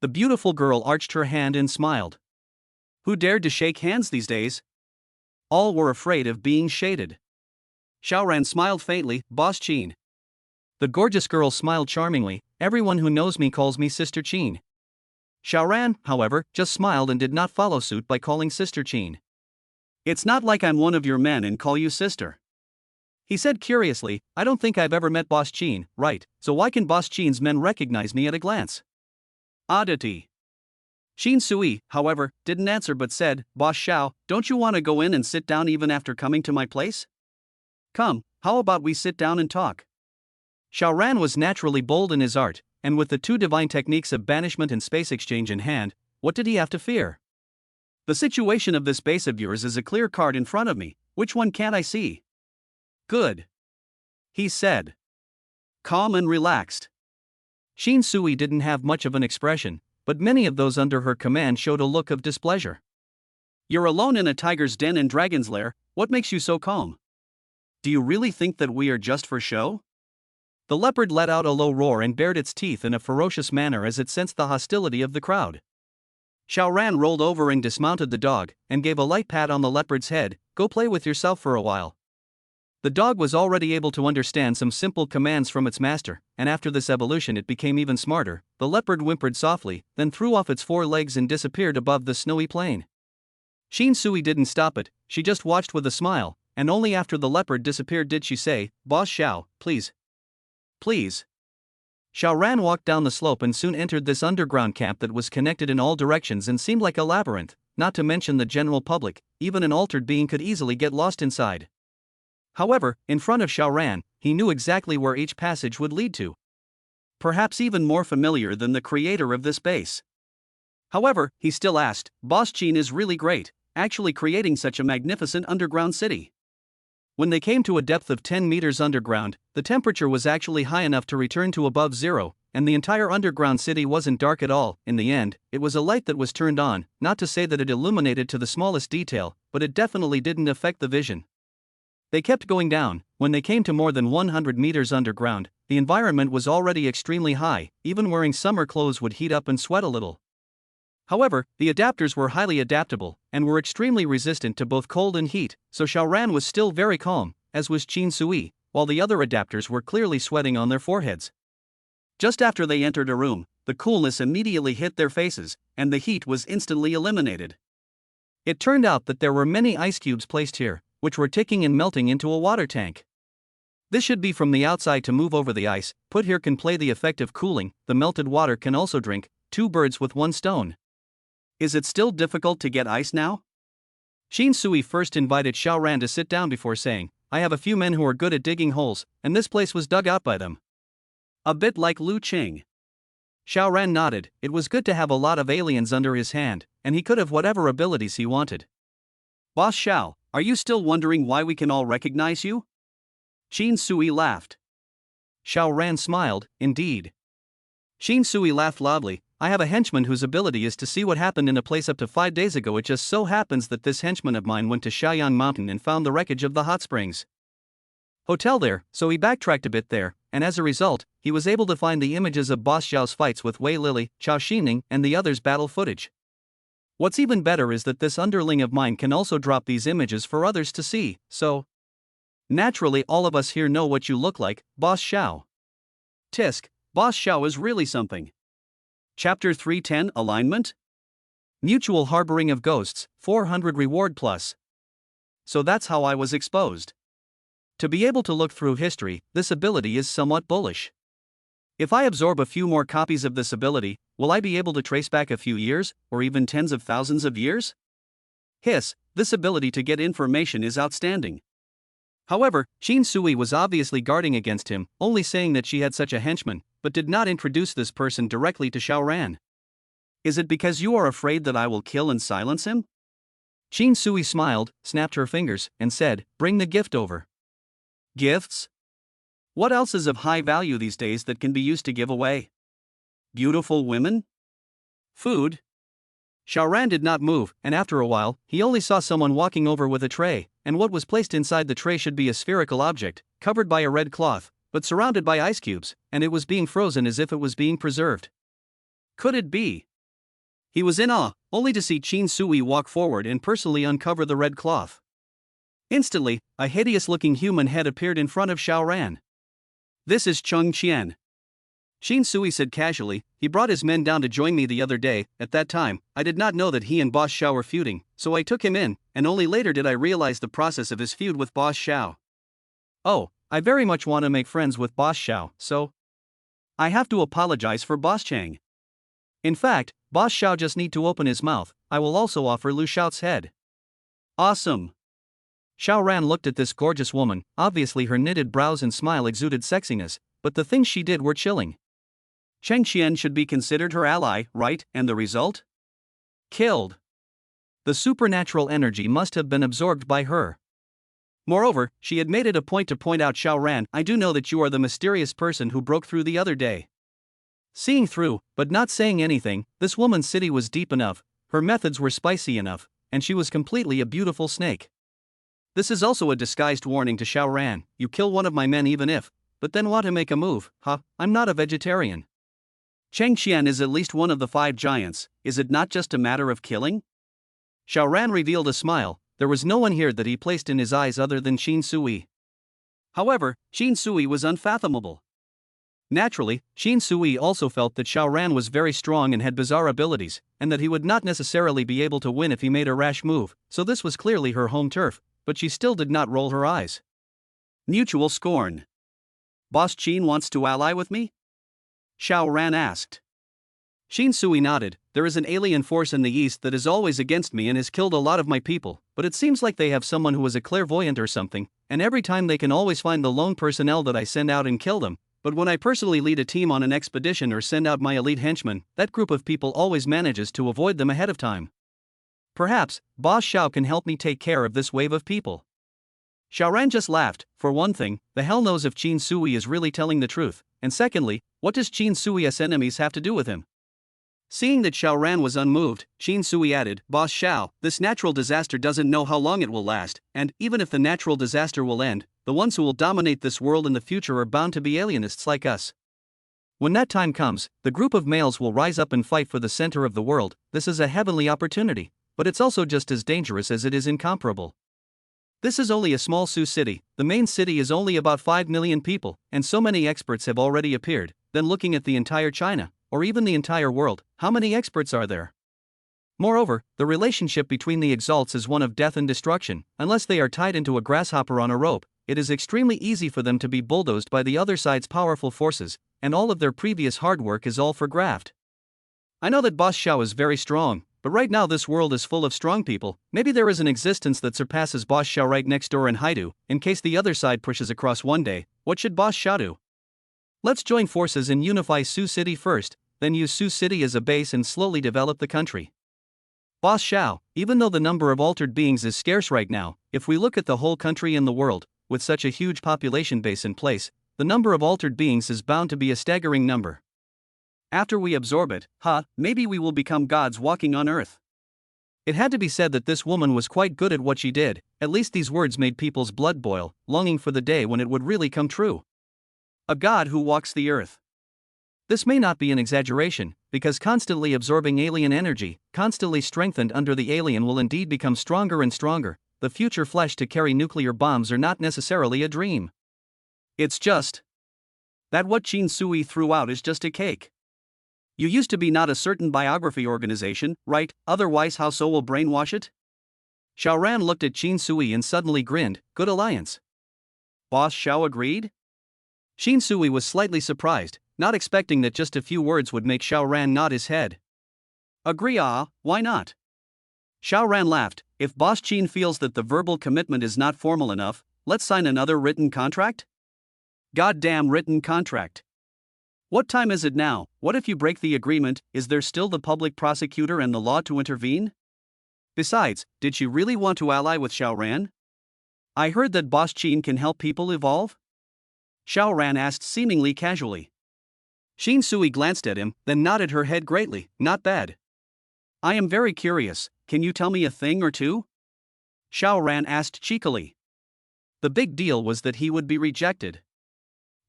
The beautiful girl arched her hand and smiled. Who dared to shake hands these days? All were afraid of being shaded. Xiao Ran smiled faintly. Boss Qin. The gorgeous girl smiled charmingly. Everyone who knows me calls me Sister Qin. Xiao Ran, however, just smiled and did not follow suit by calling Sister Qin. It's not like I'm one of your men and call you sister. He said curiously, I don't think I've ever met Boss Qin, right, so why can Boss Qin's men recognize me at a glance? Oddity. Qin Sui, however, didn't answer but said, Boss Xiao, don't you want to go in and sit down even after coming to my place? Come, how about we sit down and talk? Xiao Ran was naturally bold in his art, and with the two divine techniques of banishment and space exchange in hand, what did he have to fear? The situation of this base of yours is a clear card in front of me, which one can't I see? Good. He said. Calm and relaxed. Qin Sui didn't have much of an expression, but many of those under her command showed a look of displeasure. You're alone in a tiger's den and dragon's lair, what makes you so calm? Do you really think that we are just for show? The leopard let out a low roar and bared its teeth in a ferocious manner as it sensed the hostility of the crowd. Xiao Ran rolled over and dismounted the dog, and gave a light pat on the leopard's head. Go play with yourself for a while. The dog was already able to understand some simple commands from its master, and after this evolution it became even smarter. The leopard whimpered softly, then threw off its 4 legs and disappeared above the snowy plain. Qin Sui didn't stop it, she just watched with a smile, and only after the leopard disappeared did she say, Boss Xiao, please. Please. Xiao Ran walked down the slope and soon entered this underground camp that was connected in all directions and seemed like a labyrinth, not to mention the general public, even an altered being could easily get lost inside. However, in front of Xiao Ran, he knew exactly where each passage would lead to. Perhaps even more familiar than the creator of this base. However, he still asked, Boss Qin is really great, actually creating such a magnificent underground city. When they came to a depth of 10 meters underground, the temperature was actually high enough to return to above zero, and the entire underground city wasn't dark at all. In the end, it was a light that was turned on, not to say that it illuminated to the smallest detail, but it definitely didn't affect the vision. They kept going down. When they came to more than 100 meters underground, the environment was already extremely high, even wearing summer clothes would heat up and sweat a little. However, the adapters were highly adaptable, and were extremely resistant to both cold and heat, so Xiao Ran was still very calm, as was Qin Sui, while the other adapters were clearly sweating on their foreheads. Just after they entered a room, the coolness immediately hit their faces, and the heat was instantly eliminated. It turned out that there were many ice cubes placed here, which were ticking and melting into a water tank. This should be from the outside to move over the ice. Put here can play the effect of cooling. The melted water can also drink. 2 birds with 1 stone. Is it still difficult to get ice now? Qin Sui first invited Xiao Ran to sit down before saying, I have a few men who are good at digging holes, and this place was dug out by them. A bit like Lu Qing. Xiao Ran nodded. It was good to have a lot of aliens under his hand, and he could have whatever abilities he wanted. Boss Xiao, are you still wondering why we can all recognize you? Qin Sui laughed. Xiao Ran smiled, indeed. Qin Sui laughed loudly. I have a henchman whose ability is to see what happened in a place up to 5 days ago. It just so happens that this henchman of mine went to Shaoyang Mountain and found the wreckage of the hot springs hotel there, so he backtracked a bit there, and as a result, he was able to find the images of Boss Xiao's fights with Wei Lily, Chao Xining, and the others' battle footage. What's even better is that this underling of mine can also drop these images for others to see, so naturally all of us here know what you look like, Boss Xiao. Tisk, Boss Xiao is really something. Chapter 310 Alignment? Mutual Harboring of Ghosts, 400 reward plus. So that's how I was exposed. To be able to look through history, this ability is somewhat bullish. If I absorb a few more copies of this ability, will I be able to trace back a few years, or even tens of thousands of years? Hiss, this ability to get information is outstanding. However, Qin Sui was obviously guarding against him, only saying that she had such a henchman, but did not introduce this person directly to Xiao Ran. Is it because you are afraid that I will kill and silence him? Qin Sui smiled, snapped her fingers, and said, "Bring the gift over." Gifts? What else is of high value these days that can be used to give away? Beautiful women? Food? Xiaoran did not move, and after a while, he only saw someone walking over with a tray, and what was placed inside the tray should be a spherical object, covered by a red cloth, but surrounded by ice cubes, and it was being frozen as if it was being preserved. Could it be? He was in awe, only to see Qin Sui walk forward and personally uncover the red cloth. Instantly, a hideous-looking human head appeared in front of Xiaoran. "This is Chung Qian." Qin Sui said casually. "He brought his men down to join me the other day. At that time, I did not know that he and Boss Xiao were feuding, so I took him in, and only later did I realize the process of his feud with Boss Xiao. Oh, I very much want to make friends with Boss Xiao, so I have to apologize for Boss Chang. In fact, Boss Xiao just need to open his mouth. I will also offer Lu Xiao's head." Awesome. Xiaoran looked at this gorgeous woman. Obviously her knitted brows and smile exuded sexiness, but the things she did were chilling. Cheng Qian should be considered her ally, right, and the result? Killed. The supernatural energy must have been absorbed by her. Moreover, she had made it a point to point out, "Xiaoran, I do know that you are the mysterious person who broke through the other day." Seeing through, but not saying anything, this woman's city was deep enough, her methods were spicy enough, and she was completely a beautiful snake. This is also a disguised warning to Xiaoran. "You kill one of my men even if, but then want to make a move, huh? I'm not a vegetarian." Cheng Qian is at least one of the 5 giants, is it not just a matter of killing? Xiaoran revealed a smile. There was no one here that he placed in his eyes other than Qin Sui. However, Qin Sui was unfathomable. Naturally, Qin Sui also felt that Xiaoran was very strong and had bizarre abilities, and that he would not necessarily be able to win if he made a rash move, so this was clearly her home turf, but she still did not roll her eyes. Mutual scorn. "Boss Qin wants to ally with me?" Xiaoran asked. Qin Sui nodded. "There is an alien force in the east that is always against me and has killed a lot of my people, but it seems like they have someone who is a clairvoyant or something, and every time they can always find the lone personnel that I send out and kill them, but when I personally lead a team on an expedition or send out my elite henchmen, that group of people always manages to avoid them ahead of time. Perhaps, Boss Xiao can help me take care of this wave of people." Xiaoran just laughed. For one thing, the hell knows if Qin Sui is really telling the truth, and secondly, what does Qin Sui's enemies have to do with him? Seeing that Xiaoran was unmoved, Qin Sui added, "Boss Xiao, this natural disaster doesn't know how long it will last, and even if the natural disaster will end, the ones who will dominate this world in the future are bound to be alienists like us. When that time comes, the group of males will rise up and fight for the center of the world. This is a heavenly opportunity, but it's also just as dangerous as it is incomparable. This is only a small Sioux city, the main city is only about 5 million people, and so many experts have already appeared. Then looking at the entire China, or even the entire world, how many experts are there? Moreover, the relationship between the exalts is one of death and destruction. Unless they are tied into a grasshopper on a rope, it is extremely easy for them to be bulldozed by the other side's powerful forces, and all of their previous hard work is all for graft. I know that Boss Xiao is very strong, but right now this world is full of strong people. Maybe there is an existence that surpasses Boss Xiao right next door in Haidu. In case the other side pushes across one day, what should Boss Xiao do? Let's join forces and unify Sioux City first, then use Sioux City as a base and slowly develop the country. Boss Xiao, even though the number of altered beings is scarce right now, if we look at the whole country and the world, with such a huge population base in place, the number of altered beings is bound to be a staggering number. After we absorb it, maybe we will become gods walking on earth." It had to be said that this woman was quite good at what she did. At least these words made people's blood boil, longing for the day when it would really come true. A god who walks the earth. This may not be an exaggeration, because constantly absorbing alien energy, constantly strengthened under the alien, will indeed become stronger and stronger. The future flesh to carry nuclear bombs are not necessarily a dream. It's just that what Qin Sui threw out is just a cake. You used to be not a certain biography organization, right? Otherwise how so will brainwash it? Xiaoran looked at Qin Sui and suddenly grinned. Good alliance. Boss Xiao agreed? Qin Sui was slightly surprised, not expecting that just a few words would make Xiaoran nod his head. Agree, why not? Xiaoran laughed. If Boss Qin feels that the verbal commitment is not formal enough, let's sign another written contract? Goddamn written contract. What time is it now? What if you break the agreement? Is there still the public prosecutor and the law to intervene? Besides, did she really want to ally with Xiao Ran? I heard that Boss Qin can help people evolve? Xiao Ran asked seemingly casually. Xin Sui glanced at him, then nodded her head greatly. Not bad. I am very curious, can you tell me a thing or two? Xiao Ran asked cheekily. The big deal was that he would be rejected.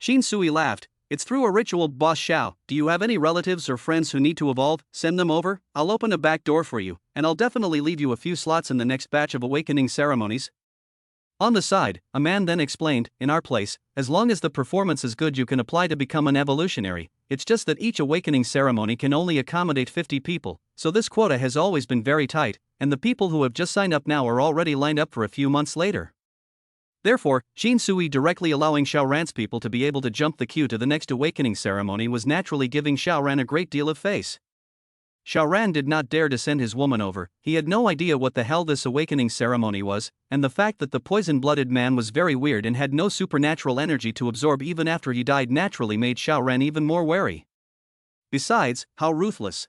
Xin Sui laughed. It's through a ritual, Boss Xiao. Do you have any relatives or friends who need to evolve? Send them over, I'll open a back door for you, and I'll definitely leave you a few slots in the next batch of awakening ceremonies. On the side, a man then explained, in our place, as long as the performance is good you can apply to become an evolutionary, it's just that each awakening ceremony can only accommodate 50 people, so this quota has always been very tight, and the people who have just signed up now are already lined up for a few months later. Therefore, Xin Sui directly allowing Xiao Ran's people to be able to jump the queue to the next awakening ceremony was naturally giving Xiao Ran a great deal of face. Xiao Ran did not dare to send his woman over, he had no idea what the hell this awakening ceremony was, and the fact that the poison-blooded man was very weird and had no supernatural energy to absorb even after he died naturally made Xiao Ran even more wary. Besides, how ruthless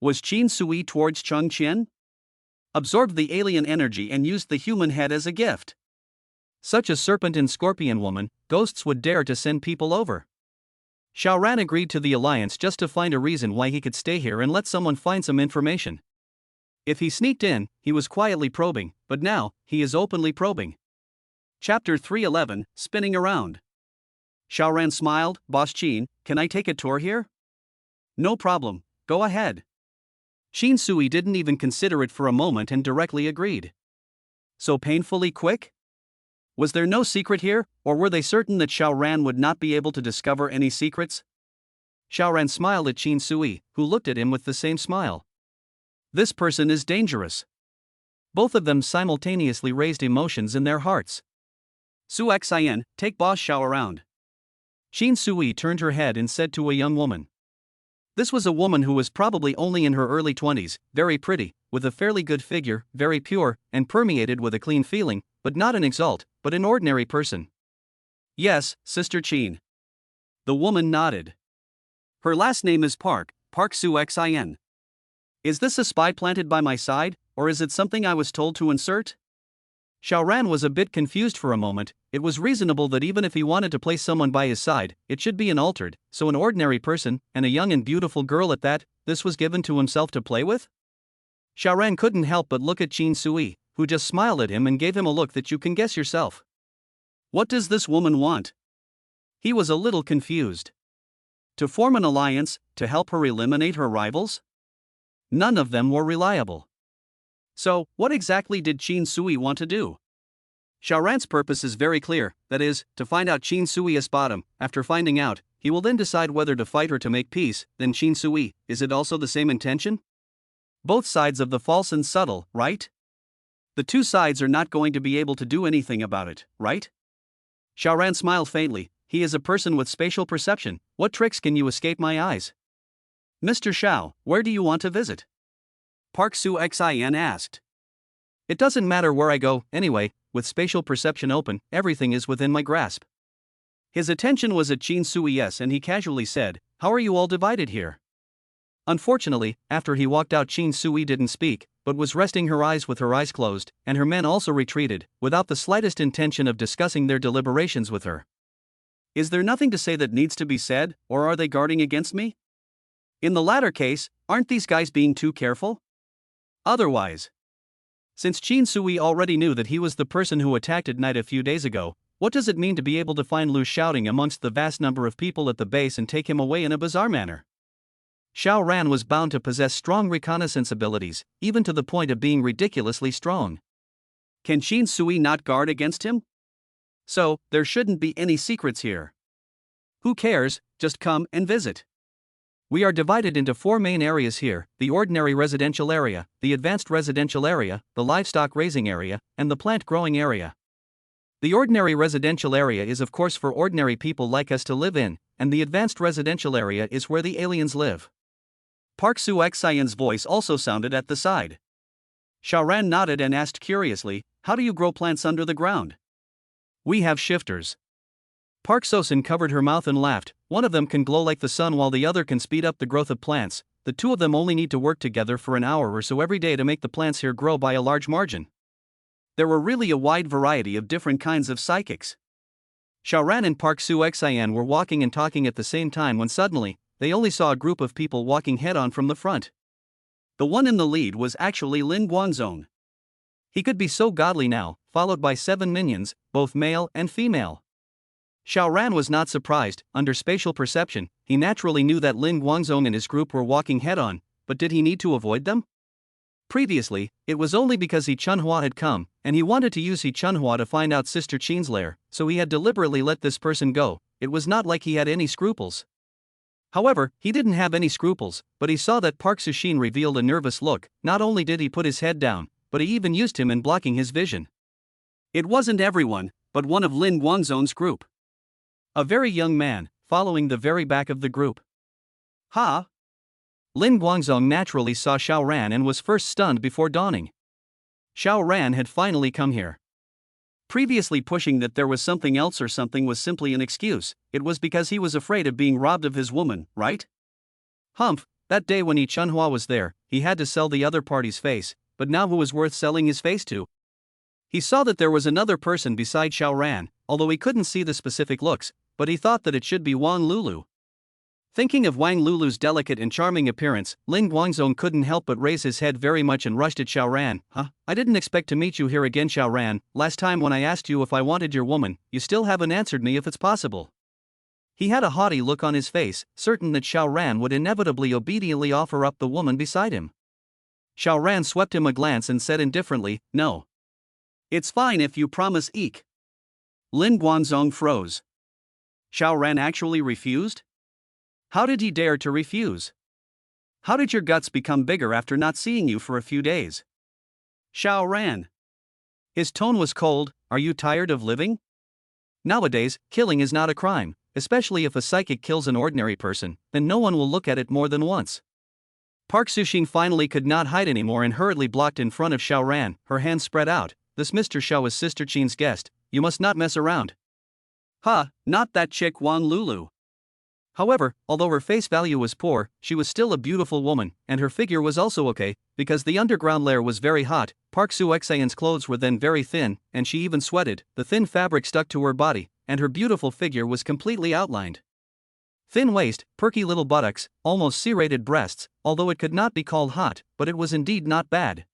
was Qin Sui towards Cheng Qian? Absorbed the alien energy and used the human head as a gift. Such a serpent and scorpion woman, ghosts would dare to send people over. Xiao Ran agreed to the alliance just to find a reason why he could stay here and let someone find some information. If he sneaked in, he was quietly probing, but now, he is openly probing. Chapter 311, Spinning Around. Xiao Ran smiled. Boss Qin, can I take a tour here? No problem, go ahead. Qin Sui didn't even consider it for a moment and directly agreed. So painfully quick? Was there no secret here, or were they certain that Xiao Ran would not be able to discover any secrets? Xiao Ran smiled at Qin Sui, who looked at him with the same smile. This person is dangerous. Both of them simultaneously raised emotions in their hearts. Su Xian, take Boss Xiao around. Qin Sui turned her head and said to a young woman. This was a woman who was probably only in her early 20s, very pretty, with a fairly good figure, very pure, and permeated with a clean feeling, but not an exalt, but an ordinary person. Yes, Sister Qin. The woman nodded. Her last name is Park Su Xin. Is this a spy planted by my side, or is it something I was told to insert? Xiao Ran was a bit confused for a moment. It was reasonable that even if he wanted to place someone by his side, it should be an altered, so an ordinary person, and a young and beautiful girl at that, this was given to himself to play with? Xiao Ran couldn't help but look at Qin Sui, who just smiled at him and gave him a look that you can guess yourself. What does this woman want? He was a little confused. To form an alliance, to help her eliminate her rivals? None of them were reliable. So, what exactly did Qin Sui want to do? Xiao Ran's purpose is very clear, that is, to find out Qin Sui's bottom. After finding out, he will then decide whether to fight her to make peace. Then Qin Sui, is it also the same intention? Both sides of the false and subtle, right? The two sides are not going to be able to do anything about it, right? Xiao Ran smiled faintly. He is a person with spatial perception. What tricks can you escape my eyes? Mr. Xiao, where do you want to visit? Park Su Xin asked. It doesn't matter where I go, anyway, with spatial perception open, everything is within my grasp. His attention was at Qin Sui's and he casually said, how are you all divided here? Unfortunately, after he walked out Qin Sui didn't speak, but was resting her eyes with her eyes closed, and her men also retreated, without the slightest intention of discussing their deliberations with her. Is there nothing to say that needs to be said, or are they guarding against me? In the latter case, aren't these guys being too careful? Otherwise, since Qin Sui already knew that he was the person who attacked at night a few days ago, what does it mean to be able to find Lu shouting amongst the vast number of people at the base and take him away in a bizarre manner? Xiao Ran was bound to possess strong reconnaissance abilities, even to the point of being ridiculously strong. Can Qin Sui not guard against him? So, there shouldn't be any secrets here. Who cares, just come and visit. We are divided into 4 main areas here, the ordinary residential area, the advanced residential area, the livestock raising area, and the plant growing area. The ordinary residential area is of course for ordinary people like us to live in, and the advanced residential area is where the aliens live. Park Su Xian's voice also sounded at the side. Xiao Ran nodded and asked curiously, how do you grow plants under the ground? We have shifters. Park Sosin covered her mouth and laughed. One of them can glow like the sun while the other can speed up the growth of plants. The the two of them only need to work together for an hour or so every day to make the plants here grow by a large margin. There were really a wide variety of different kinds of psychics. Xiaoran and Park Su-xian were walking and talking at the same time when suddenly, they only saw a group of people walking head-on from the front. The one in the lead was actually Lin Guangzong. He could be so godly now, followed by 7 minions, both male and female. Xiaoran was not surprised. Under spatial perception, he naturally knew that Lin Guangzong and his group were walking head-on, but did he need to avoid them? Previously, it was only because He Chunhua had come, and he wanted to use He Chunhua to find out Sister Qin's lair, so he had deliberately let this person go. It was not like he had any scruples. However, he didn't have any scruples, but he saw that Park Su-shin revealed a nervous look. Not only did he put his head down, but he even used him in blocking his vision. It wasn't everyone, but one of Lin Guangzong's group. A very young man, following the very back of the group. Ha! Lin Guangzong naturally saw Xiaoran and was first stunned before dawning. Xiaoran had finally come here. Previously pushing that there was something else or something was simply an excuse. It was because he was afraid of being robbed of his woman, right? Humph, that day when He Chunhua was there, he had to sell the other party's face, but now who was worth selling his face to? He saw that there was another person beside Xiaoran, although he couldn't see the specific looks, but he thought that it should be Wang Lulu. Thinking of Wang Lulu's delicate and charming appearance, Lin Guangzong couldn't help but raise his head very much and rushed at Xiaoran. I didn't expect to meet you here again, Xiaoran. Last time when I asked you if I wanted your woman, you still haven't answered me if it's possible. He had a haughty look on his face, certain that Xiaoran would inevitably obediently offer up the woman beside him. Xiaoran swept him a glance and said indifferently, no. It's fine if you promise, eek. Lin Guangzong froze. Xiaoran actually refused? How did he dare to refuse? How did your guts become bigger after not seeing you for a few days? Xiaoran. His tone was cold. Are you tired of living? Nowadays, killing is not a crime, especially if a psychic kills an ordinary person, then no one will look at it more than once. Park Su-shin finally could not hide anymore and hurriedly blocked in front of Xiaoran, her hands spread out. This Mr. Xiao is Sister Qin's guest, you must not mess around. Not that chick Wang Lulu. However, although her face value was poor, she was still a beautiful woman, and her figure was also okay, because the underground lair was very hot. Park Su-xian's clothes were then very thin, and she even sweated. The thin fabric stuck to her body, and her beautiful figure was completely outlined. Thin waist, perky little buttocks, almost serrated breasts, although it could not be called hot, but it was indeed not bad.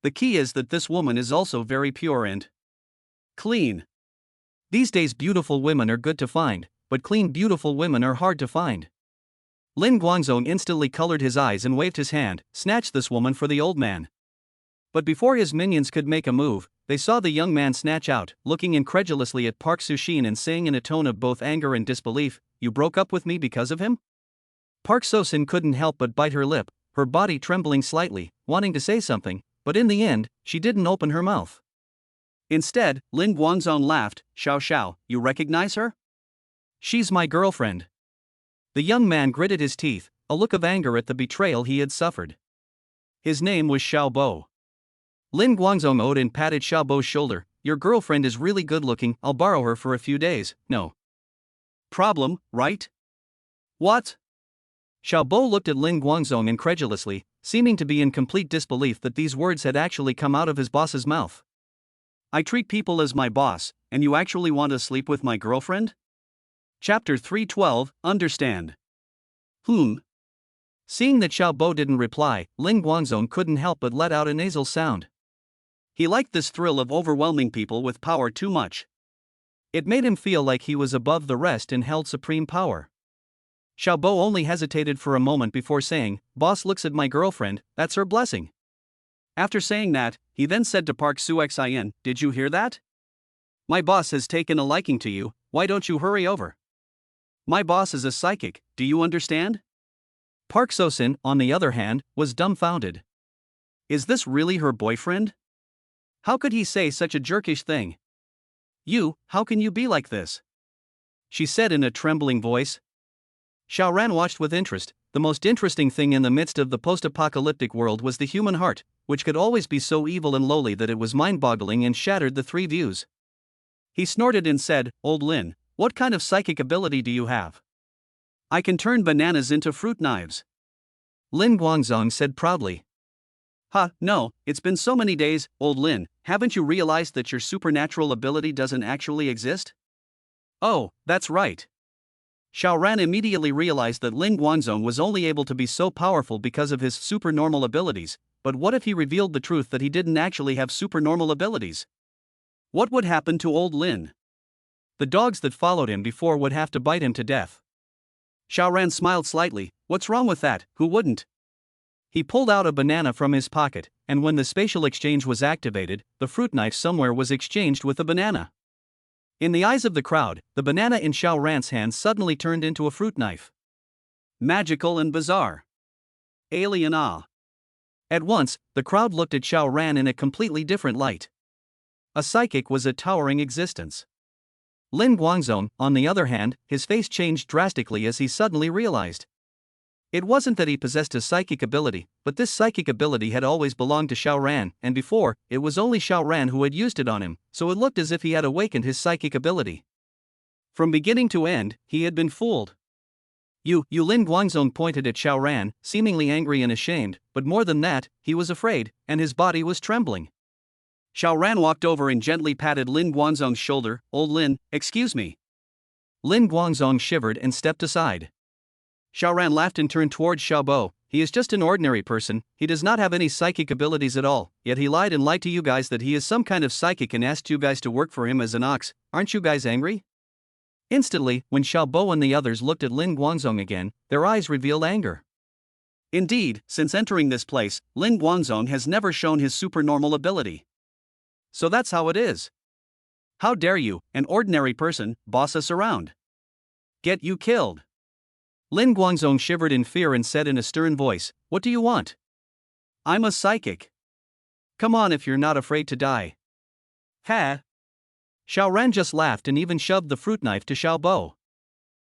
The key is that this woman is also very pure and clean. These days beautiful women are good to find, but clean beautiful women are hard to find. Lin Guangzong instantly colored his eyes and waved his hand, snatched this woman for the old man. But before his minions could make a move, they saw the young man snatch out, looking incredulously at Park Su-shin and saying in a tone of both anger and disbelief, "You broke up with me because of him?" Park Su-shin couldn't help but bite her lip, her body trembling slightly, wanting to say something, but in the end, she didn't open her mouth. Instead, Lin Guangzong laughed. Xiao, you recognize her? She's my girlfriend. The young man gritted his teeth, a look of anger at the betrayal he had suffered. His name was Xiao Bo. Lin Guangzong owed and patted Xiao Bo's shoulder. Your girlfriend is really good looking, I'll borrow her for a few days. No problem, right? What? Xiao Bo looked at Lin Guangzong incredulously, seeming to be in complete disbelief that these words had actually come out of his boss's mouth. I treat people as my boss, and you actually want to sleep with my girlfriend? Chapter 312, Understand. Seeing that Xiao Bo didn't reply, Lin Guangzong couldn't help but let out a nasal sound. He liked this thrill of overwhelming people with power too much. It made him feel like he was above the rest and held supreme power. Xiao Bo only hesitated for a moment before saying, "Boss looks at my girlfriend, that's her blessing." After saying that, he then said to Park Su-xian, "Did you hear that? My boss has taken a liking to you, why don't you hurry over? My boss is a psychic, do you understand?" Park Su-shin, on the other hand, was dumbfounded. Is this really her boyfriend? How could he say such a jerkish thing? How can you be like this? She said in a trembling voice. Xiaoran watched with interest. The most interesting thing in the midst of the post-apocalyptic world was the human heart, which could always be so evil and lowly that it was mind-boggling and shattered the three views. He snorted and said, "Old Lin, what kind of psychic ability do you have?" "I can turn bananas into fruit knives." Lin Guangzong said proudly. No, it's been so many days, old Lin, haven't you realized that your supernatural ability doesn't actually exist? Oh, that's right. Xiao Ran immediately realized that Lin Guangzong was only able to be so powerful because of his supernormal abilities, but what if he revealed the truth that he didn't actually have supernormal abilities? What would happen to old Lin? The dogs that followed him before would have to bite him to death. Xiao Ran smiled slightly. What's wrong with that, who wouldn't? He pulled out a banana from his pocket, and when the spatial exchange was activated, the fruit knife somewhere was exchanged with the banana. In the eyes of the crowd, the banana in Xiao Ran's hand suddenly turned into a fruit knife. Magical and bizarre. Alien awe. At once, the crowd looked at Xiao Ran in a completely different light. A psychic was a towering existence. Lin Guangzong, on the other hand, his face changed drastically as he suddenly realized. It wasn't that he possessed a psychic ability, but this psychic ability had always belonged to Xiao Ran, and before, it was only Xiao Ran who had used it on him, so it looked as if he had awakened his psychic ability. From beginning to end, he had been fooled. You Lin Guangzong pointed at Xiao Ran, seemingly angry and ashamed, but more than that, he was afraid, and his body was trembling. Xiao Ran walked over and gently patted Lin Guangzong's shoulder. Old Lin, excuse me. Lin Guangzong shivered and stepped aside. Xiao Ran laughed and turned towards Xiao Bo. He is just an ordinary person, he does not have any psychic abilities at all, yet he lied to you guys that he is some kind of psychic and asked you guys to work for him as an ox. Aren't you guys angry? Instantly, when Xiao Bo and the others looked at Lin Guangzong again, their eyes revealed anger. Indeed, since entering this place, Lin Guangzong has never shown his supernormal ability. So that's how it is. How dare you, an ordinary person, boss us around? Get you killed. Lin Guangzong shivered in fear and said in a stern voice, What do you want? I'm a psychic. Come on if you're not afraid to die. Ha! Xiao Ran just laughed and even shoved the fruit knife to Xiao Bo.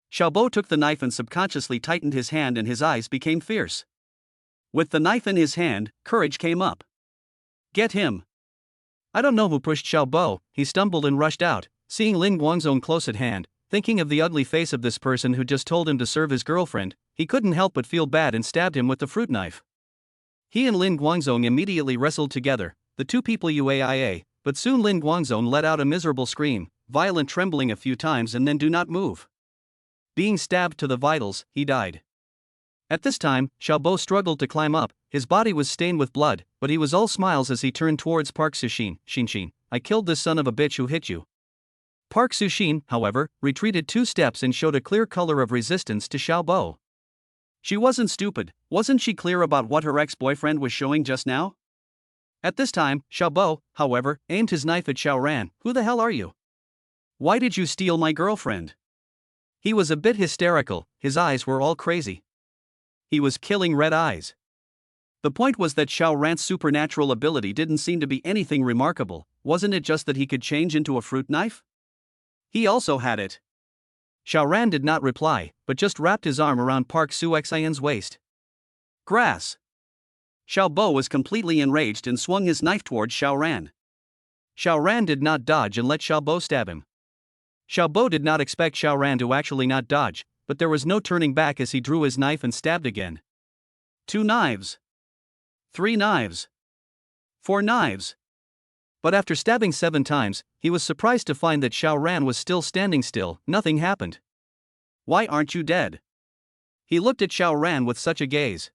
Xiao Bo took the knife and subconsciously tightened his hand and his eyes became fierce. With the knife in his hand, courage came up. Get him. I don't know who pushed Xiao Bo, he stumbled and rushed out, seeing Lin Guangzong close at hand. Thinking of the ugly face of this person who just told him to serve his girlfriend, he couldn't help but feel bad and stabbed him with the fruit knife. He and Lin Guangzong immediately wrestled together, the two people UAIA, but soon Lin Guangzong let out a miserable scream, violent trembling a few times and then do not move. Being stabbed to the vitals, he died. At this time, Xiao Bo struggled to climb up, his body was stained with blood, but he was all smiles as he turned towards Park Sushin. Xin, I killed this son of a bitch who hit you. Park Sushin, however, retreated 2 steps and showed a clear color of resistance to Xiao Bo. She wasn't stupid, wasn't she clear about what her ex-boyfriend was showing just now? At this time, Xiao Bo, however, aimed his knife at Xiao Ran. Who the hell are you? Why did you steal my girlfriend? He was a bit hysterical, his eyes were all crazy. He was killing red eyes. The point was that Xiao Ran's supernatural ability didn't seem to be anything remarkable, wasn't it just that he could change into a fruit knife? He also had it. Xiao Ran did not reply, but just wrapped his arm around Park Su-xian's waist. Grass. Xiao Bo was completely enraged and swung his knife towards Xiao Ran. Xiao Ran did not dodge and let Xiao Bo stab him. Xiao Bo did not expect Xiao Ran to actually not dodge, but there was no turning back as he drew his knife and stabbed again. 2 knives. 3 knives. 4 knives. But after stabbing 7 times, he was surprised to find that Xiao Ran was still standing still, nothing happened. Why aren't you dead? He looked at Xiao Ran with such a gaze.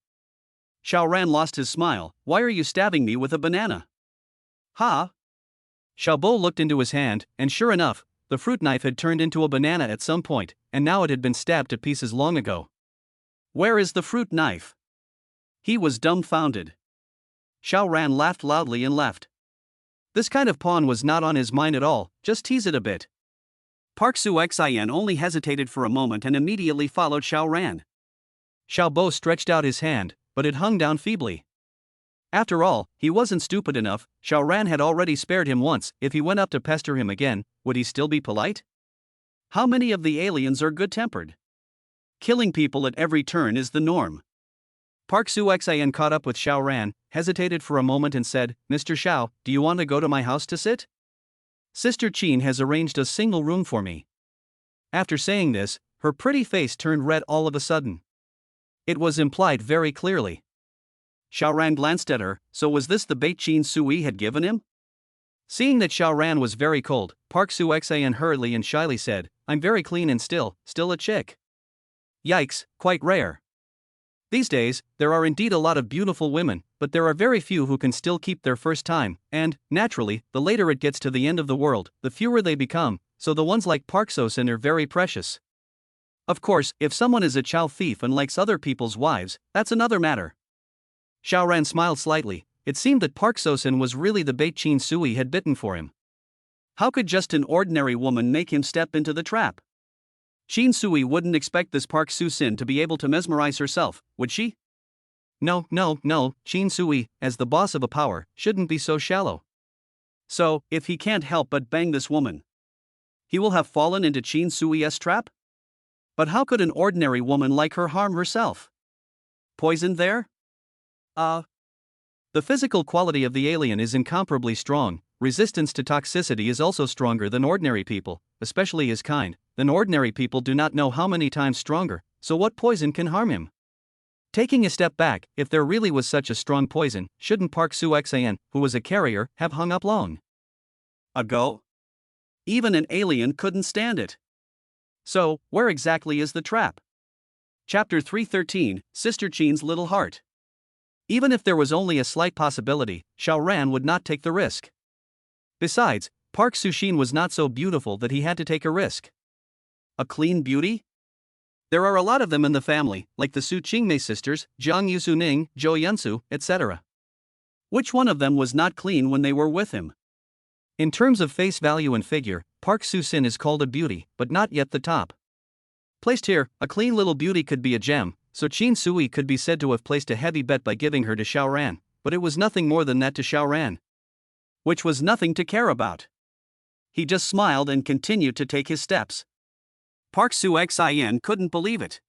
Xiao Ran lost his smile. Why are you stabbing me with a banana? Ha! Xiao Bo looked into his hand, and sure enough, the fruit knife had turned into a banana at some point, and now it had been stabbed to pieces long ago. Where is the fruit knife? He was dumbfounded. Xiao Ran laughed loudly and left. This kind of pawn was not on his mind at all, just tease it a bit. Park Su-xian only hesitated for a moment and immediately followed Xiao Ran. Xiao Bo stretched out his hand, but it hung down feebly. After all, he wasn't stupid enough, Xiao Ran had already spared him once. If he went up to pester him again, would he still be polite? How many of the aliens are good-tempered? Killing people at every turn is the norm. Park Su-xian caught up with Xiao Ran, hesitated for a moment and said, Mr. Xiao, do you want to go to my house to sit? Sister Qin has arranged a single room for me. After saying this, her pretty face turned red all of a sudden. It was implied very clearly. Xiao Ran glanced at her, so was this the bait Qin Sui had given him? Seeing that Xiao Ran was very cold, Park Su-Xan hurriedly and shyly said, I'm very clean and still a chick. Yikes, quite rare. These days, there are indeed a lot of beautiful women, but there are very few who can still keep their first time, and, naturally, the later it gets to the end of the world, the fewer they become, so the ones like Park So-sin are very precious. Of course, if someone is a chow thief and likes other people's wives, that's another matter. Xiao Ran smiled slightly. It seemed that Park So-sin was really the bait Qin Sui had bitten for him. How could just an ordinary woman make him step into the trap? Qin Sui wouldn't expect this Park So-sin to be able to mesmerize herself, would she? No, Qin Sui, as the boss of a power, shouldn't be so shallow. So, if he can't help but bang this woman, he will have fallen into Qin Sui's trap? But how could an ordinary woman like her harm herself? Poisoned there? The physical quality of the alien is incomparably strong. Resistance to toxicity is also stronger than ordinary people, especially his kind. Then ordinary people do not know how many times stronger, so what poison can harm him? Taking a step back, if there really was such a strong poison, shouldn't Park Su-Xan, who was a carrier, have hung up long ago? Even an alien couldn't stand it. So, where exactly is the trap? Chapter 313, Sister Qin's Little Heart. Even if there was only a slight possibility, Xiao Ran would not take the risk. Besides, Park Su-Shin was not so beautiful that he had to take a risk. A clean beauty? There are a lot of them in the family, like the Su Qingmei sisters, Jiang Yusuning, Zhou Yunsu, etc. Which one of them was not clean when they were with him? In terms of face value and figure, Park Su-sin is called a beauty, but not yet the top. Placed here, a clean little beauty could be a gem, so Qin Sui could be said to have placed a heavy bet by giving her to Xiao Ran, but it was nothing more than that to Xiao Ran. Which was nothing to care about. He just smiled and continued to take his steps. Park Su-Xin couldn't believe it.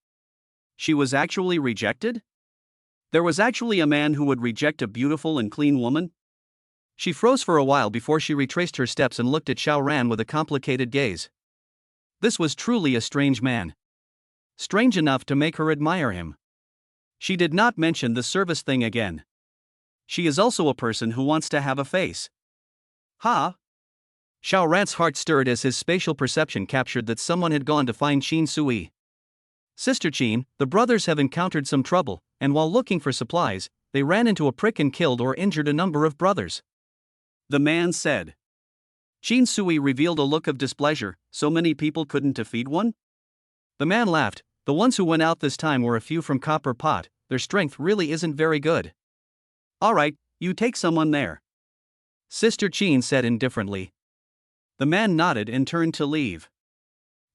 She was actually rejected? There was actually a man who would reject a beautiful and clean woman? She froze for a while before she retraced her steps and looked at Xiao Ran with a complicated gaze. This was truly a strange man. Strange enough to make her admire him. She did not mention the service thing again. She is also a person who wants to have a face. Ha! Xiao Ran's heart stirred as his spatial perception captured that someone had gone to find Qin Sui. Sister Qin, the brothers have encountered some trouble, and while looking for supplies, they ran into a prick and killed or injured a number of brothers. The man said. Qin Sui revealed a look of displeasure. So many people couldn't defeat one? The man laughed. The ones who went out this time were a few from Copper Pot. Their strength really isn't very good. Alright, you take someone there. Sister Qin said indifferently. The man nodded and turned to leave.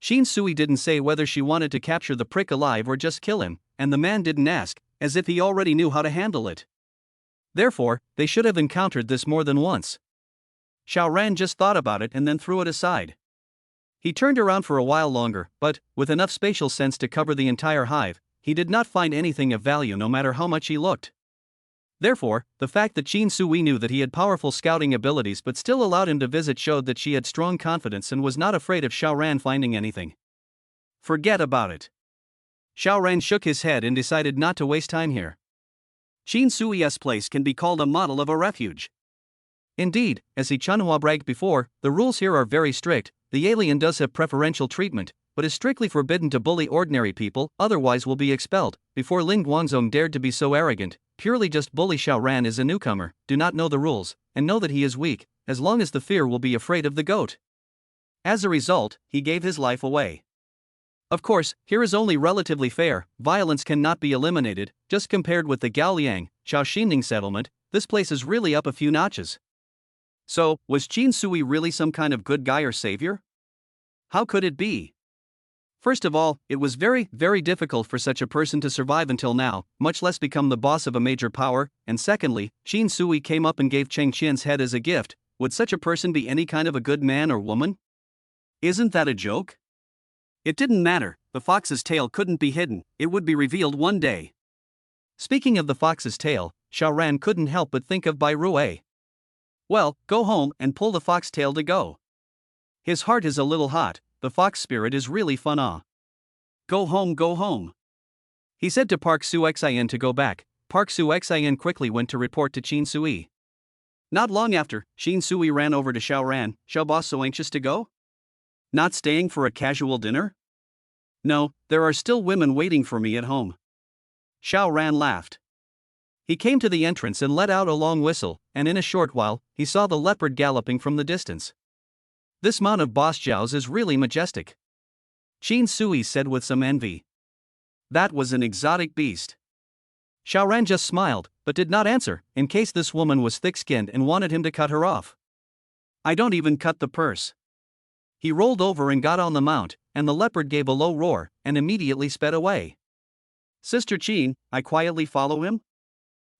Qin Sui didn't say whether she wanted to capture the prick alive or just kill him, and the man didn't ask, as if he already knew how to handle it. Therefore, they should have encountered this more than once. Xiao Ran just thought about it and then threw it aside. He turned around for a while longer, but, with enough spatial sense to cover the entire hive, he did not find anything of value no matter how much he looked. Therefore, the fact that Qin Sui knew that he had powerful scouting abilities but still allowed him to visit showed that she had strong confidence and was not afraid of Xiao Ran finding anything. Forget about it. Xiao Ran shook his head and decided not to waste time here. Qin Sui's place can be called a model of a refuge. Indeed, as He Chunhua bragged before, the rules here are very strict. The alien does have preferential treatment, but is strictly forbidden to bully ordinary people, otherwise will be expelled. Before Lin Guangzong dared to be so arrogant, purely just bully Xiao Ran is a newcomer, do not know the rules, and know that he is weak, as long as the fear will be afraid of the goat. As a result, he gave his life away. Of course, here is only relatively fair, violence cannot be eliminated, just compared with the Gaoliang, Shaoxingning settlement, this place is really up a few notches. So, was Qin Sui really some kind of good guy or savior? How could it be? First of all, it was very, very difficult for such a person to survive until now, much less become the boss of a major power, and secondly, Qin Sui came up and gave Cheng Qian's head as a gift. Would such a person be any kind of a good man or woman? Isn't that a joke? It didn't matter, the fox's tail couldn't be hidden, it would be revealed one day. Speaking of the fox's tail, Xiao Ran couldn't help but think of Bai Rui. Well, go home and pull the fox tail to go. His heart is a little hot, the fox spirit is really fun. Go home, go home. He said to Park Soo-xian to go back. Park Soo-xian quickly went to report to Qin Sui. Not long after, Qin Sui ran over to Xiao Ran. Xiao boss so anxious to go? Not staying for a casual dinner? No, there are still women waiting for me at home. Xiao Ran laughed. He came to the entrance and let out a long whistle, and in a short while, he saw the leopard galloping from the distance. This mount of Boss Zhao's is really majestic. Qin Sui said with some envy. That was an exotic beast. Xiao Ran just smiled, but did not answer, in case this woman was thick-skinned and wanted him to cut her off. I don't even cut the purse. He rolled over and got on the mount, and the leopard gave a low roar, and immediately sped away. Sister Qin, I quietly follow him?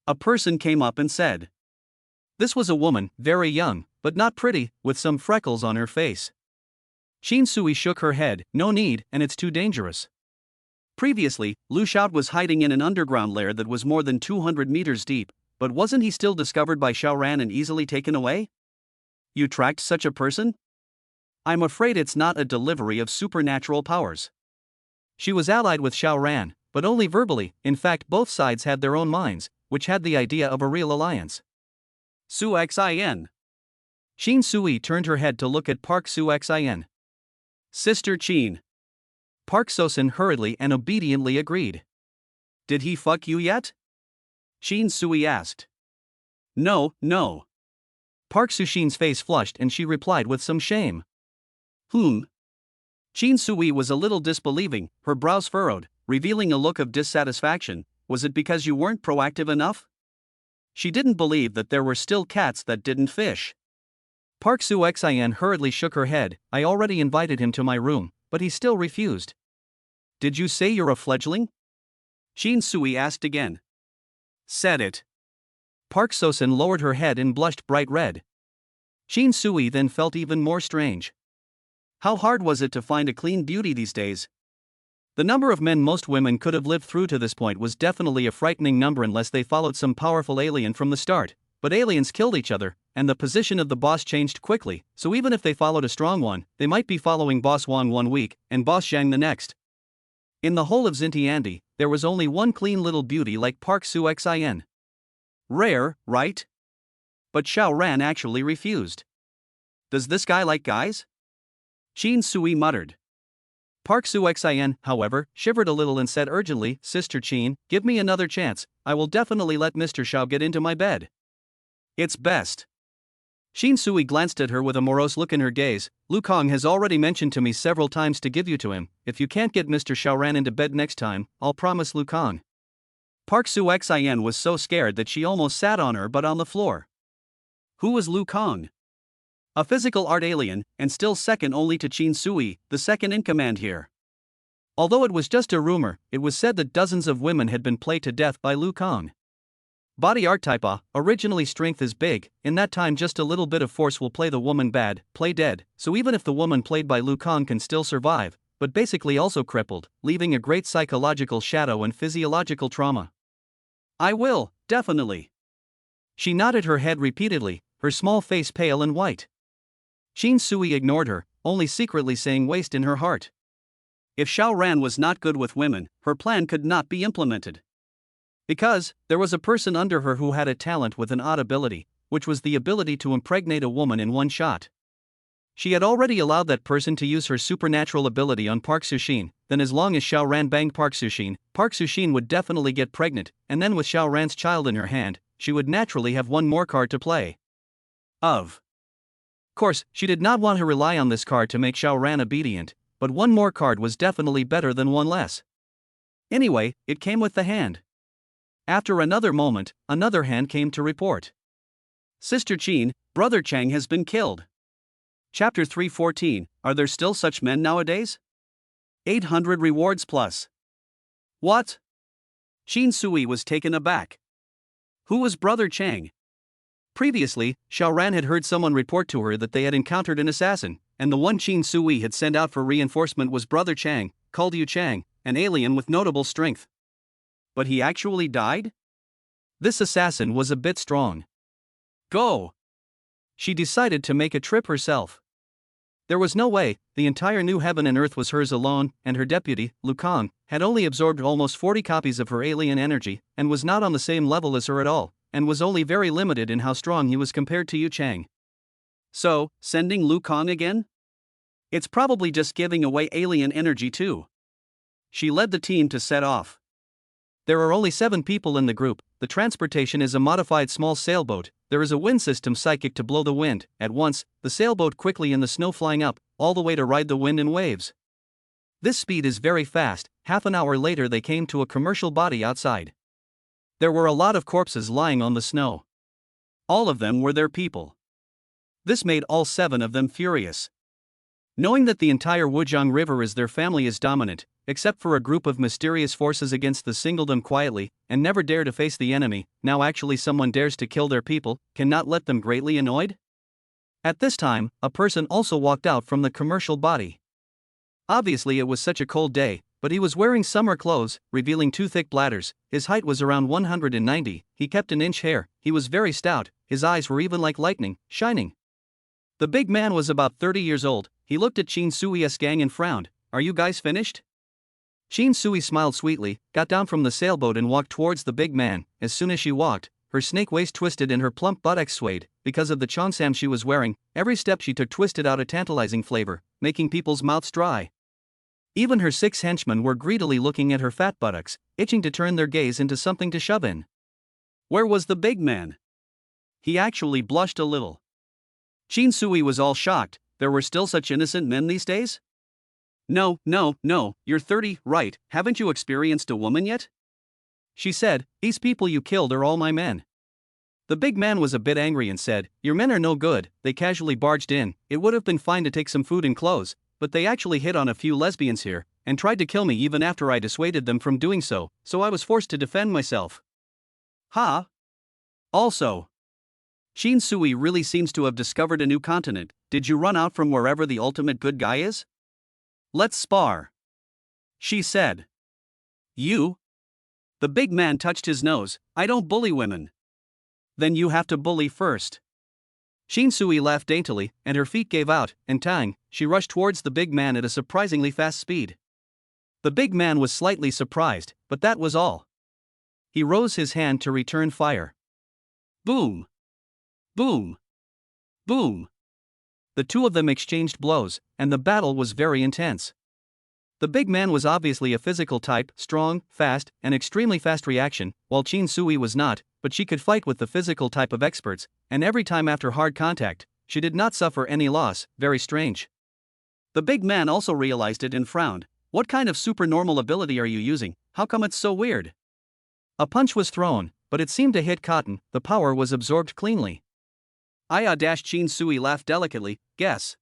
A person came up and said. This was a woman, very young, but not pretty, with some freckles on her face. Qin Sui shook her head, no need, and it's too dangerous. Previously, Lu Xiao was hiding in an underground lair that was more than 200 meters deep, but wasn't he still discovered by Xiao Ran and easily taken away? You tracked such a person? I'm afraid it's not a delivery of supernatural powers. She was allied with Xiao Ran, but only verbally. In fact, both sides had their own minds, which had the idea of a real alliance. Su-xian. Qin Sui turned her head to look at Park Su-xian. Sister Qin. Park Sosin hurriedly and obediently agreed. Did he fuck you yet? Qin Sui asked. No. Park Sushin's face flushed and she replied with some shame. Qin Sui was a little disbelieving, her brows furrowed, revealing a look of dissatisfaction. Was it because you weren't proactive enough? She didn't believe that there were still cats that didn't fish. Park Su-xian hurriedly shook her head. I already invited him to my room, but he still refused. Did you say you're a fledgling? Qin Sui asked again. Said it. Park Sosin lowered her head and blushed bright red. Qin Sui then felt even more strange. How hard was it to find a clean beauty these days? The number of men most women could have lived through to this point was definitely a frightening number unless they followed some powerful alien from the start, but aliens killed each other, and the position of the boss changed quickly, so even if they followed a strong one, they might be following Boss Wang 1 week, and Boss Zhang the next. In the whole of Xintiandi, there was only one clean little beauty like Park Su-xian. Rare, right? But Xiao Ran actually refused. Does this guy like guys? Qin Sui muttered. Park Su-xian, however, shivered a little and said urgently, Sister Qin, give me another chance, I will definitely let Mr. Xiao get into my bed. It's best. Qin Sui glanced at her with a morose look in her gaze. Lu Kang has already mentioned to me several times to give you to him. If you can't get Mr. Xiao Ran into bed next time, I'll promise Lu Kang. Park Su-xian was so scared that she almost sat on her but on the floor. Who was Lu Kang? A physical art alien, and still second only to Qin Sui, the second in command here. Although it was just a rumor, it was said that dozens of women had been played to death by Lu Kang. Body archetype A, originally strength is big, in that time just a little bit of force will play the woman bad, play dead, so even if the woman played by Lu Kang can still survive, but basically also crippled, leaving a great psychological shadow and physiological trauma. I will, definitely. She nodded her head repeatedly, her small face pale and white. Qin Sui ignored her, only secretly saying waste in her heart. If Xiao Ran was not good with women, her plan could not be implemented. Because, there was a person under her who had a talent with an odd ability, which was the ability to impregnate a woman in one shot. She had already allowed that person to use her supernatural ability on Park Sushin, then as long as Xiao Ran banged Park Sushin would definitely get pregnant, and then with Xiao Ran's child in her hand, she would naturally have one more card to play. Of course, she did not want to rely on this card to make Xiao Ran obedient, but one more card was definitely better than one less. Anyway, it came with the hand. After another moment, another hand came to report. Sister Qin, Brother Chang has been killed. Chapter 314, Are there still such men nowadays? 800 rewards plus. What? Qin Sui was taken aback. Who was Brother Chang? Previously, Xiao Ran had heard someone report to her that they had encountered an assassin, and the one Qin Sui had sent out for reinforcement was Brother Chang, called Yu Chang, an alien with notable strength. But he actually died? This assassin was a bit strong. Go! She decided to make a trip herself. There was no way. The entire new heaven and earth was hers alone, and her deputy, Lu Kang, had only absorbed almost 40 copies of her alien energy, and was not on the same level as her at all, and was only very limited in how strong he was compared to Yu Chang. So, sending Lu Kang again? It's probably just giving away alien energy too. She led the team to set off. There are only 7 people in the group. The transportation is a modified small sailboat. There is a wind system psychic to blow the wind. At once, the sailboat quickly in the snow flying up, all the way to ride the wind and waves. This speed is very fast. Half an hour later they came to a commercial body outside. There were a lot of corpses lying on the snow. All of them were their people. This made all 7 of them furious. Knowing that the entire Wujiang River is their family is dominant, except for a group of mysterious forces against the single them quietly, and never dare to face the enemy, now actually someone dares to kill their people, cannot let them greatly annoyed? At this time, a person also walked out from the commercial body. Obviously it was such a cold day, but he was wearing summer clothes, revealing 2 thick bladders. His height was around 190, he kept an inch hair, he was very stout, his eyes were even like lightning, shining. The big man was about 30 years old. He looked at Qin Sui's gang and frowned. Are you guys finished? Qin Sui smiled sweetly, got down from the sailboat and walked towards the big man. As soon as she walked, her snake waist twisted and her plump buttocks swayed. Because of the cheongsam she was wearing, every step she took twisted out a tantalizing flavor, making people's mouths dry. Even her 6 henchmen were greedily looking at her fat buttocks, itching to turn their gaze into something to shove in. Where was the big man? He actually blushed a little. Qin Sui was all shocked. There were still such innocent men these days? No, you're 30, right? Haven't you experienced a woman yet? She said, these people you killed are all my men. The big man was a bit angry and said, your men are no good. They casually barged in. It would have been fine to take some food and clothes, but they actually hit on a few lesbians here, and tried to kill me even after I dissuaded them from doing so I was forced to defend myself. Ha! Also, Qin Sui really seems to have discovered a new continent. Did you run out from wherever the ultimate good guy is? Let's spar. She said. You? The big man touched his nose. I don't bully women. Then you have to bully first. Qin Sui laughed daintily, and her feet gave out, and tang, she rushed towards the big man at a surprisingly fast speed. The big man was slightly surprised, but that was all. He rose his hand to return fire. Boom! Boom! Boom! The 2 of them exchanged blows, and the battle was very intense. The big man was obviously a physical type, strong, fast, and extremely fast reaction, while Qin Sui was not, but she could fight with the physical type of experts, and every time after hard contact, she did not suffer any loss. Very strange. The big man also realized it and frowned. What kind of supernormal ability are you using? How come it's so weird? A punch was thrown, but it seemed to hit cotton. The power was absorbed cleanly. Qin Sui laughed delicately. Guess.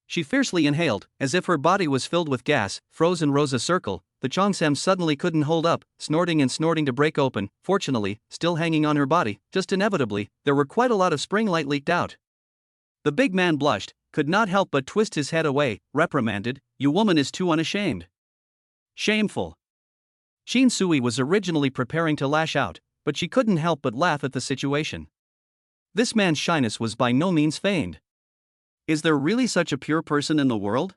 She fiercely inhaled, as if her body was filled with gas, froze and rose a circle. The cheongsam suddenly couldn't hold up, snorting and snorting to break open. Fortunately, still hanging on her body, just inevitably, there were quite a lot of spring light leaked out. The big man blushed, could not help but twist his head away, reprimanded, you woman is too unashamed. Shameful. Qin Sui was originally preparing to lash out, but she couldn't help but laugh at the situation. This man's shyness was by no means feigned. Is there really such a pure person in the world?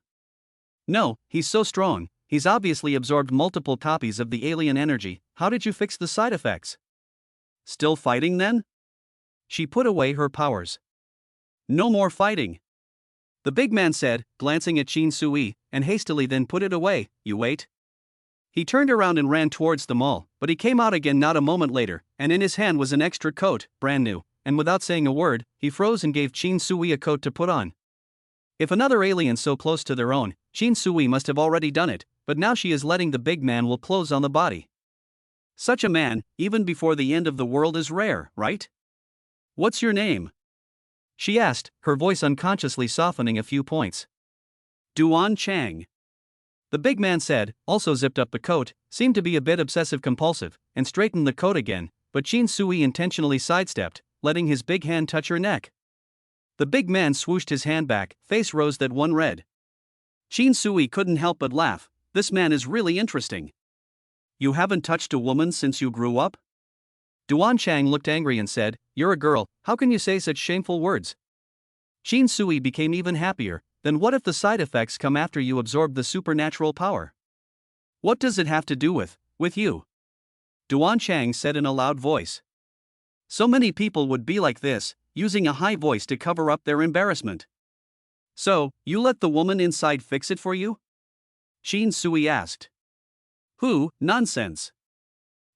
No, he's so strong, he's obviously absorbed multiple copies of the alien energy. How did you fix the side effects? Still fighting then? She put away her powers. No more fighting. The big man said, glancing at Qin Sui, and hastily then put it away. You wait. He turned around and ran towards the mall, but he came out again not a moment later, and in his hand was an extra coat, brand new, and without saying a word, he froze and gave Qin Sui a coat to put on. If another alien so close to their own, Qin Sui must have already done it, but now she is letting the big man will clothes on the body. Such a man, even before the end of the world, is rare, right? What's your name? She asked, her voice unconsciously softening a few points. Duan Chang. The big man said, also zipped up the coat, seemed to be a bit obsessive-compulsive, and straightened the coat again, but Qin Sui intentionally sidestepped, letting his big hand touch her neck. The big man swooshed his hand back, face rose that one red. Qin Sui couldn't help but laugh. This man is really interesting. You haven't touched a woman since you grew up? Duan Chang looked angry and said, you're a girl, how can you say such shameful words? Qin Sui became even happier. then what if the side effects come after you absorb the supernatural power? What does it have to do with you? Duan Chang said in a loud voice. So many people would be like this, using a high voice to cover up their embarrassment. So, you let the woman inside fix it for you? Qin Sui asked. Who, nonsense.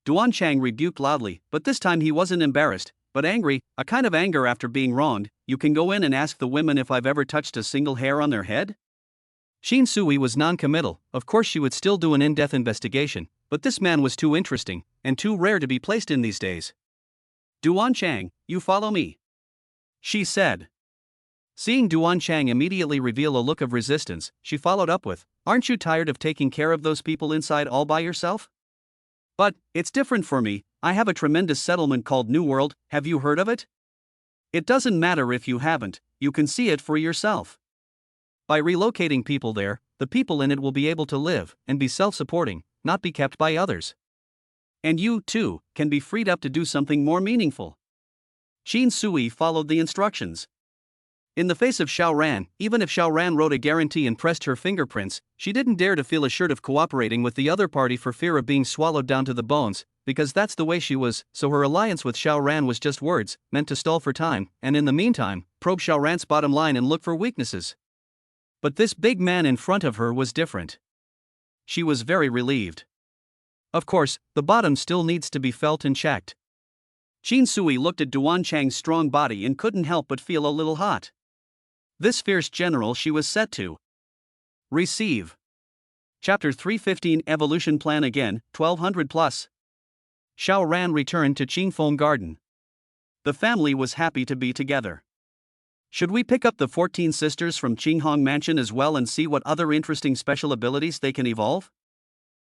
Duan Chang rebuked loudly, but this time he wasn't embarrassed, but angry, a kind of anger after being wronged. You can go in and ask the women if I've ever touched a single hair on their head? Qin Sui was non-committal. Of course she would still do an in-depth investigation, but this man was too interesting, and too rare to be placed in these days. Duan Chang, you follow me, she said. Seeing Duan Chang immediately reveal a look of resistance, she followed up with, aren't you tired of taking care of those people inside all by yourself? But, it's different for me. I have a tremendous settlement called New World. Have you heard of it? It doesn't matter if you haven't, you can see it for yourself. By relocating people there, the people in it will be able to live and be self-supporting, not be kept by others. And you, too, can be freed up to do something more meaningful. Qin Sui followed the instructions. In the face of Xiao Ran, even if Xiao Ran wrote a guarantee and pressed her fingerprints, she didn't dare to feel assured of cooperating with the other party for fear of being swallowed down to the bones, because that's the way she was. So her alliance with Xiao Ran was just words, meant to stall for time, and in the meantime, probe Xiao Ran's bottom line and look for weaknesses. But this big man in front of her was different. She was very relieved. Of course, the bottom still needs to be felt and checked. Qin Sui looked at Duan Chang's strong body and couldn't help but feel a little hot. This fierce general she was set to receive. Chapter 315 Evolution Plan Again, 1200 plus. Xiao Ran returned to Qingfeng Garden. The family was happy to be together. Should we pick up the 14 sisters from Qinghong Mansion as well and see what other interesting special abilities they can evolve?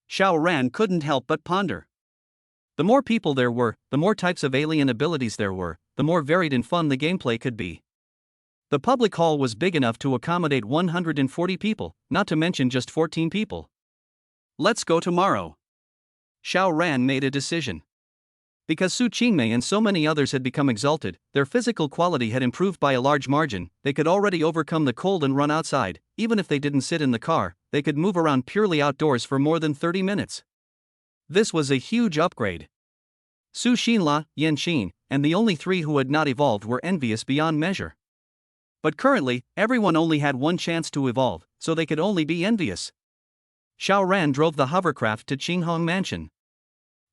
Xiao Ran couldn't help but ponder. The more people there were, the more types of alien abilities there were, the more varied and fun the gameplay could be. The public hall was big enough to accommodate 140 people, not to mention just 14 people. Let's go tomorrow. Xiao Ran made a decision. Because Su Qingmei and so many others had become exalted, their physical quality had improved by a large margin, they could already overcome the cold and run outside. Even if they didn't sit in the car, they could move around purely outdoors for more than 30 minutes. This was a huge upgrade. Su Xinla, Yan Xin, and the only three who had not evolved were envious beyond measure. But currently, everyone only had one chance to evolve, so they could only be envious. Xiao Ran drove the hovercraft to Qinghong Mansion.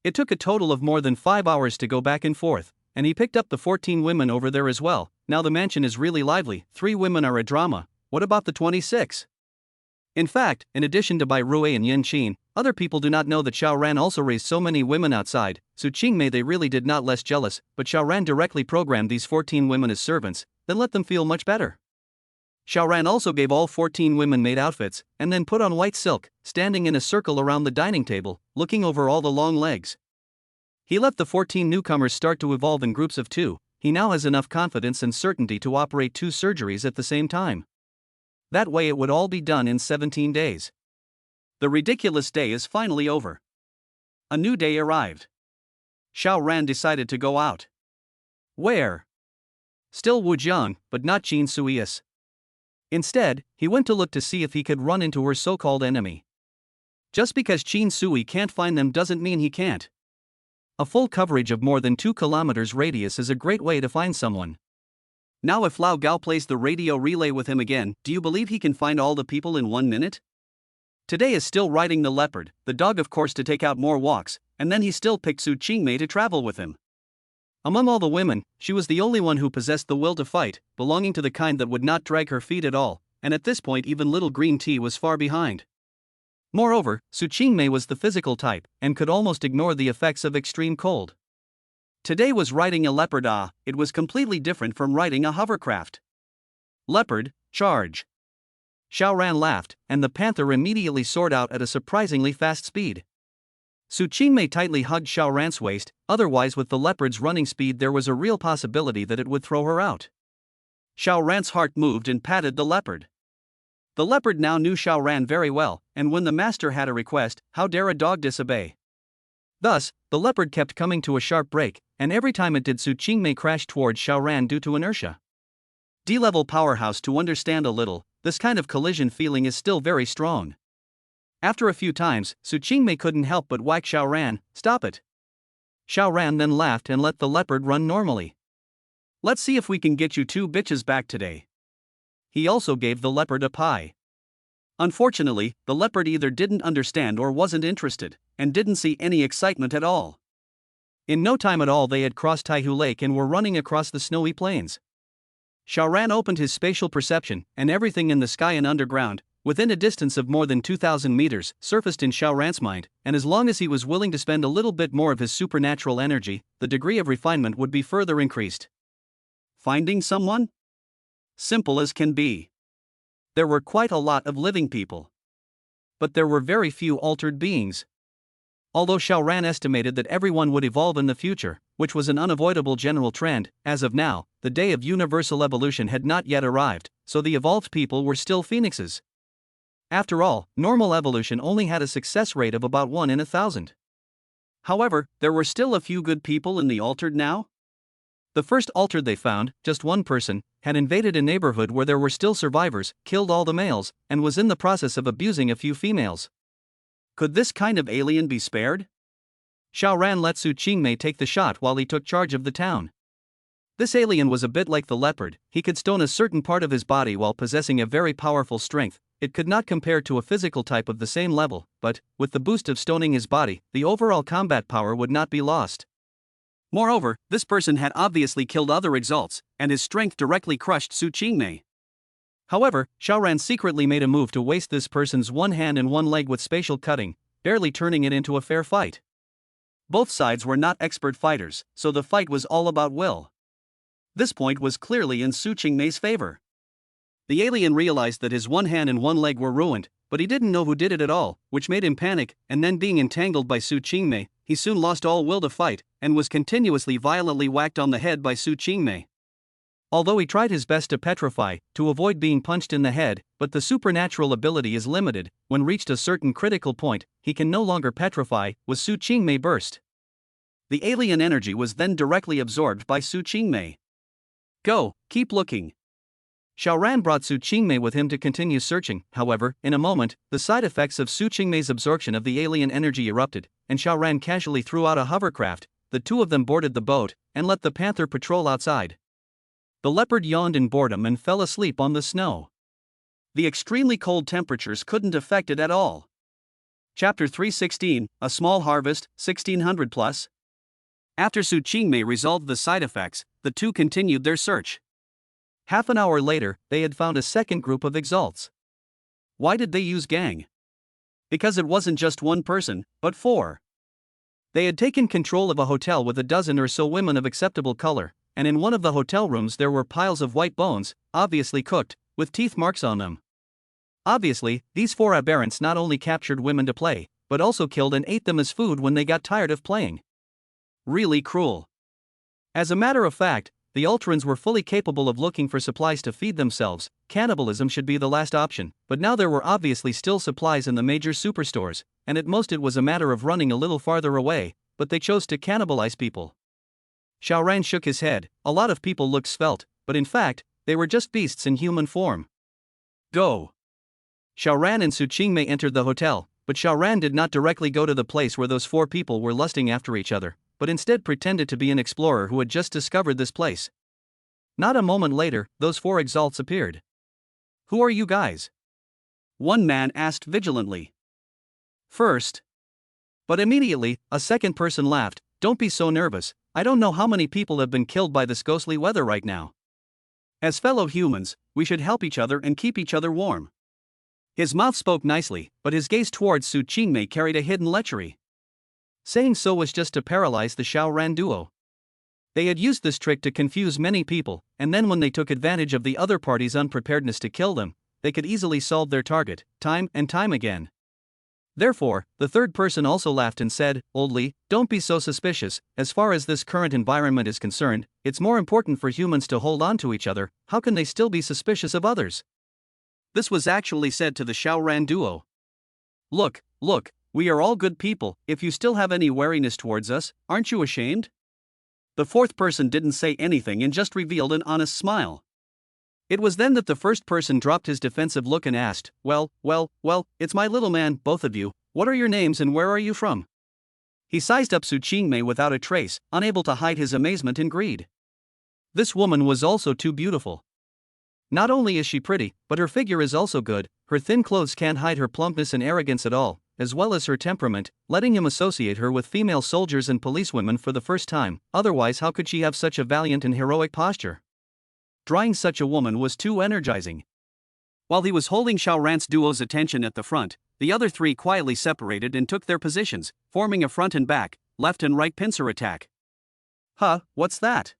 It took a total of more than 5 hours to go back and forth, and he picked up the 14 women over there as well. Now the mansion is really lively, 3 women are a drama. What about the 26? In fact, in addition to Bai Rui and Yan Qin, other people do not know that Xiao Ran also raised so many women outside. Su Qingmei they really did not less jealous, but Xiao Ran directly programmed these 14 women as servants, then let them feel much better. Xiao Ran also gave all 14 women maid outfits, and then put on white silk, standing in a circle around the dining table, looking over all the long legs. He let the 14 newcomers start to evolve in groups of 2, he now has enough confidence and certainty to operate 2 surgeries at the same time. That way it would all be done in 17 days. The ridiculous day is finally over. A new day arrived. Xiao Ran decided to go out. Where? Still Wujiang, but not Qin Sui's. Instead, he went to look to see if he could run into her so-called enemy. Just because Qin Sui can't find them doesn't mean he can't. A full coverage of more than 2 kilometers radius is a great way to find someone. Now if Lao Gao plays the radio relay with him again, do you believe he can find all the people in 1 minute? Today is still riding the leopard, the dog of course to take out more walks, and then he still picked Su Qingmei to travel with him. Among all the women, she was the only one who possessed the will to fight, belonging to the kind that would not drag her feet at all, and at this point even little green tea was far behind. Moreover, Su Qingmei was the physical type, and could almost ignore the effects of extreme cold. Today was riding a leopard. It was completely different from riding a hovercraft. Leopard, charge. Xiao Ran laughed, and the panther immediately soared out at a surprisingly fast speed. Su Qingmei tightly hugged Xiao Ran's waist, otherwise with the leopard's running speed there was a real possibility that it would throw her out. Xiao Ran's heart moved and patted the leopard. The leopard now knew Xiao Ran very well, and when the master had a request, how dare a dog disobey? Thus, the leopard kept coming to a sharp break, and every time it did Su Qingmei crashed towards Xiao Ran due to inertia. D-level powerhouse to understand a little, this kind of collision feeling is still very strong. After a few times, Su Qingmei couldn't help but whack Xiao Ran. Stop it. Xiao Ran then laughed and let the leopard run normally. Let's see if we can get you two bitches back today. He also gave the leopard a pie. Unfortunately, the leopard either didn't understand or wasn't interested, and didn't see any excitement at all. In no time at all they had crossed Taihu Lake and were running across the snowy plains. Xiao Ran opened his spatial perception, and everything in the sky and underground, within a distance of more than 2,000 meters, surfaced in Xiao Ran's mind, and as long as he was willing to spend a little bit more of his supernatural energy, the degree of refinement would be further increased. Finding someone? Simple as can be. There were quite a lot of living people. But there were very few altered beings. Although Xiao Ran estimated that everyone would evolve in the future, which was an unavoidable general trend, as of now, the day of universal evolution had not yet arrived, so the evolved people were still phoenixes. After all, normal evolution only had a success rate of about 1 in 1,000. However, there were still a few good people in the altered now. The first altered they found, just one person, had invaded a neighborhood where there were still survivors, killed all the males, and was in the process of abusing a few females. Could this kind of alien be spared? Xiao Ran let Su Qingmei take the shot while he took charge of the town. This alien was a bit like the leopard. He could stone a certain part of his body while possessing a very powerful strength. It could not compare to a physical type of the same level, but, with the boost of stoning his body, the overall combat power would not be lost. Moreover, this person had obviously killed other exalts, and his strength directly crushed Su Qingmei. However, Xiao Ran secretly made a move to waste this person's one hand and one leg with spatial cutting, barely turning it into a fair fight. Both sides were not expert fighters, so the fight was all about will. This point was clearly in Su Qingmei's favor. The alien realized that his one hand and one leg were ruined, but he didn't know who did it at all, which made him panic, and then being entangled by Su Qingmei, he soon lost all will to fight, and was continuously violently whacked on the head by Su Qingmei. Although he tried his best to petrify, to avoid being punched in the head, but the supernatural ability is limited. When reached a certain critical point, he can no longer petrify, was Su Qingmei burst. The alien energy was then directly absorbed by Su Qingmei. Go, keep looking. Xiao Ran brought Su Qingmei with him to continue searching. However, in a moment, the side effects of Su Qingmei's absorption of the alien energy erupted, and Xiao Ran casually threw out a hovercraft. The two of them boarded the boat, and let the panther patrol outside. The leopard yawned in boredom and fell asleep on the snow. The extremely cold temperatures couldn't affect it at all. Chapter 316, A Small Harvest, 1600 plus. After Su Qingmei resolved the side effects, the two continued their search. Half an hour later, they had found a second group of exalts. Why did they use gang? Because it wasn't just one person, but 4. They had taken control of a hotel with a dozen or so women of acceptable color, and in one of the hotel rooms there were piles of white bones, obviously cooked, with teeth marks on them. Obviously, these 4 aberrants not only captured women to play, but also killed and ate them as food when they got tired of playing. Really cruel. As a matter of fact, the Ultrans were fully capable of looking for supplies to feed themselves. Cannibalism should be the last option, but now there were obviously still supplies in the major superstores, and at most it was a matter of running a little farther away, but they chose to cannibalize people. Xiao Ran shook his head. A lot of people looked svelte, but in fact, they were just beasts in human form. Go. Xiao Ran and Su Qingmei entered the hotel, but Xiao Ran did not directly go to the place where those 4 people were lusting after each other, but instead pretended to be an explorer who had just discovered this place. Not a moment later, those 4 exalts appeared. Who are you guys? One man asked vigilantly. First. But immediately, a second person laughed. Don't be so nervous. I don't know how many people have been killed by this ghostly weather right now. As fellow humans, we should help each other and keep each other warm. His mouth spoke nicely, but his gaze towards Su Qingmei carried a hidden lechery. Saying so was just to paralyze the Xiao Ran duo. They had used this trick to confuse many people, and then when they took advantage of the other party's unpreparedness to kill them, they could easily solve their target, time and time again. Therefore, the third person also laughed and said, "Oldly, don't be so suspicious. As far as this current environment is concerned, it's more important for humans to hold on to each other. How can they still be suspicious of others?" This was actually said to the Xiao Ran duo. Look, we are all good people. If you still have any wariness towards us, aren't you ashamed?" The fourth person didn't say anything and just revealed an honest smile. It was then that the first person dropped his defensive look and asked, well, it's my little man, both of you, what are your names and where are you from? He sized up Su Qingmei without a trace, unable to hide his amazement and greed. This woman was also too beautiful. Not only is she pretty, but her figure is also good, her thin clothes can't hide her plumpness and arrogance at all, as well as her temperament, letting him associate her with female soldiers and policewomen for the first time, otherwise how could she have such a valiant and heroic posture? Drawing such a woman was too energizing. While he was holding Xiao Ran's duo's attention at the front, the other three quietly separated and took their positions, forming a front and back, left and right pincer attack. Huh, what's that?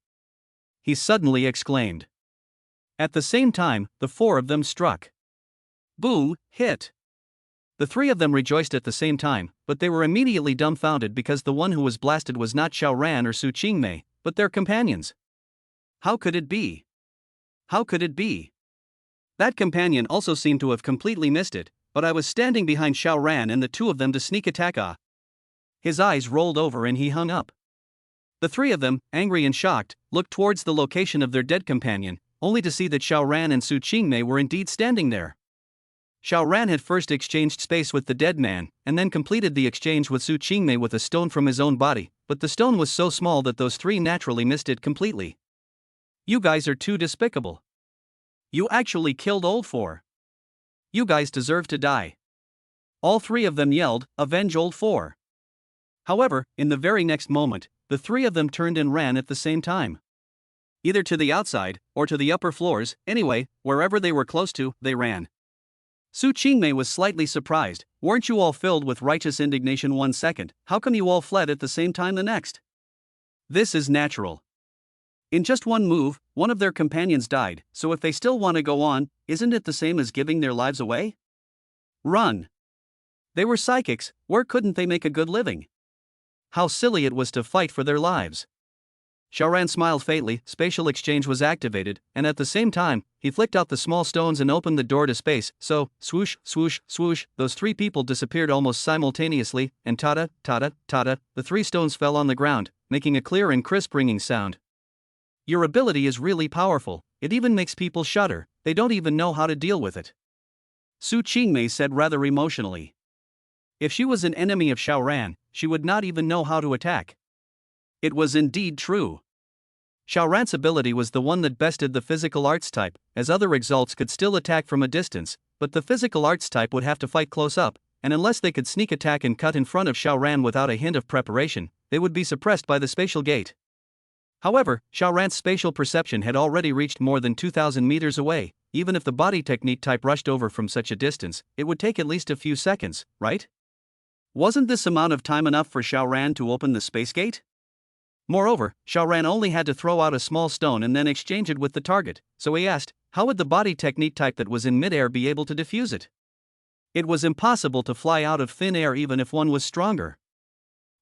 He suddenly exclaimed. At the same time, the four of them struck. Boom, hit. The three of them rejoiced at the same time, but they were immediately dumbfounded because the one who was blasted was not Xiao Ran or Su Qingmei, but their companions. How could it be? How could it be? That companion also seemed to have completely missed it, but I was standing behind Xiao Ran and the two of them to sneak attack. His eyes rolled over and he hung up. The three of them, angry and shocked, looked towards the location of their dead companion, only to see that Xiao Ran and Su Qingmei were indeed standing there. Xiao Ran had first exchanged space with the dead man, and then completed the exchange with Su Qingmei with a stone from his own body, but the stone was so small that those three naturally missed it completely. You guys are too despicable. You actually killed Old Four. You guys deserve to die. All three of them yelled, "Avenge Old Four." However, in the very next moment, the three of them turned and ran at the same time. Either to the outside, or to the upper floors, anyway, wherever they were close to, they ran. Su Qingmei was slightly surprised. Weren't you all filled with righteous indignation 1 second, how come you all fled at the same time the next? This is natural. In just one move, one of their companions died, so if they still want to go on, isn't it the same as giving their lives away? Run. They were psychics, where couldn't they make a good living? How silly it was to fight for their lives. Xiao Ran smiled faintly, spatial exchange was activated, and at the same time, he flicked out the small stones and opened the door to space, so, swoosh, swoosh, swoosh, those three people disappeared almost simultaneously, and tada, tada, tada, the three stones fell on the ground, making a clear and crisp ringing sound. Your ability is really powerful, it even makes people shudder, they don't even know how to deal with it. Su Qingmei said rather emotionally. If she was an enemy of Xiao Ran, she would not even know how to attack. It was indeed true. Xiao Ran's ability was the one that bested the physical arts type, as other exalts could still attack from a distance, but the physical arts type would have to fight close up, and unless they could sneak attack and cut in front of Xiao Ran without a hint of preparation, they would be suppressed by the spatial gate. However, Xiao Ran's spatial perception had already reached more than 2,000 meters away. Even if the body technique type rushed over from such a distance, it would take at least a few seconds, right? Wasn't this amount of time enough for Xiao Ran to open the space gate? Moreover, Xiao Ran only had to throw out a small stone and then exchange it with the target, so he asked, how would the body technique type that was in midair be able to defuse it? It was impossible to fly out of thin air even if one was stronger.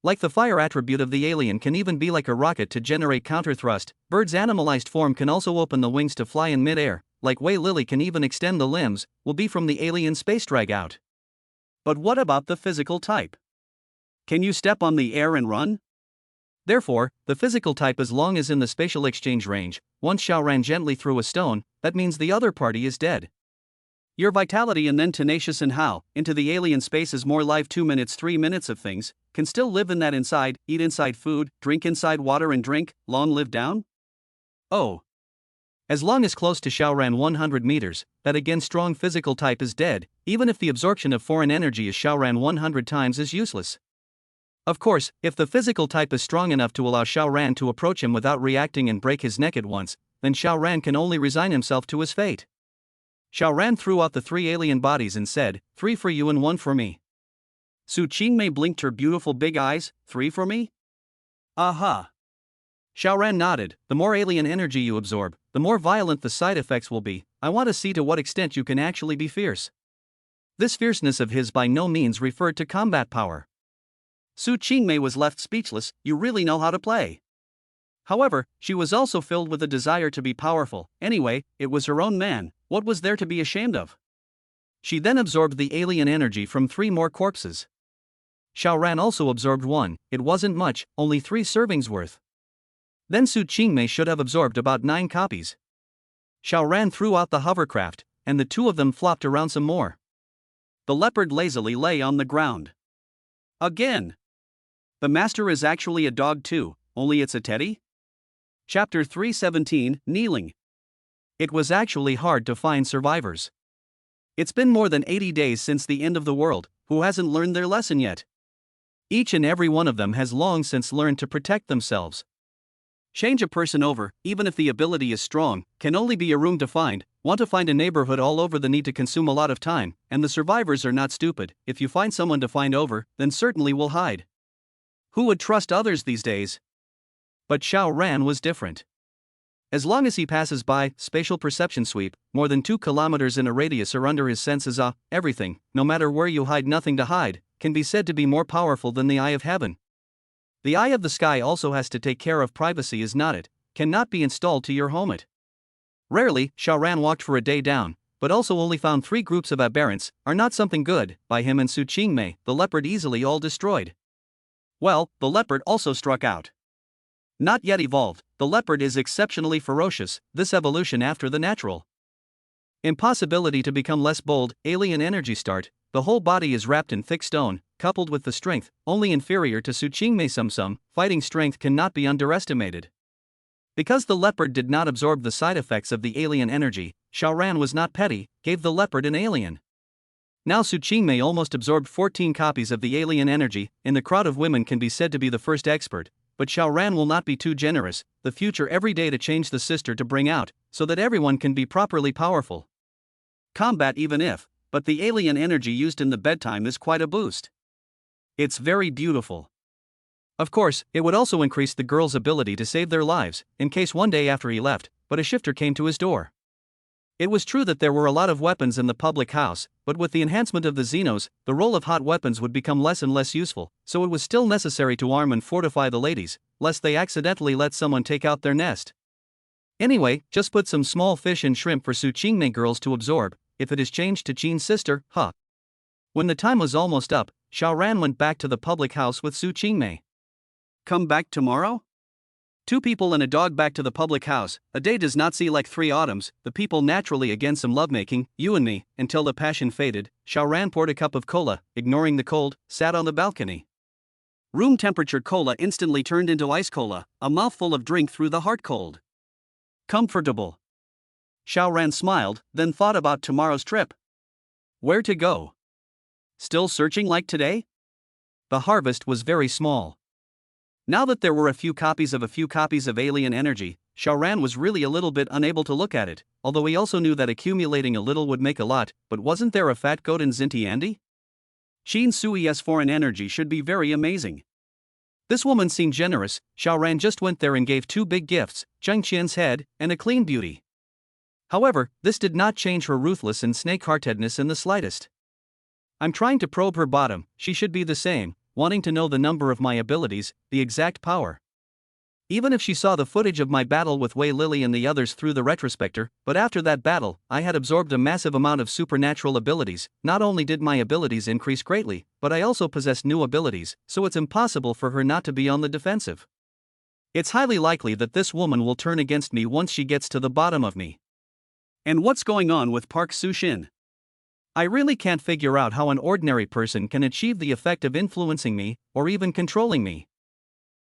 Like the fire attribute of the alien can even be like a rocket to generate counter-thrust, Bird's animalized form can also open the wings to fly in midair, like Wei Lily can even extend the limbs, will be from the alien space drag out. But what about the physical type? Can you step on the air and run? Therefore, the physical type as long as in the spatial exchange range, once Xiao Ran gently threw a stone, that means the other party is dead. Your vitality and then tenacious and how, into the alien space is more live 2 minutes 3 minutes of things, can still live in that inside, eat inside food, drink inside water and drink, long live down? Oh. As long as close to Xiao Ran 100 meters, that again strong physical type is dead, even if the absorption of foreign energy is Xiao Ran 100 times is useless. Of course, if the physical type is strong enough to allow Xiao Ran to approach him without reacting and break his neck at once, then Xiao Ran can only resign himself to his fate. Xiao Ran threw out the 3 alien bodies and said, 3 for you and 1 for me. Su Qingmei blinked her beautiful big eyes, 3 for me? Aha. Xiao Ran nodded, the more alien energy you absorb, the more violent the side effects will be. I want to see to what extent you can actually be fierce. This fierceness of his by no means referred to combat power. Su Qingmei was left speechless, you really know how to play. However, she was also filled with a desire to be powerful, anyway, it was her own man, what was there to be ashamed of? She then absorbed the alien energy from 3 more corpses. Xiao Ran also absorbed 1, it wasn't much, only 3 servings worth. Then Su Qingmei should have absorbed about 9 copies. Xiao Ran threw out the hovercraft, and the two of them flopped around some more. The leopard lazily lay on the ground. Again! The master is actually a dog too, only it's a teddy? Chapter 317, Kneeling. It was actually hard to find survivors. It's been more than 80 days since the end of the world. Who hasn't learned their lesson yet? Each and every one of them has long since learned to protect themselves. Change a person over, even if the ability is strong, can only be a room to find. Want to find a neighborhood all over the need to consume a lot of time, and the survivors are not stupid. If you find someone to find over, then certainly will hide. Who would trust others these days? But Xiao Ran was different. As long as he passes by, spatial perception sweep, more than 2 kilometers in a radius or under his senses, everything, no matter where you hide, nothing to hide, can be said to be more powerful than the eye of heaven. The eye of the sky also has to take care of privacy, is not it, cannot be installed to your home it. Rarely, Xiao Ran walked for a day down, but also only found 3 groups of aberrants, are not something good, by him and Su Qingmei, the leopard easily all destroyed. Well, the leopard also struck out. Not yet evolved, the leopard is exceptionally ferocious, this evolution after the natural. Impossibility to become less bold, alien energy start, the whole body is wrapped in thick stone, coupled with the strength, only inferior to Su Qingmei some, fighting strength cannot be underestimated. Because the leopard did not absorb the side effects of the alien energy, Xiao Ran was not petty, gave the leopard an alien. Now Su Qingmei almost absorbed 14 copies of the alien energy, in the crowd of women can be said to be the first expert. But Xiao Ran will not be too generous, the future every day to change the sister to bring out, so that everyone can be properly powerful. Combat even if, but the alien energy used in the bedtime is quite a boost. It's very beautiful. Of course, it would also increase the girl's ability to save their lives, in case one day after he left, but a shifter came to his door. It was true that there were a lot of weapons in the public house, but with the enhancement of the Xenos, the role of hot weapons would become less and less useful, so it was still necessary to arm and fortify the ladies, lest they accidentally let someone take out their nest. Anyway, just put some small fish and shrimp for Su Qingmei girls to absorb, if it is changed to Qin's sister, When the time was almost up, Xiao Ran went back to the public house with Su Qingmei. Come back tomorrow? 2 people and a dog back to the public house, a day does not see like 3 autumns, the people naturally again some lovemaking, you and me, until the passion faded. Xiao Ran poured a cup of cola, ignoring the cold, sat on the balcony. Room temperature cola instantly turned into ice cola, a mouthful of drink through the heart cold. Comfortable. Xiao Ran smiled, then thought about tomorrow's trip. Where to go? Still searching like today? The harvest was very small. Now that there were a few copies of alien energy, Xiao Ran was really a little bit unable to look at it, although he also knew that accumulating a little would make a lot, but wasn't there a fat goat in Zinti Andy? Qin Sui's foreign energy should be very amazing. This woman seemed generous. Xiao Ran just went there and gave 2 big gifts, Zheng Qian's head, and a clean beauty. However, this did not change her ruthless and snake-heartedness in the slightest. I'm trying to probe her bottom, she should be the same, wanting to know the number of my abilities, the exact power. Even if she saw the footage of my battle with Wei Lily and the others through the retrospector, but after that battle, I had absorbed a massive amount of supernatural abilities. Not only did my abilities increase greatly, but I also possessed new abilities, so it's impossible for her not to be on the defensive. It's highly likely that this woman will turn against me once she gets to the bottom of me. And what's going on with Park Su-shin? I really can't figure out how an ordinary person can achieve the effect of influencing me, or even controlling me.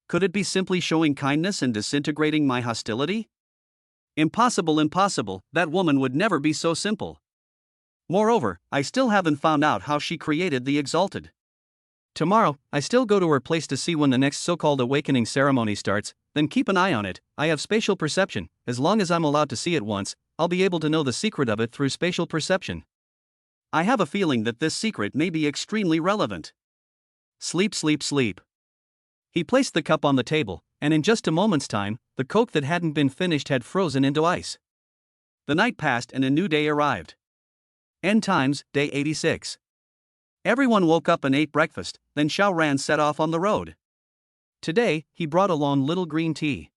Could it be simply showing kindness and disintegrating my hostility? Impossible, that woman would never be so simple. Moreover, I still haven't found out how she created the Exalted. Tomorrow, I still go to her place to see when the next so-called awakening ceremony starts, then keep an eye on it. I have spatial perception, as long as I'm allowed to see it once, I'll be able to know the secret of it through spatial perception. I have a feeling that this secret may be extremely relevant. Sleep. He placed the cup on the table, and in just a moment's time, the Coke that hadn't been finished had frozen into ice. The night passed and a new day arrived. End times, day 86. Everyone woke up and ate breakfast, then Xiao Ran set off on the road. Today, he brought along little green tea.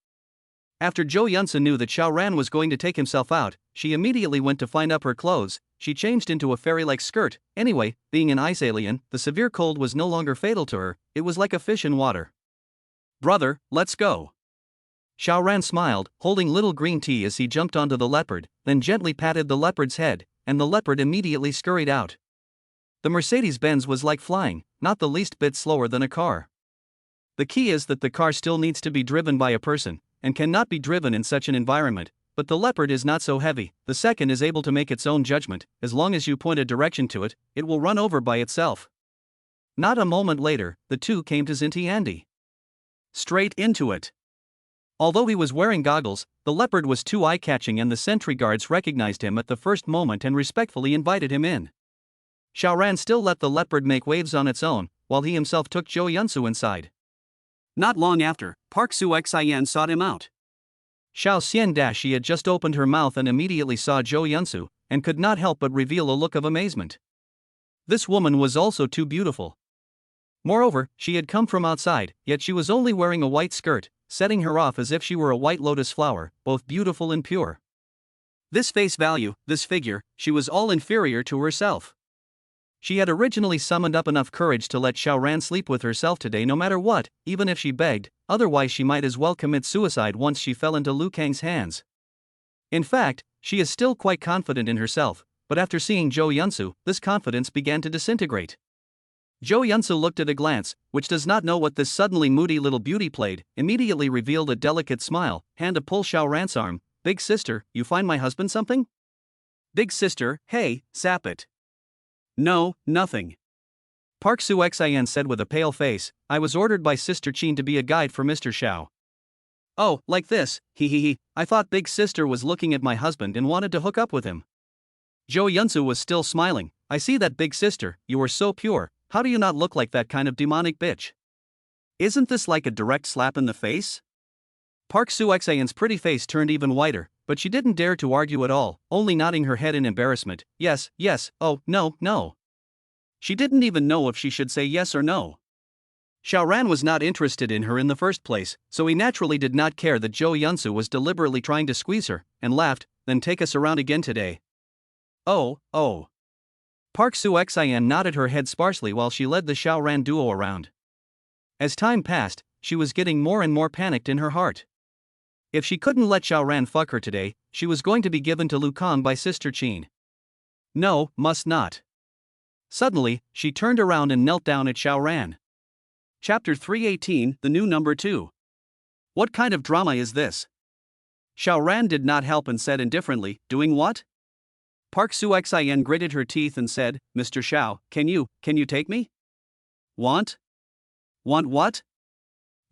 After Zhou Yunsa knew that Xiao Ran was going to take himself out, she immediately went to find up her clothes. She changed into a fairy-like skirt. Anyway, being an ice alien, the severe cold was no longer fatal to her, it was like a fish in water. Brother, let's go. Xiao Ran smiled, holding little green tea as he jumped onto the leopard, then gently patted the leopard's head, and the leopard immediately scurried out. The Mercedes-Benz was like flying, not the least bit slower than a car. The key is that the car still needs to be driven by a person, and cannot be driven in such an environment, but the leopard is not so heavy. The second is able to make its own judgment. As long as you point a direction to it, it will run over by itself. Not a moment later, the two came to Zintiandi. Straight into it. Although he was wearing goggles, the leopard was too eye-catching and the sentry guards recognized him at the first moment and respectfully invited him in. Xiao Ran still let the leopard make waves on its own, while he himself took Zhou Yunsu inside. Not long after, Park Su-xian sought him out. Xiao Xian-Shi had just opened her mouth and immediately saw Zhou Yunsu, and could not help but reveal a look of amazement. This woman was also too beautiful. Moreover, she had come from outside, yet she was only wearing a white skirt, setting her off as if she were a white lotus flower, both beautiful and pure. This face value, this figure, she was all inferior to herself. She had originally summoned up enough courage to let Xiao Ran sleep with herself today no matter what, even if she begged, otherwise she might as well commit suicide once she fell into Lu Kang's hands. In fact, she is still quite confident in herself, but after seeing Zhou Yunsu, this confidence began to disintegrate. Zhou Yunsu looked at a glance, which does not know what this suddenly moody little beauty played, immediately revealed a delicate smile, hand to pull Xiao Ran's arm. Big sister, you find my husband something? Big sister, hey, sap it. No, nothing. Park Su-xian said with a pale face, I was ordered by Sister Qin to be a guide for Mr. Xiao. Oh, like this, he. I thought Big Sister was looking at my husband and wanted to hook up with him. Zhou Yunsu was still smiling. I see that, Big Sister, you are so pure, how do you not look like that kind of demonic bitch? Isn't this like a direct slap in the face? Park Su-xian's pretty face turned even whiter, but she didn't dare to argue at all, only nodding her head in embarrassment. Yes, oh, no. She didn't even know if she should say yes or no. Xiao Ran was not interested in her in the first place, so he naturally did not care that Zhou Yunsu was deliberately trying to squeeze her, and laughed, then take us around again today. Oh. Park Su-xian nodded her head sparsely while she led the Xiao Ran duo around. As time passed, she was getting more and more panicked in her heart. If she couldn't let Xiao Ran fuck her today, she was going to be given to Lu Kang by Sister Qin. No, must not. Suddenly, she turned around and knelt down at Xiao Ran. Chapter 318, the new number 2. What kind of drama is this? Xiao Ran did not help and said indifferently, doing what? Park Su-xian gritted her teeth and said, Mr. Xiao, can you take me? Want what?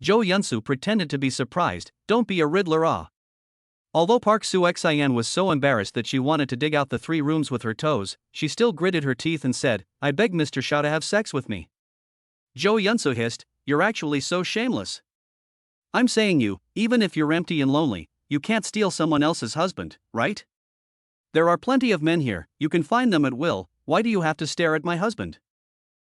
Zhou Yunsu pretended to be surprised. Don't be a riddler, ah. Although Park Su-xian was so embarrassed that she wanted to dig out the 3 rooms with her toes, she still gritted her teeth and said, I beg Mr. Xiao to have sex with me. Zhou Yunsu hissed, you're actually so shameless. I'm saying you, even if you're empty and lonely, you can't steal someone else's husband, right? There are plenty of men here, you can find them at will, why do you have to stare at my husband?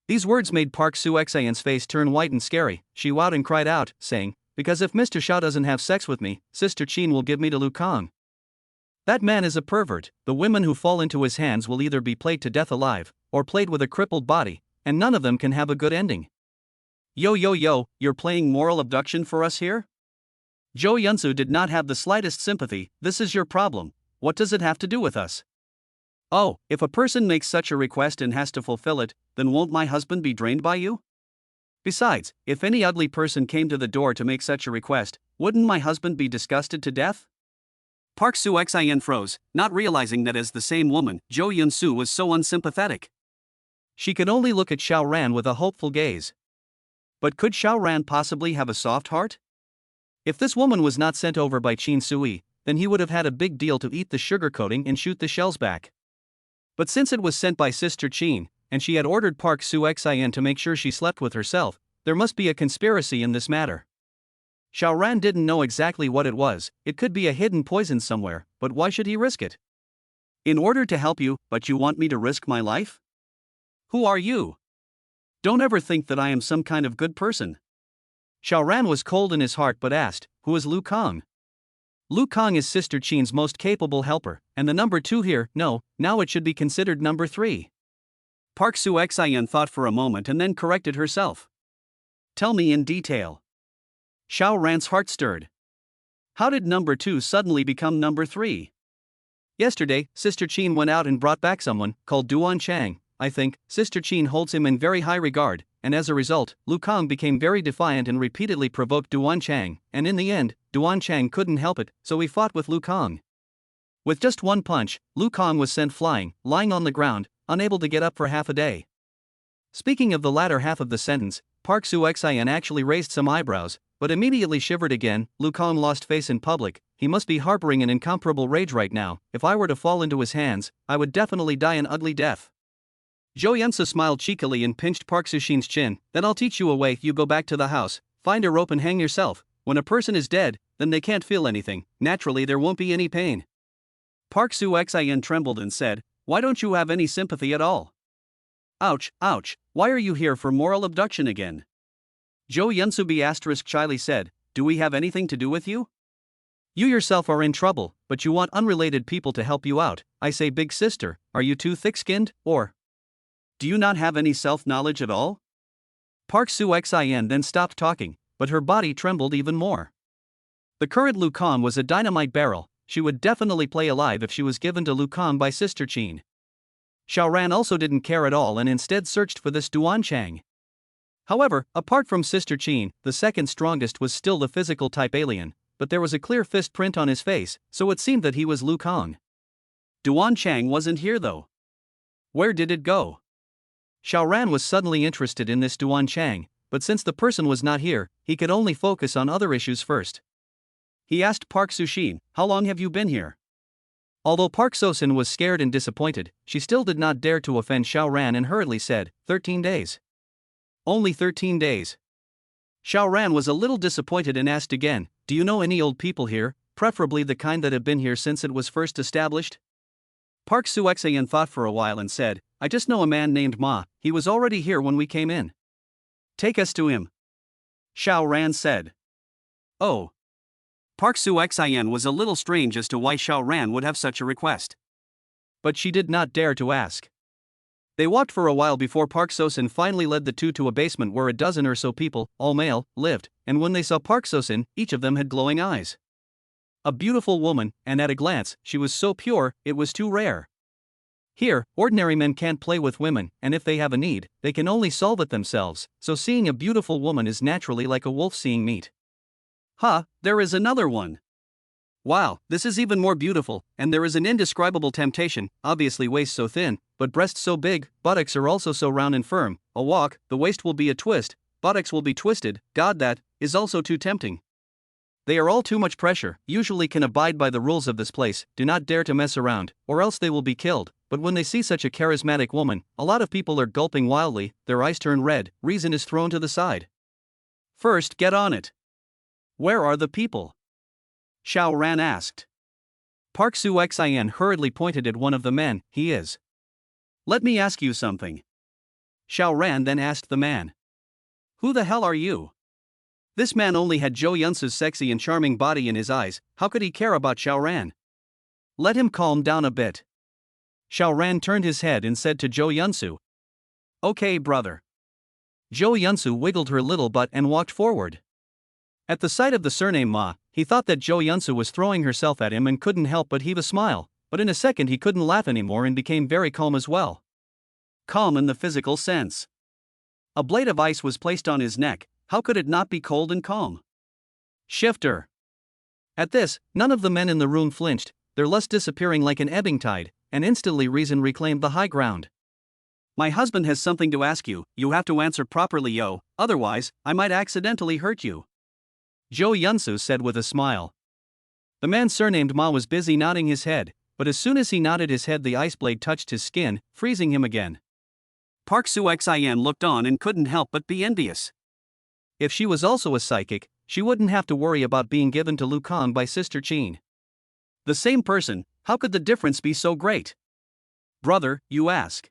These words made Park Su-xian's face turn white and scary. She wowed and cried out, saying, because if Mr. Xiao doesn't have sex with me, Sister Qin will give me to Lu Kang. That man is a pervert. The women who fall into his hands will either be played to death alive, or played with a crippled body, and none of them can have a good ending. Yo, you're playing moral abduction for us here? Zhou Yunsu did not have the slightest sympathy. This is your problem. What does it have to do with us? Oh, if a person makes such a request and has to fulfill it, then won't my husband be drained by you? Besides, if any ugly person came to the door to make such a request, wouldn't my husband be disgusted to death? Park Su-xian froze, not realizing that as the same woman, Zhou Yunsu was so unsympathetic. She could only look at Xiao Ran with a hopeful gaze. But could Xiao Ran possibly have a soft heart? If this woman was not sent over by Qin Sui, then he would have had a big deal to eat the sugar coating and shoot the shells back. But since it was sent by Sister Qin, and she had ordered Park Su-xian to make sure she slept with herself, there must be a conspiracy in this matter. Xiao Ran didn't know exactly what it was. It could be a hidden poison somewhere, but why should he risk it? In order to help you, but you want me to risk my life? Who are you? Don't ever think that I am some kind of good person. Xiao Ran was cold in his heart but asked, who is Lu Kang? Lu Kang is Sister Qin's most capable helper, and the number 2 here, no, now it should be considered number 3. Park Su-xian thought for a moment and then corrected herself. Tell me in detail. Xiao Ran's heart stirred. How did number 2 suddenly become number 3? Yesterday, Sister Qin went out and brought back someone, called Duan Chang. I think Sister Qin holds him in very high regard, and as a result, Lu Kang became very defiant and repeatedly provoked Duan Chang, and in the end, Duan Chang couldn't help it, so he fought with Lu Kang. With just one punch, Lu Kang was sent flying, lying on the ground, unable to get up for half a day. Speaking of the latter half of the sentence, Park Soo-xian actually raised some eyebrows, but immediately shivered again. Lu Kang lost face in public. He must be harboring an incomparable rage right now. If I were to fall into his hands, I would definitely die an ugly death. Zhou Yunsu smiled cheekily and pinched Park Sushin's chin. Then I'll teach you a way. You go back to the house, find a rope and hang yourself. When a person is dead, then they can't feel anything. Naturally there won't be any pain. Park Soo-xian trembled and said, why don't you have any sympathy at all? Ouch, ouch, why are you here for moral abduction again? Zhou Yunsu shyly said, do we have anything to do with you? You yourself are in trouble, but you want unrelated people to help you out. I say, big sister, are you too thick-skinned, or do you not have any self-knowledge at all? Park Soo-xian then stopped talking, but her body trembled even more. The current Lu Kang was a dynamite barrel. She would definitely play alive if she was given to Lu Kang by Sister Qin. Xiaoran also didn't care at all and instead searched for this Duan Chang. However, apart from Sister Qin, the second strongest was still the physical type alien, but there was a clear fist print on his face, so it seemed that he was Lu Kang. Duan Chang wasn't here though. Where did it go? Xiaoran was suddenly interested in this Duan Chang, but since the person was not here, he could only focus on other issues first. He asked Park Sushin, how long have you been here? Although Park Sosin was scared and disappointed, she still did not dare to offend Xiaoran and hurriedly said, 13 days. Only 13 days. Xiaoran was a little disappointed and asked again, do you know any old people here, preferably the kind that have been here since it was first established? Park Soo-xian thought for a while and said, I just know a man named Ma, he was already here when we came in. Take us to him. Xiaoran said. Oh. Park Soo-xian was a little strange as to why Xiaoran would have such a request. But she did not dare to ask. They walked for a while before Park Sosin finally led the two to a basement where a dozen or so people, all male, lived, and when they saw Park Sosin, each of them had glowing eyes. A beautiful woman, and at a glance, she was so pure, it was too rare. Here, ordinary men can't play with women, and if they have a need, they can only solve it themselves, so seeing a beautiful woman is naturally like a wolf seeing meat. There is another one. Wow, this is even more beautiful, and there is an indescribable temptation, obviously waist so thin, but breasts so big, buttocks are also so round and firm, a walk, the waist will be a twist, buttocks will be twisted, God that, is also too tempting. They are all too much pressure, usually can abide by the rules of this place, do not dare to mess around, or else they will be killed, but when they see such a charismatic woman, a lot of people are gulping wildly, their eyes turn red, reason is thrown to the side. First get on it. Where are the people? Xiaoran asked. Park Soo-xian hurriedly pointed at one of the men, he is. Let me ask you something. Xiaoran then asked the man. Who the hell are you? This man only had Zhou Yunsu's sexy and charming body in his eyes, how could he care about Xiaoran? Let him calm down a bit. Xiaoran turned his head and said to Zhou Yunsu. Okay, brother. Zhou Yunsu wiggled her little butt and walked forward. At the sight of the surname Ma, he thought that Zhou Yunsu was throwing herself at him and couldn't help but heave a smile, but in a second he couldn't laugh anymore and became very calm as well. Calm in the physical sense. A blade of ice was placed on his neck, how could it not be cold and calm? Shifter. At this, none of the men in the room flinched, their lust disappearing like an ebbing tide, and instantly reason reclaimed the high ground. My husband has something to ask you, you have to answer properly yo, otherwise, I might accidentally hurt you. Zhou Yunsu said with a smile. The man surnamed Ma was busy nodding his head, but as soon as he nodded his head the ice blade touched his skin, freezing him again. Park Soo-xian looked on and couldn't help but be envious. If she was also a psychic, she wouldn't have to worry about being given to Lu Kang by Sister Qin. The same person, how could the difference be so great? Brother, you ask.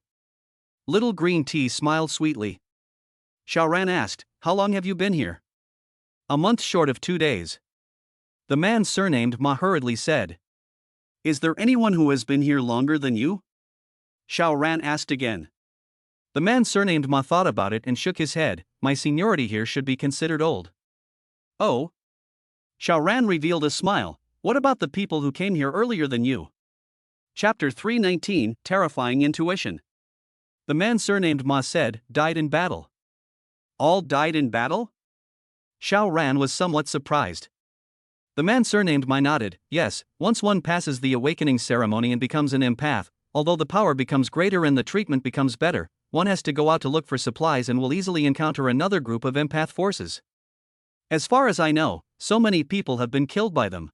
Little Green Tea smiled sweetly. Xiaoran asked, how long have you been here? A month short of 2 days. The man surnamed Ma hurriedly said. Is there anyone who has been here longer than you? Xiaoran asked again. The man surnamed Ma thought about it and shook his head, my seniority here should be considered old. Oh? Xiao Ran revealed a smile. What about the people who came here earlier than you? Chapter 319, Terrifying Intuition. The man surnamed Ma said, died in battle. All died in battle? Xiao Ran was somewhat surprised. The man surnamed Ma nodded, yes, once one passes the awakening ceremony and becomes an empath, although the power becomes greater and the treatment becomes better, one has to go out to look for supplies and will easily encounter another group of empath forces. As far as I know, so many people have been killed by them.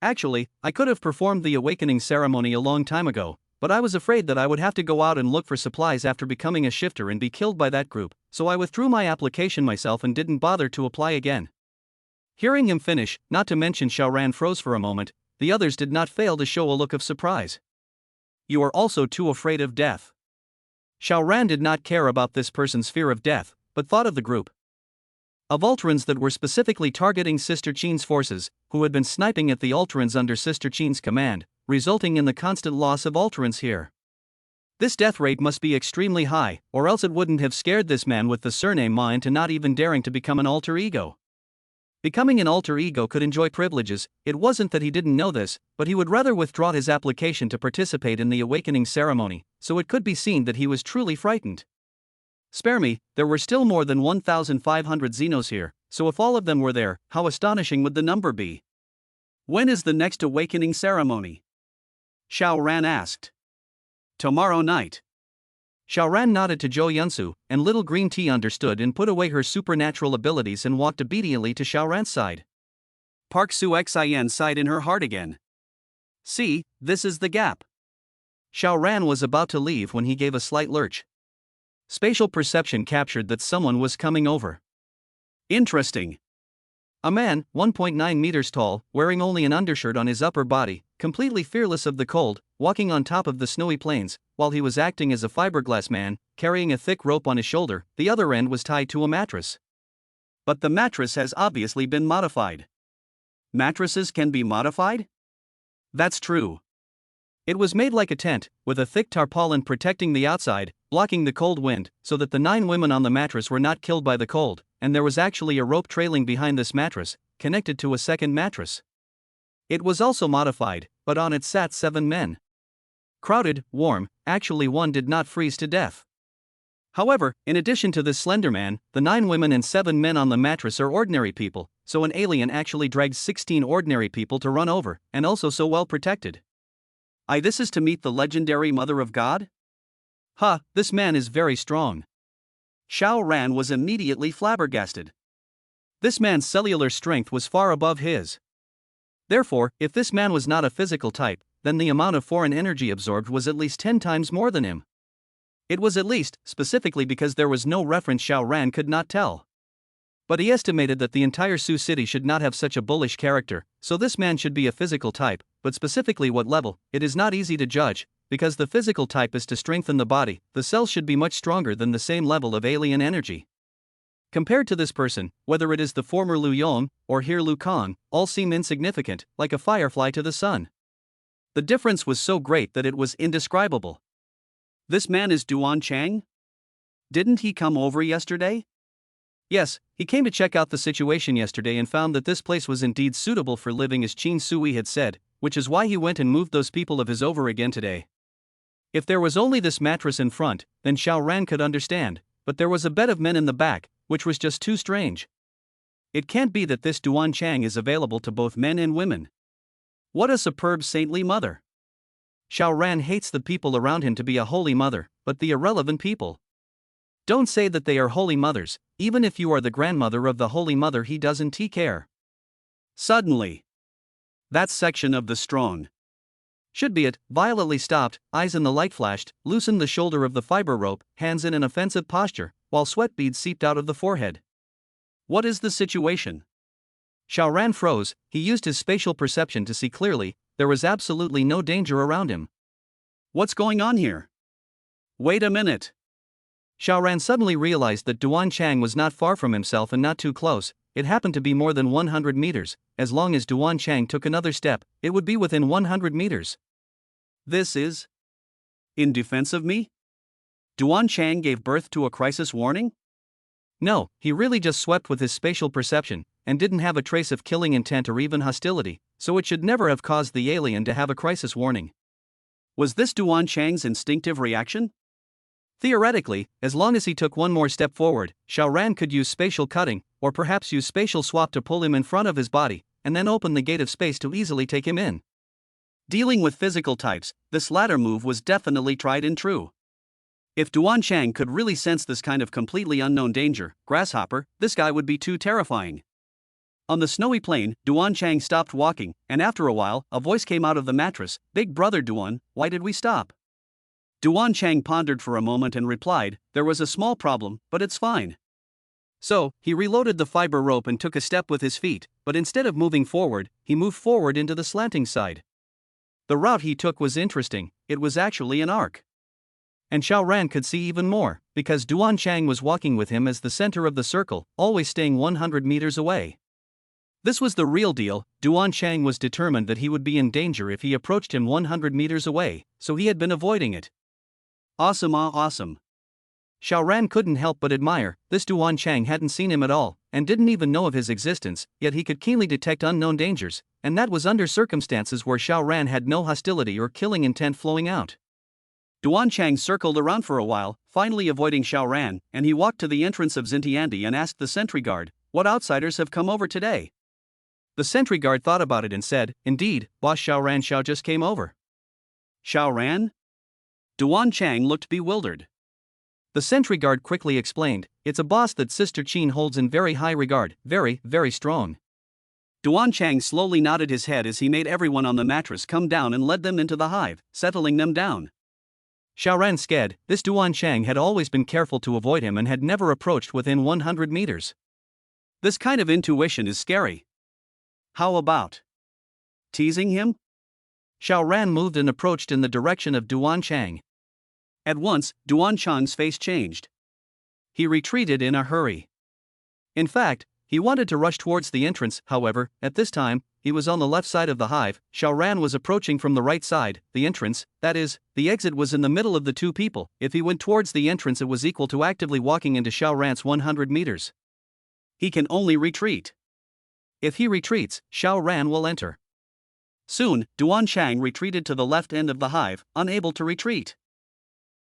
Actually, I could have performed the awakening ceremony a long time ago, but I was afraid that I would have to go out and look for supplies after becoming a shifter and be killed by that group, so I withdrew my application myself and didn't bother to apply again. Hearing him finish, not to mention Xiao Ran froze for a moment, the others did not fail to show a look of surprise. You are also too afraid of death. Xiao Ran did not care about this person's fear of death, but thought of the group of Ultrans that were specifically targeting Sister Qin's forces, who had been sniping at the Ultrans under Sister Qin's command, resulting in the constant loss of Ultrans here. This death rate must be extremely high, or else it wouldn't have scared this man with the surname Ma into not even daring to become an alter ego. Becoming an alter ego could enjoy privileges. It wasn't that he didn't know this, but he would rather withdraw his application to participate in the awakening ceremony, so it could be seen that he was truly frightened. Spare me, there were still more than 1,500 Xenos here, so if all of them were there, how astonishing would the number be? When is the next awakening ceremony? Xiao Ran asked. Tomorrow night. Xiao Ran nodded to Zhou Yunsu, and Little Green Tea understood and put away her supernatural abilities and walked obediently to Xiao Ran's side. Park Su Xin sighed in her heart again. See, this is the gap. Xiao Ran was about to leave when he gave a slight lurch. Spatial perception captured that someone was coming over. Interesting. A man, 1.9 meters tall, wearing only an undershirt on his upper body, completely fearless of the cold, walking on top of the snowy plains, while he was acting as a fiberglass man, carrying a thick rope on his shoulder, the other end was tied to a mattress. But the mattress has obviously been modified. Mattresses can be modified? That's true. It was made like a tent, with a thick tarpaulin protecting the outside, blocking the cold wind, so that the 9 women on the mattress were not killed by the cold, and there was actually a rope trailing behind this mattress, connected to a second mattress. It was also modified, but on it sat 7 men. Crowded, warm, actually one did not freeze to death. However, in addition to this slender man, the 9 women and 7 men on the mattress are ordinary people, so an alien actually dragged 16 ordinary people to run over, and also so well protected. This is to meet the legendary Mother of God? This man is very strong. Xiao Ran was immediately flabbergasted. This man's cellular strength was far above his. Therefore, if this man was not a physical type, then the amount of foreign energy absorbed was at least 10 times more than him. It was at least, specifically because there was no reference Xiao Ran could not tell. But he estimated that the entire Sioux city should not have such a bullish character, so this man should be a physical type, but specifically what level, it is not easy to judge, because the physical type is to strengthen the body, the cells should be much stronger than the same level of alien energy. Compared to this person, whether it is the former Lu Yong, or here Lu Kang, all seem insignificant, like a firefly to the sun. The difference was so great that it was indescribable. This man is Duan Chang? Didn't he come over yesterday? Yes, he came to check out the situation yesterday and found that this place was indeed suitable for living as Qin Sui had said, which is why he went and moved those people of his over again today. If there was only this mattress in front, then Xiao Ran could understand, but there was a bed of men in the back, which was just too strange. It can't be that this Duan Chang is available to both men and women. What a superb saintly mother. Xiao Ran hates the people around him to be a holy mother, but the irrelevant people. Don't say that they are holy mothers, even if you are the grandmother of the holy mother he doesn't care. Suddenly. That section of the strong. Should be it, violently stopped, eyes in the light flashed, loosened the shoulder of the fiber rope, hands in an offensive posture, while sweat beads seeped out of the forehead. What is the situation? Xiao Ran froze, he used his spatial perception to see clearly, there was absolutely no danger around him. What's going on here? Wait a minute. Xiao Ran suddenly realized that Duan Chang was not far from himself and not too close. It happened to be more than 100 meters, as long as Duan Chang took another step, it would be within 100 meters. This is in defense of me? Duan Chang gave birth to a crisis warning? No, he really just swept with his spatial perception, and didn't have a trace of killing intent or even hostility, so it should never have caused the alien to have a crisis warning. Was this Duan Chang's instinctive reaction? Theoretically, as long as he took one more step forward, Xiao Ran could use spatial cutting, or perhaps use spatial swap to pull him in front of his body, and then open the gate of space to easily take him in. Dealing with physical types, this latter move was definitely tried and true. If Duan Chang could really sense this kind of completely unknown danger, grasshopper, this guy would be too terrifying. On the snowy plain, Duan Chang stopped walking, and after a while, a voice came out of the mattress, "Big brother Duan, why did we stop?" Duan Chang pondered for a moment and replied, "There was a small problem, but it's fine." So, he reloaded the fiber rope and took a step with his feet, but instead of moving forward, he moved forward into the slanting side. The route he took was interesting, it was actually an arc. And Xiao Ran could see even more, because Duan Chang was walking with him as the center of the circle, always staying 100 meters away. This was the real deal. Duan Chang was determined that he would be in danger if he approached him 100 meters away, so he had been avoiding it. Awesome, awesome. Xiao Ran couldn't help but admire. This Duan Chang hadn't seen him at all, and didn't even know of his existence, yet he could keenly detect unknown dangers, and that was under circumstances where Xiao Ran had no hostility or killing intent flowing out. Duan Chang circled around for a while, finally avoiding Xiao Ran, and he walked to the entrance of Xintiandi and asked the sentry guard, "What outsiders have come over today?" The sentry guard thought about it and said, "Indeed, Boss Xiao Ran Xiao just came over." Xiao Ran? Duan Chang looked bewildered. The sentry guard quickly explained, "It's a boss that Sister Qin holds in very high regard, very, very strong." Duan Chang slowly nodded his head as he made everyone on the mattress come down and led them into the hive, settling them down. Xiao Ran scared. This Duan Chang had always been careful to avoid him and had never approached within 100 meters. This kind of intuition is scary. How about teasing him? Xiao Ran moved and approached in the direction of Duan Chang. At once, Duan Chang's face changed. He retreated in a hurry. In fact, he wanted to rush towards the entrance, however, at this time, he was on the left side of the hive. Xiao Ran was approaching from the right side, the entrance, that is, the exit was in the middle of the two people. If he went towards the entrance, it was equal to actively walking into Xiao Ran's 100 meters. He can only retreat. If he retreats, Xiao Ran will enter. Soon, Duan Chang retreated to the left end of the hive, unable to retreat.